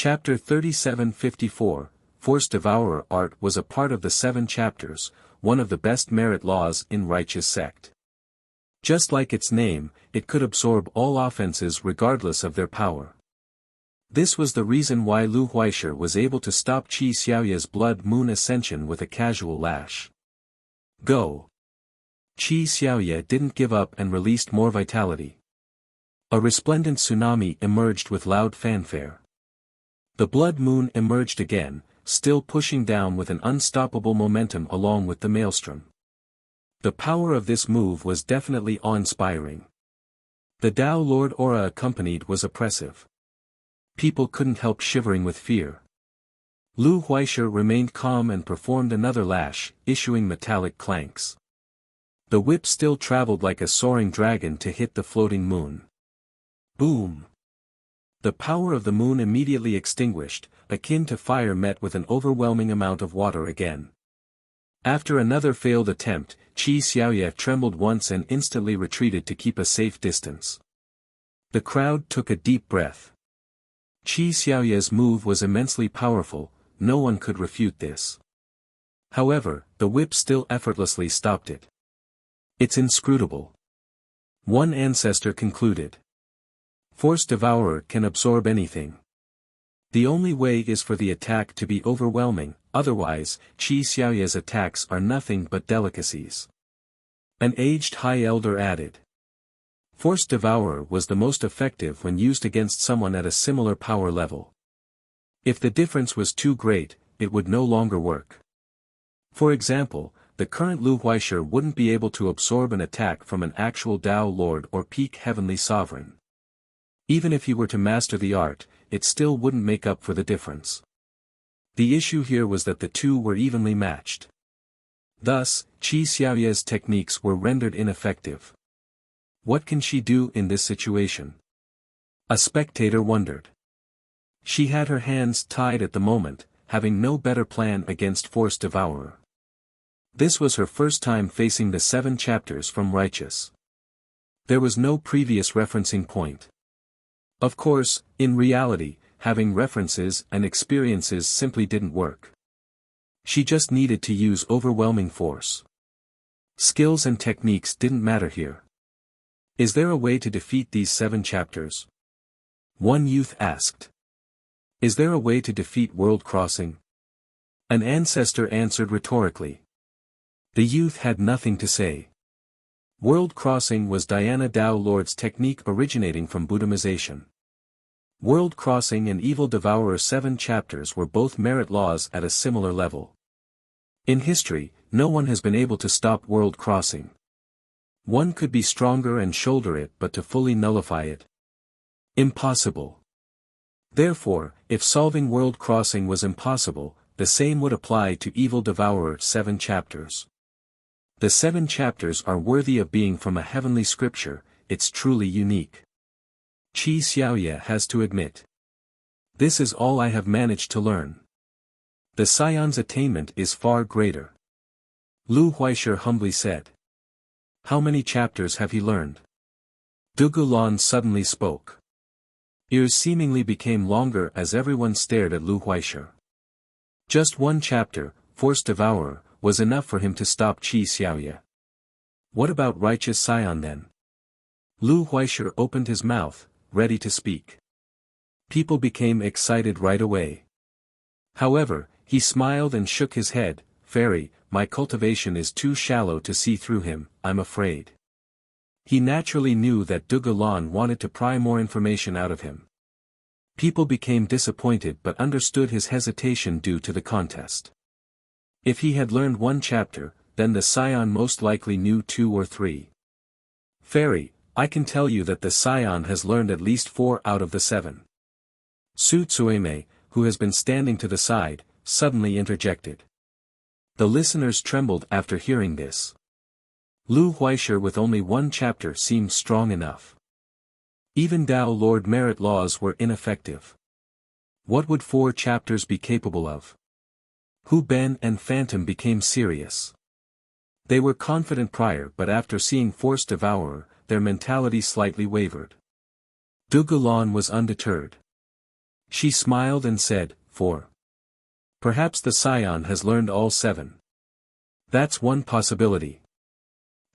Chapter 3754, Force Devourer Art was a part of the 7 chapters, one of the best merit laws in Righteous Sect. Just like its name, it could absorb all offenses regardless of their power. This was the reason why Lu Huaisha was able to stop Qi Xiaoya's Blood Moon Ascension with a casual lash. Go! Qi Xiaoya didn't give up and released more vitality. A resplendent tsunami emerged with loud fanfare. The Blood Moon emerged again, still pushing down with an unstoppable momentum along with the maelstrom. The power of this move was definitely awe-inspiring. The Dao Lord aura accompanied was oppressive. People couldn't help shivering with fear. Lu Huaisha remained calm and performed another lash, issuing metallic clanks. The whip still traveled like a soaring dragon to hit the floating moon. Boom! The power of the moon immediately extinguished, akin to fire met with an overwhelming amount of water again. After another failed attempt, Qi Xiaoya trembled once and instantly retreated to keep a safe distance. The crowd took a deep breath. Qi Xiaoya's move was immensely powerful, no one could refute this. However, the whip still effortlessly stopped it. It's inscrutable. One ancestor concluded. Force Devourer can absorb anything. The only way is for the attack to be overwhelming, otherwise, Qi Xiaoya's attacks are nothing but delicacies. An aged high elder added. Force Devourer was the most effective when used against someone at a similar power level. If the difference was too great, it would no longer work. For example, the current Lu Huaisha wouldn't be able to absorb an attack from an actual Dao Lord or peak Heavenly Sovereign. Even if he were to master the art, it still wouldn't make up for the difference. The issue here was that the two were evenly matched. Thus, Qi Xiaoya's techniques were rendered ineffective. What can she do in this situation? A spectator wondered. She had her hands tied at the moment, having no better plan against Force Devourer. This was her first time facing the 7 chapters from Righteous. There was no previous referencing point. Of course, in reality, having references and experiences simply didn't work. She just needed to use overwhelming force. Skills and techniques didn't matter here. Is there a way to defeat these 7 chapters? One youth asked. Is there a way to defeat World Crossing? An ancestor answered rhetorically. The youth had nothing to say. World Crossing was Diana Dao Lord's technique originating from Buddhamization. World Crossing and Evil Devourer 7 chapters were both merit laws at a similar level. In history, no one has been able to stop World Crossing. One could be stronger and shoulder it, but to fully nullify it? Impossible. Therefore, if solving World Crossing was impossible, the same would apply to Evil Devourer 7 chapters. The 7 chapters are worthy of being from a heavenly scripture, it's truly unique. Qi Xiaoya has to admit. This is all I have managed to learn. The Scion's attainment is far greater. Lu Huaisha humbly said. How many chapters have he learned? Dugulan suddenly spoke. Ears seemingly became longer as everyone stared at Lu Huaisha. Just 1 chapter, Force Devourer, was enough for him to stop Qi Xiaoya. What about Righteous Scion then? Lu Huaisha opened his mouth, ready to speak. People became excited right away. However, he smiled and shook his head. Fairy, my cultivation is too shallow to see through him, I'm afraid. He naturally knew that Dugulan wanted to pry more information out of him. People became disappointed but understood his hesitation due to the contest. If he had learned 1 chapter, then the Scion most likely knew 2 or 3. Fairy, I can tell you that the Scion has learned at least 4 out of the 7. Su Tsueme, who has been standing to the side, suddenly interjected. The listeners trembled after hearing this. Lu Huaisha with only 1 chapter seemed strong enough. Even Dao Lord merit laws were ineffective. What would 4 chapters be capable of? Hu Ben and Phantom became serious. They were confident prior, but after seeing Force Devourer, their mentality slightly wavered. Dugulan was undeterred. She smiled and said, 4. Perhaps the scion has learned all 7. That's one possibility.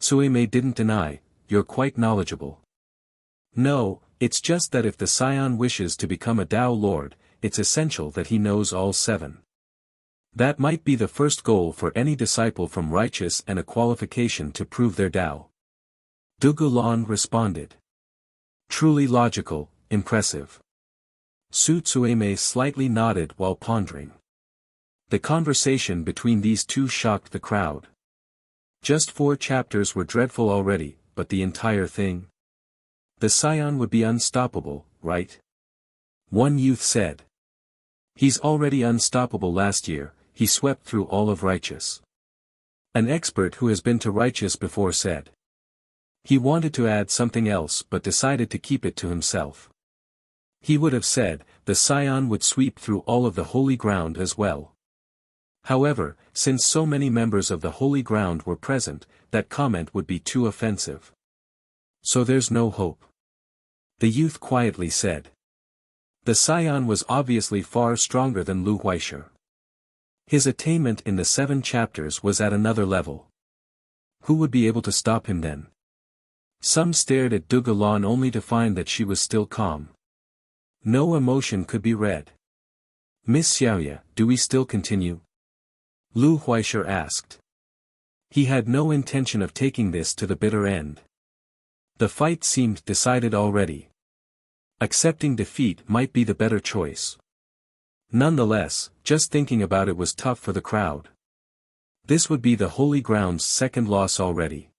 Suimei didn't deny, you're quite knowledgeable. No, it's just that if the scion wishes to become a Tao Lord, it's essential that he knows all 7. That might be the first goal for any disciple from righteous and a qualification to prove their Tao. Dugulan responded. Truly logical, impressive. Su Tsuemei slightly nodded while pondering. The conversation between these two shocked the crowd. Just 4 chapters were dreadful already, but the entire thing? The scion would be unstoppable, right? One youth said. He's already unstoppable. Last year, he swept through all of righteous. An expert who has been to righteous before said. He wanted to add something else but decided to keep it to himself. He would have said, the scion would sweep through all of the holy ground as well. However, since so many members of the holy ground were present, that comment would be too offensive. So there's no hope. The youth quietly said. The scion was obviously far stronger than Lu Huaisha. His attainment in the 7 chapters was at another level. Who would be able to stop him then? Some stared at Dugulan only to find that she was still calm. No emotion could be read. Miss Xiaoya, do we still continue? Lu Huaisha asked. He had no intention of taking this to the bitter end. The fight seemed decided already. Accepting defeat might be the better choice. Nonetheless, just thinking about it was tough for the crowd. This would be the holy ground's 2nd loss already.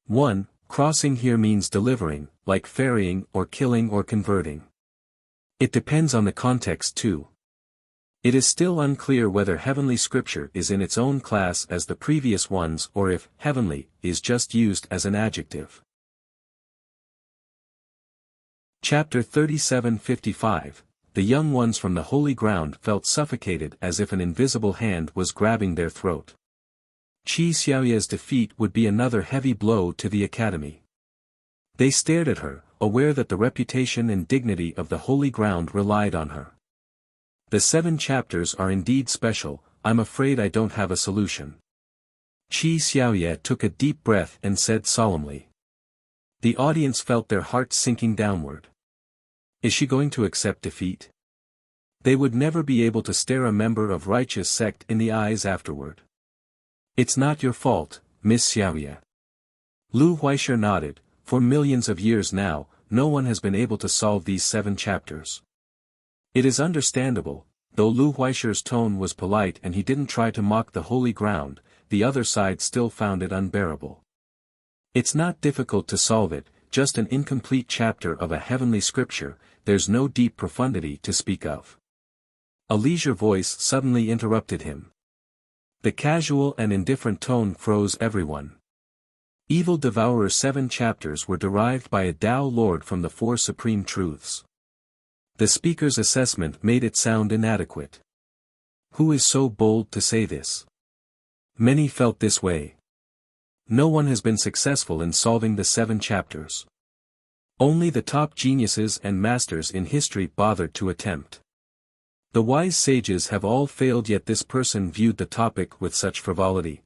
1. Crossing here means delivering, like ferrying or killing or converting. It depends on the context too. It is still unclear whether heavenly scripture is in its own class as the previous ones or if heavenly is just used as an adjective. Chapter 37:55. The young ones from the holy ground felt suffocated as if an invisible hand was grabbing their throat. Qi Xiaoya's defeat would be another heavy blow to the academy. They stared at her, aware that the reputation and dignity of the holy ground relied on her. The 7 chapters are indeed special, I'm afraid I don't have a solution. Qi Xiaoya took a deep breath and said solemnly. The audience felt their hearts sinking downward. Is she going to accept defeat? They would never be able to stare a member of righteous sect in the eyes afterward. It's not your fault, Miss Xiaoya. Lu Huaisha nodded. For millions of years now, no one has been able to solve these 7 chapters. It is understandable, though Lu Huaisha's tone was polite and he didn't try to mock the holy ground, the other side still found it unbearable. It's not difficult to solve it, just an incomplete chapter of a heavenly scripture, there's no deep profundity to speak of. A leisure voice suddenly interrupted him. The casual and indifferent tone froze everyone. Evil Devourer 7 chapters were derived by a Tao Lord from the 4 supreme truths. The speaker's assessment made it sound inadequate. Who is so bold to say this? Many felt this way. No one has been successful in solving the 7 chapters. Only the top geniuses and masters in history bothered to attempt. The wise sages have all failed, yet this person viewed the topic with such frivolity.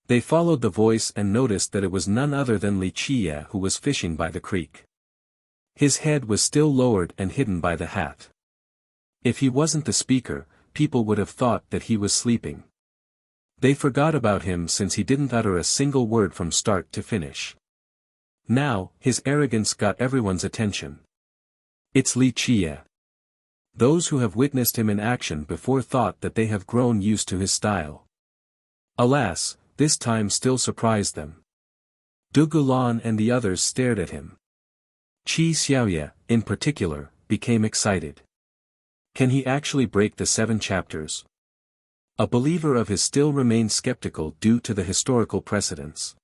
They followed the voice and noticed that it was none other than Li Qie who was fishing by the creek. His head was still lowered and hidden by the hat. If he wasn't the speaker, people would have thought that he was sleeping. They forgot about him since he didn't utter a single word from start to finish. Now, his arrogance got everyone's attention. It's Li Qie. Those who have witnessed him in action before thought that they have grown used to his style. Alas, this time still surprised them. Dugulan and the others stared at him. Qi Xiaoya, in particular, became excited. Can he actually break the 7 chapters? A believer of his still remained skeptical due to the historical precedents.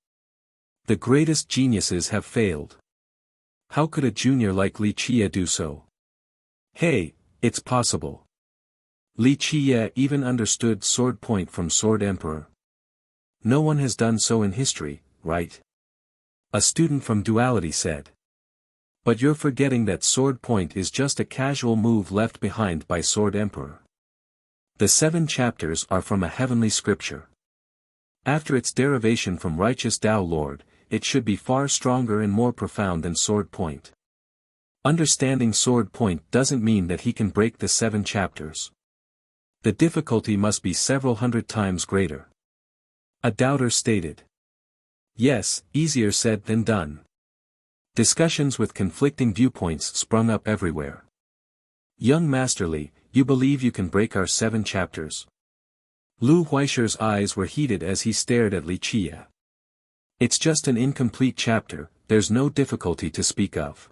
The greatest geniuses have failed. How could a junior like Li Qie do so? Hey, it's possible. Li Qie even understood sword point from Sword Emperor. No one has done so in history, right? A student from Duality said. But you're forgetting that sword point is just a casual move left behind by Sword Emperor. The 7 chapters are from a heavenly scripture. After its derivation from righteous Tao Lord, it should be far stronger and more profound than sword point. Understanding sword point doesn't mean that he can break the 7 chapters. The difficulty must be several hundred times greater. A doubter stated. Yes, easier said than done. Discussions with conflicting viewpoints sprung up everywhere. Young Masterly, you believe you can break our 7 chapters? Lu Huaisher's eyes were heated as he stared at Li Qie. It's just an incomplete chapter, there's no difficulty to speak of.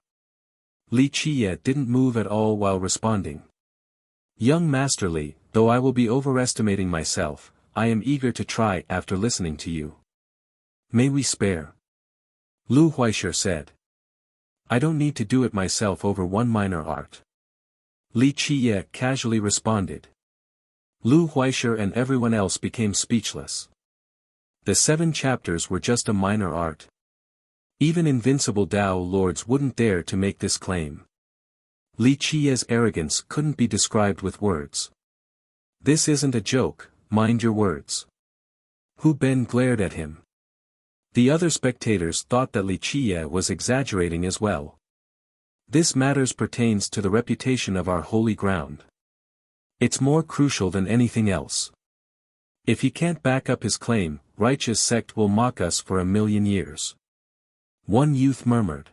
Li Qie didn't move at all while responding. Young Masterly, though I will be overestimating myself, I am eager to try after listening to you. May we spare? Lu Huaisher said. I don't need to do it myself over one minor art. Li Qie casually responded. Lu Huaisher and everyone else became speechless. The 7 chapters were just a minor art. Even invincible Tao Lords wouldn't dare to make this claim. Li Qie's arrogance couldn't be described with words. This isn't a joke, mind your words. Hu Ben glared at him. The other spectators thought that Li Qie was exaggerating as well. This matters pertains to the reputation of our holy ground. It's more crucial than anything else. If he can't back up his claim, righteous sect will mock us for 1,000,000 years. One youth murmured.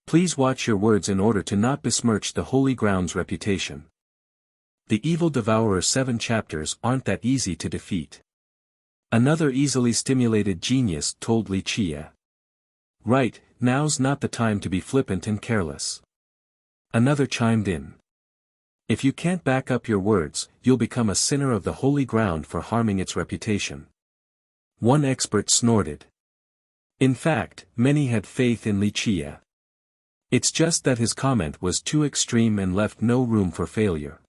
Please watch your words in order to not besmirch the holy ground's reputation. The evil devourer's 7 chapters aren't that easy to defeat. Another easily stimulated genius told Li Qie. Right, now's not the time to be flippant and careless. Another chimed in. If you can't back up your words, you'll become a sinner of the holy ground for harming its reputation. One expert snorted. In fact, many had faith in Li Qie. It's just that his comment was too extreme and left no room for failure.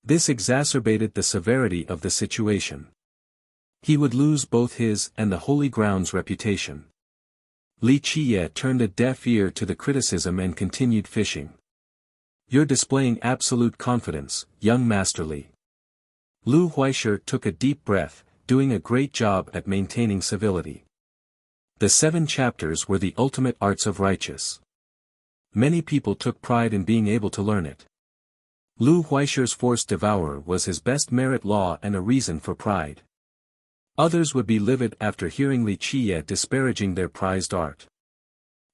This exacerbated the severity of the situation. He would lose both his and the holy ground's reputation. Li Qie turned a deaf ear to the criticism and continued fishing. You're displaying absolute confidence, young Masterly. Lu Huaisher took a deep breath, doing a great job at maintaining civility. The 7 chapters were the ultimate arts of righteous. Many people took pride in being able to learn it. Lu Huaisher's Force Devourer was his best merit law and a reason for pride. Others would be livid after hearing Li Qie disparaging their prized art.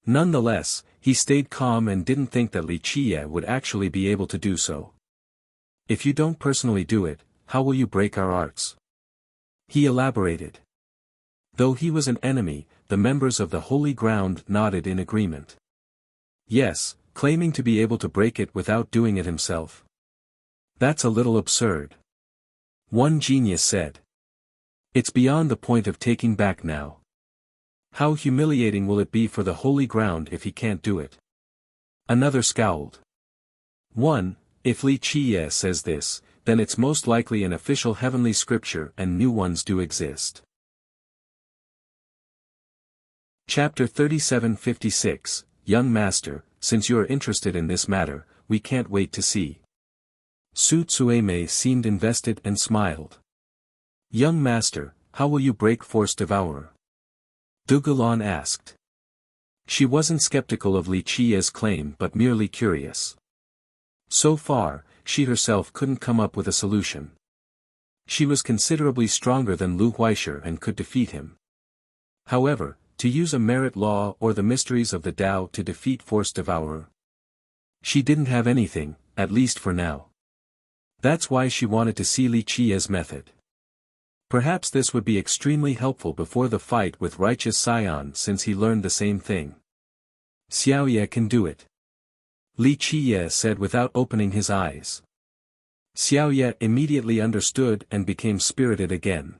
Nonetheless, he stayed calm and didn't think that Li Qie would actually be able to do so. If you don't personally do it, how will you break our arts? He elaborated. Though he was an enemy, the members of the holy ground nodded in agreement. Yes, claiming to be able to break it without doing it himself. That's a little absurd. One genius said. It's beyond the point of taking back now. How humiliating will it be for the holy ground if he can't do it? Another scowled. If Li Qie says this, then it's most likely an official heavenly scripture and new ones do exist. Chapter 3756, Young Master, since you are interested in this matter, we can't wait to see. Su Tsueme seemed invested and smiled. Young Master, how will you break Force Devourer? Dugulan asked. She wasn't skeptical of Li Qie's claim but merely curious. So far, she herself couldn't come up with a solution. She was considerably stronger than Lu Huaisher and could defeat him. However, to use a merit law or the mysteries of the Tao to defeat Force Devourer. She didn't have anything, at least for now. That's why she wanted to see Li Qie's method. Perhaps this would be extremely helpful before the fight with Righteous Scion since he learned the same thing. Xiaoye can do it. Li Qie said without opening his eyes. Xiaoye immediately understood and became spirited again.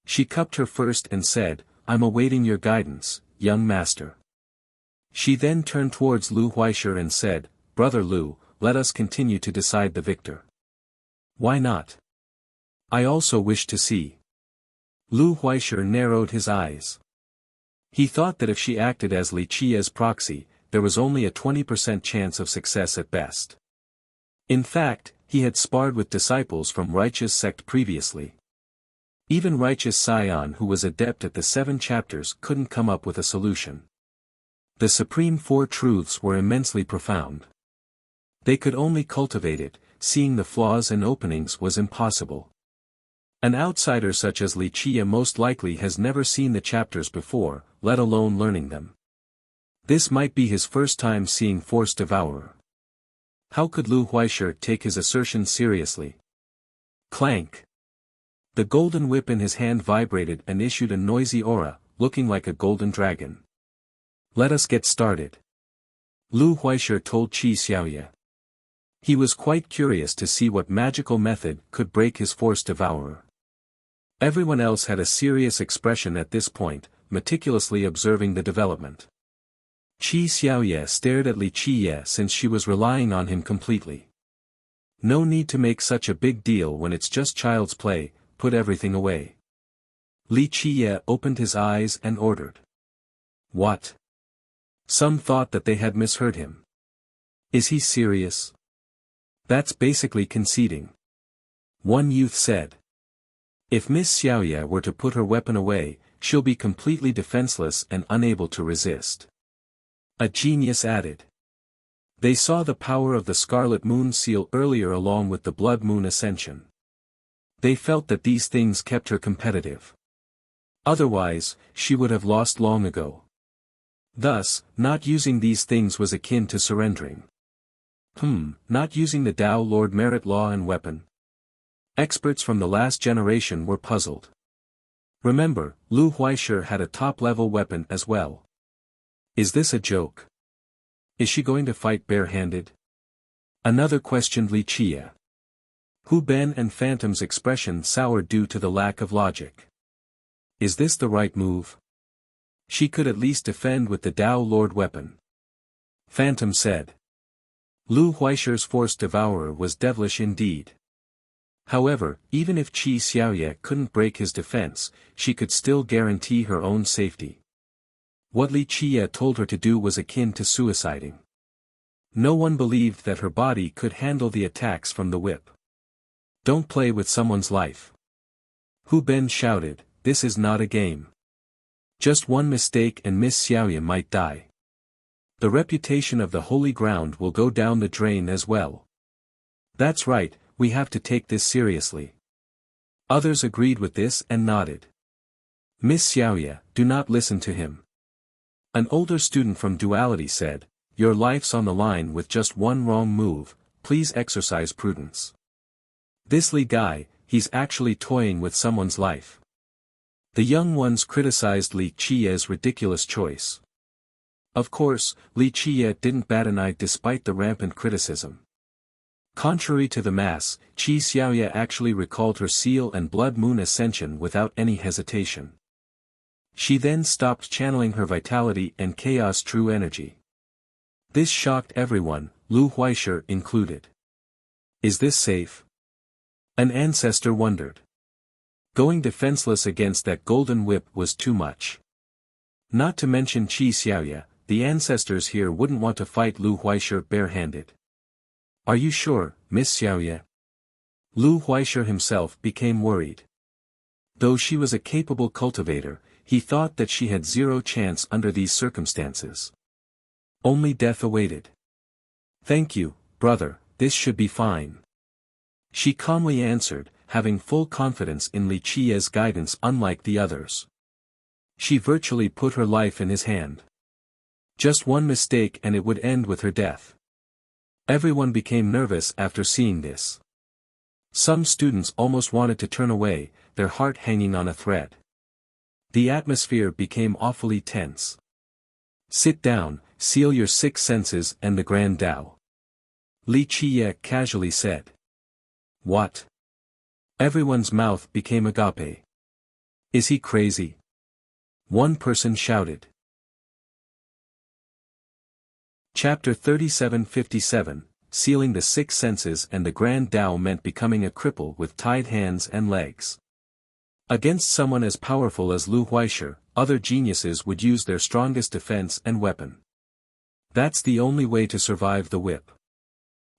She cupped her first and said, I'm awaiting your guidance, young master. She then turned towards Lu Huaisher and said, Brother Lu, let us continue to decide the victor. Why not? I also wish to see. Lu Huaisher narrowed his eyes. He thought that if she acted as Li Qie's proxy, there was only a 20% chance of success at best. In fact, he had sparred with disciples from Reich's sect previously. Even Reich's scion, who was adept at the 7 chapters, couldn't come up with a solution. The supreme 4 truths were immensely profound. They could only cultivate it, seeing the flaws and openings was impossible. An outsider such as Wuxia most likely has never seen the chapters before, let alone learning them. This might be his first time seeing Force Devourer. How could Wuxia take his assertion seriously? Clank! The golden whip in his hand vibrated and issued a noisy aura, looking like a golden dragon. Let us get started. Wuxia told Qi Xiaoye. He was quite curious to see what magical method could break his Force Devourer. Everyone else had a serious expression at this point, meticulously observing the development. Qi Xiaoye stared at Wuxia since she was relying on him completely. No need to make such a big deal when it's just child's play, put everything away. Wuxia opened his eyes and ordered. What? Some thought that they had misheard him. Is he serious? That's basically conceding. One youth said. If Miss Xiaoye were to put her weapon away, she'll be completely defenseless and unable to resist. A genius added. They saw the power of the Scarlet Moon seal earlier along with the Blood Moon Ascension. They felt that these things kept her competitive. Otherwise, she would have lost long ago. Thus, not using these things was akin to surrendering. Not using the Tao Lord Merit Law and weapon. Experts from the last generation were puzzled. Remember, Wuxia had a top-level weapon as well. Is this a joke? Is she going to fight barehanded? Another questioned Wuxia. Hu Ben and Phantom's expression soured due to the lack of logic. Is this the right move? She could at least defend with the Tao Lord weapon. Phantom said. Wuxia's Force Devourer was devilish indeed. However, even if Qi Xiaoye couldn't break his defense, she could still guarantee her own safety. What Wuxia told her to do was akin to suiciding. No one believed that her body could handle the attacks from the whip. Don't play with someone's life. Hu Ben shouted, this is not a game. Just one mistake and Miss Xiaoye might die. The reputation of the holy ground will go down the drain as well. That's right, we have to take this seriously. Others agreed with this and nodded. Miss Xiaoye, do not listen to him. An older student from Duality said, your life's on the line with just one wrong move, please exercise prudence. This Li guy, he's actually toying with someone's life. The young ones criticized Wuxia's ridiculous choice. Of course, Wuxia didn't bat an eye despite the rampant criticism. Contrary to the mass, Qi Xiaoye actually recalled her seal and Blood Moon Ascension without any hesitation. She then stopped channeling her vitality and chaos true energy. This shocked everyone, Wuxia included. Is this safe? An ancestor wondered. Going defenseless against that golden whip was too much. Not to mention Qi Xiaoye, the ancestors here wouldn't want to fight Wuxia barehanded. Are you sure, Miss Xiaoye? Wuxia himself became worried. Though she was a capable cultivator, he thought that she had zero chance under these circumstances. Only death awaited. Thank you, brother, this should be fine. She calmly answered, having full confidence in Wuxia's guidance unlike the others. She virtually put her life in his hand. Just one mistake and it would end with her death. Everyone became nervous after seeing this. Some students almost wanted to turn away, their heart hanging on a thread. The atmosphere became awfully tense. Sit down, seal your 6 senses and the Grand Tao. Wuxia casually said. What? Everyone's mouth became agape. Is he crazy? One person shouted. Chapter 3757, Sealing the 6 Senses and the Grand Tao meant becoming a cripple with tied hands and legs. Against someone as powerful as Wuxia, other geniuses would use their strongest defense and weapon. That's the only way to survive the whip.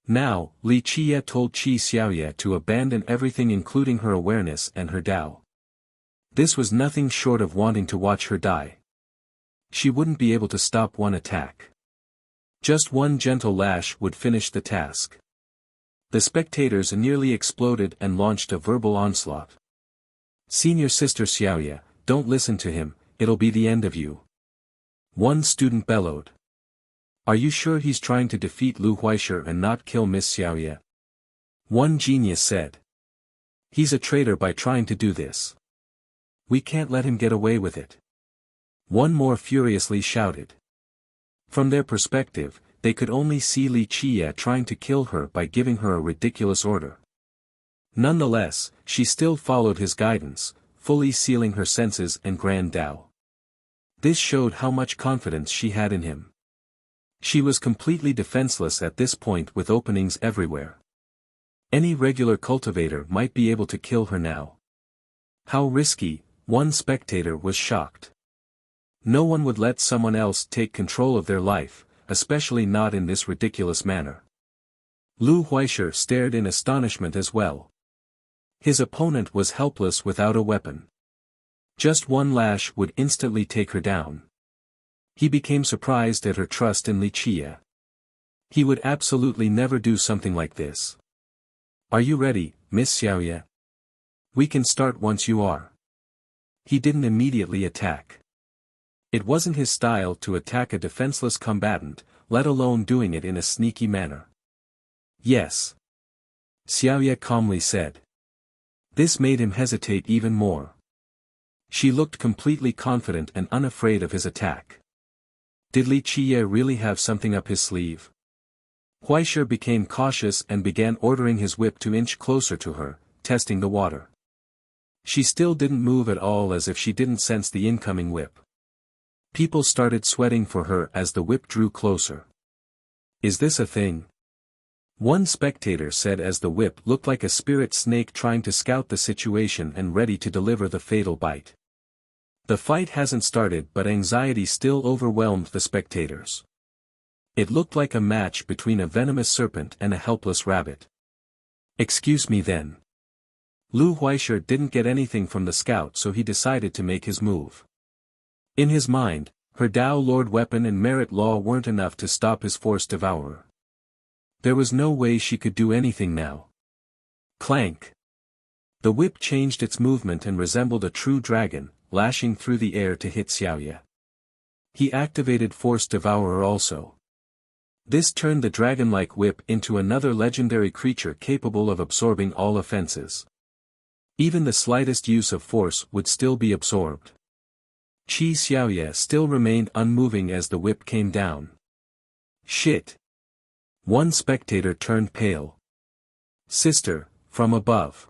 Now, Li Qiye told Qi Xiaoye to abandon everything including her awareness and her Tao. This was nothing short of wanting to watch her die. She wouldn't be able to stop one attack. Just one gentle lash would finish the task. The spectators nearly exploded and launched a verbal onslaught. "Senior Sister Xiaoye, don't listen to him, it'll be the end of you." One student bellowed. "Are you sure he's trying to defeat Lu Huaishe and not kill Miss Xiaoye?" One genius said. "He's a traitor by trying to do this. We can't let him get away with it." One more furiously shouted. From their perspective, they could only see Li Qiye trying to kill her by giving her a ridiculous order. Nonetheless, she still followed his guidance, fully sealing her senses and grand Tao. This showed how much confidence she had in him. She was completely defenseless at this point with openings everywhere. Any regular cultivator might be able to kill her now. How risky, one spectator was shocked. No one would let someone else take control of their life, especially not in this ridiculous manner. Lu Huaishe stared in astonishment as well. His opponent was helpless without a weapon. Just one lash would instantly take her down. He became surprised at her trust in Li Qiye. He would absolutely never do something like this. "Are you ready, Miss Xiaoye? We can start once you are." He didn't immediately attack. It wasn't his style to attack a defenseless combatant, let alone doing it in a sneaky manner. "Yes," Xiaoye calmly said. This made him hesitate even more. She looked completely confident and unafraid of his attack. Did Li Qiye really have something up his sleeve? Huaishe became cautious and began ordering his whip to inch closer to her, testing the water. She still didn't move at all, as if she didn't sense the incoming whip. People started sweating for her as the whip drew closer. "Is this a thing?" One spectator said as the whip looked like a spirit snake trying to scout the situation and ready to deliver the fatal bite. The fight hasn't started, but anxiety still overwhelmed the spectators. It looked like a match between a venomous serpent and a helpless rabbit. "Excuse me then." Lu Huaishe didn't get anything from the scout, so he decided to make his move. In his mind, her Tao Lord weapon and merit law weren't enough to stop his force devourer. There was no way she could do anything now. Clank! The whip changed its movement and resembled a true dragon, lashing through the air to hit Xiaoye. He activated Force Devourer also. This turned the dragon-like whip into another legendary creature capable of absorbing all offenses. Even the slightest use of force would still be absorbed. Qi Xiaoye still remained unmoving as the whip came down. "Shit!" One spectator turned pale. "Sister, from above!"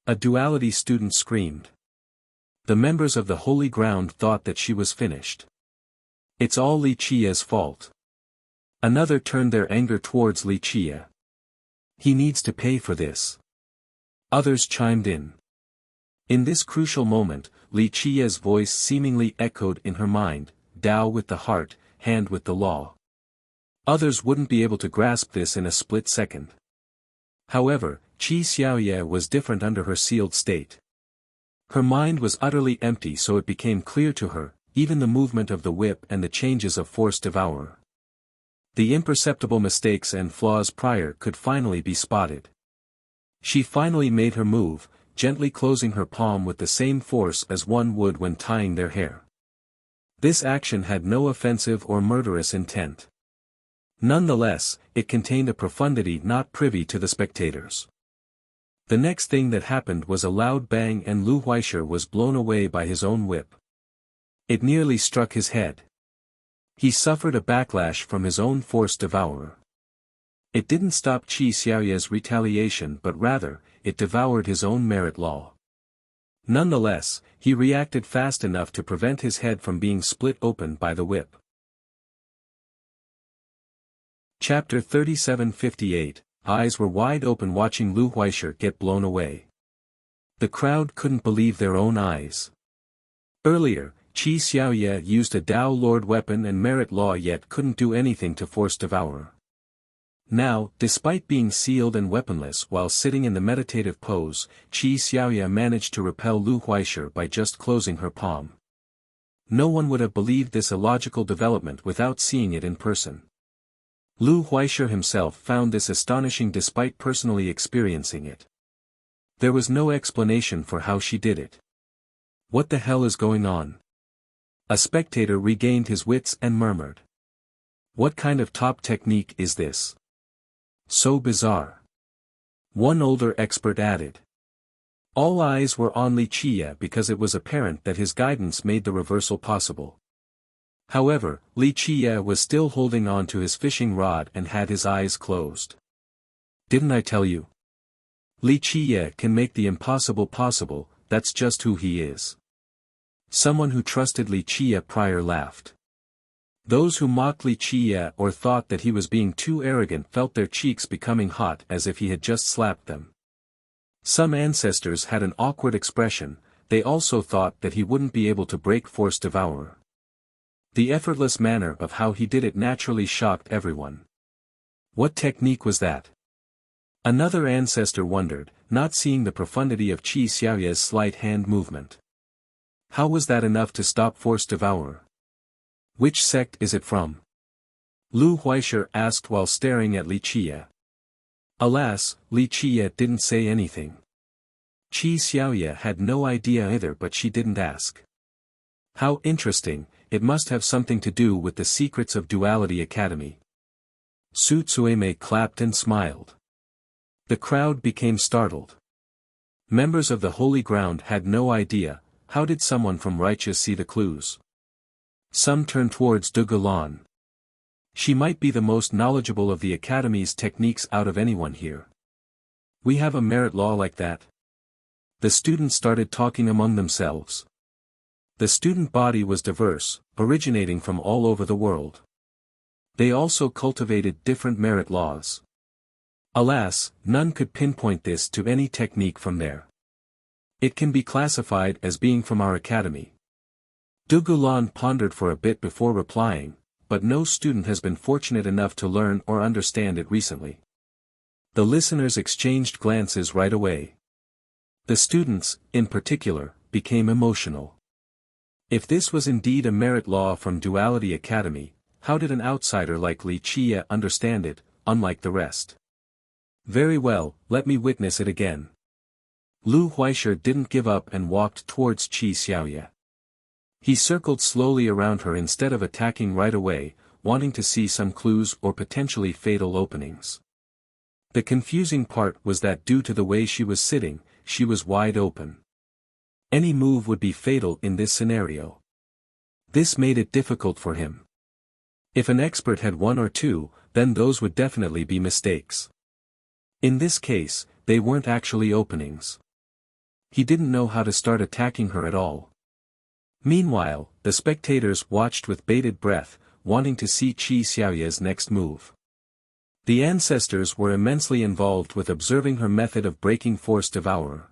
A duality student screamed. The members of the Holy Ground thought that she was finished. "It's all Li Qiye's fault." Another turned their anger towards Li Qiye. "He needs to pay for this." Others chimed in. In this crucial moment, Li Qiye's voice seemingly echoed in her mind, Tao with the heart, hand with the law. Others wouldn't be able to grasp this in a split second. However, Qi Xiaoye was different under her sealed state. Her mind was utterly empty, so it became clear to her, even the movement of the whip and the changes of Force Devourer. The imperceptible mistakes and flaws prior could finally be spotted. She finally made her move, gently closing her palm with the same force as one would when tying their hair. This action had no offensive or murderous intent. Nonetheless, it contained a profundity not privy to the spectators. The next thing that happened was a loud bang, and Lu Huaishe was blown away by his own whip. It nearly struck his head. He suffered a backlash from his own Force Devourer. It didn't stop Qi Xiaoye's retaliation, but rather, it devoured his own merit law. Nonetheless, he reacted fast enough to prevent his head from being split open by the whip. Chapter 3758, Eyes were wide open watching Lu Huaishe get blown away. The crowd couldn't believe their own eyes. Earlier, Qi Xiaoye used a Tao Lord weapon and merit law yet couldn't do anything to force Devourer. Now, despite being sealed and weaponless while sitting in the meditative pose, Qi Xiaoye managed to repel Lu Huaishe by just closing her palm. No one would have believed this illogical development without seeing it in person. Lu Huaishe himself found this astonishing despite personally experiencing it. There was no explanation for how she did it. What the hell is going on? A spectator regained his wits and murmured. What kind of top technique is this? So bizarre. One older expert added. All eyes were on Li Qiye because it was apparent that his guidance made the reversal possible. However, Li Qiye was still holding on to his fishing rod and had his eyes closed. Didn't I tell you? Li Qiye can make the impossible possible, that's just who he is. Someone who trusted Li Qiye prior laughed. Those who mocked Li Qiye or thought that he was being too arrogant felt their cheeks becoming hot as if he had just slapped them. Some ancestors had an awkward expression, they also thought that he wouldn't be able to break Force Devourer. The effortless manner of how he did it naturally shocked everyone. What technique was that? Another ancestor wondered, not seeing the profundity of Qi Xiaoye's slight hand movement. How was that enough to stop Force Devourer? Which sect is it from? Lu Huaishe asked while staring at Li Qiye. Alas, Li Qiye didn't say anything. Qi Xiaoye had no idea either, but she didn't ask. How interesting, it must have something to do with the secrets of Duality Academy. Su Tsueme clapped and smiled. The crowd became startled. Members of the Holy Ground had no idea. How did someone from Righteous see the clues? Some turned towards De Gulan. She might be the most knowledgeable of the Academy's techniques out of anyone here. We have a merit law like that? The students started talking among themselves. The student body was diverse, originating from all over the world. They also cultivated different merit laws. Alas, none could pinpoint this to any technique from there. It can be classified as being from our academy. Du Gulan pondered for a bit before replying, but no student has been fortunate enough to learn or understand it recently. The listeners exchanged glances right away. The students, in particular, became emotional. If this was indeed a merit law from Duality Academy, how did an outsider like Li Qiye understand it, unlike the rest? Very well, let me witness it again. Lu Huaishe didn't give up and walked towards Qi Xiaoye. He circled slowly around her instead of attacking right away, wanting to see some clues or potentially fatal openings. The confusing part was that due to the way she was sitting, she was wide open. Any move would be fatal in this scenario. This made it difficult for him. If an expert had one or two, then those would definitely be mistakes. In this case, they weren't actually openings. He didn't know how to start attacking her at all. Meanwhile, the spectators watched with bated breath, wanting to see Qi Xiaoye's next move. The ancestors were immensely involved with observing her method of breaking Force Devourer.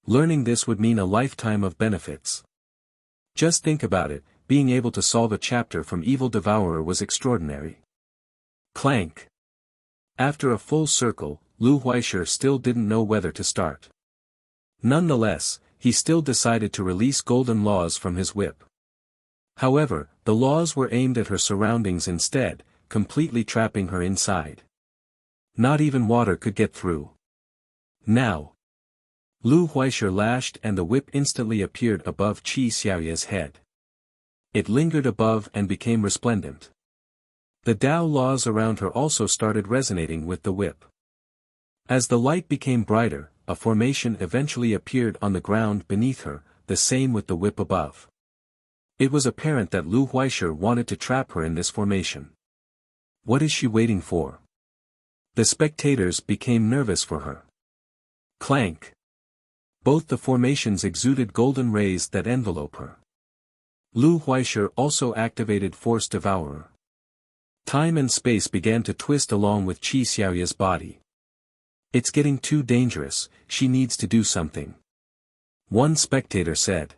Learning this would mean a lifetime of benefits. Just think about it, being able to solve a chapter from Evil Devourer was extraordinary. Clank. After a full circle, Lu Huaishe still didn't know whether to start. Nonetheless, he still decided to release golden laws from his whip. However, the laws were aimed at her surroundings instead, completely trapping her inside. Not even water could get through. Now. Lu Huaishe lashed and the whip instantly appeared above Qi Xiaoye's head. It lingered above and became resplendent. The Tao laws around her also started resonating with the whip. As the light became brighter, a formation eventually appeared on the ground beneath her, the same with the whip above. It was apparent that Lu Huaishe wanted to trap her in this formation. What is she waiting for? The spectators became nervous for her. Clank. Both the formations exuded golden rays that envelope her. Lu Huaishe also activated Force Devourer. Time and space began to twist along with Qi Xiaoye's body. It's getting too dangerous, she needs to do something. One spectator said.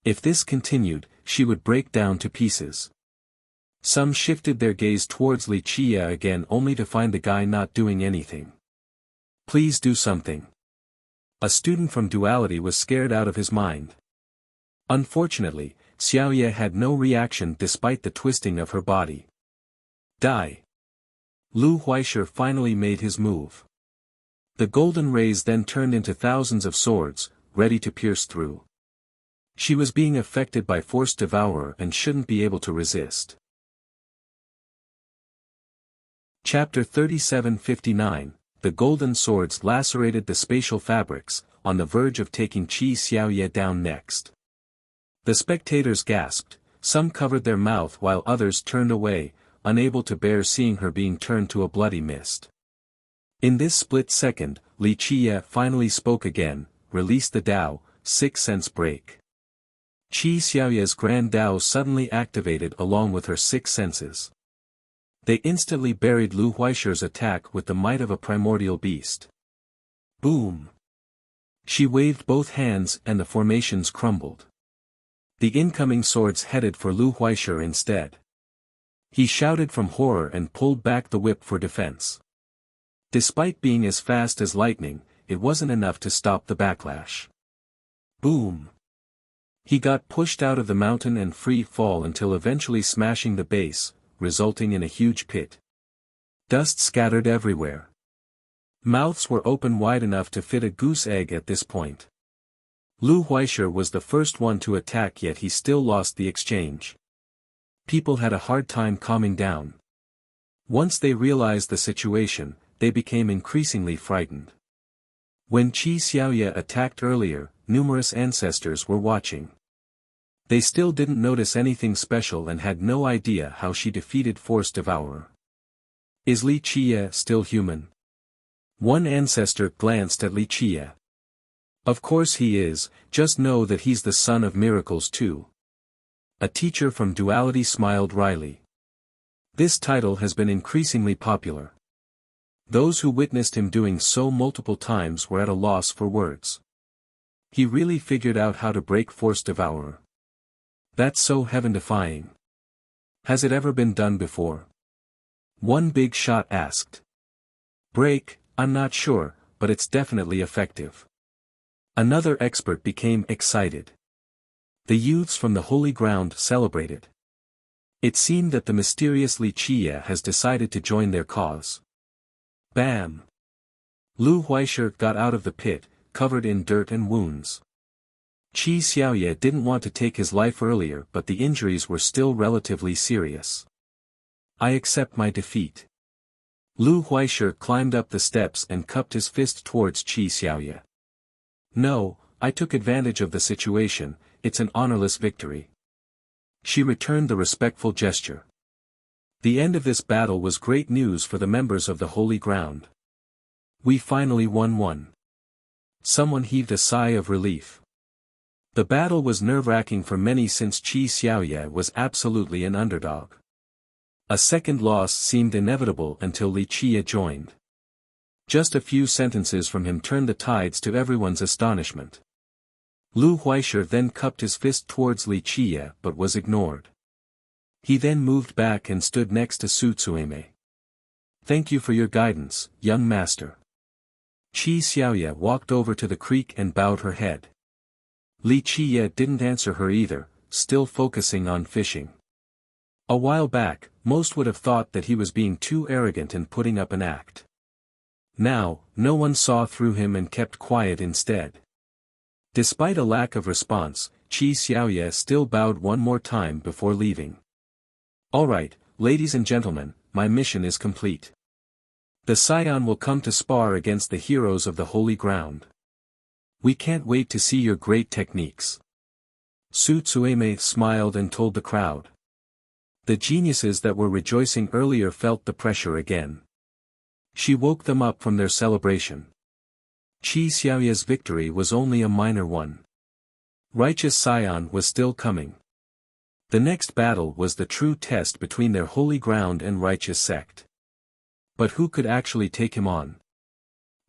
If this continued, she would break down to pieces. Some shifted their gaze towards Li Qie again only to find the guy not doing anything. Please do something. A student from Duality was scared out of his mind. Unfortunately, Xiaoye had no reaction despite the twisting of her body. Die. Lu Huaishe finally made his move. The golden rays then turned into thousands of swords, ready to pierce through. She was being affected by Force Devourer and shouldn't be able to resist. Chapter 3759, The golden swords lacerated the spatial fabrics, on the verge of taking Qi Xiaoye down next. The spectators gasped, some covered their mouth while others turned away, unable to bear seeing her being turned to a bloody mist. In this split second, Li Qie finally spoke again, release the Dao, 6 sense break. Qi Xiaoye's Grand Dao suddenly activated along with her 6 senses. They instantly buried Lu Huaishe's attack with the might of a primordial beast. Boom! She waved both hands and the formations crumbled. The incoming swords headed for Lu Huaishe instead. He shouted from horror and pulled back the whip for defense. Despite being as fast as lightning, it wasn't enough to stop the backlash. Boom! He got pushed out of the mountain and free fall until eventually smashing the base, resulting in a huge pit. Dust scattered everywhere. Mouths were open wide enough to fit a goose egg at this point. Lu Huaishe was the first one to attack, yet he still lost the exchange. People had a hard time calming down. Once they realized the situation, they became increasingly frightened. When Qi Xiaoye attacked earlier, numerous ancestors were watching. They still didn't notice anything special and had no idea how she defeated Force Devourer. Is Li Qie still human? One ancestor glanced at Li Qie. Of course he is, just know that he's the son of miracles too. A teacher from Duality smiled wryly. This title has been increasingly popular. Those who witnessed him doing so multiple times were at a loss for words. He really figured out how to break Force Devourer. That's so heaven-defying. Has it ever been done before? One big shot asked. Break, I'm not sure, but it's definitely effective. Another expert became excited. The youths from the Holy Ground celebrated. It seemed that the mysterious Li Qie has decided to join their cause. Bam! Lu Huaishe got out of the pit, covered in dirt and wounds. Qi Xiaoye didn't want to take his life earlier, but the injuries were still relatively serious. I accept my defeat. Lu Huaishe climbed up the steps and cupped his fist towards Qi Xiaoye. No, I took advantage of the situation, it's an honorless victory. She returned the respectful gesture. The end of this battle was great news for the members of the Holy Ground. We finally won one. Someone heaved a sigh of relief. The battle was nerve-wracking for many since Qi Xiaoye was absolutely an underdog. A second loss seemed inevitable until Li Qie joined. Just a few sentences from him turned the tides to everyone's astonishment. Lu Huaishe then cupped his fist towards Li Qie but was ignored. He then moved back and stood next to Su Tsueme. Thank you for your guidance, young master. Qi Xiaoye walked over to the creek and bowed her head. Li Qie didn't answer her either, still focusing on fishing. A while back, most would have thought that he was being too arrogant and putting up an act. Now, no one saw through him and kept quiet instead. Despite a lack of response, Qi Xiaoye still bowed one more time before leaving. Alright, ladies and gentlemen, my mission is complete. The Scion will come to spar against the heroes of the Holy Ground. We can't wait to see your great techniques. Su Tsueme smiled and told the crowd. The geniuses that were rejoicing earlier felt the pressure again. She woke them up from their celebration. Qi Xiaoye's victory was only a minor one. Righteous Scion was still coming. The next battle was the true test between their Holy Ground and Righteous sect. But who could actually take him on?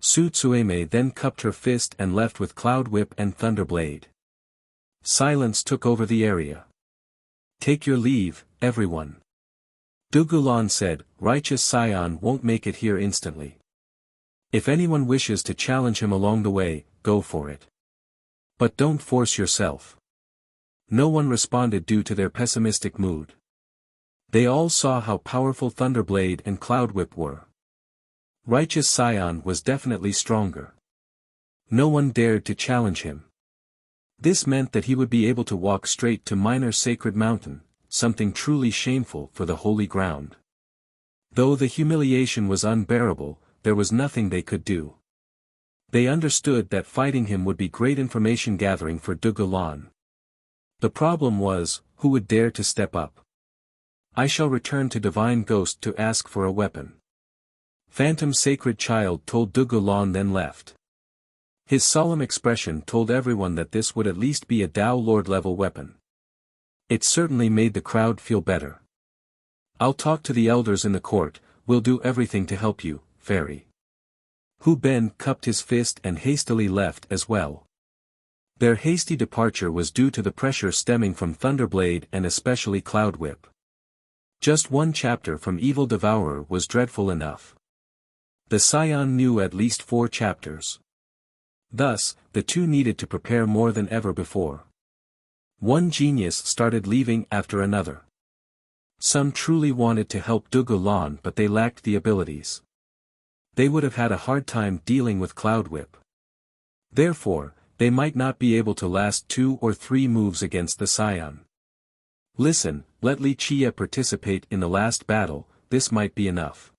Su Tsueme then cupped her fist and left with Cloud Whip and Thunderblade. Silence took over the area. Take your leave, everyone. Dugulan said, Righteous Scion won't make it here instantly. If anyone wishes to challenge him along the way, go for it. But don't force yourself. No one responded due to their pessimistic mood. They all saw how powerful Thunderblade and Cloudwhip were. Righteous Scion was definitely stronger. No one dared to challenge him. This meant that he would be able to walk straight to Minor Sacred Mountain, something truly shameful for the holy ground. Though the humiliation was unbearable, there was nothing they could do. They understood that fighting him would be great information gathering for Dugulan. The problem was, who would dare to step up? I shall return to Divine Ghost to ask for a weapon. Phantom Sacred Child told Dugulan, then left. His solemn expression told everyone that this would at least be a Tao Lord level weapon. It certainly made the crowd feel better. I'll talk to the elders in the court, we'll do everything to help you, Fairy. Hu Ben cupped his fist and hastily left as well. Their hasty departure was due to the pressure stemming from Thunderblade and especially Cloudwhip. Just one chapter from Evil Devourer was dreadful enough. The Scion knew at least 4 chapters. Thus, the two needed to prepare more than ever before. One genius started leaving after another. Some truly wanted to help Dugulan, but they lacked the abilities. They would have had a hard time dealing with Cloudwhip. Therefore, they might not be able to last 2 or 3 moves against the Scion. Listen, let Li Chia participate in the last battle, this might be enough.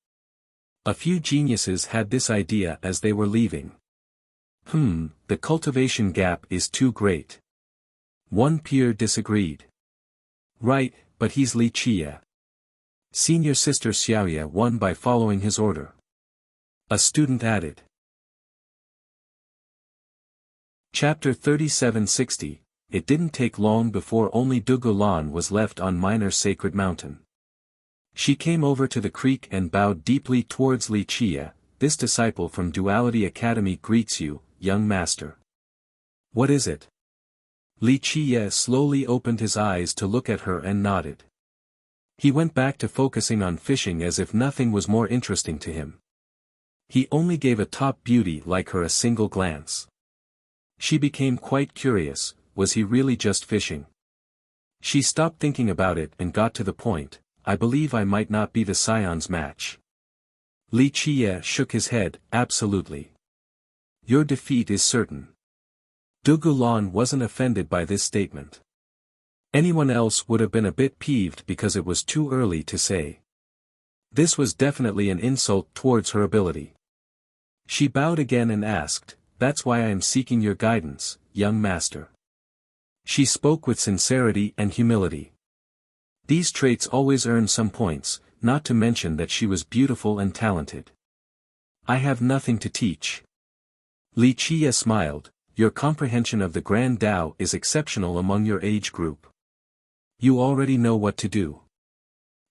A few geniuses had this idea as they were leaving. The cultivation gap is too great. One peer disagreed. Right, but he's Li Chia. Senior Sister Xiaoya won by following his order. A student added. Chapter 3760. It didn't take long before only Dugulan was left on Minor Sacred Mountain. She came over to the creek and bowed deeply towards Li Chia. This disciple from Duality Academy greets you, young master. What is it? Li Chia slowly opened his eyes to look at her and nodded. He went back to focusing on fishing as if nothing was more interesting to him. He only gave a top beauty like her a single glance. She became quite curious, was he really just fishing? She stopped thinking about it and got to the point, I believe I might not be the Scion's match. Li Chia shook his head, absolutely. Your defeat is certain. Dugulan wasn't offended by this statement. Anyone else would have been a bit peeved because it was too early to say. This was definitely an insult towards her ability. She bowed again and asked, that's why I am seeking your guidance, young master. She spoke with sincerity and humility. These traits always earn some points, not to mention that she was beautiful and talented. I have nothing to teach. Li Chia smiled, your comprehension of the Grand Tao is exceptional among your age group. You already know what to do.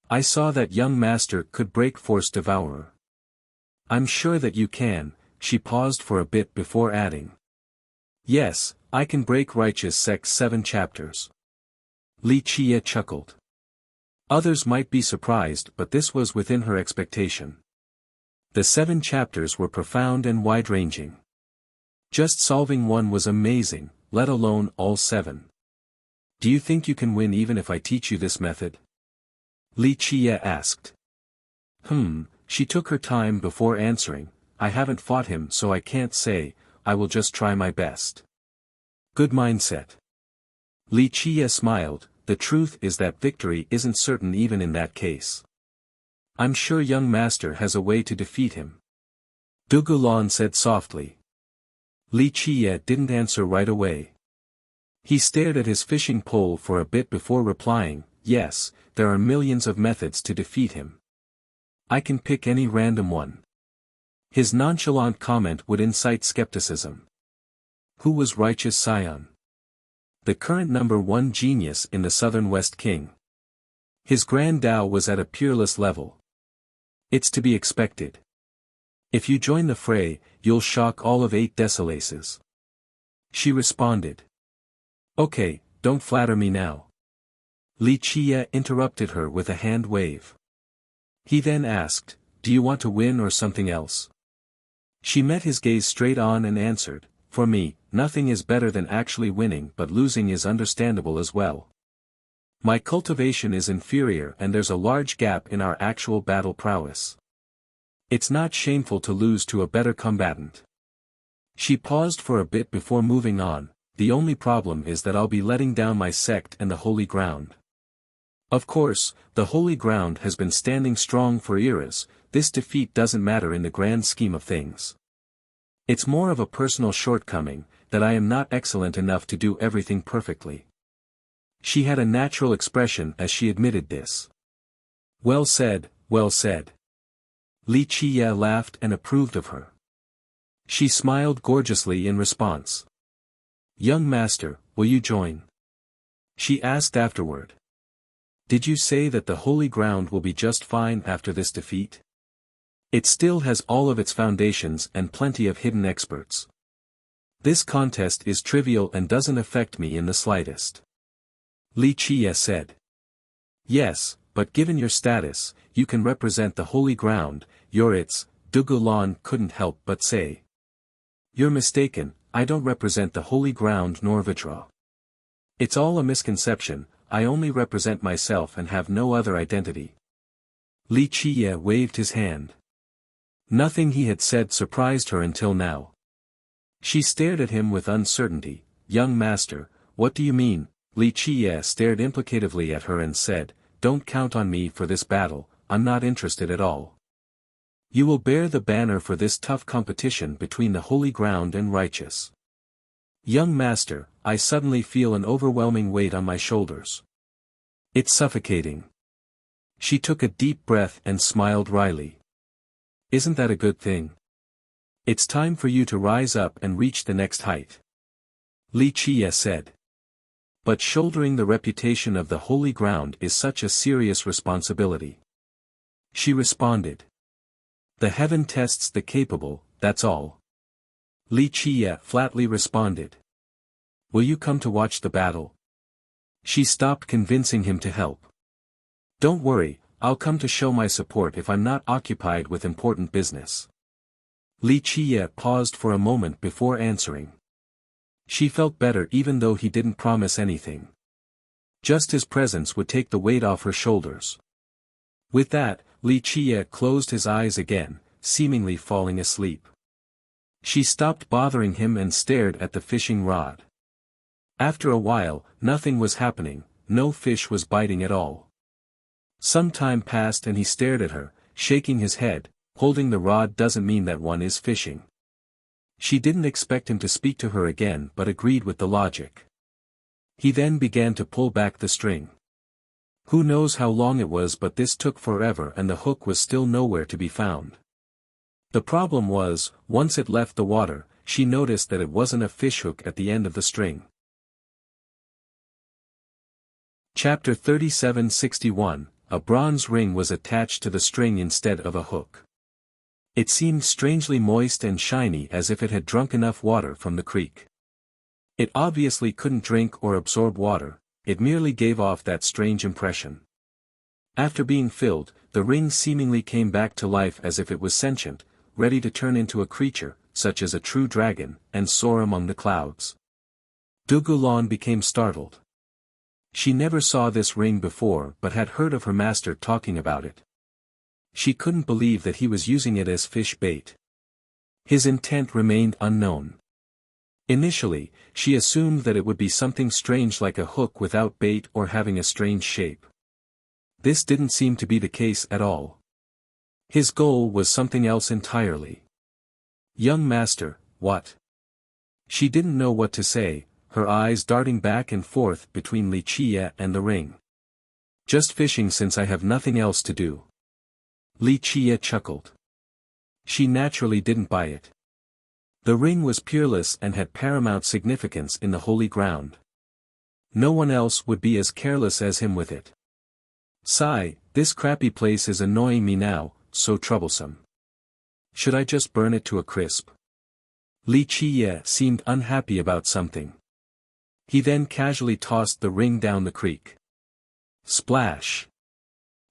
I saw that young master could break Force Devourer. I'm sure that you can, she paused for a bit before adding. Yes, I can break Righteous Sect's 7 chapters. Li Chia chuckled. Others might be surprised, but this was within her expectation. The 7 chapters were profound and wide-ranging. Just solving one was amazing, let alone all 7. Do you think you can win even if I teach you this method? Li Chia asked. She took her time before answering, I haven't fought him so I can't say, I will just try my best. Good mindset. Li Chia smiled, the truth is that victory isn't certain even in that case. I'm sure young master has a way to defeat him. Dugulan said softly. Li Chia didn't answer right away. He stared at his fishing pole for a bit before replying, yes, there are millions of methods to defeat him. I can pick any random one. His nonchalant comment would incite skepticism. Who was Righteous Scion? The current number 1 genius in the Southern West King. His Grand Tao was at a peerless level. It's to be expected. If you join the fray, you'll shock all of 8 Desolaces. She responded. Okay, don't flatter me now. Li Qie interrupted her with a hand wave. He then asked, do you want to win or something else? She met his gaze straight on and answered, for me, nothing is better than actually winning, but losing is understandable as well. My cultivation is inferior and there's a large gap in our actual battle prowess. It's not shameful to lose to a better combatant. She paused for a bit before moving on. The only problem is that I'll be letting down my sect and the holy ground. Of course, the holy ground has been standing strong for eras. This defeat doesn't matter in the grand scheme of things. It's more of a personal shortcoming, that I am not excellent enough to do everything perfectly. She had a natural expression as she admitted this. Well said, well said. Li Qie laughed and approved of her. She smiled gorgeously in response. Young master, will you join? She asked afterward. Did you say that the holy ground will be just fine after this defeat? It still has all of its foundations and plenty of hidden experts. This contest is trivial and doesn't affect me in the slightest. Li Qie said. Yes, but given your status, you can represent the holy ground, you're its, Dugulan couldn't help but say. You're mistaken, I don't represent the holy ground nor Vitra. It's all a misconception, I only represent myself and have no other identity. Li Qie waved his hand. Nothing he had said surprised her until now. She stared at him with uncertainty. Young master, what do you mean? Li Qie stared implicatively at her and said, don't count on me for this battle, I'm not interested at all. You will bear the banner for this tough competition between the holy ground and righteous. Young master, I suddenly feel an overwhelming weight on my shoulders. It's suffocating. She took a deep breath and smiled wryly. Isn't that a good thing? It's time for you to rise up and reach the next height. Li Qie said. But shouldering the reputation of the holy ground is such a serious responsibility. She responded. The heaven tests the capable, that's all. Li Qie flatly responded. Will you come to watch the battle? She stopped convincing him to help. Don't worry, I'll come to show my support if I'm not occupied with important business. Li Qie paused for a moment before answering. She felt better even though he didn't promise anything. Just his presence would take the weight off her shoulders. With that, Li Qie closed his eyes again, seemingly falling asleep. She stopped bothering him and stared at the fishing rod. After a while, nothing was happening, no fish was biting at all. Some time passed and he stared at her, shaking his head. Holding the rod doesn't mean that one is fishing. She didn't expect him to speak to her again but agreed with the logic. He then began to pull back the string. Who knows how long it was, but this took forever and the hook was still nowhere to be found. The problem was, once it left the water, she noticed that it wasn't a fishhook at the end of the string. Chapter 3761, A bronze ring was attached to the string instead of a hook. It seemed strangely moist and shiny as if it had drunk enough water from the creek. It obviously couldn't drink or absorb water, it merely gave off that strange impression. After being filled, the ring seemingly came back to life as if it was sentient, ready to turn into a creature, such as a true dragon, and soar among the clouds. Dugulan became startled. She never saw this ring before but had heard of her master talking about it. She couldn't believe that he was using it as fish bait. His intent remained unknown. Initially, she assumed that it would be something strange like a hook without bait or having a strange shape. This didn't seem to be the case at all. His goal was something else entirely. Young master, what? She didn't know what to say, her eyes darting back and forth between Li Qie and the ring. Just fishing since I have nothing else to do. Li Qie chuckled. She naturally didn't buy it. The ring was peerless and had paramount significance in the holy ground. No one else would be as careless as him with it. Sigh, this crappy place is annoying me now, so troublesome. Should I just burn it to a crisp? Li Qie seemed unhappy about something. He then casually tossed the ring down the creek. Splash!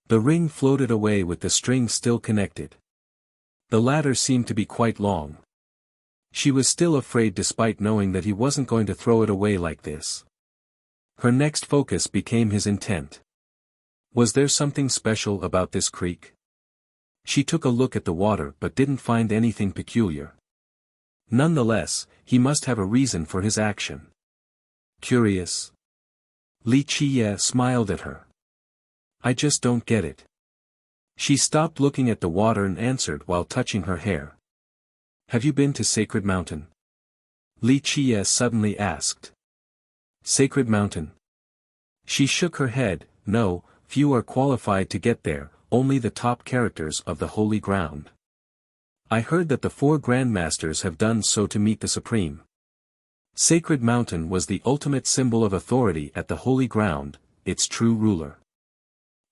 The ring floated away with the string still connected. The ladder seemed to be quite long. She was still afraid despite knowing that he wasn't going to throw it away like this. Her next focus became his intent. Was there something special about this creek? She took a look at the water but didn't find anything peculiar. Nonetheless, he must have a reason for his action. Curious? Li Qiye smiled at her. I just don't get it. She stopped looking at the water and answered while touching her hair. Have you been to Sacred Mountain? Li Qiye suddenly asked. Sacred Mountain? She shook her head. No, few are qualified to get there, only the top characters of the holy ground. I heard that the 4 grandmasters have done so to meet the Supreme. Sacred Mountain was the ultimate symbol of authority at the holy ground, its true ruler.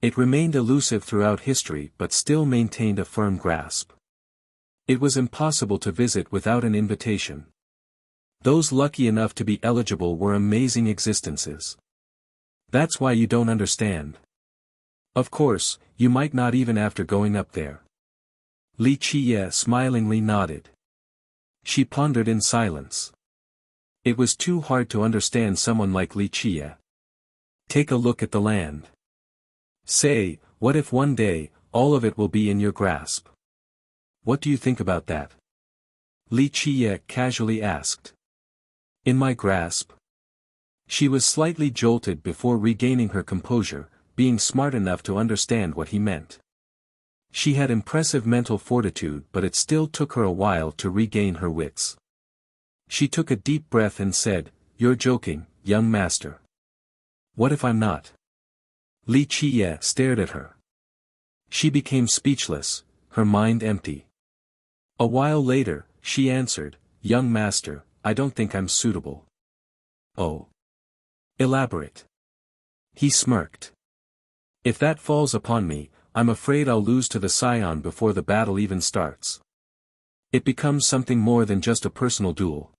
It remained elusive throughout history but still maintained a firm grasp. It was impossible to visit without an invitation. Those lucky enough to be eligible were amazing existences. That's why you don't understand. Of course, you might not even after going up there. Li Qiye smilingly nodded. She pondered in silence. It was too hard to understand someone like Li Qiye. Take a look at the land. Say, what if one day, all of it will be in your grasp? What do you think about that? Li Qiye casually asked. In my grasp? She was slightly jolted before regaining her composure, being smart enough to understand what he meant. She had impressive mental fortitude but it still took her a while to regain her wits. She took a deep breath and said, You're joking, young master. What if I'm not? Li Qiye stared at her. She became speechless, her mind empty. A while later, she answered, Young master, I don't think I'm suitable. Oh. Elaborate. He smirked. If that falls upon me, I'm afraid I'll lose to the Scion before the battle even starts. It becomes something more than just a personal duel.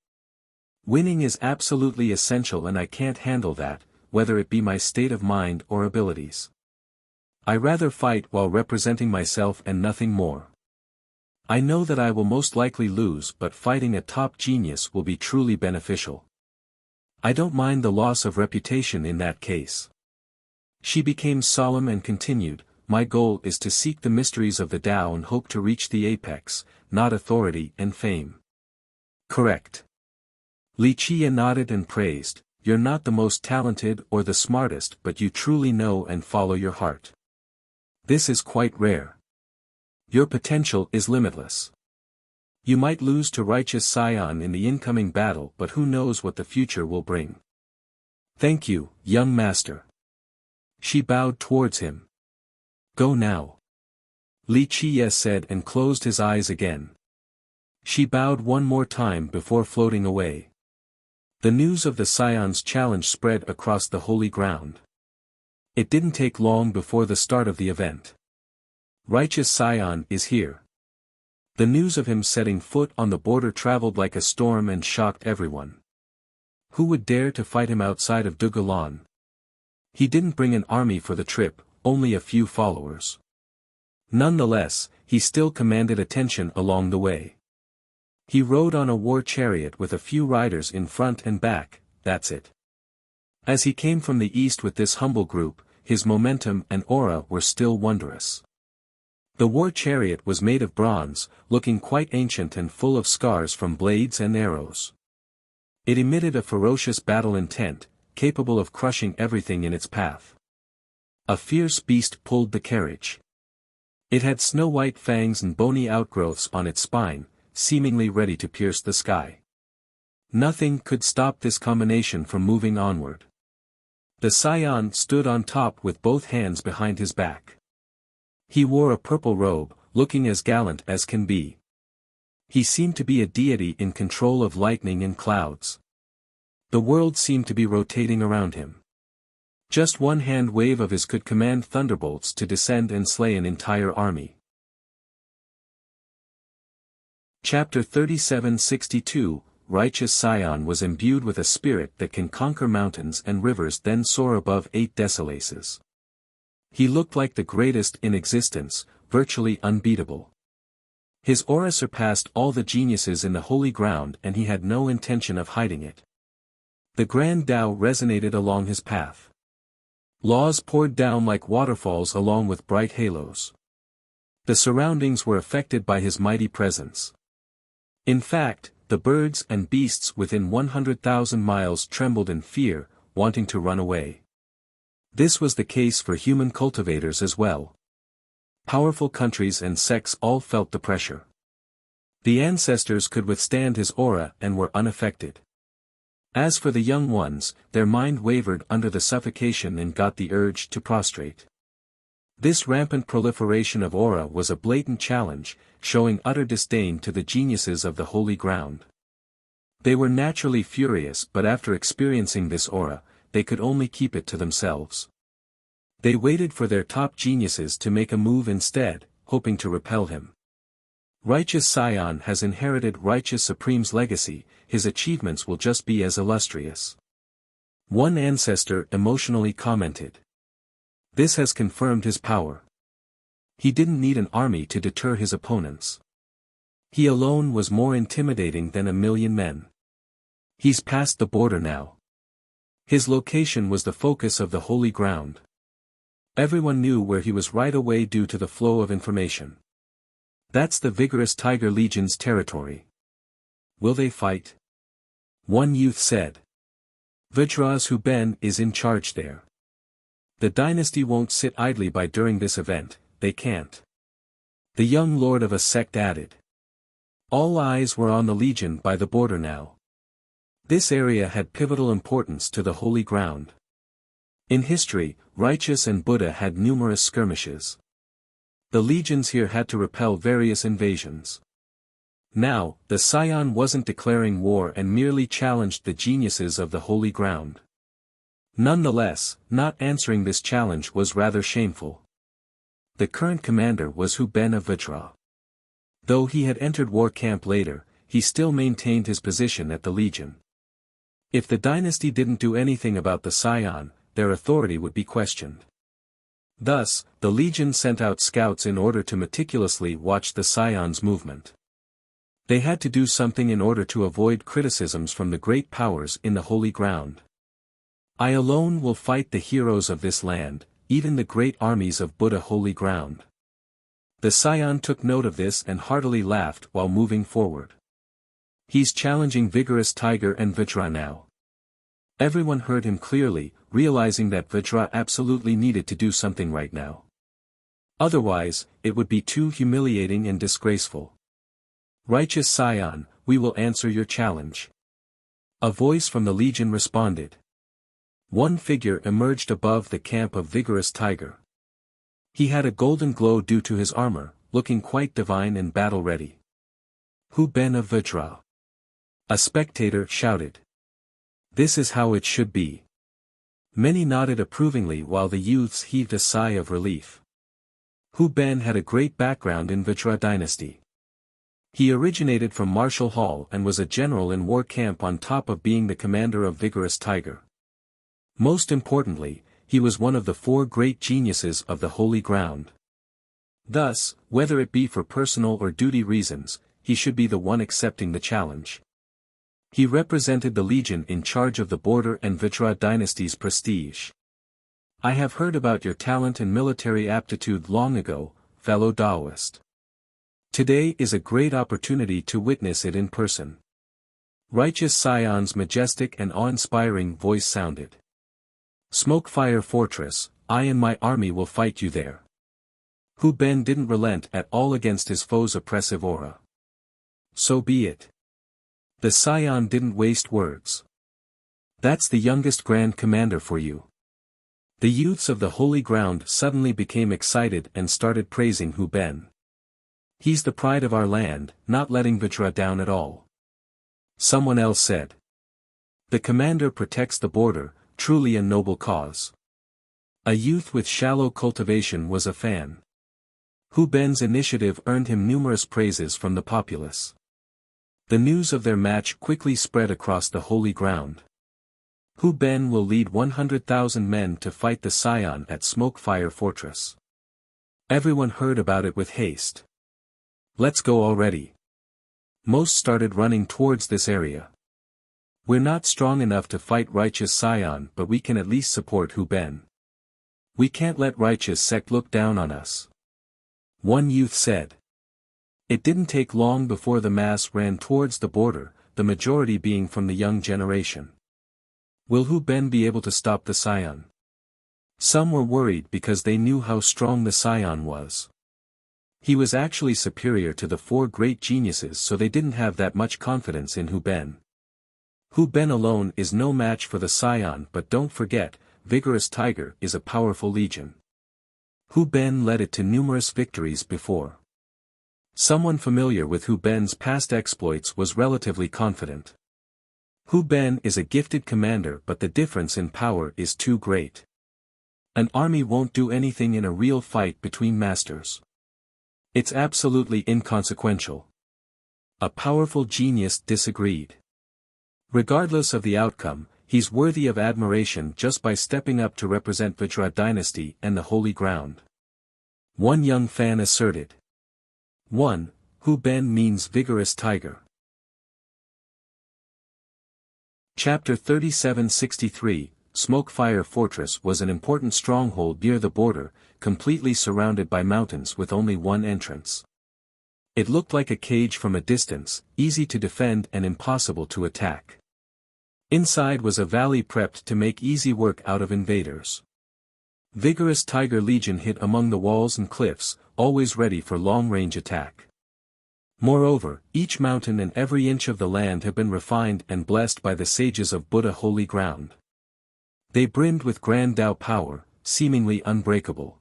Winning is absolutely essential and I can't handle that, whether it be my state of mind or abilities. I rather fight while representing myself and nothing more. I know that I will most likely lose but fighting a top genius will be truly beneficial. I don't mind the loss of reputation in that case. She became solemn and continued, My goal is to seek the mysteries of the Tao and hope to reach the apex, not authority and fame. Correct. Li Qiye nodded and praised, You're not the most talented or the smartest but you truly know and follow your heart. This is quite rare. Your potential is limitless. You might lose to righteous Scion in the incoming battle but who knows what the future will bring. Thank you, young master. She bowed towards him. Go now. Li Qiye said and closed his eyes again. She bowed one more time before floating away. The news of the Scion's challenge spread across the holy ground. It didn't take long before the start of the event. Righteous Scion is here. The news of him setting foot on the border traveled like a storm and shocked everyone. Who would dare to fight him outside of Dugulan? He didn't bring an army for the trip, only a few followers. Nonetheless, he still commanded attention along the way. He rode on a war chariot with a few riders in front and back, that's it. As he came from the east with this humble group, his momentum and aura were still wondrous. The war chariot was made of bronze, looking quite ancient and full of scars from blades and arrows. It emitted a ferocious battle intent, capable of crushing everything in its path. A fierce beast pulled the carriage. It had snow-white fangs and bony outgrowths on its spine, seemingly ready to pierce the sky. Nothing could stop this combination from moving onward. The Scion stood on top with both hands behind his back. He wore a purple robe, looking as gallant as can be. He seemed to be a deity in control of lightning and clouds. The world seemed to be rotating around him. Just one hand wave of his could command thunderbolts to descend and slay an entire army. Chapter 3762, righteous Scion was imbued with a spirit that can conquer mountains and rivers then soar above 8 decibels. He looked like the greatest in existence, virtually unbeatable. His aura surpassed all the geniuses in the holy ground and he had no intention of hiding it. The grand Tao resonated along his path. Laws poured down like waterfalls along with bright halos. The surroundings were affected by his mighty presence. In fact, the birds and beasts within 100,000 miles trembled in fear, wanting to run away. This was the case for human cultivators as well. Powerful countries and sects all felt the pressure. The ancestors could withstand his aura and were unaffected. As for the young ones, their mind wavered under the suffocation and got the urge to prostrate. This rampant proliferation of aura was a blatant challenge, showing utter disdain to the geniuses of the holy ground. They were naturally furious, but after experiencing this aura, they could only keep it to themselves. They waited for their top geniuses to make a move instead, hoping to repel him. Righteous Scion has inherited Righteous Supreme's legacy, his achievements will just be as illustrious. One ancestor emotionally commented. This has confirmed his power. He didn't need an army to deter his opponents. He alone was more intimidating than 1,000,000 men. He's past the border now. His location was the focus of the holy ground. Everyone knew where he was right away due to the flow of information. That's the vigorous Tiger Legion's territory. Will they fight? One youth said. Vajra's Hu Ben is in charge there. The dynasty won't sit idly by during this event, they can't. The young lord of a sect added. All eyes were on the legion by the border now. This area had pivotal importance to the holy ground. In history, Righteous and Buddha had numerous skirmishes. The legions here had to repel various invasions. Now, the Scion wasn't declaring war and merely challenged the geniuses of the holy ground. Nonetheless, not answering this challenge was rather shameful. The current commander was Hu Ben of Vajra. Though he had entered war camp later, he still maintained his position at the legion. If the dynasty didn't do anything about the Scion, their authority would be questioned. Thus, the legion sent out scouts in order to meticulously watch the Scion's movement. They had to do something in order to avoid criticisms from the great powers in the holy ground. I alone will fight the heroes of this land, even the great armies of Buddha holy ground. The Scion took note of this and heartily laughed while moving forward. He's challenging vigorous Tiger and Vajra now. Everyone heard him clearly, realizing that Vajra absolutely needed to do something right now. Otherwise, it would be too humiliating and disgraceful. Righteous Scion, we will answer your challenge. A voice from the legion responded. One figure emerged above the camp of vigorous Tiger. He had a golden glow due to his armor, looking quite divine and battle-ready. Hu Ben of Vajra. A spectator shouted. This is how it should be. Many nodded approvingly while the youths heaved a sigh of relief. Hu Ben had a great background in Vajra dynasty. He originated from Martial Hall and was a general in war camp on top of being the commander of vigorous Tiger. Most importantly, he was one of the 4 great geniuses of the holy ground. Thus, whether it be for personal or duty reasons, he should be the one accepting the challenge. He represented the legion in charge of the border and Vajra dynasty's prestige. I have heard about your talent and military aptitude long ago, fellow Taoist. Today is a great opportunity to witness it in person. Righteous Scion's majestic and awe-inspiring voice sounded. Smokefire Fortress, I and my army will fight you there. Hu Ben didn't relent at all against his foe's oppressive aura. So be it. The Scion didn't waste words. That's the youngest Grand Commander for you. The youths of the holy ground suddenly became excited and started praising Hu Ben. He's the pride of our land, not letting Vajra down at all. Someone else said. The commander protects the border, truly a noble cause. A youth with shallow cultivation was a fan. Hu Ben's initiative earned him numerous praises from the populace. The news of their match quickly spread across the holy ground. Hu Ben will lead 100,000 men to fight the Scion at Smokefire Fortress. Everyone heard about it with haste. Let's go already. Most started running towards this area. We're not strong enough to fight righteous Scion, but we can at least support Hu Ben. We can't let righteous sect look down on us. One youth said. It didn't take long before the mass ran towards the border, the majority being from the young generation. Will Hu Ben be able to stop the Scion? Some were worried because they knew how strong the Scion was. He was actually superior to the four great geniuses, so they didn't have that much confidence in Hu Ben. Hu Ben alone is no match for the Scion, but don't forget, Vigorous Tiger is a powerful legion. Hu Ben led it to numerous victories before. Someone familiar with Hu Ben's past exploits was relatively confident. Hu Ben is a gifted commander, but the difference in power is too great. An army won't do anything in a real fight between masters. It's absolutely inconsequential. A powerful genius disagreed. Regardless of the outcome, he's worthy of admiration just by stepping up to represent Vajra dynasty and the holy ground. One young fan asserted. 1. Hu Ben means vigorous tiger. Chapter 3763, Smokefire Fortress was an important stronghold near the border, completely surrounded by mountains with only one entrance. It looked like a cage from a distance, easy to defend and impossible to attack. Inside was a valley prepped to make easy work out of invaders. Vigorous Tiger Legion hid among the walls and cliffs, always ready for long-range attack. Moreover, each mountain and every inch of the land have been refined and blessed by the sages of Buddha holy ground. They brimmed with grand Tao power, seemingly unbreakable.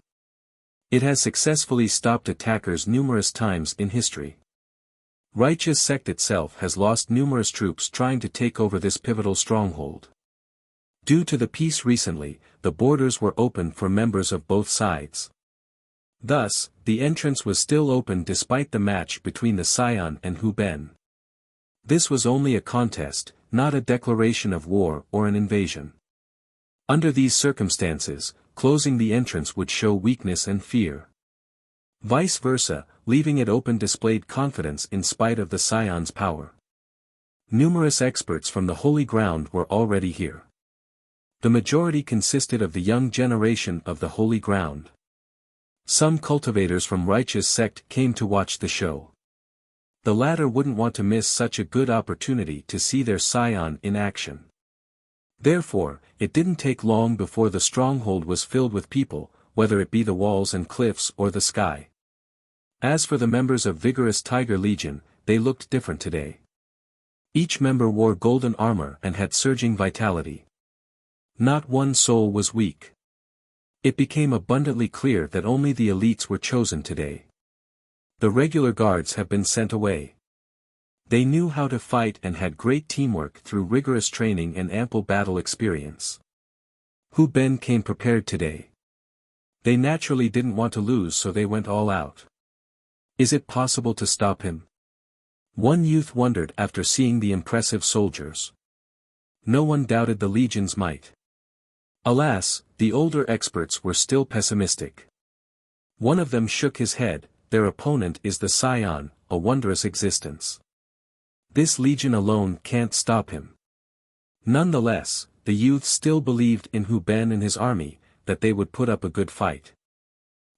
It has successfully stopped attackers numerous times in history. Righteous sect itself has lost numerous troops trying to take over this pivotal stronghold. Due to the peace recently, the borders were open for members of both sides. Thus, the entrance was still open despite the match between the Scion and Hu Ben. This was only a contest, not a declaration of war or an invasion. Under these circumstances, closing the entrance would show weakness and fear. Vice versa, leaving it open displayed confidence in spite of the Scion's power. Numerous experts from the holy ground were already here. The majority consisted of the young generation of the holy ground. Some cultivators from righteous sect came to watch the show. The latter wouldn't want to miss such a good opportunity to see their Scion in action. Therefore, it didn't take long before the stronghold was filled with people, whether it be the walls and cliffs or the sky. As for the members of Vigorous Tiger Legion, they looked different today. Each member wore golden armor and had surging vitality. Not one soul was weak. It became abundantly clear that only the elites were chosen today. The regular guards have been sent away. They knew how to fight and had great teamwork through rigorous training and ample battle experience. Hu Ben came prepared today. They naturally didn't want to lose, so they went all out. Is it possible to stop him? One youth wondered after seeing the impressive soldiers. No one doubted the legion's might. Alas, the older experts were still pessimistic. One of them shook his head. Their opponent is the Scion, a wondrous existence. This legion alone can't stop him. Nonetheless, the youth still believed in Hu Ben and his army, that they would put up a good fight.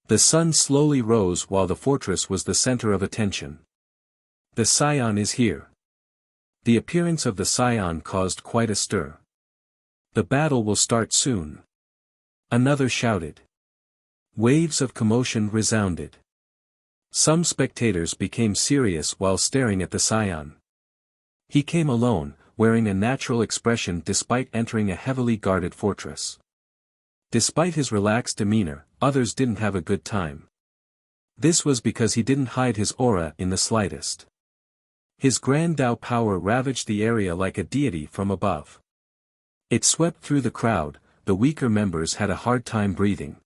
The sun slowly rose while the fortress was the center of attention. The Scion is here. The appearance of the Scion caused quite a stir. The battle will start soon. Another shouted. Waves of commotion resounded. Some spectators became serious while staring at the Scion. He came alone, wearing a natural expression despite entering a heavily guarded fortress. Despite his relaxed demeanor, others didn't have a good time. This was because he didn't hide his aura in the slightest. His grand Tao power ravaged the area like a deity from above. It swept through the crowd, the weaker members had a hard time breathing.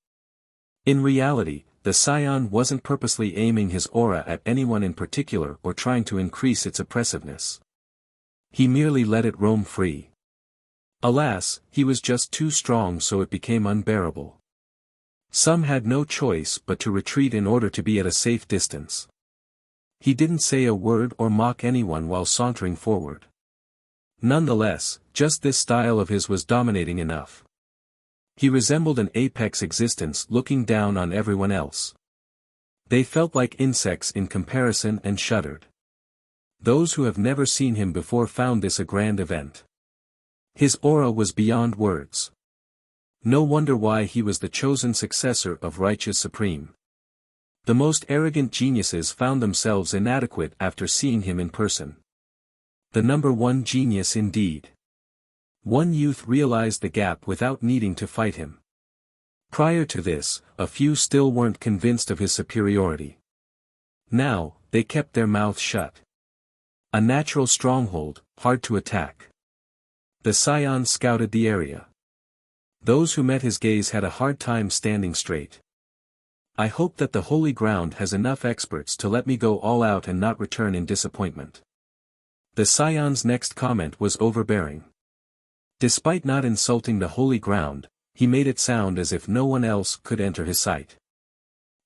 In reality, the scion wasn't purposely aiming his aura at anyone in particular or trying to increase its oppressiveness. He merely let it roam free. Alas, he was just too strong, so it became unbearable. Some had no choice but to retreat in order to be at a safe distance. He didn't say a word or mock anyone while sauntering forward. Nonetheless, just this style of his was dominating enough. He resembled an apex existence looking down on everyone else. They felt like insects in comparison and shuddered. Those who have never seen him before found this a grand event. His aura was beyond words. No wonder why he was the chosen successor of Righteous Supreme. The most arrogant geniuses found themselves inadequate after seeing him in person. The number one genius indeed. One youth realized the gap without needing to fight him. Prior to this, a few still weren't convinced of his superiority. Now, they kept their mouths shut. A natural stronghold, hard to attack. The scion scouted the area. Those who met his gaze had a hard time standing straight. I hope that the holy ground has enough experts to let me go all out and not return in disappointment. The scion's next comment was overbearing. Despite not insulting the holy ground, he made it sound as if no one else could enter his sight.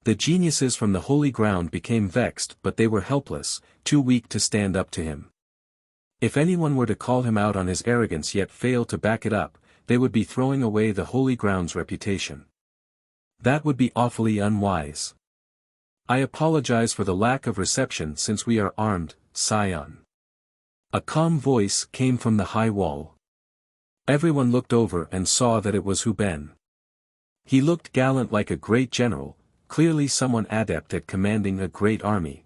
The geniuses from the holy ground became vexed, but they were helpless, too weak to stand up to him. If anyone were to call him out on his arrogance yet fail to back it up, they would be throwing away the holy ground's reputation. That would be awfully unwise. I apologize for the lack of reception since we are armed, scion. A calm voice came from the high wall. Everyone looked over and saw that it was Hu Ben. He looked gallant like a great general, clearly someone adept at commanding a great army.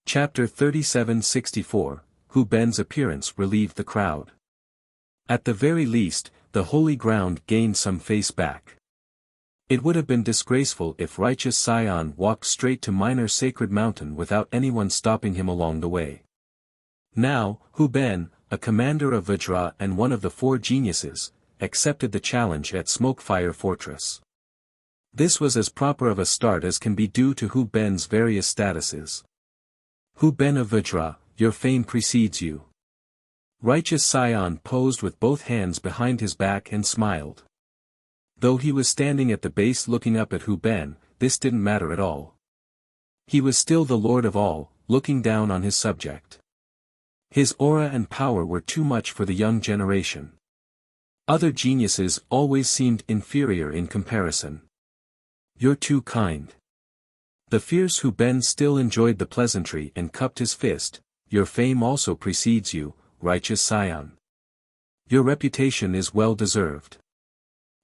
Chapter 37-64, Hu Ben's appearance relieved the crowd. At the very least, the holy ground gained some face back. It would have been disgraceful if Righteous Scion walked straight to Minor Sacred Mountain without anyone stopping him along the way. Now, Hu Ben, a commander of Vajra and one of the four geniuses, accepted the challenge at Smokefire Fortress. This was as proper of a start as can be due to Hu Ben's various statuses. Hu Ben of Vajra, your fame precedes you. Righteous Scion posed with both hands behind his back and smiled. Though he was standing at the base looking up at Hu Ben, this didn't matter at all. He was still the Lord of all, looking down on his subject. His aura and power were too much for the young generation. Other geniuses always seemed inferior in comparison. You're too kind. The fierce Hu Ben still enjoyed the pleasantry and cupped his fist. Your fame also precedes you, Righteous Scion. Your reputation is well deserved.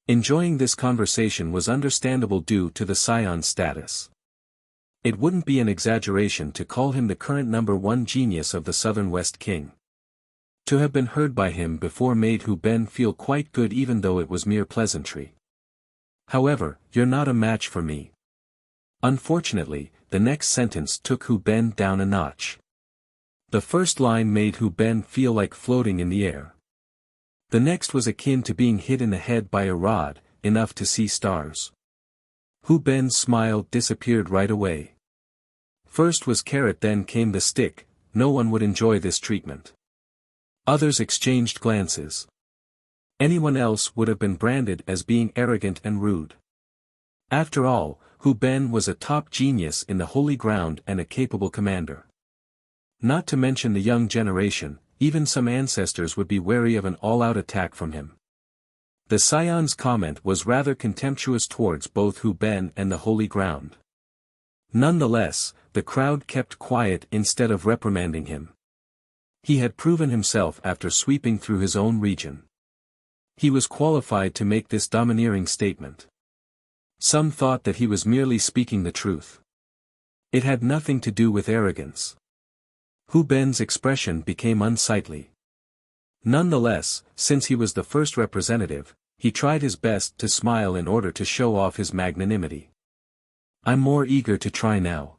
Enjoying this conversation was understandable due to the Scion's status. It wouldn't be an exaggeration to call him the current number one genius of the Southern West King. To have been heard by him before made Hu Ben feel quite good even though it was mere pleasantry. However, you're not a match for me. Unfortunately, the next sentence took Hu Ben down a notch. The first line made Hu Ben feel like floating in the air. The next was akin to being hit in the head by a rod, enough to see stars. Hu Ben's smile disappeared right away. First was carrot, then came the stick. No one would enjoy this treatment. Others exchanged glances. Anyone else would have been branded as being arrogant and rude. After all, Hu Ben was a top genius in the holy ground and a capable commander. Not to mention the young generation, even some ancestors would be wary of an all-out attack from him. The Scion's comment was rather contemptuous towards both Hu Ben and the holy ground. Nonetheless, the crowd kept quiet instead of reprimanding him. He had proven himself after sweeping through his own region. He was qualified to make this domineering statement. Some thought that he was merely speaking the truth. It had nothing to do with arrogance. Hu Ben's expression became unsightly. Nonetheless, since he was the first representative, he tried his best to smile in order to show off his magnanimity. I'm more eager to try now.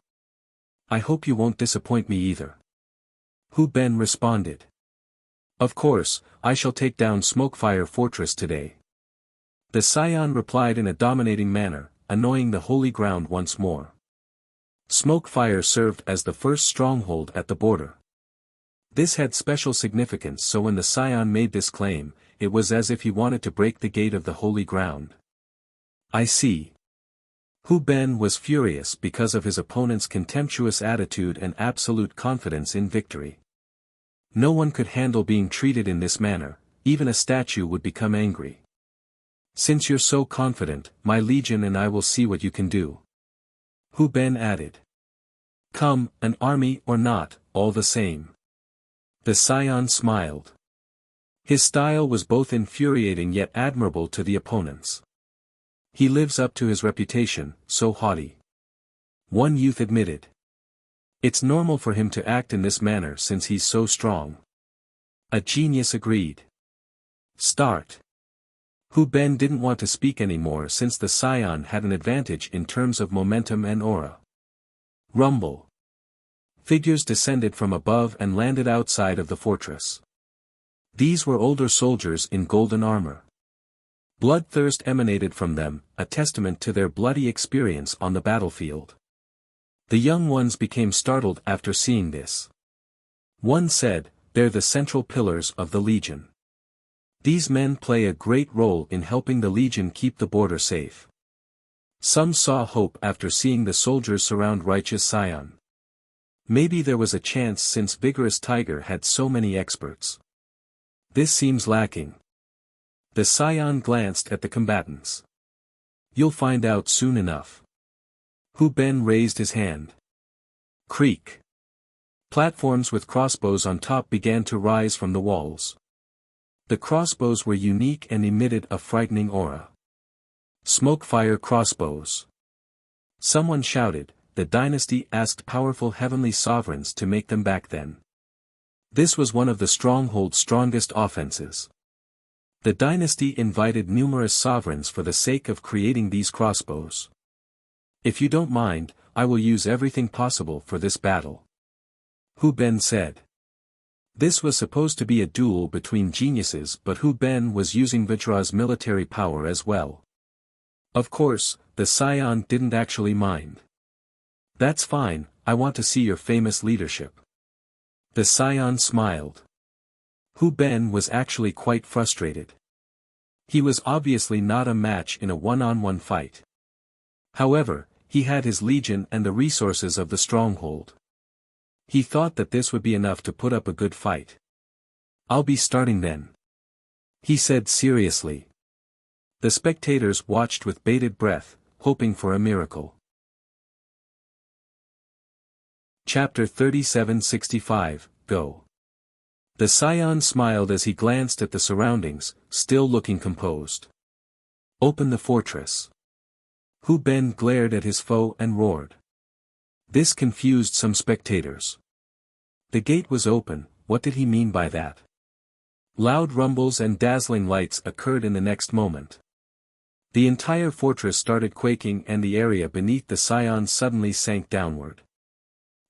I hope you won't disappoint me either. Hu Ben responded. Of course, I shall take down Smokefire Fortress today. The scion replied in a dominating manner, annoying the holy ground once more. Smoke fire served as the first stronghold at the border. This had special significance, so when the scion made this claim, it was as if he wanted to break the gate of the holy ground. I see. Hu Ben was furious because of his opponent's contemptuous attitude and absolute confidence in victory. No one could handle being treated in this manner, even a statue would become angry. Since you're so confident, my legion and I will see what you can do. Hu Ben added. Come, an army or not, all the same. The scion smiled. His style was both infuriating yet admirable to the opponents. He lives up to his reputation, so haughty. One youth admitted. It's normal for him to act in this manner since he's so strong. A genius agreed. Start. Hu Ben didn't want to speak anymore since the scion had an advantage in terms of momentum and aura. Rumble. Figures descended from above and landed outside of the fortress. These were older soldiers in golden armor. Bloodthirst emanated from them, a testament to their bloody experience on the battlefield. The young ones became startled after seeing this. One said, "They're the central pillars of the Legion. These men play a great role in helping the Legion keep the border safe." Some saw hope after seeing the soldiers surround righteous Scion. Maybe there was a chance since Vigorous Tiger had so many experts. This seems lacking. The Scion glanced at the combatants. You'll find out soon enough. Hu Ben raised his hand. Creak. Platforms with crossbows on top began to rise from the walls. The crossbows were unique and emitted a frightening aura. Smokefire crossbows. Someone shouted, the dynasty asked powerful heavenly sovereigns to make them back then. This was one of the stronghold's strongest offenses. The dynasty invited numerous sovereigns for the sake of creating these crossbows. If you don't mind, I will use everything possible for this battle. Hu Ben said. This was supposed to be a duel between geniuses, but Hu Ben was using Vajra's military power as well. Of course, the Scion didn't actually mind. That's fine, I want to see your famous leadership. The Scion smiled. Hu Ben was actually quite frustrated. He was obviously not a match in a one-on-one fight. However, he had his legion and the resources of the stronghold. He thought that this would be enough to put up a good fight. I'll be starting then. He said seriously. The spectators watched with bated breath, hoping for a miracle. Chapter 3765, Go. The Scion smiled as he glanced at the surroundings, still looking composed. Open the fortress. Hu Ben glared at his foe and roared. This confused some spectators. The gate was open, what did he mean by that? Loud rumbles and dazzling lights occurred in the next moment. The entire fortress started quaking and the area beneath the Scion suddenly sank downward.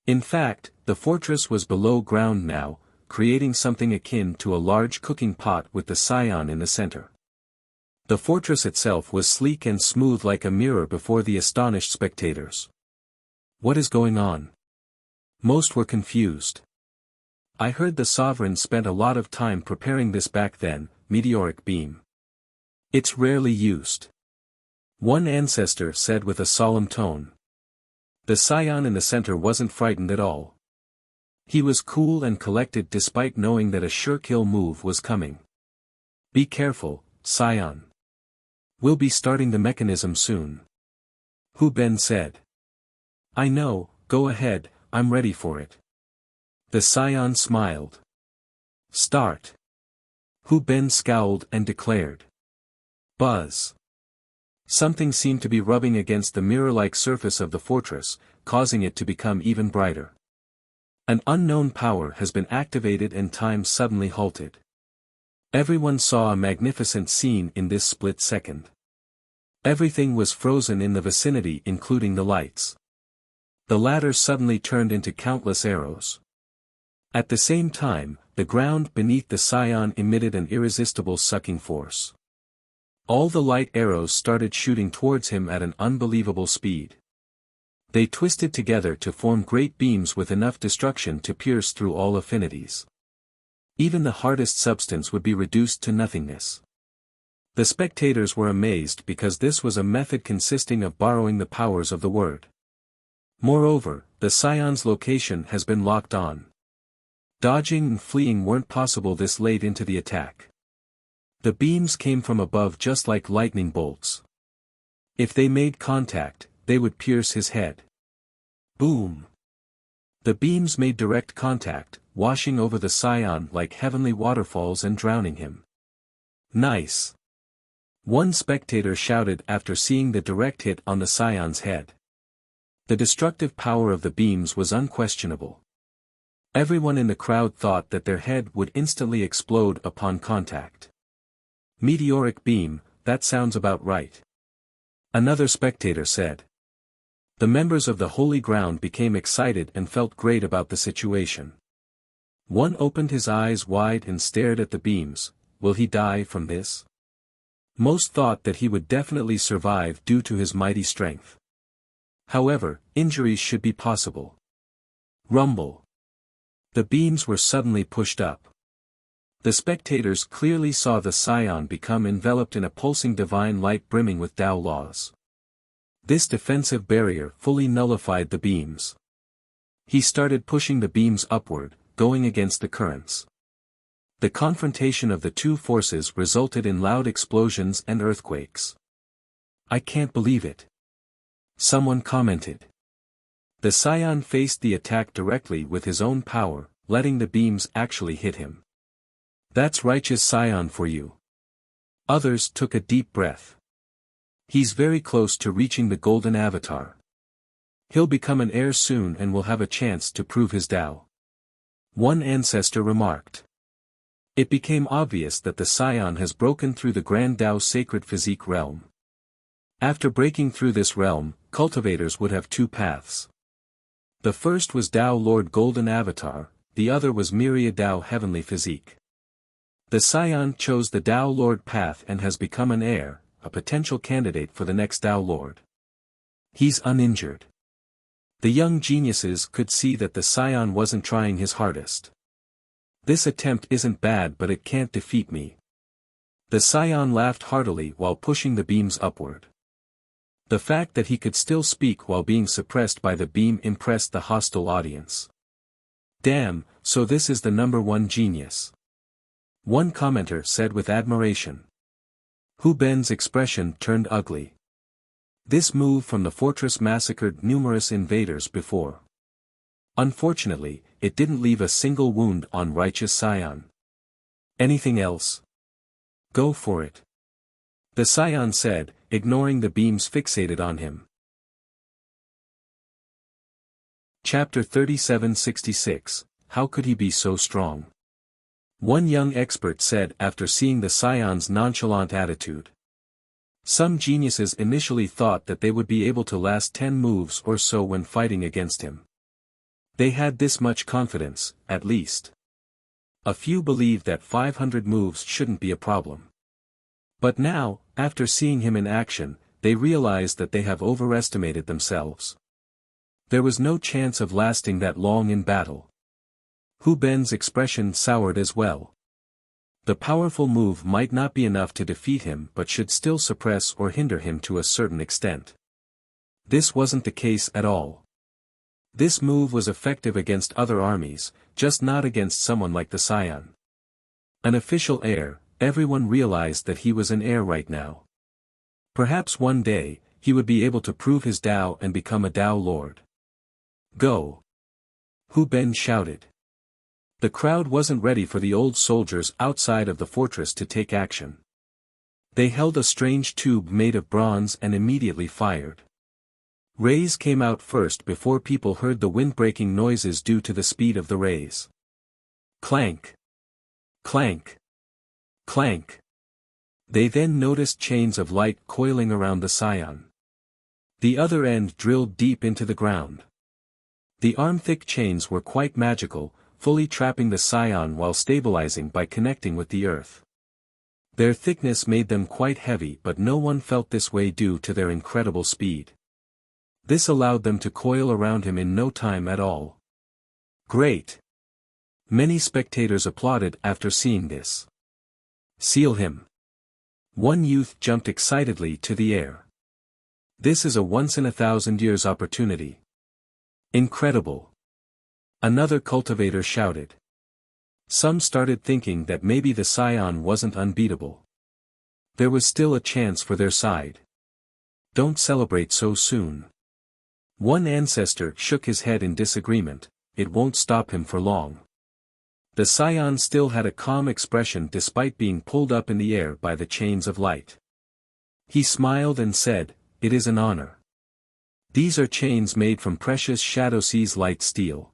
In fact, the fortress was below ground now, creating something akin to a large cooking pot with the Scion in the center. The fortress itself was sleek and smooth like a mirror before the astonished spectators. What is going on? Most were confused. I heard the sovereign spent a lot of time preparing this back then, meteoric beam. It's rarely used. One ancestor said with a solemn tone. The Scion in the center wasn't frightened at all. He was cool and collected despite knowing that a sure-kill move was coming. Be careful, Scion. We'll be starting the mechanism soon. Hu Ben said. I know, go ahead, I'm ready for it. The Scion smiled. Start. Hu Ben scowled and declared. Buzz. Something seemed to be rubbing against the mirror-like surface of the fortress, causing it to become even brighter. An unknown power has been activated and time suddenly halted. Everyone saw a magnificent scene in this split second. Everything was frozen in the vicinity including the lights. The latter suddenly turned into countless arrows. At the same time, the ground beneath the Scion emitted an irresistible sucking force. All the light arrows started shooting towards him at an unbelievable speed. They twisted together to form great beams with enough destruction to pierce through all affinities. Even the hardest substance would be reduced to nothingness. The spectators were amazed because this was a method consisting of borrowing the powers of the word. Moreover, the Scion's location has been locked on. Dodging and fleeing weren't possible this late into the attack. The beams came from above just like lightning bolts. If they made contact, they would pierce his head. Boom! The beams made direct contact, washing over the Scion like heavenly waterfalls and drowning him. Nice! One spectator shouted after seeing the direct hit on the Scion's head. The destructive power of the beams was unquestionable. Everyone in the crowd thought that their head would instantly explode upon contact. Meteoric beam, that sounds about right. Another spectator said. The members of the Holy Ground became excited and felt great about the situation. One opened his eyes wide and stared at the beams. Will he die from this? Most thought that he would definitely survive due to his mighty strength. However, injuries should be possible. Rumble. The beams were suddenly pushed up. The spectators clearly saw the Scion become enveloped in a pulsing divine light brimming with Tao laws. This defensive barrier fully nullified the beams. He started pushing the beams upward, going against the currents. The confrontation of the two forces resulted in loud explosions and earthquakes. I can't believe it. Someone commented. The Scion faced the attack directly with his own power, letting the beams actually hit him. That's righteous Scion for you. Others took a deep breath. He's very close to reaching the golden avatar. He'll become an heir soon and will have a chance to prove his Tao. One ancestor remarked. It became obvious that the Scion has broken through the Grand Tao sacred physique realm. After breaking through this realm, cultivators would have two paths. The first was Tao Lord Golden Avatar, the other was Myriad Tao Heavenly Physique. The Scion chose the Tao Lord path and has become an heir, a potential candidate for the next Tao Lord. He's uninjured. The young geniuses could see that the Scion wasn't trying his hardest. This attempt isn't bad, but it can't defeat me. The Scion laughed heartily while pushing the beams upward. The fact that he could still speak while being suppressed by the beam impressed the hostile audience. Damn, so this is the #1 genius. One commenter said with admiration. Hu Ben's expression turned ugly. This move from the fortress massacred numerous invaders before. Unfortunately, it didn't leave a single wound on righteous Scion. Anything else? Go for it. The Scion said, ignoring the beams fixated on him. Chapter 3766, How could he be so strong? One young expert said after seeing the Scion's nonchalant attitude. Some geniuses initially thought that they would be able to last 10 moves or so when fighting against him. They had this much confidence, at least. A few believed that 500 moves shouldn't be a problem. But now, after seeing him in action, they realized that they have overestimated themselves. There was no chance of lasting that long in battle. Hu Ben's expression soured as well. The powerful move might not be enough to defeat him but should still suppress or hinder him to a certain extent. This wasn't the case at all. This move was effective against other armies, just not against someone like the Scion. An official heir, everyone realized that he was an heir right now. Perhaps one day, he would be able to prove his Tao and become a Tao Lord. Go! Hu Ben shouted. The crowd wasn't ready for the old soldiers outside of the fortress to take action. They held a strange tube made of bronze and immediately fired. Rays came out first before people heard the wind-breaking noises due to the speed of the rays. Clank! Clank! Clank! They then noticed chains of light coiling around the Scion. The other end drilled deep into the ground. The arm-thick chains were quite magical, fully trapping the Scion while stabilizing by connecting with the earth. Their thickness made them quite heavy, but no one felt this way due to their incredible speed. This allowed them to coil around him in no time at all. Great! Many spectators applauded after seeing this. Seal him! One youth jumped excitedly to the air. This is a once-in-a-thousand-years opportunity. Incredible! Another cultivator shouted. Some started thinking that maybe the scion wasn't unbeatable. There was still a chance for their side. Don't celebrate so soon. One ancestor shook his head in disagreement. It won't stop him for long. The scion still had a calm expression despite being pulled up in the air by the chains of light. He smiled and said, "It is an honor. These are chains made from precious Shadowsea's light steel.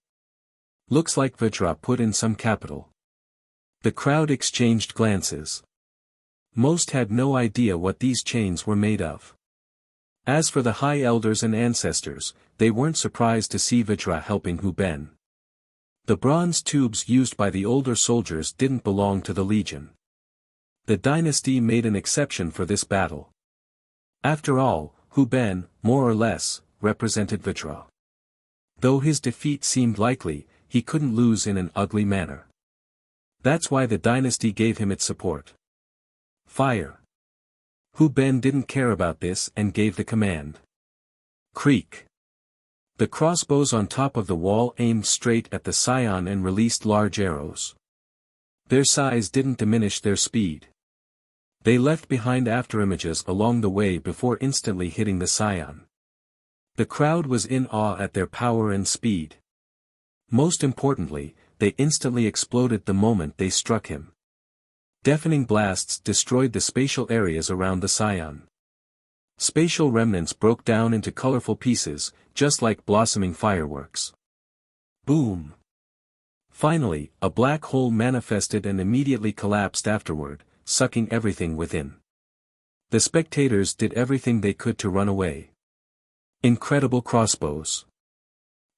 Looks like Vajra put in some capital." The crowd exchanged glances. Most had no idea what these chains were made of. As for the high elders and ancestors, they weren't surprised to see Vajra helping Hu Ben. The bronze tubes used by the older soldiers didn't belong to the Legion. The dynasty made an exception for this battle. After all, Hu Ben, more or less, represented Vajra. Though his defeat seemed likely, he couldn't lose in an ugly manner. That's why the dynasty gave him its support. Fire! Hu Ben didn't care about this and gave the command. Creak! The crossbows on top of the wall aimed straight at the scion and released large arrows. Their size didn't diminish their speed. They left behind afterimages along the way before instantly hitting the scion. The crowd was in awe at their power and speed. Most importantly, they instantly exploded the moment they struck him. Deafening blasts destroyed the spatial areas around the scion. Spatial remnants broke down into colorful pieces, just like blossoming fireworks. Boom! Finally, a black hole manifested and immediately collapsed afterward, sucking everything within. The spectators did everything they could to run away. Incredible crossbows.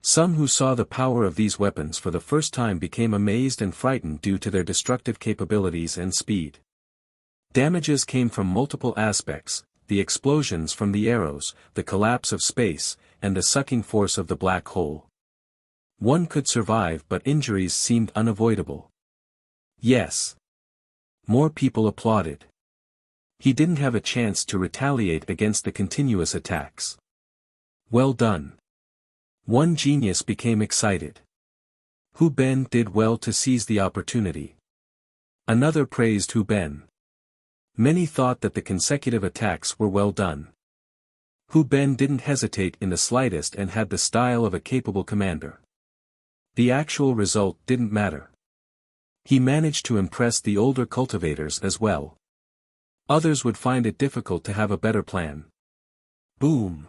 Some who saw the power of these weapons for the first time became amazed and frightened due to their destructive capabilities and speed. Damages came from multiple aspects: the explosions from the arrows, the collapse of space, and the sucking force of the black hole. One could survive, but injuries seemed unavoidable. Yes. More people applauded. He didn't have a chance to retaliate against the continuous attacks. Well done. One genius became excited. Hu Ben did well to seize the opportunity. Another praised Hu Ben. Many thought that the consecutive attacks were well done. Hu Ben didn't hesitate in the slightest and had the style of a capable commander. The actual result didn't matter. He managed to impress the older cultivators as well. Others would find it difficult to have a better plan. Boom!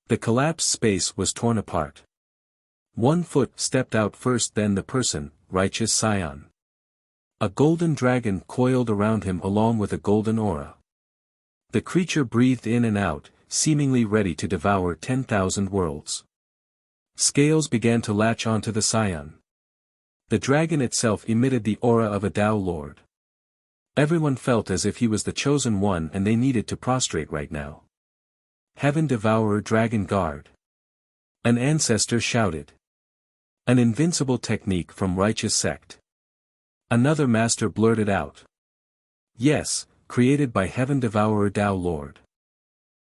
The collapsed space was torn apart. One foot stepped out first, then the person, righteous scion. A golden dragon coiled around him along with a golden aura. The creature breathed in and out, seemingly ready to devour 10,000 worlds. Scales began to latch onto the scion. The dragon itself emitted the aura of a Tao Lord. Everyone felt as if he was the chosen one and they needed to prostrate right now. Heaven Devourer Dragon Guard. An ancestor shouted. An invincible technique from righteous sect. Another master blurted out. Yes, created by Heaven Devourer Tao Lord.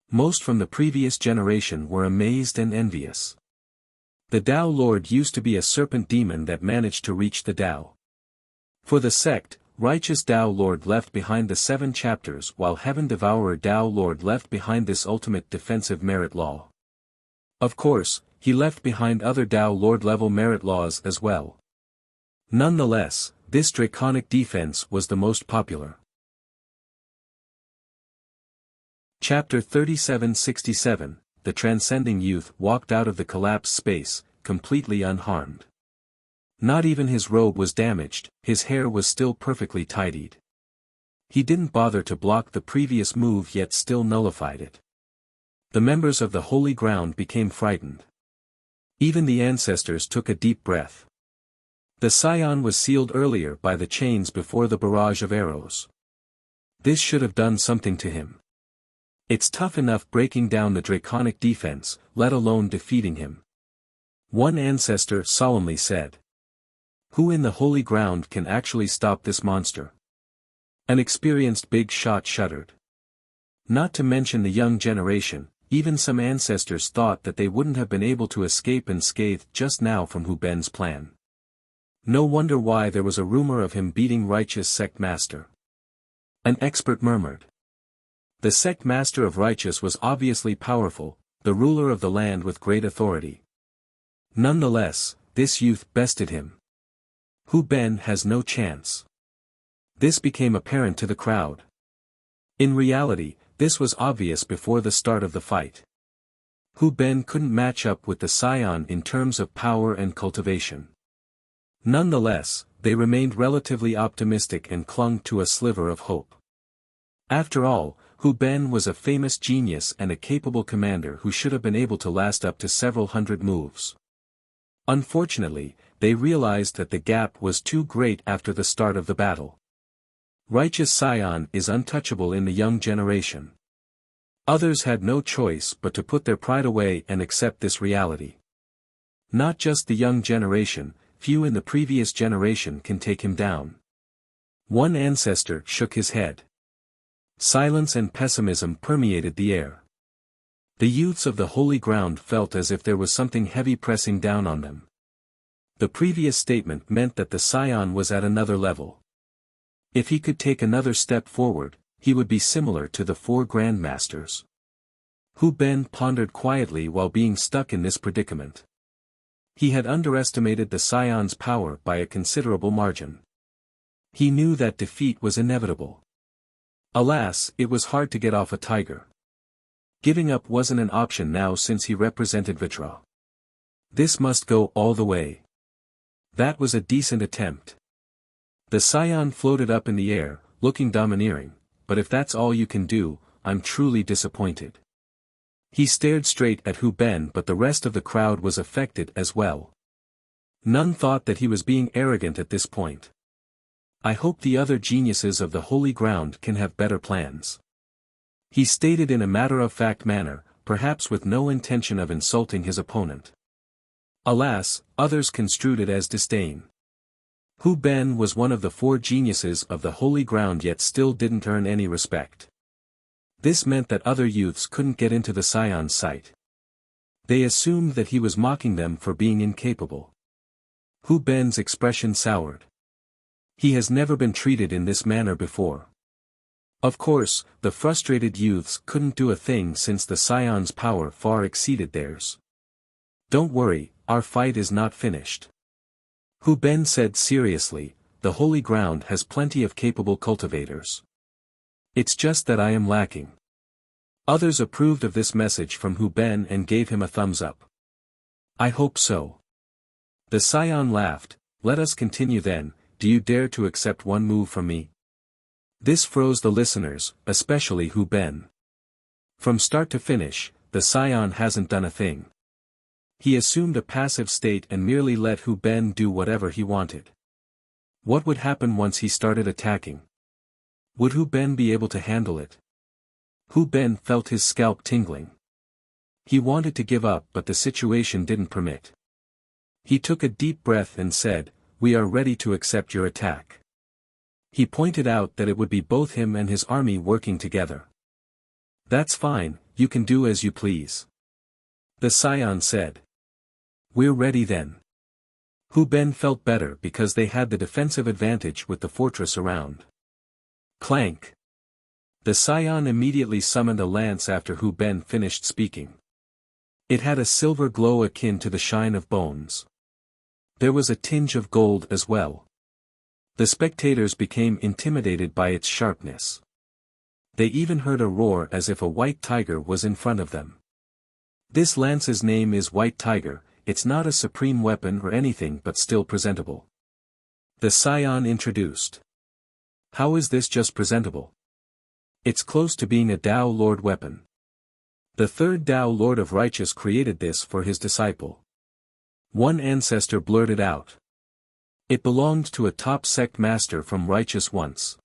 Most from the previous generation were amazed and envious. The Tao Lord used to be a serpent demon that managed to reach the Tao. For the sect, righteous Tao Lord left behind the 7 chapters while Heaven Devourer Tao Lord left behind this ultimate defensive merit law. Of course, he left behind other Tao Lord level merit laws as well. Nonetheless, this draconic defense was the most popular. Chapter 3767, The Transcending Youth walked out of the collapsed space, completely unharmed. Not even his robe was damaged, his hair was still perfectly tidied. He didn't bother to block the previous move yet still nullified it. The members of the Holy Ground became frightened. Even the ancestors took a deep breath. The scion was sealed earlier by the chains before the barrage of arrows. This should have done something to him. It's tough enough breaking down the draconic defense, let alone defeating him. One ancestor solemnly said. Who in the holy ground can actually stop this monster? An experienced big shot shuddered. Not to mention the young generation, even some ancestors thought that they wouldn't have been able to escape unscathed just now from Hu Ben's plan. No wonder why there was a rumor of him beating righteous sect master. An expert murmured. The sect master of righteous was obviously powerful, the ruler of the land with great authority. Nonetheless, this youth bested him. Hu Ben has no chance. This became apparent to the crowd. In reality, this was obvious before the start of the fight. Hu Ben couldn't match up with the Scion in terms of power and cultivation. Nonetheless, they remained relatively optimistic and clung to a sliver of hope. After all, Hu Ben was a famous genius and a capable commander who should have been able to last up to several hundred moves. Unfortunately, they realized that the gap was too great after the start of the battle. Righteous Scion is untouchable in the young generation. Others had no choice but to put their pride away and accept this reality. Not just the young generation, few in the previous generation can take him down. One ancestor shook his head. Silence and pessimism permeated the air. The youths of the holy ground felt as if there was something heavy pressing down on them. The previous statement meant that the Scion was at another level. If he could take another step forward, he would be similar to the four grandmasters. Hu Ben pondered quietly while being stuck in this predicament. He had underestimated the Scion's power by a considerable margin. He knew that defeat was inevitable. Alas, it was hard to get off a tiger. Giving up wasn't an option now since he represented Vitra. This must go all the way. That was a decent attempt. The Scion floated up in the air, looking domineering, but if that's all you can do, I'm truly disappointed. He stared straight at Hu Ben, but the rest of the crowd was affected as well. None thought that he was being arrogant at this point. I hope the other geniuses of the holy ground can have better plans. He stated in a matter-of-fact manner, perhaps with no intention of insulting his opponent. Alas, others construed it as disdain. Hu Ben was one of the four geniuses of the holy ground yet still didn't earn any respect. This meant that other youths couldn't get into the Scion's sight. They assumed that he was mocking them for being incapable. Hu Ben's expression soured. He has never been treated in this manner before. Of course, the frustrated youths couldn't do a thing since the Scion's power far exceeded theirs. Don't worry, our fight is not finished. Hu Ben said seriously, the holy ground has plenty of capable cultivators. It's just that I am lacking. Others approved of this message from Hu Ben and gave him a thumbs up. I hope so. The Scion laughed, let us continue then, do you dare to accept one move from me? This froze the listeners, especially Hu Ben. From start to finish, the Scion hasn't done a thing. He assumed a passive state and merely let Hu Ben do whatever he wanted. What would happen once he started attacking? Would Hu Ben be able to handle it? Hu Ben felt his scalp tingling. He wanted to give up but the situation didn't permit. He took a deep breath and said, we are ready to accept your attack. He pointed out that it would be both him and his army working together. That's fine, you can do as you please. The Scion said. We're ready then. Hu Ben felt better because they had the defensive advantage with the fortress around. Clank. The Scion immediately summoned a lance after Hu Ben finished speaking. It had a silver glow akin to the shine of bones. There was a tinge of gold as well. The spectators became intimidated by its sharpness. They even heard a roar as if a white tiger was in front of them. This lance's name is White Tiger, it's not a supreme weapon or anything but still presentable. The Scion introduced. How is this just presentable? It's close to being a Tao Lord weapon. The third Tao Lord of Righteous created this for his disciple. One ancestor blurted out. It belonged to a top sect master from Righteous once.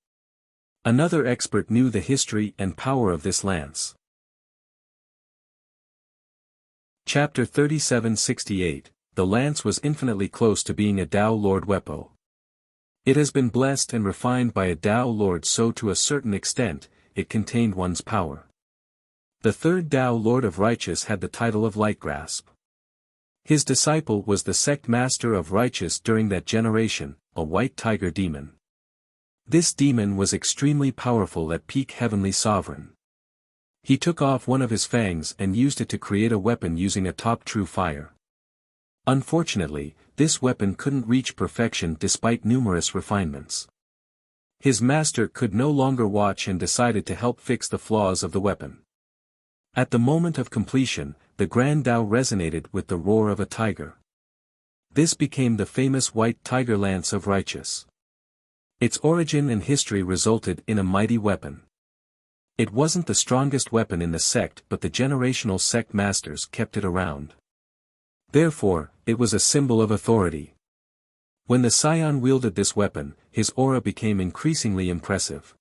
Another expert knew the history and power of this lance. Chapter 3768, The lance was infinitely close to being a Tao Lord weapon. It has been blessed and refined by a Tao Lord, so to a certain extent, it contained one's power. The third Tao Lord of Righteous had the title of Lightgrasp. His disciple was the sect master of Righteous during that generation, a white tiger demon. This demon was extremely powerful at peak heavenly sovereign. He took off one of his fangs and used it to create a weapon using a top true fire. Unfortunately, this weapon couldn't reach perfection despite numerous refinements. His master could no longer watch and decided to help fix the flaws of the weapon. At the moment of completion, the Grand Tao resonated with the roar of a tiger. This became the famous White Tiger Lance of Righteous. Its origin and history resulted in a mighty weapon. It wasn't the strongest weapon in the sect, but the generational sect masters kept it around. Therefore, it was a symbol of authority. When the Scion wielded this weapon, his aura became increasingly impressive.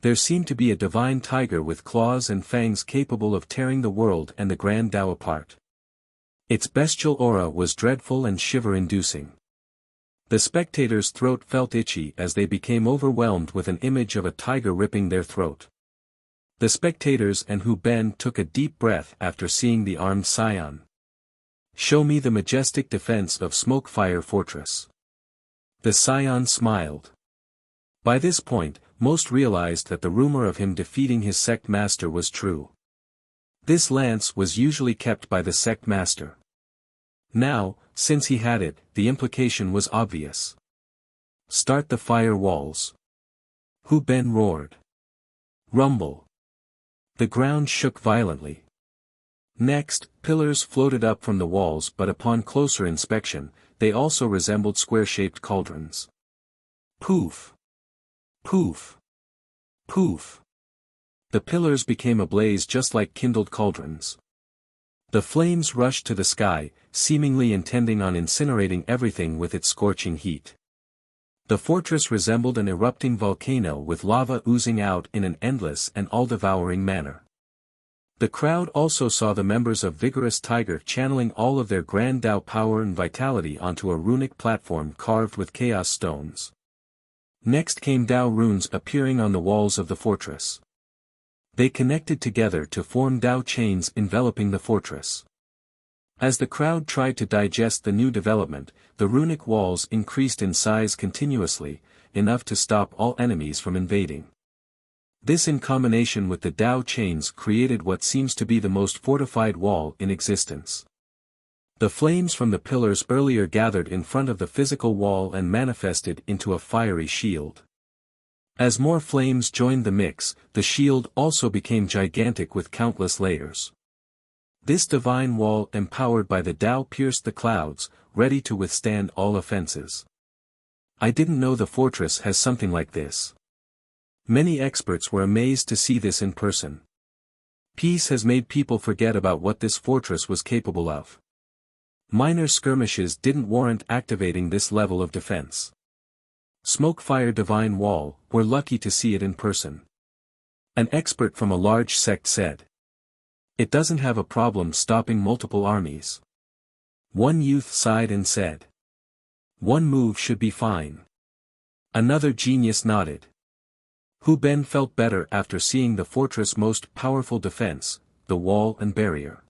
There seemed to be a divine tiger with claws and fangs capable of tearing the world and the Grand Tao apart. Its bestial aura was dreadful and shiver-inducing. The spectators' throat felt itchy as they became overwhelmed with an image of a tiger ripping their throat. The spectators and Hu Ben took a deep breath after seeing the armed Scion. "Show me the majestic defense of Smokefire Fortress." The Scion smiled. By this point, most realized that the rumor of him defeating his sect master was true. This lance was usually kept by the sect master. Now, since he had it, the implication was obvious. "Start the fire walls." Hu Ben roared. Rumble. The ground shook violently. Next, pillars floated up from the walls, but upon closer inspection, they also resembled square-shaped cauldrons. Poof! Poof! Poof! The pillars became ablaze just like kindled cauldrons. The flames rushed to the sky, seemingly intending on incinerating everything with its scorching heat. The fortress resembled an erupting volcano with lava oozing out in an endless and all-devouring manner. The crowd also saw the members of Vigorous Tiger channeling all of their Grand Tao power and vitality onto a runic platform carved with chaos stones. Next came Tao runes appearing on the walls of the fortress. They connected together to form Tao chains enveloping the fortress. As the crowd tried to digest the new development, the runic walls increased in size continuously, enough to stop all enemies from invading. This in combination with the Tao chains created what seems to be the most fortified wall in existence. The flames from the pillars earlier gathered in front of the physical wall and manifested into a fiery shield. As more flames joined the mix, the shield also became gigantic with countless layers. This divine wall empowered by the Tao pierced the clouds, ready to withstand all offenses. I didn't know the fortress has something like this. Many experts were amazed to see this in person. Peace has made people forget about what this fortress was capable of. Minor skirmishes didn't warrant activating this level of defense. Smokefire Divine Wall, we're lucky to see it in person. An expert from a large sect said. It doesn't have a problem stopping multiple armies. One youth sighed and said. One move should be fine. Another genius nodded. Hu Ben felt better after seeing the fortress' most powerful defense, the wall and barrier.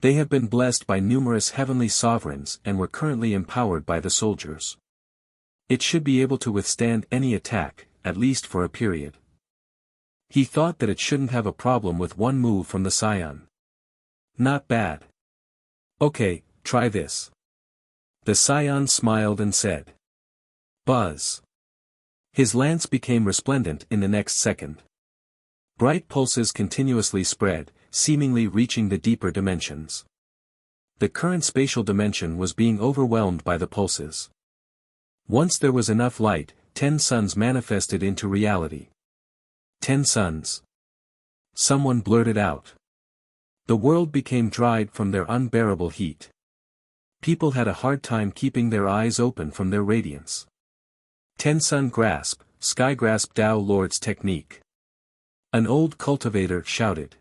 They have been blessed by numerous heavenly sovereigns and were currently empowered by the soldiers. It should be able to withstand any attack, at least for a period. He thought that it shouldn't have a problem with one move from the Scion. Not bad. Okay, try this. The Scion smiled and said. Buzz. His lance became resplendent in the next second. Bright pulses continuously spread, seemingly reaching the deeper dimensions. The current spatial dimension was being overwhelmed by the pulses. Once there was enough light, 10 suns manifested into reality. 10 suns. Someone blurted out. The world became dried from their unbearable heat. People had a hard time keeping their eyes open from their radiance. 10 sun grasp, Skygrasp Tao Lord's technique. An old cultivator shouted.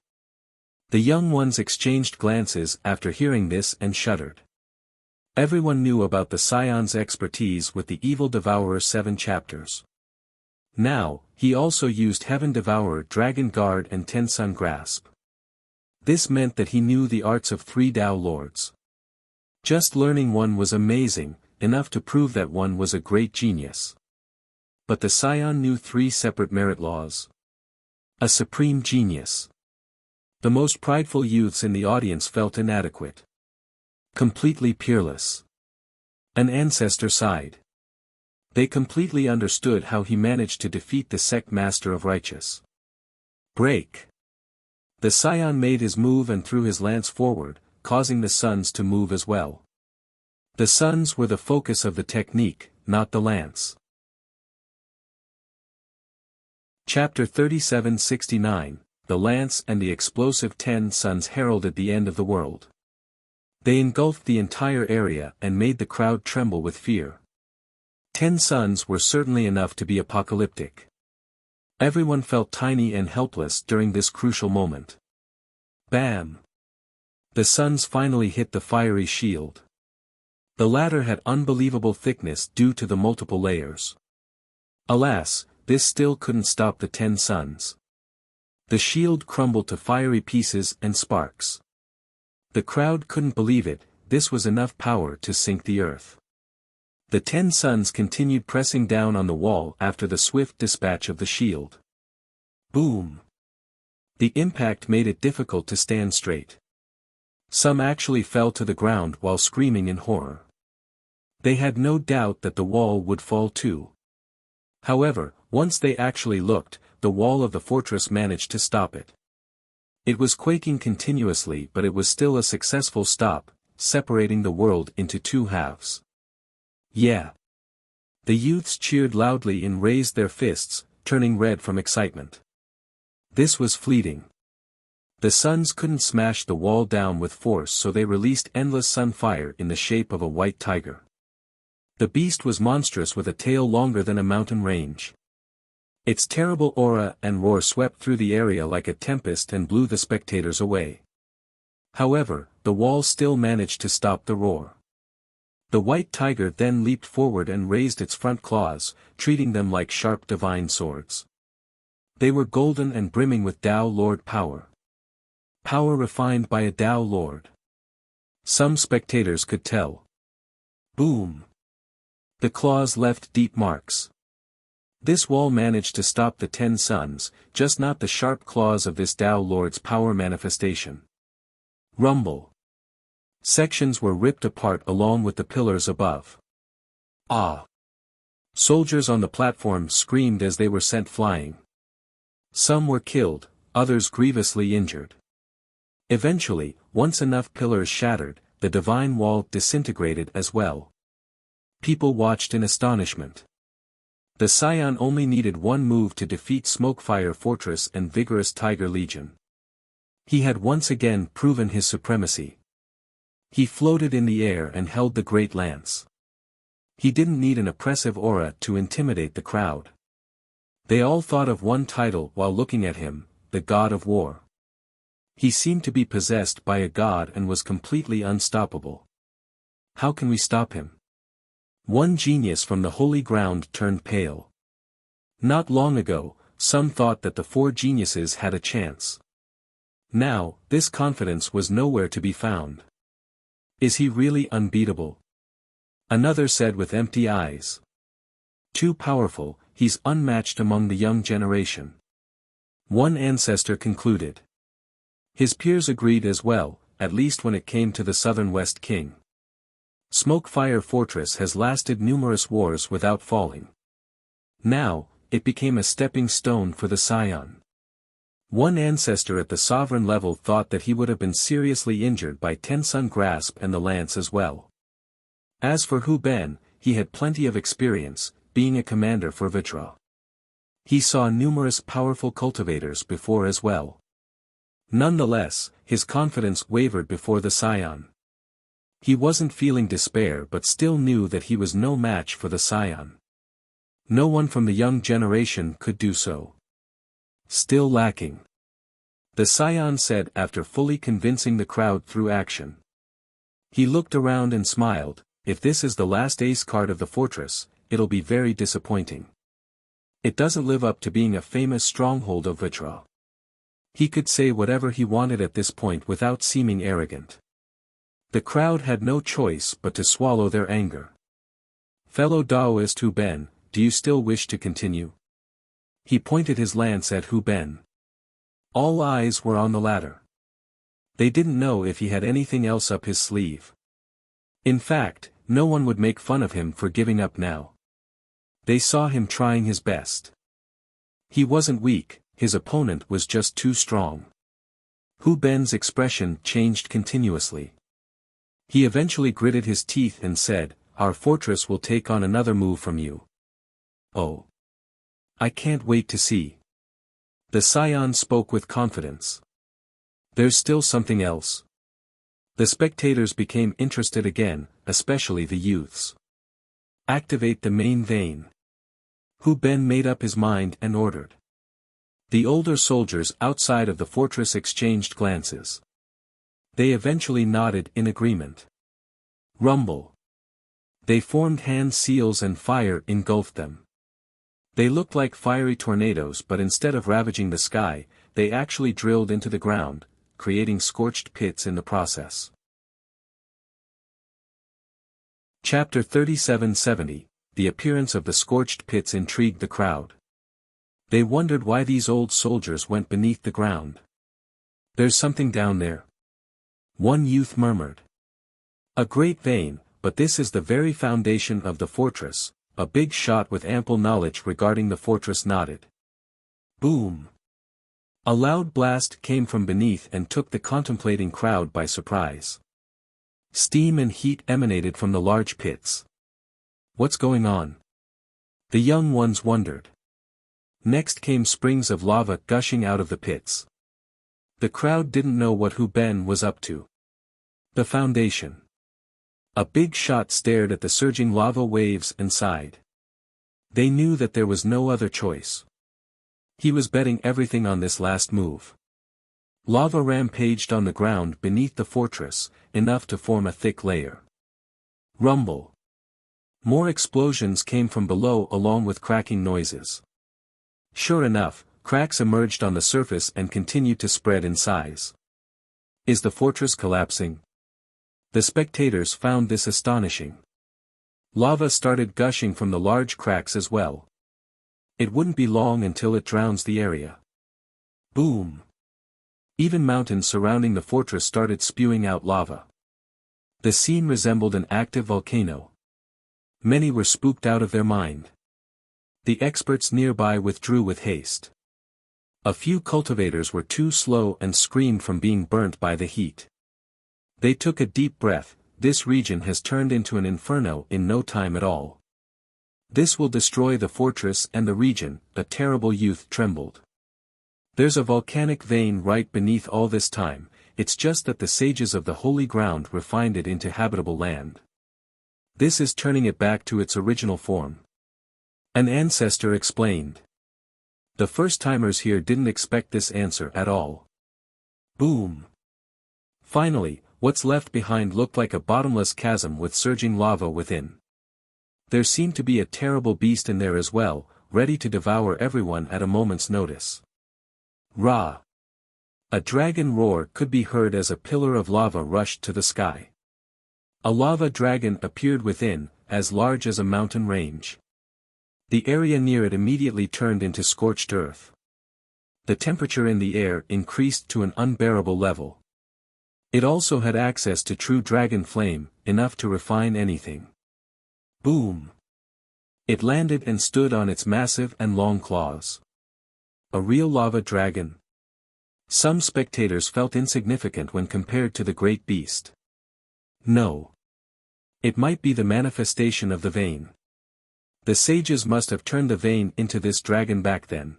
The young ones exchanged glances after hearing this and shuddered. Everyone knew about the Scion's expertise with the Evil Devourer 7 chapters. Now, he also used Heaven Devourer, Dragon Guard and Ten Sun Grasp. This meant that he knew the arts of 3 Tao Lords. Just learning one was amazing, enough to prove that one was a great genius. But the Scion knew 3 separate merit laws. A supreme genius. The most prideful youths in the audience felt inadequate. Completely peerless. An ancestor sighed. They completely understood how he managed to defeat the sect master of righteous. Break. The Scion made his move and threw his lance forward, causing the suns to move as well. The suns were the focus of the technique, not the lance. Chapter 3769, The Lance and the Explosive 10 Suns heralded the end of the world. They engulfed the entire area and made the crowd tremble with fear. 10 suns were certainly enough to be apocalyptic. Everyone felt tiny and helpless during this crucial moment. Bam! The suns finally hit the fiery shield. The latter had unbelievable thickness due to the multiple layers. Alas, this still couldn't stop the 10 suns. The shield crumbled to fiery pieces and sparks. The crowd couldn't believe it, this was enough power to sink the earth. The 10 suns continued pressing down on the wall after the swift dispatch of the shield. Boom! The impact made it difficult to stand straight. Some actually fell to the ground while screaming in horror. They had no doubt that the wall would fall too. However, once they actually looked, the wall of the fortress managed to stop it. It was quaking continuously, but it was still a successful stop, separating the world into 2 halves. Yeah! The youths cheered loudly and raised their fists, turning red from excitement. This was fleeting. The suns couldn't smash the wall down with force, so they released endless sun fire in the shape of a white tiger. The beast was monstrous with a tail longer than a mountain range. Its terrible aura and roar swept through the area like a tempest and blew the spectators away. However, the wall still managed to stop the roar. The white tiger then leaped forward and raised its front claws, treating them like sharp divine swords. They were golden and brimming with Tao Lord power. Power refined by a Tao Lord. Some spectators could tell. Boom! The claws left deep marks. This wall managed to stop the 10 suns, just not the sharp claws of this Tao Lord's power manifestation. Rumble. Sections were ripped apart along with the pillars above. Ah! Soldiers on the platform screamed as they were sent flying. Some were killed, others grievously injured. Eventually, once enough pillars shattered, the divine wall disintegrated as well. People watched in astonishment. The Scion only needed one move to defeat Smokefire Fortress and Vigorous Tiger Legion. He had once again proven his supremacy. He floated in the air and held the great lance. He didn't need an oppressive aura to intimidate the crowd. They all thought of one title while looking at him, the God of War. He seemed to be possessed by a god and was completely unstoppable. How can we stop him? One genius from the holy ground turned pale. Not long ago, some thought that the 4 geniuses had a chance. Now, this confidence was nowhere to be found. Is he really unbeatable? Another said with empty eyes. Too powerful, he's unmatched among the young generation. One ancestor concluded. His peers agreed as well, at least when it came to the Southern West King. Smokefire Fortress has lasted numerous wars without falling. Now, it became a stepping stone for the Scion. One ancestor at the sovereign level thought that he would have been seriously injured by Ten Sun Grasp and the lance as well. As for Hu Ben, he had plenty of experience, being a commander for Vitra. He saw numerous powerful cultivators before as well. Nonetheless, his confidence wavered before the Scion. He wasn't feeling despair but still knew that he was no match for the Scion. No one from the young generation could do so. Still lacking. The scion said after fully convincing the crowd through action. He looked around and smiled. If this is the last ace card of the fortress, it'll be very disappointing. It doesn't live up to being a famous stronghold of Vitra. He could say whatever he wanted at this point without seeming arrogant. The crowd had no choice but to swallow their anger. Fellow Daoist Hu Ben, do you still wish to continue? He pointed his lance at Hu Ben. All eyes were on the latter. They didn't know if he had anything else up his sleeve. In fact, no one would make fun of him for giving up now. They saw him trying his best. He wasn't weak, his opponent was just too strong. Hu Ben's expression changed continuously. He eventually gritted his teeth and said, "Our fortress will take on another move from you." Oh. I can't wait to see. The scion spoke with confidence. There's still something else. The spectators became interested again, especially the youths. Activate the main vein. Hu Ben made up his mind and ordered. The older soldiers outside of the fortress exchanged glances. They eventually nodded in agreement. Rumble. They formed hand seals and fire engulfed them. They looked like fiery tornadoes, but instead of ravaging the sky, they actually drilled into the ground, creating scorched pits in the process. Chapter 3770, The appearance of the scorched pits intrigued the crowd. They wondered why these old soldiers went beneath the ground. There's something down there. One youth murmured. A great vein, but this is the very foundation of the fortress. A big shot with ample knowledge regarding the fortress nodded. Boom! A loud blast came from beneath and took the contemplating crowd by surprise. Steam and heat emanated from the large pits. What's going on? The young ones wondered. Next came springs of lava gushing out of the pits. The crowd didn't know what Hu Ben was up to. The foundation. A big shot stared at the surging lava waves and sighed. They knew that there was no other choice. He was betting everything on this last move. Lava rampaged on the ground beneath the fortress, enough to form a thick layer. Rumble. More explosions came from below along with cracking noises. Sure enough, cracks emerged on the surface and continued to spread in size. Is the fortress collapsing? The spectators found this astonishing. Lava started gushing from the large cracks as well. It wouldn't be long until it drowns the area. Boom! Even mountains surrounding the fortress started spewing out lava. The scene resembled an active volcano. Many were spooked out of their mind. The experts nearby withdrew with haste. A few cultivators were too slow and screamed from being burnt by the heat. They took a deep breath. This region has turned into an inferno in no time at all. This will destroy the fortress and the region. The terrible youth trembled. There's a volcanic vein right beneath all this time, it's just that the sages of the holy ground refined it into habitable land. This is turning it back to its original form. An ancestor explained. The first-timers here didn't expect this answer at all. Boom! Finally, what's left behind looked like a bottomless chasm with surging lava within. There seemed to be a terrible beast in there as well, ready to devour everyone at a moment's notice. Ra! A dragon roar could be heard as a pillar of lava rushed to the sky. A lava dragon appeared within, as large as a mountain range. The area near it immediately turned into scorched earth. The temperature in the air increased to an unbearable level. It also had access to true dragon flame, enough to refine anything. Boom! It landed and stood on its massive and long claws. A real lava dragon. Some spectators felt insignificant when compared to the great beast. No. It might be the manifestation of the vein. The sages must have turned the vein into this dragon back then.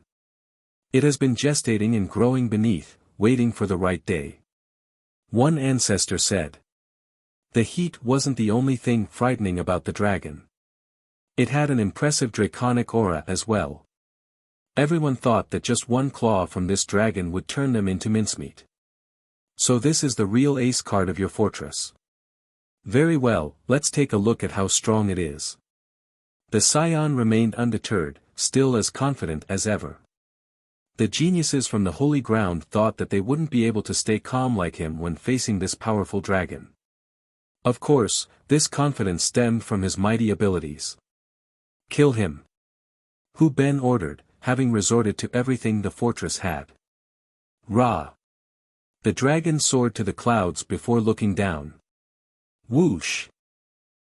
It has been gestating and growing beneath, waiting for the right day. One ancestor said. The heat wasn't the only thing frightening about the dragon. It had an impressive draconic aura as well. Everyone thought that just one claw from this dragon would turn them into mincemeat. So this is the real ace card of your fortress. Very well, let's take a look at how strong it is. The scion remained undeterred, still as confident as ever. The geniuses from the holy ground thought that they wouldn't be able to stay calm like him when facing this powerful dragon. Of course, this confidence stemmed from his mighty abilities. Kill him. Hu Ben ordered, having resorted to everything the fortress had. Ra! The dragon soared to the clouds before looking down. Whoosh!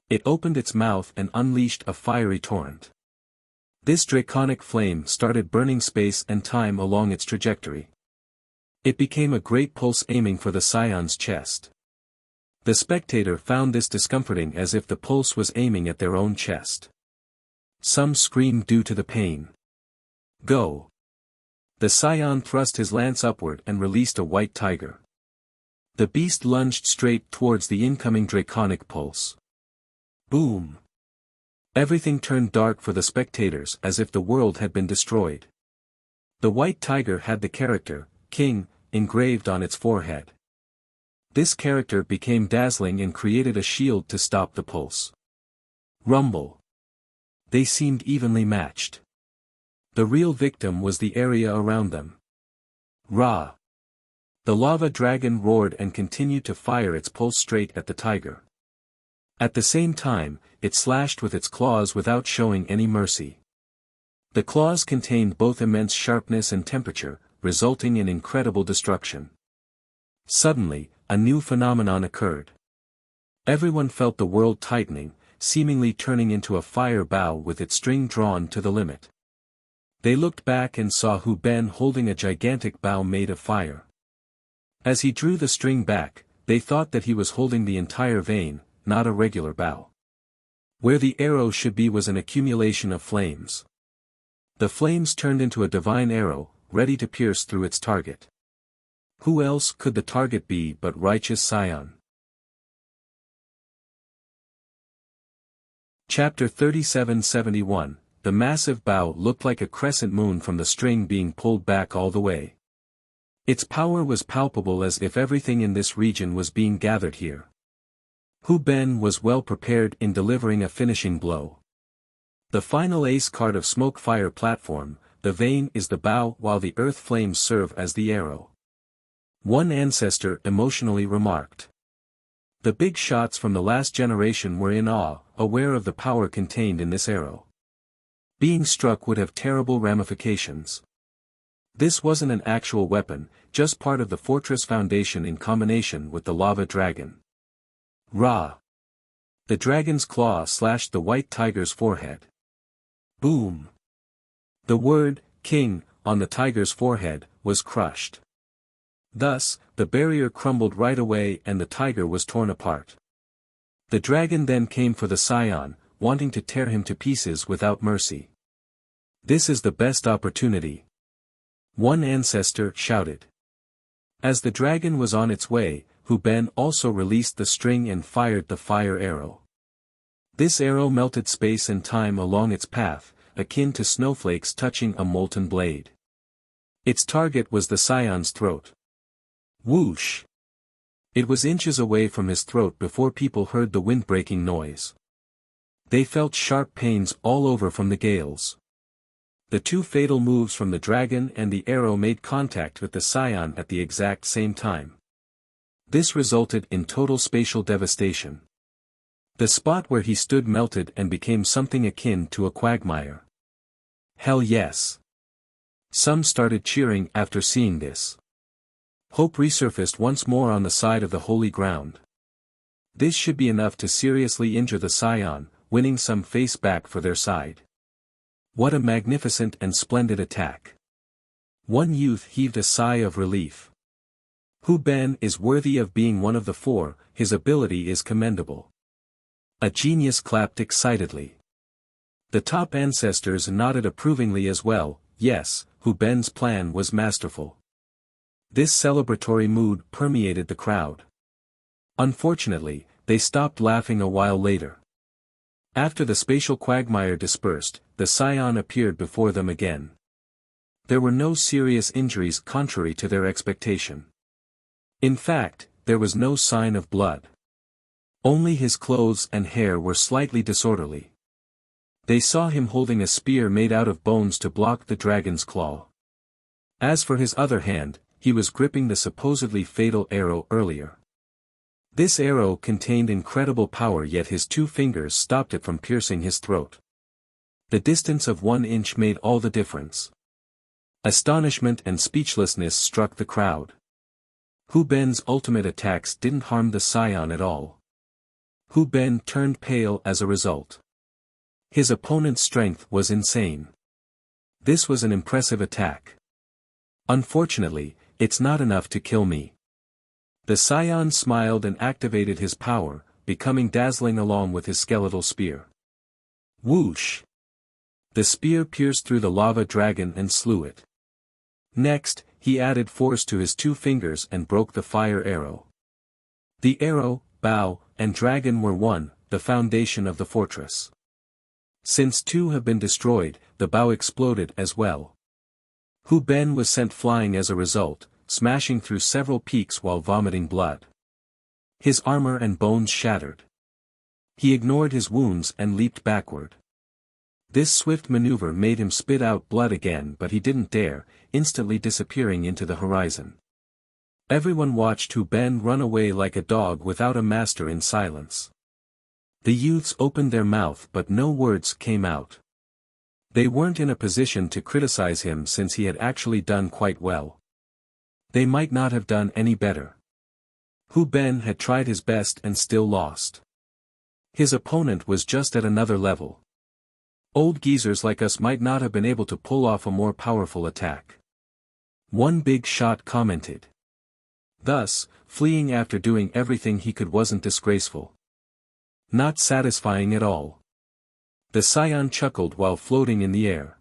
It opened its mouth and unleashed a fiery torrent. This draconic flame started burning space and time along its trajectory. It became a great pulse aiming for the scion's chest. The spectator found this discomforting as if the pulse was aiming at their own chest. Some screamed due to the pain. Go! The scion thrust his lance upward and released a white tiger. The beast lunged straight towards the incoming draconic pulse. Boom! Everything turned dark for the spectators as if the world had been destroyed. The white tiger had the character, King, engraved on its forehead. This character became dazzling and created a shield to stop the pulse. Rumble! They seemed evenly matched. The real victim was the area around them. Ra! The lava dragon roared and continued to fire its pulse straight at the tiger. At the same time, it slashed with its claws without showing any mercy. The claws contained both immense sharpness and temperature, resulting in incredible destruction. Suddenly, a new phenomenon occurred. Everyone felt the world tightening, seemingly turning into a fire bow with its string drawn to the limit. They looked back and saw Hu Ben holding a gigantic bow made of fire. As he drew the string back, they thought that he was holding the entire vein, not a regular bow. Where the arrow should be was an accumulation of flames. The flames turned into a divine arrow, ready to pierce through its target. Who else could the target be but righteous Scion? Chapter 3771, The massive bow looked like a crescent moon from the string being pulled back all the way. Its power was palpable as if everything in this region was being gathered here. Hu Ben was well prepared in delivering a finishing blow. The final ace card of Smoke Fire Platform, the vein is the bow while the earth flames serve as the arrow. One ancestor emotionally remarked. The big shots from the last generation were in awe, aware of the power contained in this arrow. Being struck would have terrible ramifications. This wasn't an actual weapon, just part of the fortress foundation in combination with the lava dragon. Ra! The dragon's claw slashed the white tiger's forehead. Boom! The word, King, on the tiger's forehead, was crushed. Thus, the barrier crumbled right away and the tiger was torn apart. The dragon then came for the scion, wanting to tear him to pieces without mercy. This is the best opportunity. One ancestor shouted. As the dragon was on its way, Hu Ben also released the string and fired the fire arrow. This arrow melted space and time along its path, akin to snowflakes touching a molten blade. Its target was the scion's throat. Whoosh! It was inches away from his throat before people heard the wind-breaking noise. They felt sharp pains all over from the gales. The two fatal moves from the dragon and the arrow made contact with the scion at the exact same time. This resulted in total spatial devastation. The spot where he stood melted and became something akin to a quagmire. Hell yes! Some started cheering after seeing this. Hope resurfaced once more on the side of the holy ground. This should be enough to seriously injure the scion, winning some face back for their side. What a magnificent and splendid attack! One youth heaved a sigh of relief. Hu Ben is worthy of being one of the four, his ability is commendable. A genius clapped excitedly. The top ancestors nodded approvingly as well. Yes, Hu Ben's plan was masterful. This celebratory mood permeated the crowd. Unfortunately, they stopped laughing a while later. After the spatial quagmire dispersed, the scion appeared before them again. There were no serious injuries contrary to their expectation. In fact, there was no sign of blood. Only his clothes and hair were slightly disorderly. They saw him holding a spear made out of bones to block the dragon's claw. As for his other hand, he was gripping the supposedly fatal arrow earlier. This arrow contained incredible power, yet his 2 fingers stopped it from piercing his throat. The distance of 1 inch made all the difference. Astonishment and speechlessness struck the crowd. Hu Ben's ultimate attacks didn't harm the scion at all. Hu Ben turned pale as a result. His opponent's strength was insane. This was an impressive attack. Unfortunately, it's not enough to kill me. The scion smiled and activated his power, becoming dazzling along with his skeletal spear. Whoosh! The spear pierced through the lava dragon and slew it. Next, he added force to his 2 fingers and broke the fire arrow. The arrow, bow, and dragon were one, the foundation of the fortress. Since 2 have been destroyed, the bow exploded as well. Hu Ben was sent flying as a result, smashing through several peaks while vomiting blood. His armor and bones shattered. He ignored his wounds and leaped backward. This swift maneuver made him spit out blood again, but he didn't dare, instantly disappearing into the horizon. Everyone watched Hu Ben run away like a dog without a master in silence. The youths opened their mouth but no words came out. They weren't in a position to criticize him since he had actually done quite well. They might not have done any better. Hu Ben had tried his best and still lost. His opponent was just at another level. Old geezers like us might not have been able to pull off a more powerful attack. One big shot commented. Thus, fleeing after doing everything he could wasn't disgraceful. Not satisfying at all. The scion chuckled while floating in the air.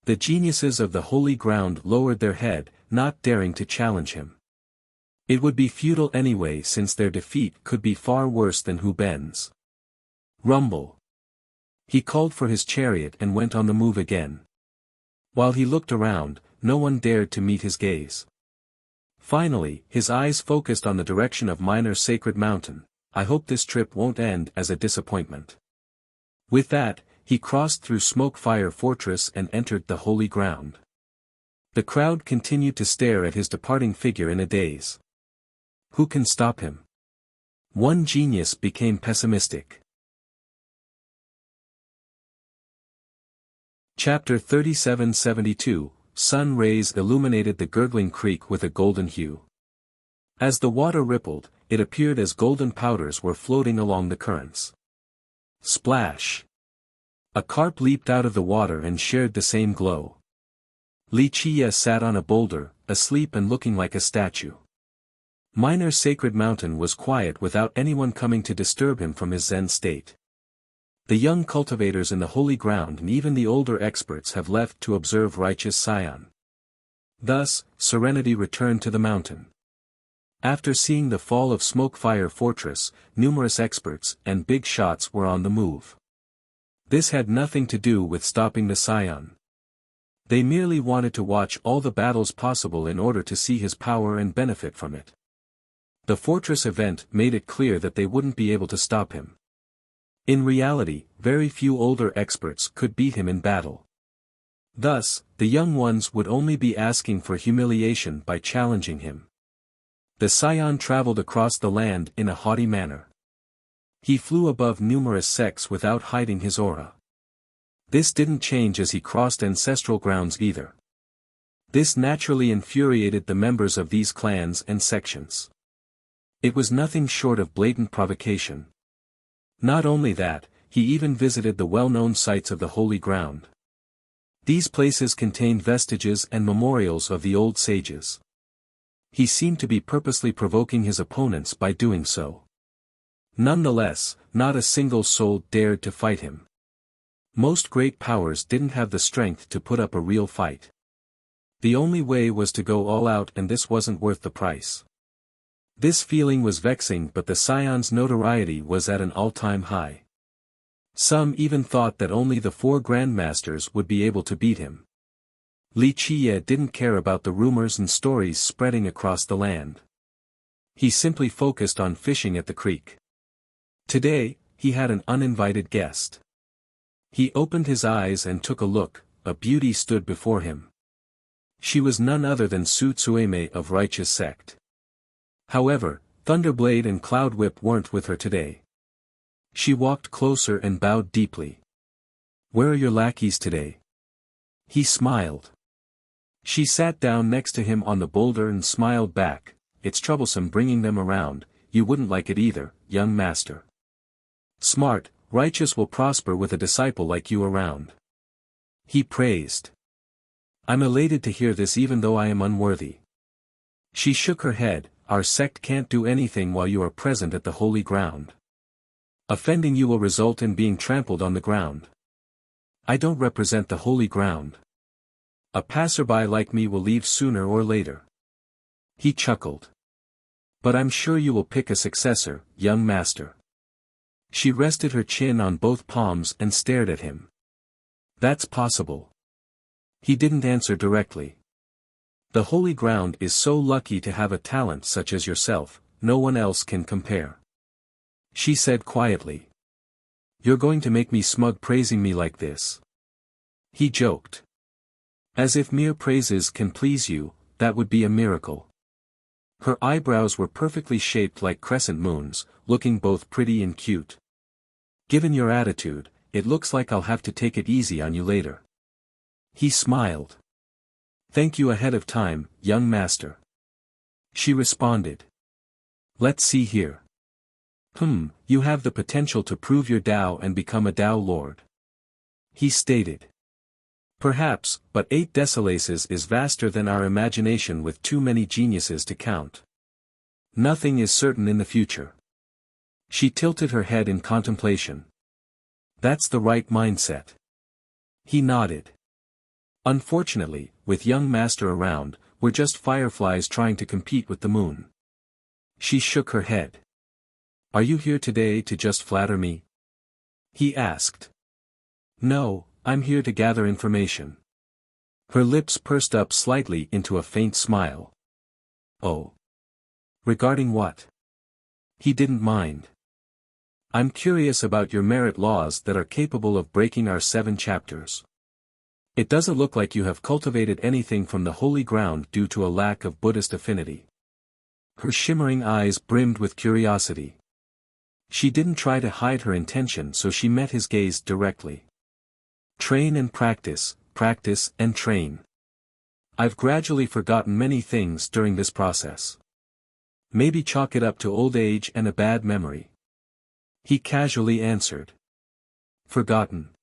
The geniuses of the holy ground lowered their head, not daring to challenge him. It would be futile anyway since their defeat could be far worse than Hu Ben's. Rumble. He called for his chariot and went on the move again. While he looked around, no one dared to meet his gaze. Finally, his eyes focused on the direction of Minor Sacred Mountain. I hope this trip won't end as a disappointment. With that, he crossed through Smokefire Fortress and entered the holy ground. The crowd continued to stare at his departing figure in a daze. Who can stop him? One genius became pessimistic. Chapter 3772, Sun rays illuminated the gurgling creek with a golden hue. As the water rippled, it appeared as golden powders were floating along the currents. Splash! A carp leaped out of the water and shared the same glow. Li Chia sat on a boulder, asleep and looking like a statue. Minor Sacred Mountain was quiet without anyone coming to disturb him from his Zen state. The young cultivators in the holy ground and even the older experts have left to observe righteous Scion. Thus, serenity returned to the mountain. After seeing the fall of Smokefire Fortress, numerous experts and big shots were on the move. This had nothing to do with stopping the Scion. They merely wanted to watch all the battles possible in order to see his power and benefit from it. The fortress event made it clear that they wouldn't be able to stop him. In reality, very few older experts could beat him in battle. Thus, the young ones would only be asking for humiliation by challenging him. The Scion traveled across the land in a haughty manner. He flew above numerous sects without hiding his aura. This didn't change as he crossed ancestral grounds either. This naturally infuriated the members of these clans and sections. It was nothing short of blatant provocation. Not only that, he even visited the well-known sites of the holy ground. These places contained vestiges and memorials of the old sages. He seemed to be purposely provoking his opponents by doing so. Nonetheless, not a single soul dared to fight him. Most great powers didn't have the strength to put up a real fight. The only way was to go all out, and this wasn't worth the price. This feeling was vexing, but the Scion's notoriety was at an all-time high. Some even thought that only the 4 grandmasters would be able to beat him. Li Qiye didn't care about the rumors and stories spreading across the land. He simply focused on fishing at the creek. Today, he had an uninvited guest. He opened his eyes and took a look. A beauty stood before him. She was none other than Su Tsueme of Righteous Sect. However, Thunderblade and Cloudwhip weren't with her today. She walked closer and bowed deeply. "Where are your lackeys today?" He smiled. She sat down next to him on the boulder and smiled back. "It's troublesome bringing them around, you wouldn't like it either, young master. Smart, righteous will prosper with a disciple like you around." He praised. "I'm elated to hear this even though I am unworthy." She shook her head. "Our sect can't do anything while you are present at the holy ground. Offending you will result in being trampled on the ground. I don't represent the holy ground. A passerby like me will leave sooner or later." He chuckled. "But I'm sure you will pick a successor, young master." She rested her chin on both palms and stared at him. "That's possible." He didn't answer directly. "The holy ground is so lucky to have a talent such as yourself, no one else can compare." She said quietly. "You're going to make me smug praising me like this." He joked. "As if mere praises can please you, that would be a miracle." Her eyebrows were perfectly shaped like crescent moons, looking both pretty and cute. "Given your attitude, it looks like I'll have to take it easy on you later." He smiled. "Thank you ahead of time, young master." She responded. "Let's see here. You have the potential to prove your Tao and become a Tao Lord." He stated. "Perhaps, but 8 decilaces is vaster than our imagination with too many geniuses to count. Nothing is certain in the future." She tilted her head in contemplation. "That's the right mindset." He nodded. "Unfortunately, with young master around, we're just fireflies trying to compete with the moon." She shook her head. "Are you here today to just flatter me?" He asked. "No, I'm here to gather information." Her lips pursed up slightly into a faint smile. "Oh. Regarding what?" He didn't mind. "I'm curious about your merit laws that are capable of breaking our 7 chapters. It doesn't look like you have cultivated anything from the holy ground due to a lack of Buddhist affinity." Her shimmering eyes brimmed with curiosity. She didn't try to hide her intention, so she met his gaze directly. "Train and practice and train. I've gradually forgotten many things during this process. Maybe chalk it up to old age and a bad memory." He casually answered. "Forgotten?"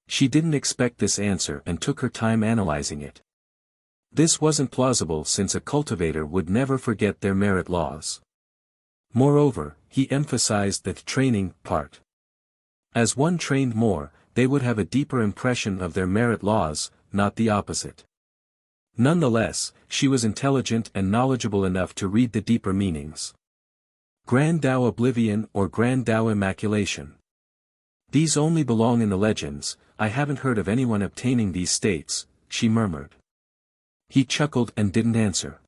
She didn't expect this answer and took her time analyzing it. This wasn't plausible since a cultivator would never forget their merit laws. Moreover, he emphasized the training part. As one trained more, they would have a deeper impression of their merit laws, not the opposite. Nonetheless, she was intelligent and knowledgeable enough to read the deeper meanings. Grand Tao Oblivion or Grand Tao Immaculation. These only belong in the legends. I haven't heard of anyone obtaining these states, she murmured. He chuckled and didn't answer.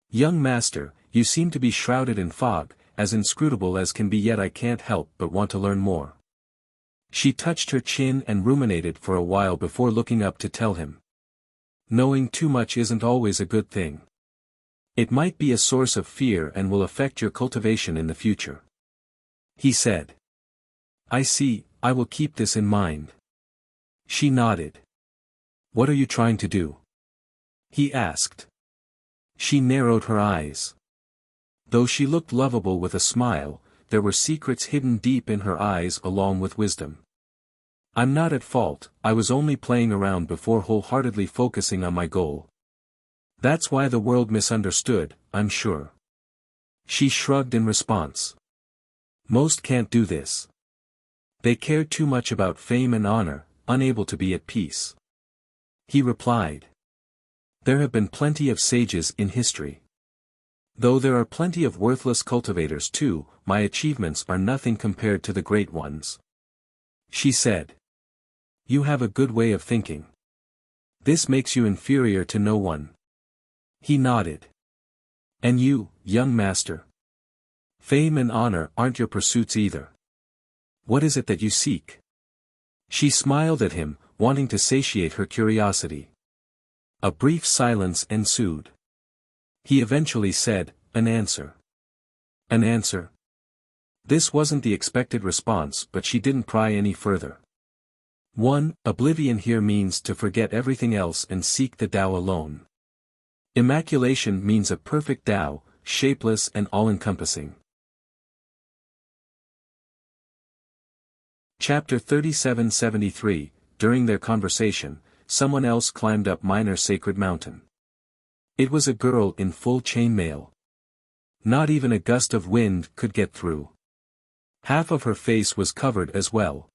"Young master, you seem to be shrouded in fog, as inscrutable as can be, yet I can't help but want to learn more." She touched her chin and ruminated for a while before looking up to tell him. "Knowing too much isn't always a good thing. It might be a source of fear and will affect your cultivation in the future." He said. "I see, I will keep this in mind." She nodded. "What are you trying to do?" he asked. She narrowed her eyes. Though she looked lovable with a smile, there were secrets hidden deep in her eyes along with wisdom. "I'm not at fault, I was only playing around before wholeheartedly focusing on my goal. That's why the world misunderstood, I'm sure." She shrugged in response. "Most can't do this. They care too much about fame and honor, unable to be at peace." He replied. "There have been plenty of sages in history. Though there are plenty of worthless cultivators too, my achievements are nothing compared to the great ones. She said. You have a good way of thinking. This makes you inferior to no one. He nodded. And you, young master? Fame and honor aren't your pursuits either. What is it that you seek? She smiled at him, wanting to satiate her curiosity. A brief silence ensued. He eventually said, an answer. An answer? This wasn't the expected response, but she didn't pry any further. 1. Oblivion here means to forget everything else and seek the Tao alone. Immaculation means a perfect Tao, shapeless and all-encompassing. Chapter 3773. During their conversation, someone else climbed up Minor Sacred Mountain. It was a girl in full chainmail. Not even a gust of wind could get through. Half of her face was covered as well.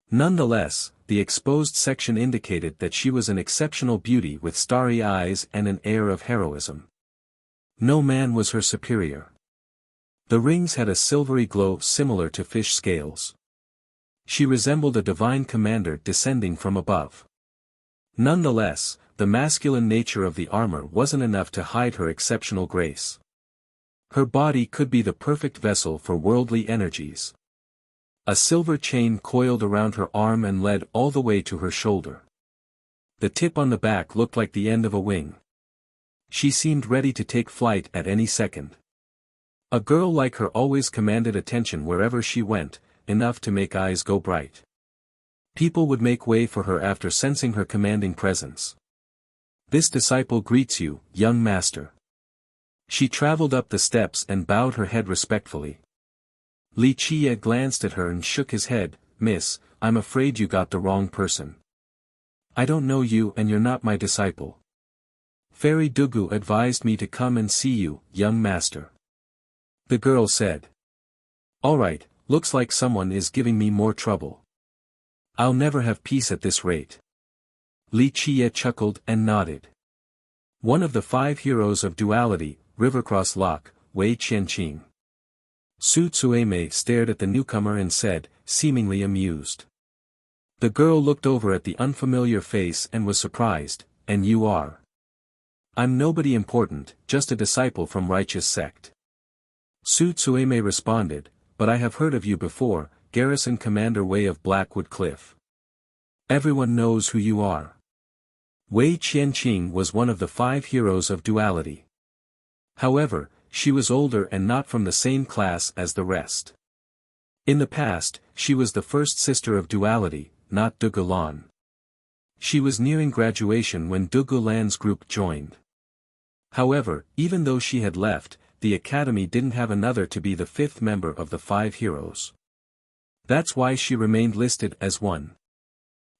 Nonetheless, the exposed section indicated that she was an exceptional beauty with starry eyes and an air of heroism. No man was her superior. The rings had a silvery glow similar to fish scales. She resembled a divine commander descending from above. Nonetheless, the masculine nature of the armor wasn't enough to hide her exceptional grace. Her body could be the perfect vessel for worldly energies. A silver chain coiled around her arm and led all the way to her shoulder. The tip on the back looked like the end of a wing. She seemed ready to take flight at any second. A girl like her always commanded attention wherever she went, enough to make eyes go bright. People would make way for her after sensing her commanding presence. This disciple greets you, young master. She traveled up the steps and bowed her head respectfully. Li Qie glanced at her and shook his head. Miss, I'm afraid you got the wrong person. I don't know you and you're not my disciple. Fairy Dugu advised me to come and see you, young master. The girl said. All right, looks like someone is giving me more trouble. I'll never have peace at this rate. Li Qie chuckled and nodded. One of the 5 heroes of duality, Rivercross Lock, Wei Qianqing. Su Tsueme stared at the newcomer and said, seemingly amused. The girl looked over at the unfamiliar face and was surprised, and you are? I'm nobody important, just a disciple from righteous sect. Su Tsueme responded, but I have heard of you before, Garrison Commander Wei of Blackwood Cliff. Everyone knows who you are. Wei Qianqing was one of the 5 heroes of duality. However, she was older and not from the same class as the rest. In the past, she was the first sister of duality, not Dugu Lan. She was nearing graduation when Dugu Lan's group joined. However, even though she had left, the academy didn't have another to be the 5th member of the 5 heroes. That's why she remained listed as one.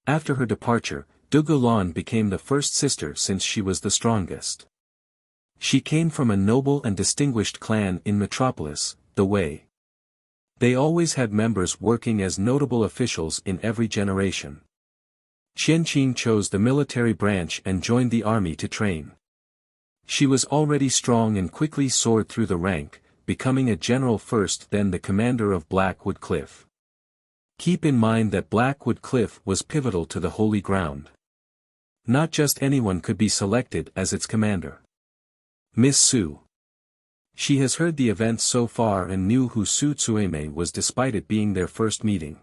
After her departure, Dugu Lan became the first sister since she was the strongest. She came from a noble and distinguished clan in Metropolis, the Wei. They always had members working as notable officials in every generation. Qianqing chose the military branch and joined the army to train. She was already strong and quickly soared through the rank, becoming a general first, then the commander of Blackwood Cliff. Keep in mind that Blackwood Cliff was pivotal to the Holy Ground. Not just anyone could be selected as its commander. Miss Su. She has heard the events so far and knew who Su Tsueme was despite it being their first meeting.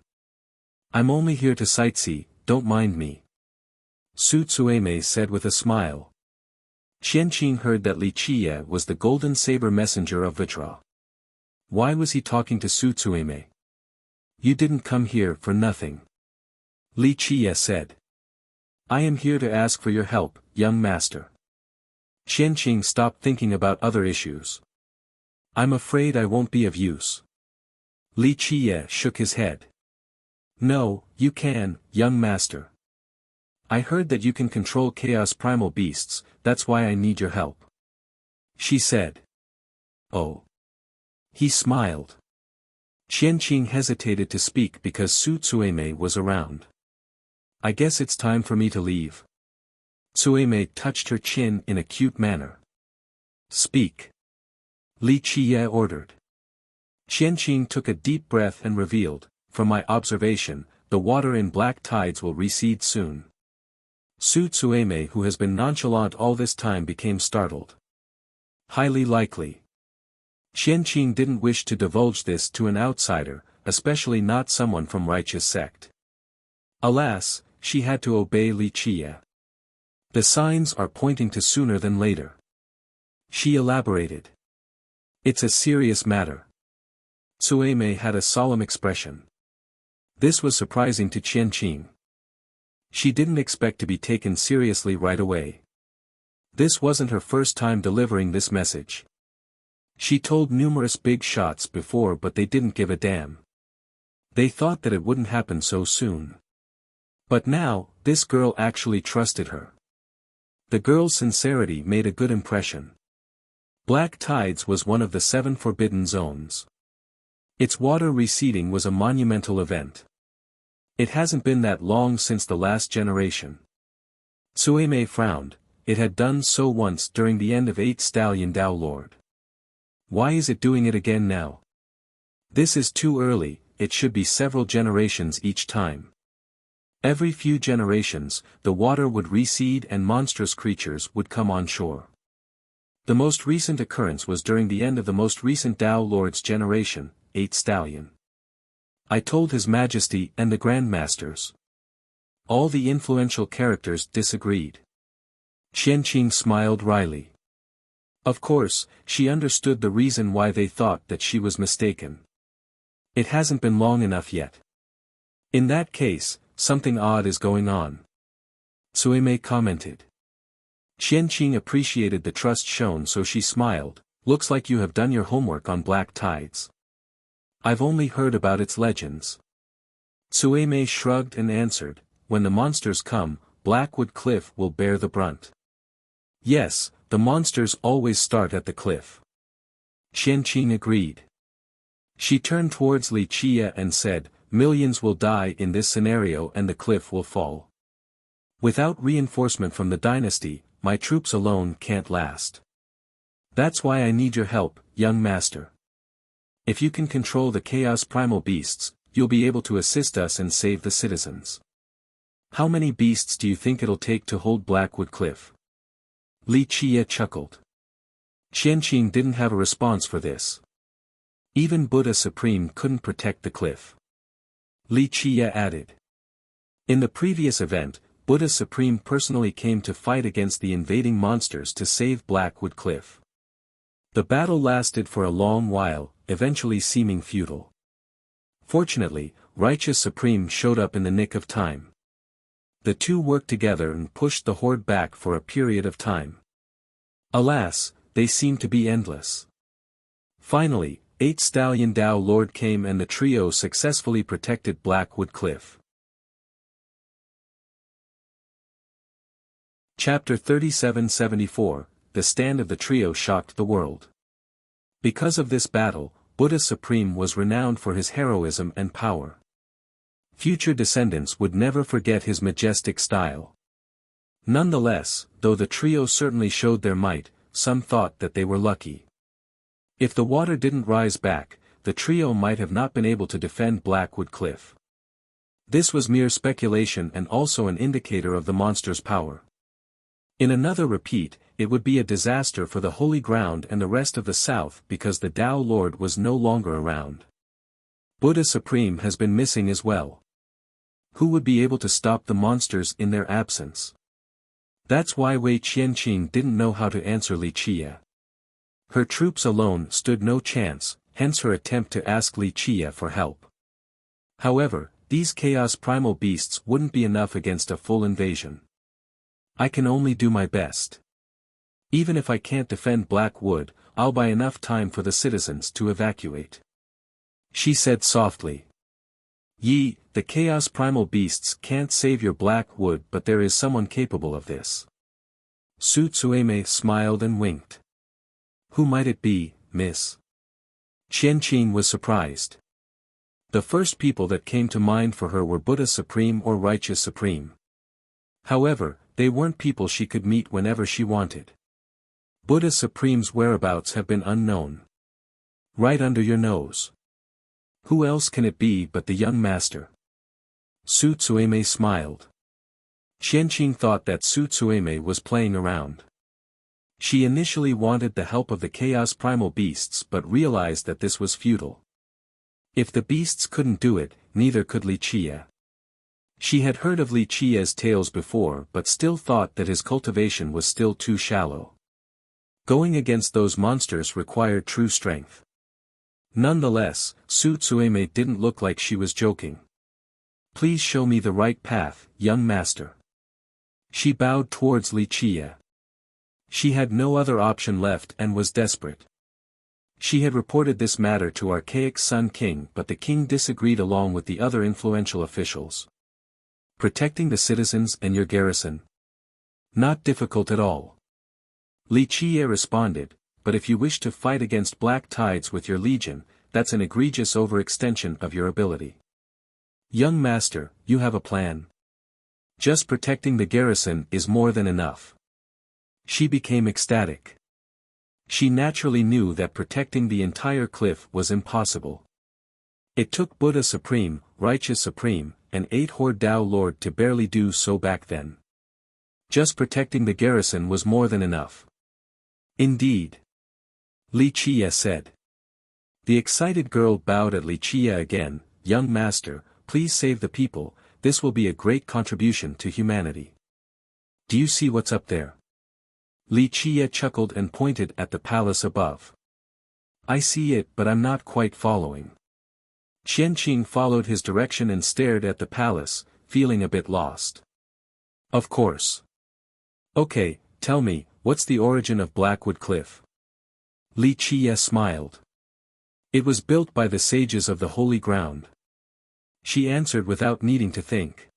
I'm only here to sightsee, don't mind me. Su Tsueme said with a smile. Qianqing heard that Li Qie was the golden saber messenger of Vitra. Why was he talking to Su Tsueme? You didn't come here for nothing. Li Qie said. I am here to ask for your help, young master. Qianqing stopped thinking about other issues. I'm afraid I won't be of use. Li Qie shook his head. No, you can, young master. I heard that you can control chaos primal beasts, that's why I need your help. She said. Oh. He smiled. Qianqing hesitated to speak because Su Tsueme was around. I guess it's time for me to leave. Tsueme touched her chin in a cute manner. Speak. Li Qie ordered. Qianqing took a deep breath and revealed, from my observation, the water in black tides will recede soon. Su Tsueme, who has been nonchalant all this time, became startled. Highly likely. Qianqing didn't wish to divulge this to an outsider, especially not someone from Righteous Sect. Alas, she had to obey Li Qie. The signs are pointing to sooner than later. She elaborated. It's a serious matter. Tsueme had a solemn expression. This was surprising to Qianqing. She didn't expect to be taken seriously right away. This wasn't her first time delivering this message. She told numerous big shots before, but they didn't give a damn. They thought that it wouldn't happen so soon. But now, this girl actually trusted her. The girl's sincerity made a good impression. Black Tides was one of the 7 forbidden zones. Its water receding was a monumental event. It hasn't been that long since the last generation. Tsueme frowned. It had done so once during the end of 8 Stallion Dao Lord. Why is it doing it again now? This is too early. It should be several generations each time. Every few generations, the water would recede and monstrous creatures would come on shore. The most recent occurrence was during the end of the most recent Dao Lord's generation, 8 Stallion. I told His Majesty and the Grandmasters. All the influential characters disagreed. Qianqing smiled wryly. Of course, she understood the reason why they thought that she was mistaken. It hasn't been long enough yet. In that case, something odd is going on. Tsueme commented. Qianqing appreciated the trust shown, so she smiled. Looks like you have done your homework on Black Tides. I've only heard about its legends. Tsueme shrugged and answered, when the monsters come, Blackwood Cliff will bear the brunt. Yes, the monsters always start at the cliff. Qianqing agreed. She turned towards Li Qie and said, millions will die in this scenario and the cliff will fall. Without reinforcement from the dynasty, my troops alone can't last. That's why I need your help, young master. If you can control the chaos primal beasts, you'll be able to assist us and save the citizens. How many beasts do you think it'll take to hold Blackwood Cliff? Li Qie chuckled. Qianqing didn't have a response for this. Even Buddha Supreme couldn't protect the cliff. Li Qie added. In the previous event, Buddha Supreme personally came to fight against the invading monsters to save Blackwood Cliff. The battle lasted for a long while, eventually seeming futile. Fortunately, Righteous Supreme showed up in the nick of time. The two worked together and pushed the horde back for a period of time. Alas, they seemed to be endless. Finally, 8 Stallion Dao Lord came and the trio successfully protected Blackwood Cliff. Chapter 3774, The Stand of the Trio shocked the world. Because of this battle, Buddha Supreme was renowned for his heroism and power. Future descendants would never forget his majestic style. Nonetheless, though the trio certainly showed their might, some thought that they were lucky. If the water didn't rise back, the trio might have not been able to defend Blackwood Cliff. This was mere speculation and also an indicator of the monster's power. In another repeat, it would be a disaster for the Holy Ground and the rest of the South because the Dao Lord was no longer around. Buddha Supreme has been missing as well. Who would be able to stop the monsters in their absence? That's why Wei Qianqing didn't know how to answer Li Qie. Her troops alone stood no chance, hence her attempt to ask Li Qie for help. However, these chaos primal beasts wouldn't be enough against a full invasion. I can only do my best. Even if I can't defend Blackwood, I'll buy enough time for the citizens to evacuate. She said softly. Yi, the chaos primal beasts can't save your Blackwood, but there is someone capable of this. Su Tsueme smiled and winked. Who might it be, miss? Qianqing was surprised. The first people that came to mind for her were Buddha Supreme or Righteous Supreme. However, they weren't people she could meet whenever she wanted. Buddha Supreme's whereabouts have been unknown. Right under your nose. Who else can it be but the young master? Su Tsueme smiled. Qianqing thought that Su Tsueme was playing around. She initially wanted the help of the Chaos Primal Beasts but realized that this was futile. If the beasts couldn't do it, neither could Li Qie. She had heard of Li Qie's tales before but still thought that his cultivation was still too shallow. Going against those monsters required true strength. Nonetheless, Su Tsueme didn't look like she was joking. Please show me the right path, young master. She bowed towards Li Qie. She had no other option left and was desperate. She had reported this matter to Archaic Sun King but the king disagreed along with the other influential officials. Protecting the citizens and your garrison. Not difficult at all. Li Qie responded, but if you wish to fight against black tides with your legion, that's an egregious overextension of your ability. Young master, you have a plan. Just protecting the garrison is more than enough. She became ecstatic. She naturally knew that protecting the entire cliff was impossible. It took Buddha Supreme, Righteous Supreme, and 8 Horde Dao Lord to barely do so back then. Just protecting the garrison was more than enough. Indeed. Li Qie said. The excited girl bowed at Li Qie again, young master, please save the people, this will be a great contribution to humanity. Do you see what's up there? Li Qie chuckled and pointed at the palace above. I see it but I'm not quite following. Qianqing followed his direction and stared at the palace, feeling a bit lost. Of course. Okay, tell me, what's the origin of Blackwood Cliff? Li Qie smiled. It was built by the sages of the Holy Ground. She answered without needing to think.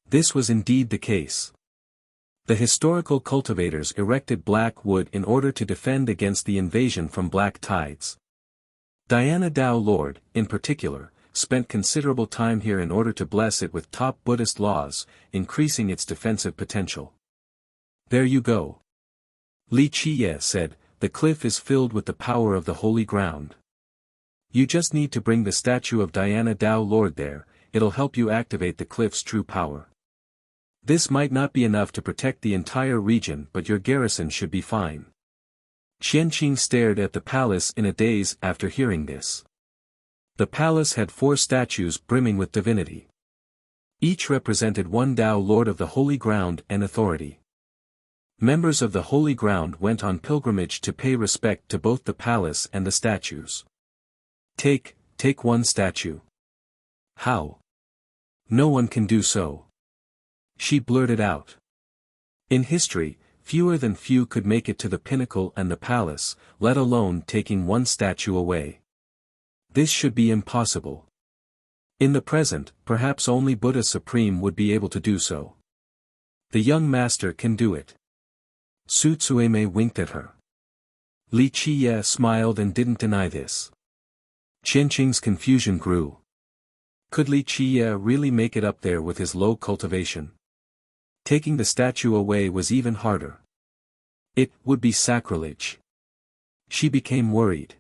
This was indeed the case. The historical cultivators erected black wood in order to defend against the invasion from black tides. Diana Dao Lord, in particular, spent considerable time here in order to bless it with top Buddhist laws, increasing its defensive potential. There you go. Li Qie said, the cliff is filled with the power of the Holy Ground. You just need to bring the statue of Diana Dao Lord there, it'll help you activate the cliff's true power. This might not be enough to protect the entire region but your garrison should be fine. Qianqing stared at the palace in a daze after hearing this. The palace had 4 statues brimming with divinity. Each represented one Dao Lord of the Holy Ground and authority. Members of the Holy Ground went on pilgrimage to pay respect to both the palace and the statues. Take one statue. How? No one can do so. She blurted out. In history, fewer than few could make it to the pinnacle and the palace, let alone taking one statue away. This should be impossible. In the present, perhaps only Buddha Supreme would be able to do so. The young master can do it. Su Tsueme winked at her. Li Qie smiled and didn't deny this. Qianqing's confusion grew. Could Li Qie really make it up there with his low cultivation? Taking the statue away was even harder. It would be sacrilege. She became worried.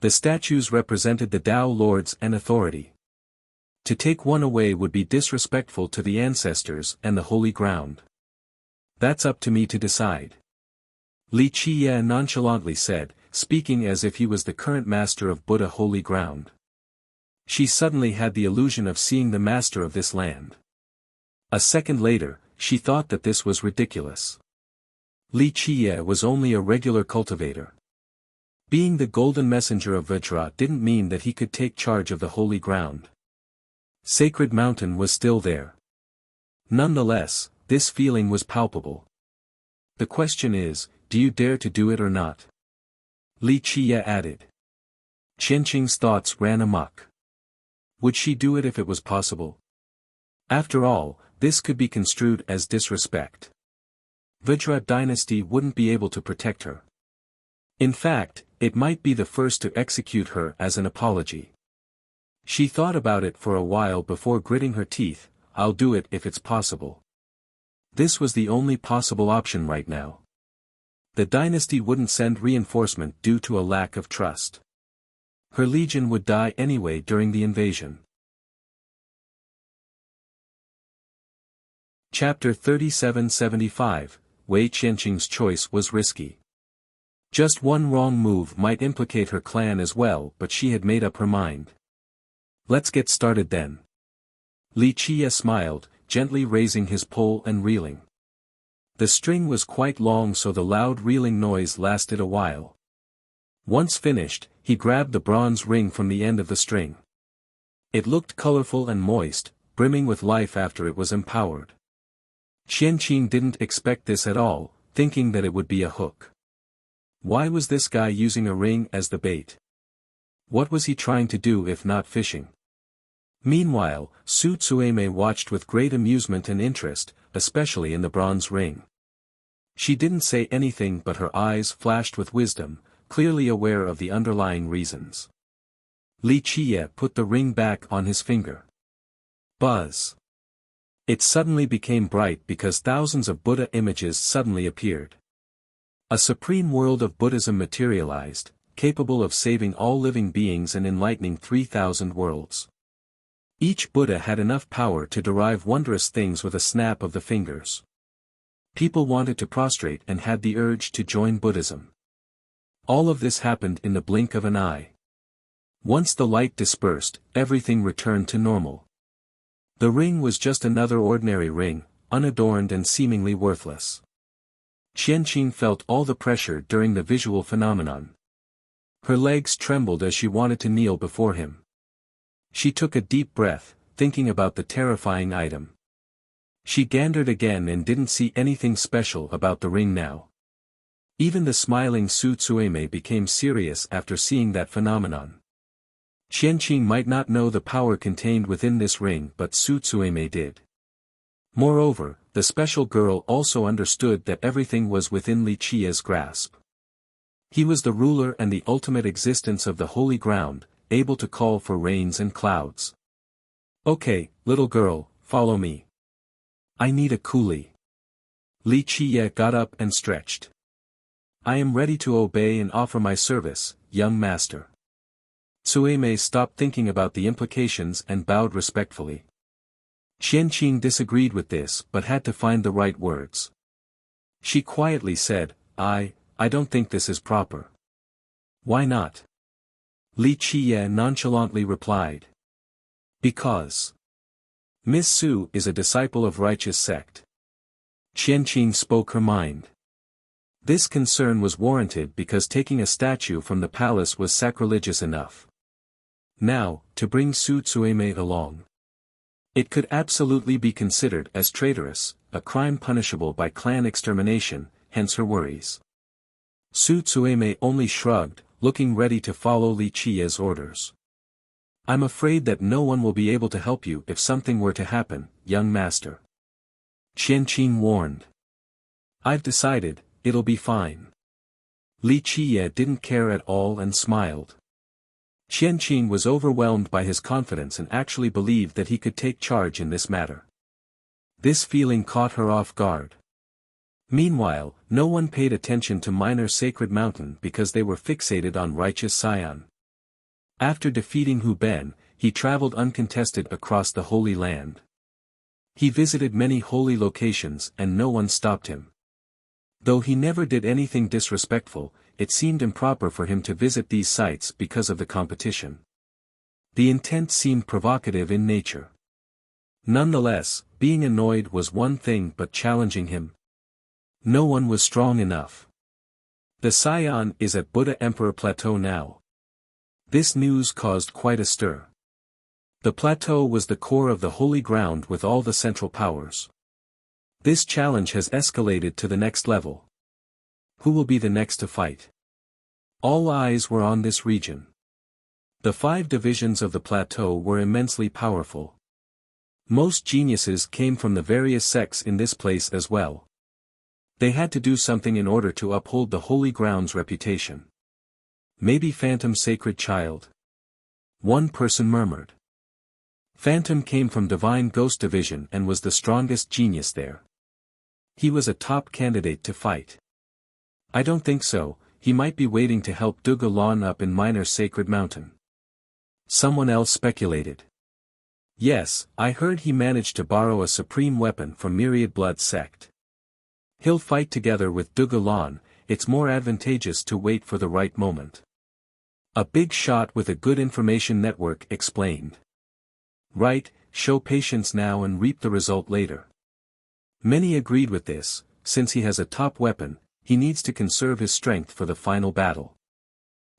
The statues represented the Dao Lords and authority. To take one away would be disrespectful to the ancestors and the Holy Ground. That's up to me to decide. Li Qie nonchalantly said, speaking as if he was the current master of Buddha Holy Ground. She suddenly had the illusion of seeing the master of this land. A second later, she thought that this was ridiculous. Li Qie was only a regular cultivator. Being the golden messenger of Vajra didn't mean that he could take charge of the Holy Ground. Sacred Mountain was still there. Nonetheless, this feeling was palpable. The question is, do you dare to do it or not? Li Qie added. Qianqing's thoughts ran amok. Would she do it if it was possible? After all, this could be construed as disrespect. Vajra dynasty wouldn't be able to protect her. In fact, it might be the first to execute her as an apology. She thought about it for a while before gritting her teeth, I'll do it if it's possible. This was the only possible option right now. The dynasty wouldn't send reinforcement due to a lack of trust. Her legion would die anyway during the invasion. Chapter 3775, Wei Qianqing's choice was risky. Just one wrong move might implicate her clan as well, but she had made up her mind. Let's get started then. Li Qie smiled, gently raising his pole and reeling. The string was quite long, so the loud reeling noise lasted a while. Once finished, he grabbed the bronze ring from the end of the string. It looked colorful and moist, brimming with life after it was empowered. Qianqing didn't expect this at all, thinking that it would be a hook. Why was this guy using a ring as the bait? What was he trying to do if not fishing? Meanwhile, Su Tsueme watched with great amusement and interest, especially in the bronze ring. She didn't say anything, but her eyes flashed with wisdom, clearly aware of the underlying reasons. Li Qie put the ring back on his finger. Buzz! It suddenly became bright because thousands of Buddha images suddenly appeared. A supreme world of Buddhism materialized, capable of saving all living beings and enlightening 3,000 worlds. Each Buddha had enough power to derive wondrous things with a snap of the fingers. People wanted to prostrate and had the urge to join Buddhism. All of this happened in the blink of an eye. Once the light dispersed, everything returned to normal. The ring was just another ordinary ring, unadorned and seemingly worthless. Qianqing felt all the pressure during the visual phenomenon. Her legs trembled as she wanted to kneel before him. She took a deep breath, thinking about the terrifying item. She gandered again and didn't see anything special about the ring now. Even the smiling Su Tsueme became serious after seeing that phenomenon. Qianqing might not know the power contained within this ring, but Su Tsueme did. Moreover, the special girl also understood that everything was within Li Qie's grasp. He was the ruler and the ultimate existence of the holy ground, able to call for rains and clouds. Okay, little girl, follow me. I need a coolie. Li Qie got up and stretched. I am ready to obey and offer my service, young master. Tsueme stopped thinking about the implications and bowed respectfully. Qianqing disagreed with this but had to find the right words. She quietly said, I don't think this is proper. Why not? Li Qie nonchalantly replied. Because Miss Su is a disciple of righteous sect. Qianqing spoke her mind. This concern was warranted because taking a statue from the palace was sacrilegious enough. Now, to bring Su Tsueme along. It could absolutely be considered as traitorous, a crime punishable by clan extermination, hence her worries. Su Tsueme only shrugged, looking ready to follow Li Qie's orders. I'm afraid that no one will be able to help you if something were to happen, young master. Qianqing warned. I've decided, it'll be fine. Li Qie didn't care at all and smiled. Qianqing was overwhelmed by his confidence and actually believed that he could take charge in this matter. This feeling caught her off guard. Meanwhile, no one paid attention to minor sacred mountain because they were fixated on righteous Xi'an. After defeating Hu Ben, he traveled uncontested across the Holy Land. He visited many holy locations and no one stopped him. Though he never did anything disrespectful, it seemed improper for him to visit these sites because of the competition. The intent seemed provocative in nature. Nonetheless, being annoyed was one thing, but challenging him? No one was strong enough. The Xi'an is at Buddha Emperor Plateau now. This news caused quite a stir. The plateau was the core of the holy ground with all the central powers. This challenge has escalated to the next level. Who will be the next to fight? All eyes were on this region. The 5 divisions of the plateau were immensely powerful. Most geniuses came from the various sects in this place as well. They had to do something in order to uphold the holy ground's reputation. Maybe Phantom Sacred Child? One person murmured. Phantom came from Divine Ghost Division and was the strongest genius there. He was a top candidate to fight. I don't think so, he might be waiting to help Duga Lon up in Minor Sacred Mountain. Someone else speculated. Yes, I heard he managed to borrow a supreme weapon from Myriad Blood sect. He'll fight together with Dugulan. It's more advantageous to wait for the right moment. A big shot with a good information network explained. Right, show patience now and reap the result later. Many agreed with this. Since he has a top weapon, he needs to conserve his strength for the final battle.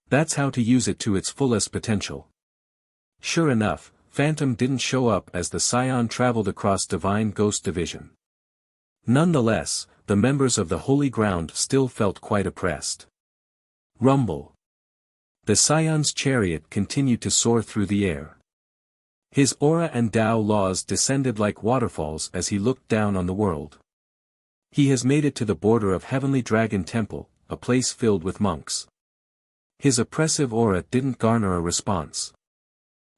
That's how to use it to its fullest potential. Sure enough, Phantom didn't show up as the Scion traveled across Divine Ghost Division. Nonetheless, the members of the Holy Ground still felt quite oppressed. Rumble. The Scion's chariot continued to soar through the air. His aura and Tao laws descended like waterfalls as he looked down on the world. He has made it to the border of Heavenly Dragon Temple, a place filled with monks. His oppressive aura didn't garner a response.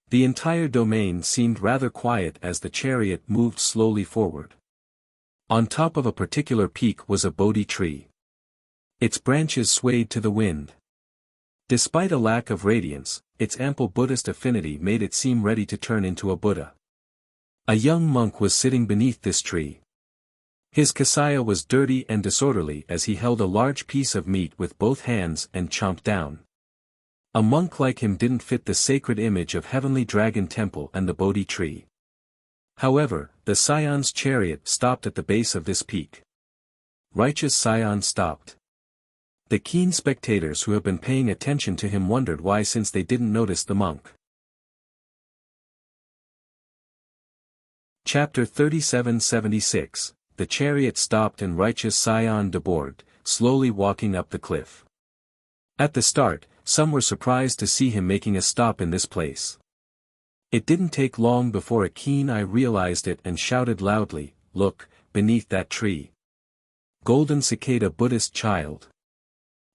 The entire domain seemed rather quiet as the chariot moved slowly forward. On top of a particular peak was a Bodhi tree. Its branches swayed to the wind. Despite a lack of radiance, its ample Buddhist affinity made it seem ready to turn into a Buddha. A young monk was sitting beneath this tree. His kasaya was dirty and disorderly as he held a large piece of meat with both hands and chomped down. A monk like him didn't fit the sacred image of Heavenly Dragon Temple and the Bodhi tree. However, the Scion's chariot stopped at the base of this peak. Righteous Scion stopped. The keen spectators who have been paying attention to him wondered why, since they didn't notice the monk. Chapter 3776. The chariot stopped and Righteous Scion deboarded, slowly walking up the cliff. At the start, some were surprised to see him making a stop in this place. It didn't take long before a keen eye realized it and shouted loudly, "Look, beneath that tree. Golden Cicada Buddhist child."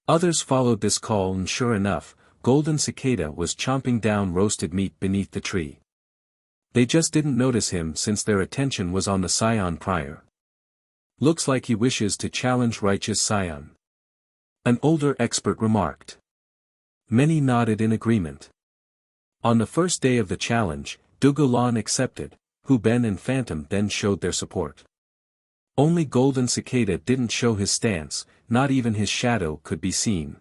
Others followed this call and sure enough, Golden Cicada was chomping down roasted meat beneath the tree. They just didn't notice him since their attention was on the Scion prior. "Looks like he wishes to challenge Righteous Scion," an older expert remarked. Many nodded in agreement. On the first day of the challenge, Dugulan accepted. Hu Ben and Phantom then showed their support. Only Golden Cicada didn't show his stance, not even his shadow could be seen.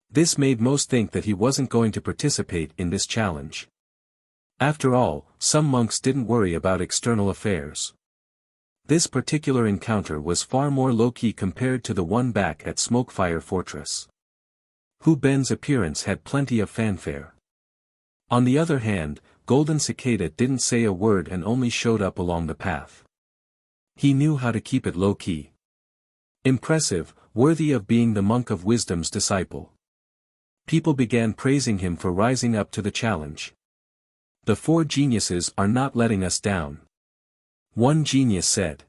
This made most think that he wasn't going to participate in this challenge. After all, some monks didn't worry about external affairs. This particular encounter was far more low-key compared to the one back at Smokefire Fortress. Hu Ben's appearance had plenty of fanfare. On the other hand, Golden Cicada didn't say a word and only showed up along the path. He knew how to keep it low-key. Impressive, worthy of being the monk of wisdom's disciple. People began praising him for rising up to the challenge. "The four geniuses are not letting us down," one genius said.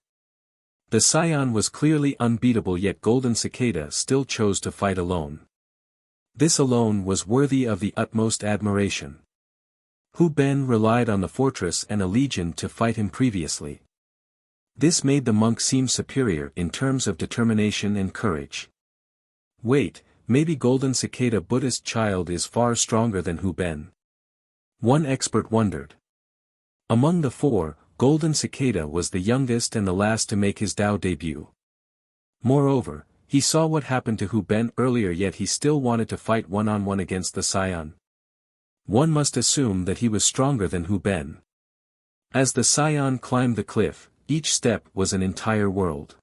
The Scion was clearly unbeatable, yet Golden Cicada still chose to fight alone. This alone was worthy of the utmost admiration. Hu Ben relied on the fortress and a legion to fight him previously. This made the monk seem superior in terms of determination and courage. Wait, maybe Golden Cicada Buddhist child is far stronger than Hu Ben. One expert wondered. Among the four, Golden Cicada was the youngest and the last to make his Tao debut. Moreover, he saw what happened to Hu Ben earlier, yet he still wanted to fight one-on-one against the Scion. One must assume that he was stronger than Hu Ben. As the Scion climbed the cliff, each step was an entire world.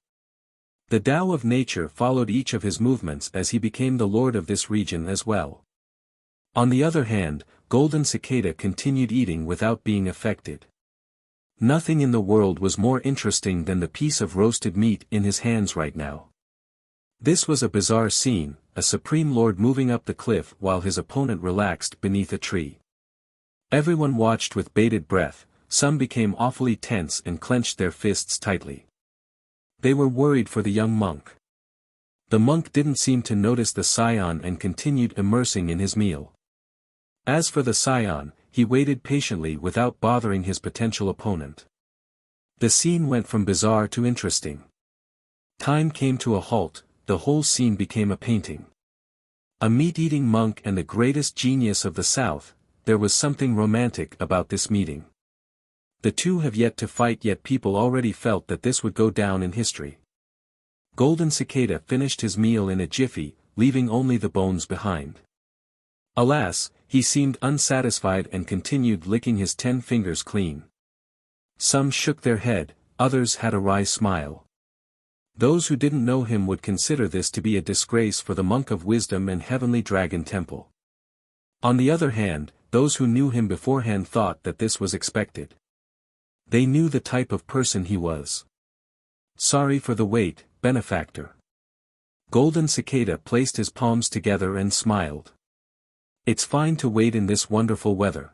The Tao of nature followed each of his movements as he became the lord of this region as well. On the other hand, Golden Cicada continued eating without being affected. Nothing in the world was more interesting than the piece of roasted meat in his hands right now. This was a bizarre scene, a supreme lord moving up the cliff while his opponent relaxed beneath a tree. Everyone watched with bated breath, some became awfully tense and clenched their fists tightly. They were worried for the young monk. The monk didn't seem to notice the Scion and continued immersing in his meal. As for the Scion, he waited patiently without bothering his potential opponent. The scene went from bizarre to interesting. Time came to a halt, the whole scene became a painting. A meat-eating monk and the greatest genius of the South, there was something romantic about this meeting. The two have yet to fight, yet people already felt that this would go down in history. Golden Cicada finished his meal in a jiffy, leaving only the bones behind. Alas, he seemed unsatisfied and continued licking his 10 fingers clean. Some shook their head, others had a wry smile. Those who didn't know him would consider this to be a disgrace for the monk of wisdom and heavenly dragon temple. On the other hand, those who knew him beforehand thought that this was expected. They knew the type of person he was. Sorry for the wait, benefactor. Golden Cicada placed his palms together and smiled. It's fine to wait in this wonderful weather.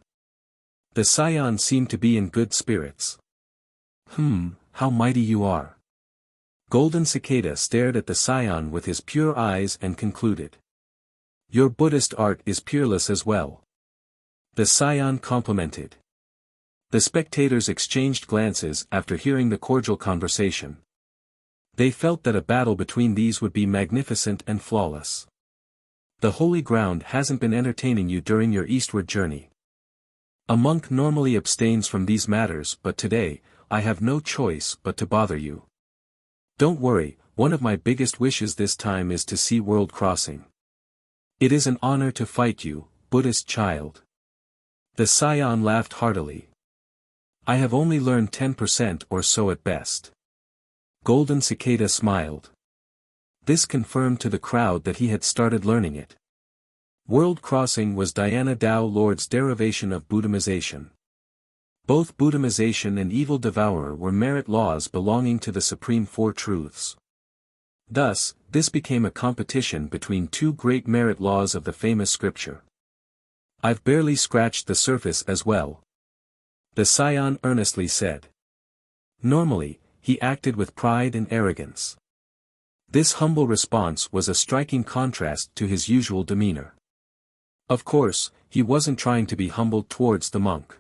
The scion seemed to be in good spirits. How mighty you are. Golden Cicada stared at the scion with his pure eyes and concluded. Your Buddhist art is peerless as well. The scion complimented. The spectators exchanged glances after hearing the cordial conversation. They felt that a battle between these would be magnificent and flawless. The holy ground hasn't been entertaining you during your eastward journey. A monk normally abstains from these matters, but today, I have no choice but to bother you. Don't worry, one of my biggest wishes this time is to see world crossing. It is an honor to fight you, Buddhist child. The scion laughed heartily. I have only learned 10% or so at best. Golden Cicada smiled. This confirmed to the crowd that he had started learning it. World crossing was Diana Dao Lord's derivation of Buddhamization. Both Buddhamization and evil devourer were merit laws belonging to the Supreme Four Truths. Thus, this became a competition between two great merit laws of the famous scripture. I've barely scratched the surface as well. The scion earnestly said. Normally, he acted with pride and arrogance. This humble response was a striking contrast to his usual demeanor. Of course, he wasn't trying to be humbled towards the monk.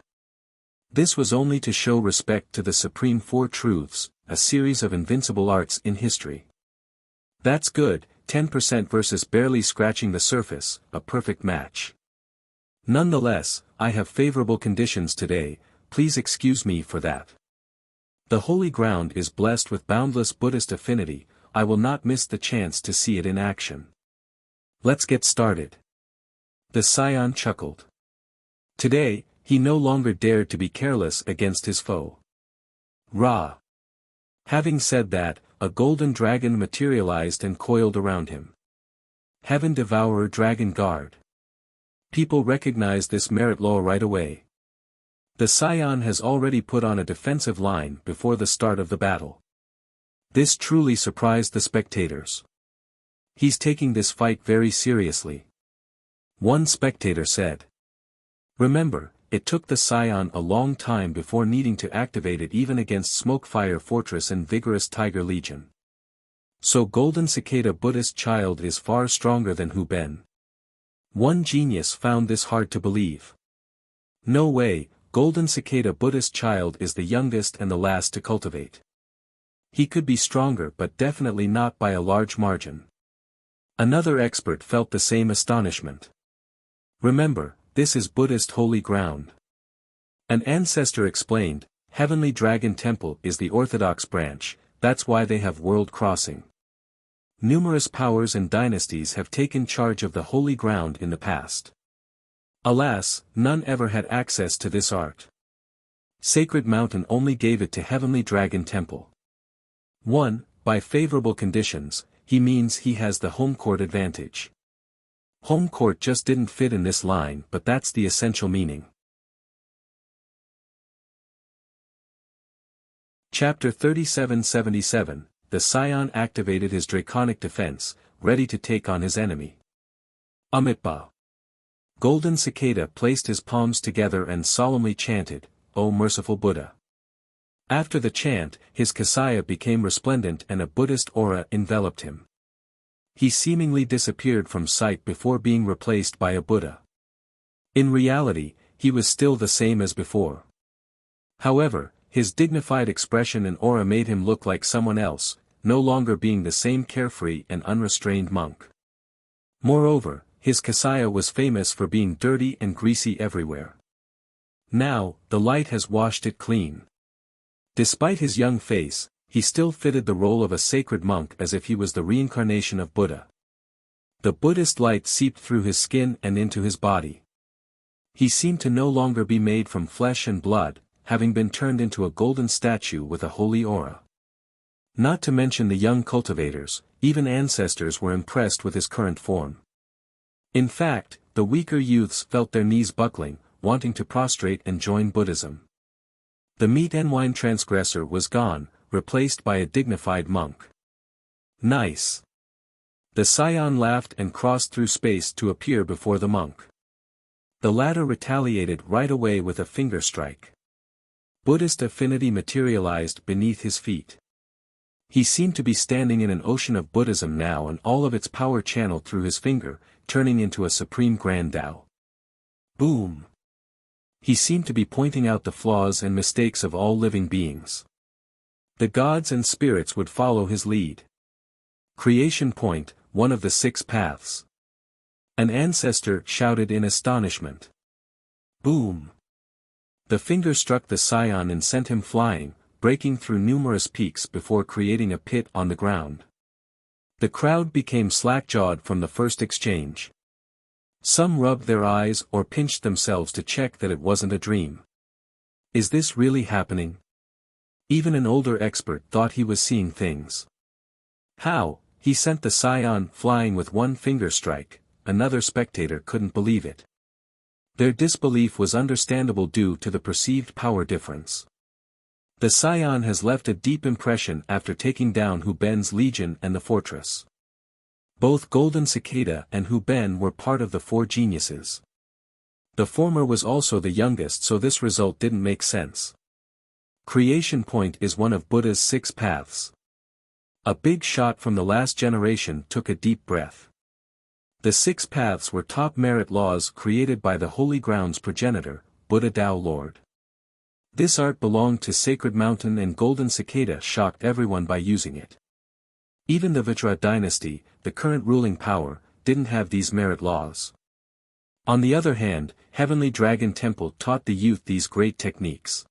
This was only to show respect to the Supreme Four Truths, a series of invincible arts in history. That's good, 10% versus barely scratching the surface, a perfect match. Nonetheless, I have favorable conditions today, please excuse me for that. The holy ground is blessed with boundless Buddhist affinity, I will not miss the chance to see it in action. Let's get started. The scion chuckled. Today, he no longer dared to be careless against his foe. Ra! Having said that, a golden dragon materialized and coiled around him. Heaven Devourer Dragon Guard. People recognized this merit law right away. The scion has already put on a defensive line before the start of the battle. This truly surprised the spectators. He's taking this fight very seriously. One spectator said. Remember, it took the scion a long time before needing to activate it even against Smokefire Fortress and vigorous Tiger Legion. So Golden Cicada Buddhist child is far stronger than Hu Ben. One genius found this hard to believe. No way, Golden Cicada Buddhist child is the youngest and the last to cultivate. He could be stronger but definitely not by a large margin. Another expert felt the same astonishment. Remember, this is Buddhist holy ground. An ancestor explained, Heavenly Dragon Temple is the orthodox branch, that's why they have world crossing. Numerous powers and dynasties have taken charge of the holy ground in the past. Alas, none ever had access to this art. Sacred Mountain only gave it to Heavenly Dragon Temple. 1. By favorable conditions, he means he has the home court advantage. Home court just didn't fit in this line, but that's the essential meaning. Chapter 3777, the scion activated his draconic defense, ready to take on his enemy. Amitba. Golden Cicada placed his palms together and solemnly chanted, O merciful Buddha. After the chant, his kasaya became resplendent and a Buddhist aura enveloped him. He seemingly disappeared from sight before being replaced by a Buddha. In reality, he was still the same as before. However, his dignified expression and aura made him look like someone else, no longer being the same carefree and unrestrained monk. Moreover, his kasaya was famous for being dirty and greasy everywhere. Now, the light has washed it clean. Despite his young face, he still fitted the role of a sacred monk as if he was the reincarnation of Buddha. The Buddhist light seeped through his skin and into his body. He seemed to no longer be made from flesh and blood, having been turned into a golden statue with a holy aura. Not to mention the young cultivators, even ancestors were impressed with his current form. In fact, the weaker youths felt their knees buckling, wanting to prostrate and join Buddhism. The meat and wine transgressor was gone, replaced by a dignified monk. Nice. The scion laughed and crossed through space to appear before the monk. The latter retaliated right away with a finger strike. Buddhist affinity materialized beneath his feet. He seemed to be standing in an ocean of Buddhism now, and all of its power channeled through his finger, turning into a supreme grand Tao. Boom! He seemed to be pointing out the flaws and mistakes of all living beings. The gods and spirits would follow his lead. Creation point, one of the 6 paths. An ancestor shouted in astonishment. Boom! The finger struck the scion and sent him flying, breaking through numerous peaks before creating a pit on the ground. The crowd became slack-jawed from the first exchange. Some rubbed their eyes or pinched themselves to check that it wasn't a dream. Is this really happening? Even an older expert thought he was seeing things. How? He sent the scion flying with one finger strike. Another spectator couldn't believe it. Their disbelief was understandable due to the perceived power difference. The scion has left a deep impression after taking down Hu Ben's legion and the fortress. Both Golden Cicada and Hu Ben were part of the 4 geniuses. The former was also the youngest, so this result didn't make sense. Creation point is one of Buddha's 6 paths. A big shot from the last generation took a deep breath. The 6 paths were top merit laws created by the Holy Ground's progenitor, Buddha Tao Lord. This art belonged to Sacred Mountain, and Golden Cicada shocked everyone by using it. Even the Vajra dynasty, the current ruling power, didn't have these merit laws. On the other hand, Heavenly Dragon Temple taught the youth these great techniques.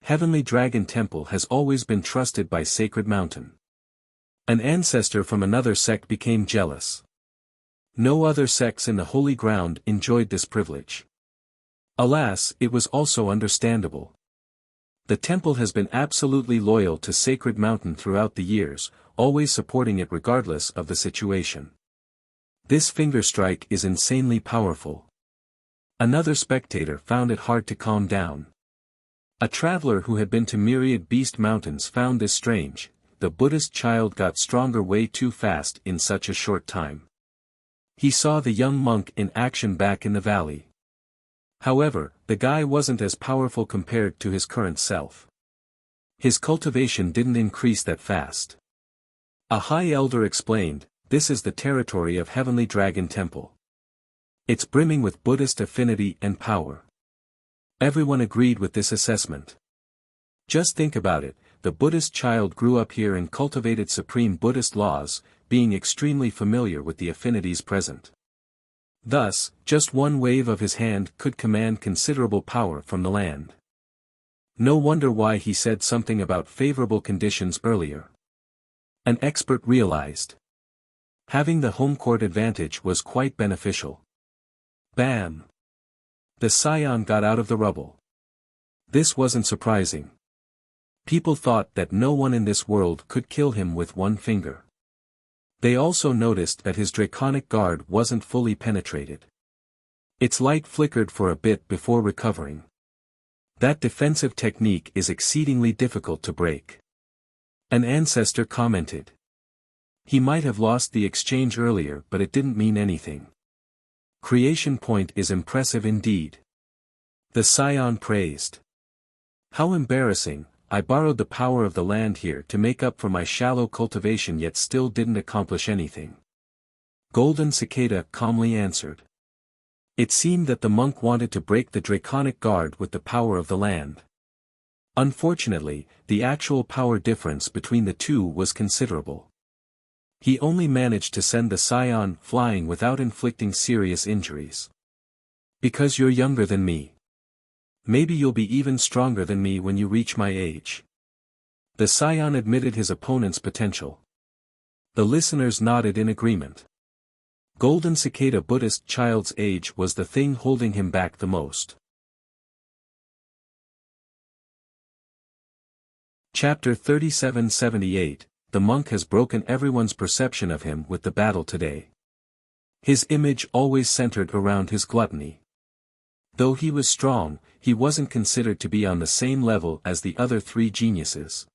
Heavenly Dragon Temple has always been trusted by Sacred Mountain. An ancestor from another sect became jealous. No other sects in the Holy Ground enjoyed this privilege. Alas, it was also understandable. The temple has been absolutely loyal to Sacred Mountain throughout the years, always supporting it regardless of the situation. This finger strike is insanely powerful. Another spectator found it hard to calm down. A traveler who had been to myriad beast mountains found this strange. The Buddhist child got stronger way too fast in such a short time. He saw the young monk in action back in the valley. However, the guy wasn't as powerful compared to his current self. His cultivation didn't increase that fast. A high elder explained, "This is the territory of Heavenly Dragon Temple. It's brimming with Buddhist affinity and power." Everyone agreed with this assessment. Just think about it, the Buddhist child grew up here and cultivated supreme Buddhist laws, being extremely familiar with the affinities present. Thus, just one wave of his hand could command considerable power from the land. No wonder why he said something about favorable conditions earlier. An expert realized. Having the home court advantage was quite beneficial. Bam! The scion got out of the rubble. This wasn't surprising. People thought that no one in this world could kill him with one finger. They also noticed that his draconic guard wasn't fully penetrated. Its light flickered for a bit before recovering. That defensive technique is exceedingly difficult to break. An ancestor commented. He might have lost the exchange earlier, but it didn't mean anything. Creation point is impressive indeed. The scion praised. How embarrassing. I borrowed the power of the land here to make up for my shallow cultivation, yet still didn't accomplish anything. Golden Cicada calmly answered. It seemed that the monk wanted to break the draconic guard with the power of the land. Unfortunately, the actual power difference between the two was considerable. He only managed to send the scion flying without inflicting serious injuries. Because you're younger than me. Maybe you'll be even stronger than me when you reach my age. The scion admitted his opponent's potential. The listeners nodded in agreement. Golden Cicada Buddhist child's age was the thing holding him back the most. Chapter 3778, The monk has broken everyone's perception of him with the battle today. His image always centered around his gluttony. Though he was strong, he wasn't considered to be on the same level as the other three geniuses.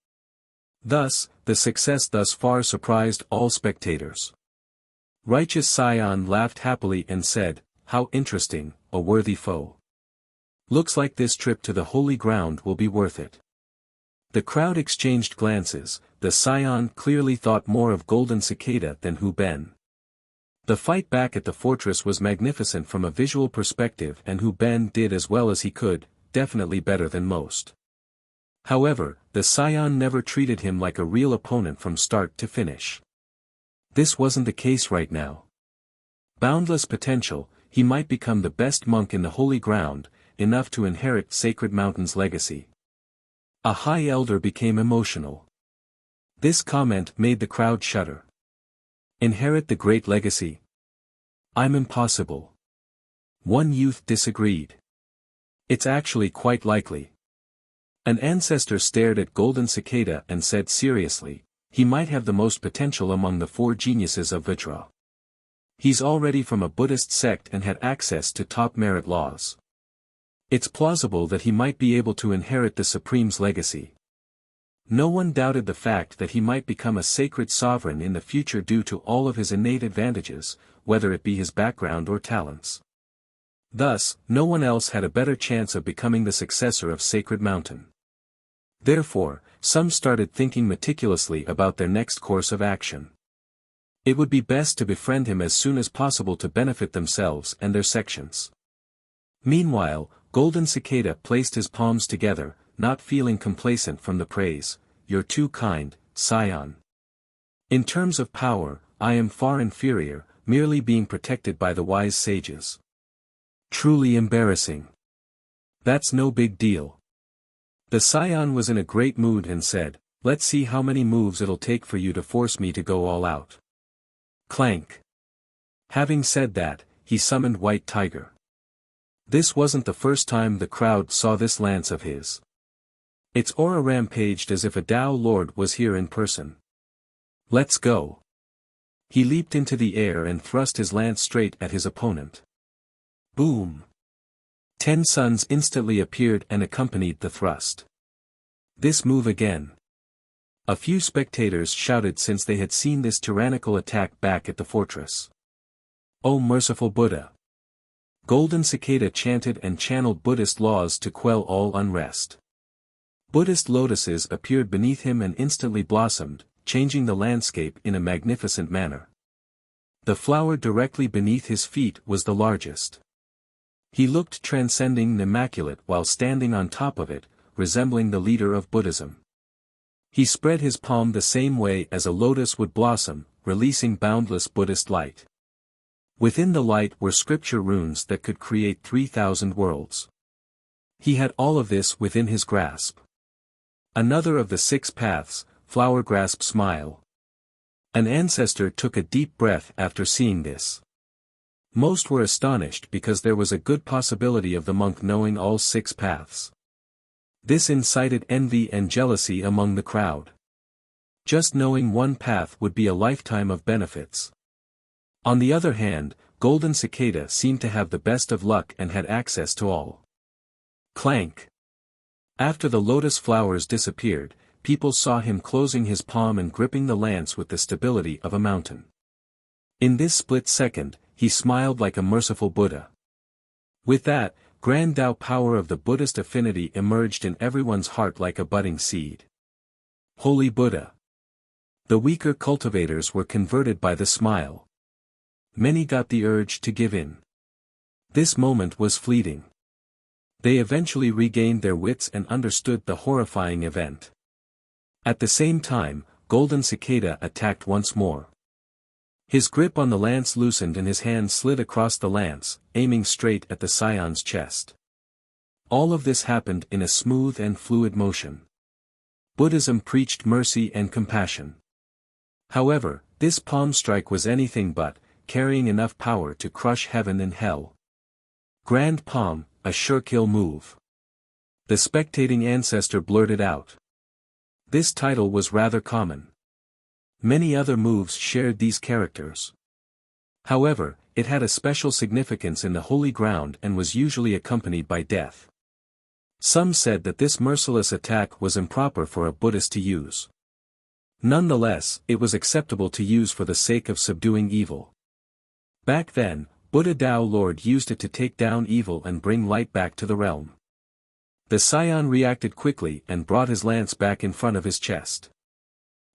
Thus, the success thus far surprised all spectators. Righteous Scion laughed happily and said, "How interesting, a worthy foe. Looks like this trip to the holy ground will be worth it." The crowd exchanged glances. The Scion clearly thought more of Golden Cicada than Hu Ben. The fight back at the fortress was magnificent from a visual perspective, and Hu Ben did as well as he could, definitely better than most. However, the Scion never treated him like a real opponent from start to finish. This wasn't the case right now. Boundless potential, he might become the best monk in the holy ground, enough to inherit Sacred Mountain's legacy. A high elder became emotional. This comment made the crowd shudder. Inherit the great legacy? I'm impossible. One youth disagreed. It's actually quite likely. An ancestor stared at Golden Cicada and said seriously, he might have the most potential among the four geniuses of Vajra. He's already from a Buddhist sect and had access to top merit laws. It's plausible that he might be able to inherit the Supreme's legacy. No one doubted the fact that he might become a sacred sovereign in the future due to all of his innate advantages, whether it be his background or talents. Thus, no one else had a better chance of becoming the successor of Sacred Mountain. Therefore, some started thinking meticulously about their next course of action. It would be best to befriend him as soon as possible to benefit themselves and their sections. Meanwhile, Golden Cicada placed his palms together, not feeling complacent from the praise. "You're too kind, Scion. In terms of power, I am far inferior, merely being protected by the wise sages. Truly embarrassing. That's no big deal." The Scion was in a great mood and said, "Let's see how many moves it'll take for you to force me to go all out." Clank. Having said that, he summoned White Tiger. This wasn't the first time the crowd saw this lance of his. Its aura rampaged as if a Tao Lord was here in person. "Let's go." He leaped into the air and thrust his lance straight at his opponent. Boom! 10 suns instantly appeared and accompanied the thrust. "This move again." A few spectators shouted since they had seen this tyrannical attack back at the fortress. "O merciful Buddha!" Golden Cicada chanted and channeled Buddhist laws to quell all unrest. Buddhist lotuses appeared beneath him and instantly blossomed, changing the landscape in a magnificent manner. The flower directly beneath his feet was the largest. He looked transcending and immaculate while standing on top of it, resembling the leader of Buddhism. He spread his palm the same way as a lotus would blossom, releasing boundless Buddhist light. Within the light were scripture runes that could create 3,000 worlds. He had all of this within his grasp. Another of the 6 paths, flower grasp smile. An ancestor took a deep breath after seeing this. Most were astonished because there was a good possibility of the monk knowing all 6 paths. This incited envy and jealousy among the crowd. Just knowing one path would be a lifetime of benefits. On the other hand, Golden Cicada seemed to have the best of luck and had access to all. Clank! After the lotus flowers disappeared, people saw him closing his palm and gripping the lance with the stability of a mountain. In this split second, he smiled like a merciful Buddha. With that, grand Tao power of the Buddhist affinity emerged in everyone's heart like a budding seed. Holy Buddha! The weaker cultivators were converted by the smile. Many got the urge to give in. This moment was fleeting. They eventually regained their wits and understood the horrifying event. At the same time, Golden Cicada attacked once more. His grip on the lance loosened and his hand slid across the lance, aiming straight at the Scion's chest. All of this happened in a smooth and fluid motion. Buddhism preached mercy and compassion. However, this palm strike was anything but, carrying enough power to crush heaven and hell. Grand palm, a sure kill move. The spectating ancestor blurted out. This title was rather common. Many other moves shared these characters. However, it had a special significance in the holy ground and was usually accompanied by death. Some said that this merciless attack was improper for a Buddhist to use. Nonetheless, it was acceptable to use for the sake of subduing evil. Back then, Buddha Tao Lord used it to take down evil and bring light back to the realm. The scion reacted quickly and brought his lance back in front of his chest.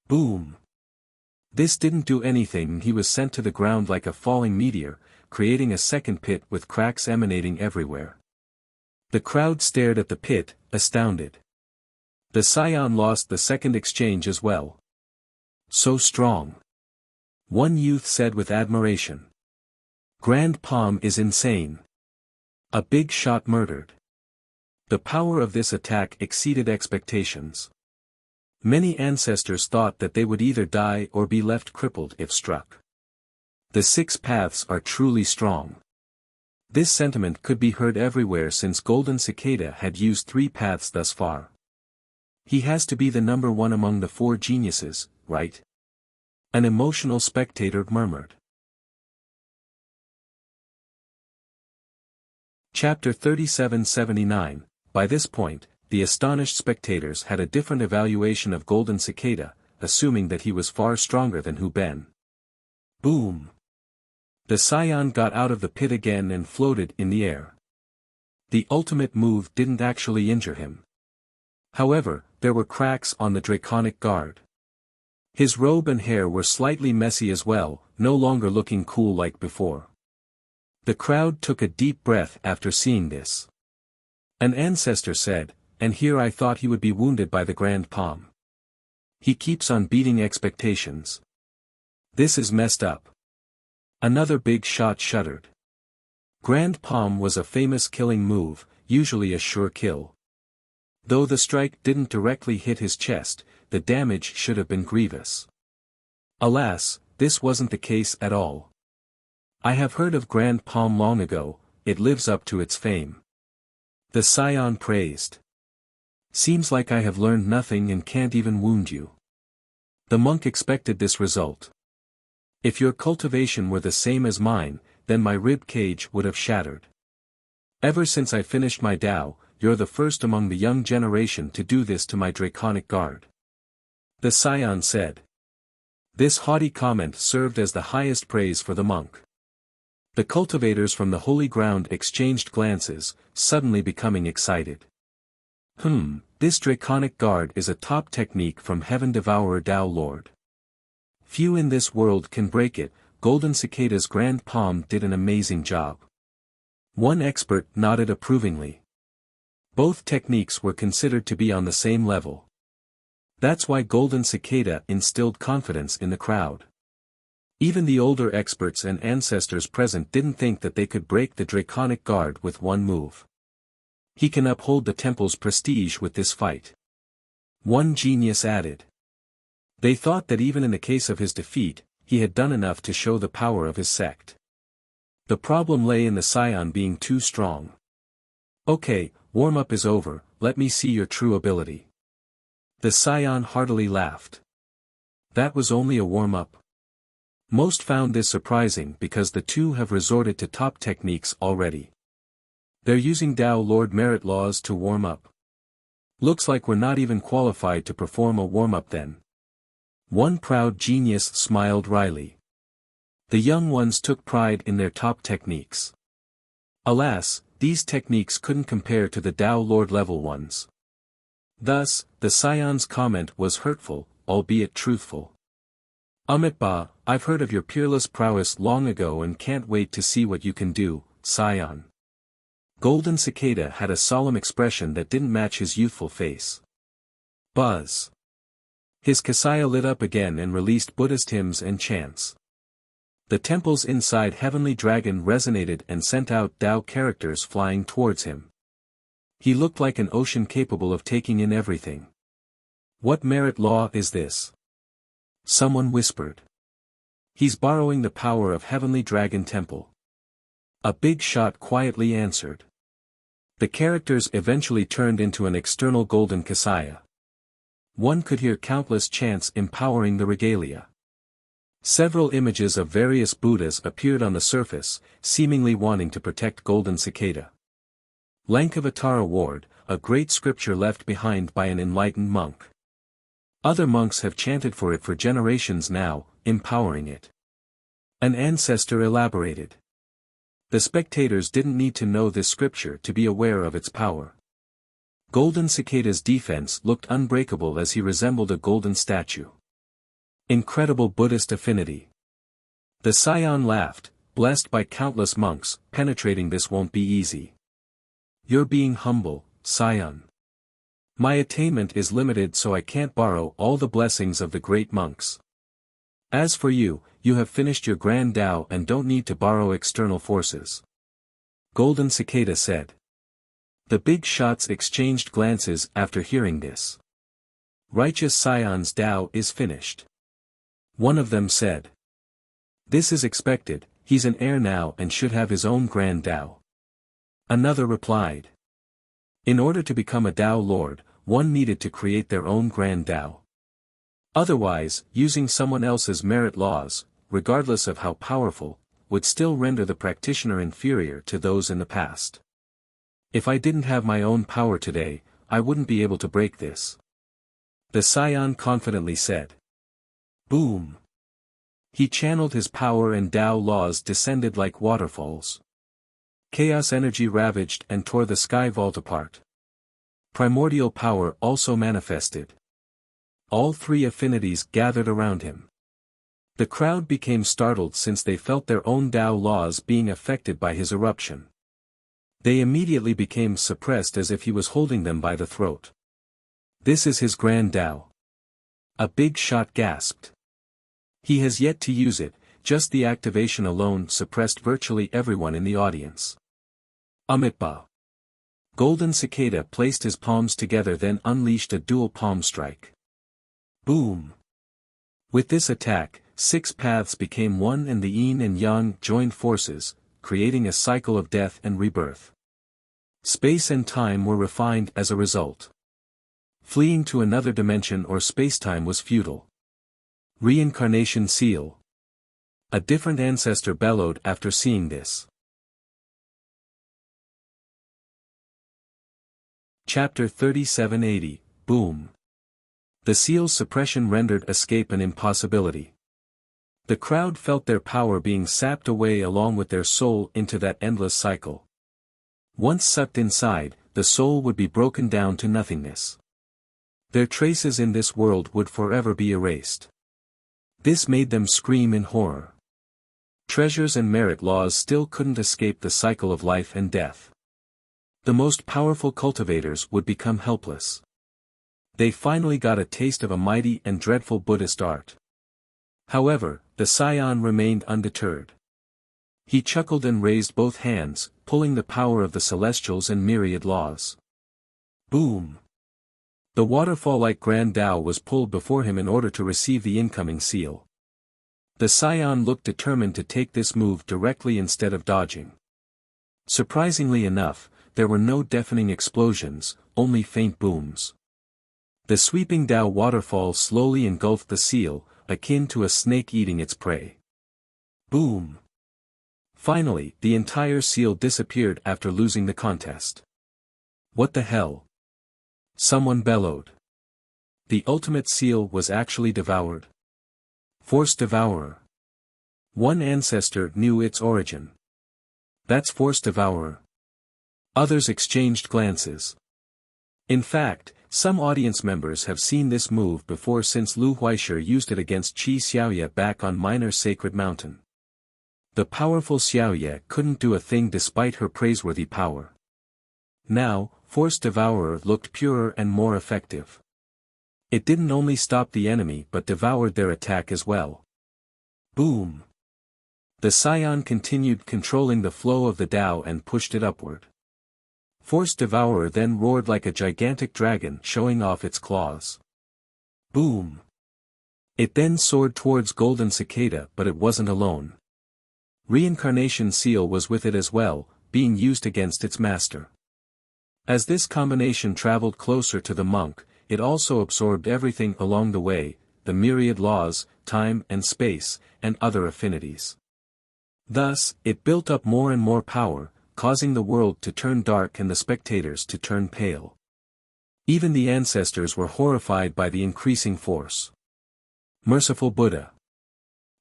Boom! This didn't do anything and he was sent to the ground like a falling meteor, creating a second pit with cracks emanating everywhere. The crowd stared at the pit, astounded. The scion lost the second exchange as well. So strong. One youth said with admiration. Grand palm is insane. A big shot murdered. The power of this attack exceeded expectations. Many ancestors thought that they would either die or be left crippled if struck. The 6 paths are truly strong. This sentiment could be heard everywhere since Golden Cicada had used 3 paths thus far. He has to be the number 1 among the 4 geniuses, right? An emotional spectator murmured. Chapter 3779. By this point, the astonished spectators had a different evaluation of Golden Cicada, assuming that he was far stronger than Hu Ben. Boom! The scion got out of the pit again and floated in the air. The ultimate move didn't actually injure him. However, there were cracks on the draconic guard. His robe and hair were slightly messy as well, no longer looking cool like before. The crowd took a deep breath after seeing this. An ancestor said, and here I thought he would be wounded by the grand palm. He keeps on beating expectations. This is messed up. Another big shot shuddered. Grand palm was a famous killing move, usually a sure kill. Though the strike didn't directly hit his chest, the damage should have been grievous. Alas, this wasn't the case at all. I have heard of Grand Palm long ago, it lives up to its fame. The scion praised. Seems like I have learned nothing and can't even wound you. The monk expected this result. If your cultivation were the same as mine, then my rib cage would have shattered. Ever since I finished my Tao, you're the first among the young generation to do this to my draconic guard. The scion said. This haughty comment served as the highest praise for the monk. The cultivators from the holy ground exchanged glances, suddenly becoming excited. This draconic guard is a top technique from Heaven Devourer Tao Lord. Few in this world can break it. Golden Cicada's grand palm did an amazing job. One expert nodded approvingly. Both techniques were considered to be on the same level. That's why Golden Cicada instilled confidence in the crowd. Even the older experts and ancestors present didn't think that they could break the draconic guard with one move. He can uphold the temple's prestige with this fight. One genius added. They thought that even in the case of his defeat, he had done enough to show the power of his sect. The problem lay in the scion being too strong. Okay, warm-up is over, let me see your true ability. The scion heartily laughed. That was only a warm-up. Most found this surprising because the two have resorted to top techniques already. They're using Tao Lord merit laws to warm up. Looks like we're not even qualified to perform a warm-up then. One proud genius smiled wryly. The young ones took pride in their top techniques. Alas, these techniques couldn't compare to the Tao Lord level ones. Thus, the scion's comment was hurtful, albeit truthful. Amitba, I've heard of your peerless prowess long ago and can't wait to see what you can do, scion. Golden Cicada had a solemn expression that didn't match his youthful face. Buzz. His kasaya lit up again and released Buddhist hymns and chants. The temple's inside heavenly dragon resonated and sent out Tao characters flying towards him. He looked like an ocean capable of taking in everything. What merit law is this? Someone whispered. He's borrowing the power of Heavenly Dragon Temple. A big shot quietly answered. The characters eventually turned into an external golden Kasaya. One could hear countless chants empowering the regalia. Several images of various Buddhas appeared on the surface, seemingly wanting to protect Golden Cicada. Lankavatara Award, a great scripture left behind by an enlightened monk. Other monks have chanted for it for generations now, empowering it. An ancestor elaborated. The spectators didn't need to know this scripture to be aware of its power. Golden Cicada's defense looked unbreakable as he resembled a golden statue. Incredible Buddhist affinity. The scion laughed, blessed by countless monks. Penetrating this won't be easy. You're being humble, scion. My attainment is limited, so I can't borrow all the blessings of the great monks. As for you, you have finished your grand Tao and don't need to borrow external forces. Golden Cicada said. The big shots exchanged glances after hearing this. Righteous Scion's Tao is finished. One of them said. This is expected, he's an heir now and should have his own grand Tao. Another replied. In order to become a Tao Lord, one needed to create their own grand Tao. Otherwise, using someone else's merit laws, regardless of how powerful, would still render the practitioner inferior to those in the past. If I didn't have my own power today, I wouldn't be able to break this. The scion confidently said. Boom! He channeled his power and Tao laws descended like waterfalls. Chaos energy ravaged and tore the sky vault apart. Primordial power also manifested. All three affinities gathered around him. The crowd became startled since they felt their own Tao laws being affected by his eruption. They immediately became suppressed as if he was holding them by the throat. This is his grand Tao. A big shot gasped. He has yet to use it, just the activation alone suppressed virtually everyone in the audience. Amitba. Golden Cicada placed his palms together, then unleashed a dual palm strike. Boom! With this attack, 6 paths became one and the yin and yang joined forces, creating a cycle of death and rebirth. Space and time were refined as a result. Fleeing to another dimension or spacetime was futile. Reincarnation seal. A different ancestor bellowed after seeing this. Chapter 3780, Boom. The seal's suppression rendered escape an impossibility. The crowd felt their power being sapped away along with their soul into that endless cycle. Once sucked inside, the soul would be broken down to nothingness. Their traces in this world would forever be erased. This made them scream in horror. Treasures and merit laws still couldn't escape the cycle of life and death. The most powerful cultivators would become helpless. They finally got a taste of a mighty and dreadful Buddhist art. However, the scion remained undeterred. He chuckled and raised both hands, pulling the power of the celestials and myriad laws. Boom! The waterfall-like grand Tao was pulled before him in order to receive the incoming seal. The scion looked determined to take this move directly instead of dodging. Surprisingly enough, there were no deafening explosions, only faint booms. The sweeping Tao waterfall slowly engulfed the seal, akin to a snake eating its prey. Boom! Finally, the entire seal disappeared after losing the contest. What the hell? Someone bellowed. The ultimate seal was actually devoured. Force Devourer. One ancestor knew its origin. That's Force Devourer. Others exchanged glances. In fact, some audience members have seen this move before since Lu Huaisher used it against Qi Xiaoye back on Minor Sacred Mountain. The powerful Xiaoye couldn't do a thing despite her praiseworthy power. Now, Force Devourer looked purer and more effective. It didn't only stop the enemy but devoured their attack as well. Boom! The scion continued controlling the flow of the Tao and pushed it upward. Force Devourer then roared like a gigantic dragon showing off its claws. Boom! It then soared towards Golden Cicada, but it wasn't alone. Reincarnation Seal was with it as well, being used against its master. As this combination traveled closer to the monk, it also absorbed everything along the way, the myriad laws, time and space, and other affinities. Thus, it built up more and more power, causing the world to turn dark and the spectators to turn pale. Even the ancestors were horrified by the increasing force. Merciful Buddha!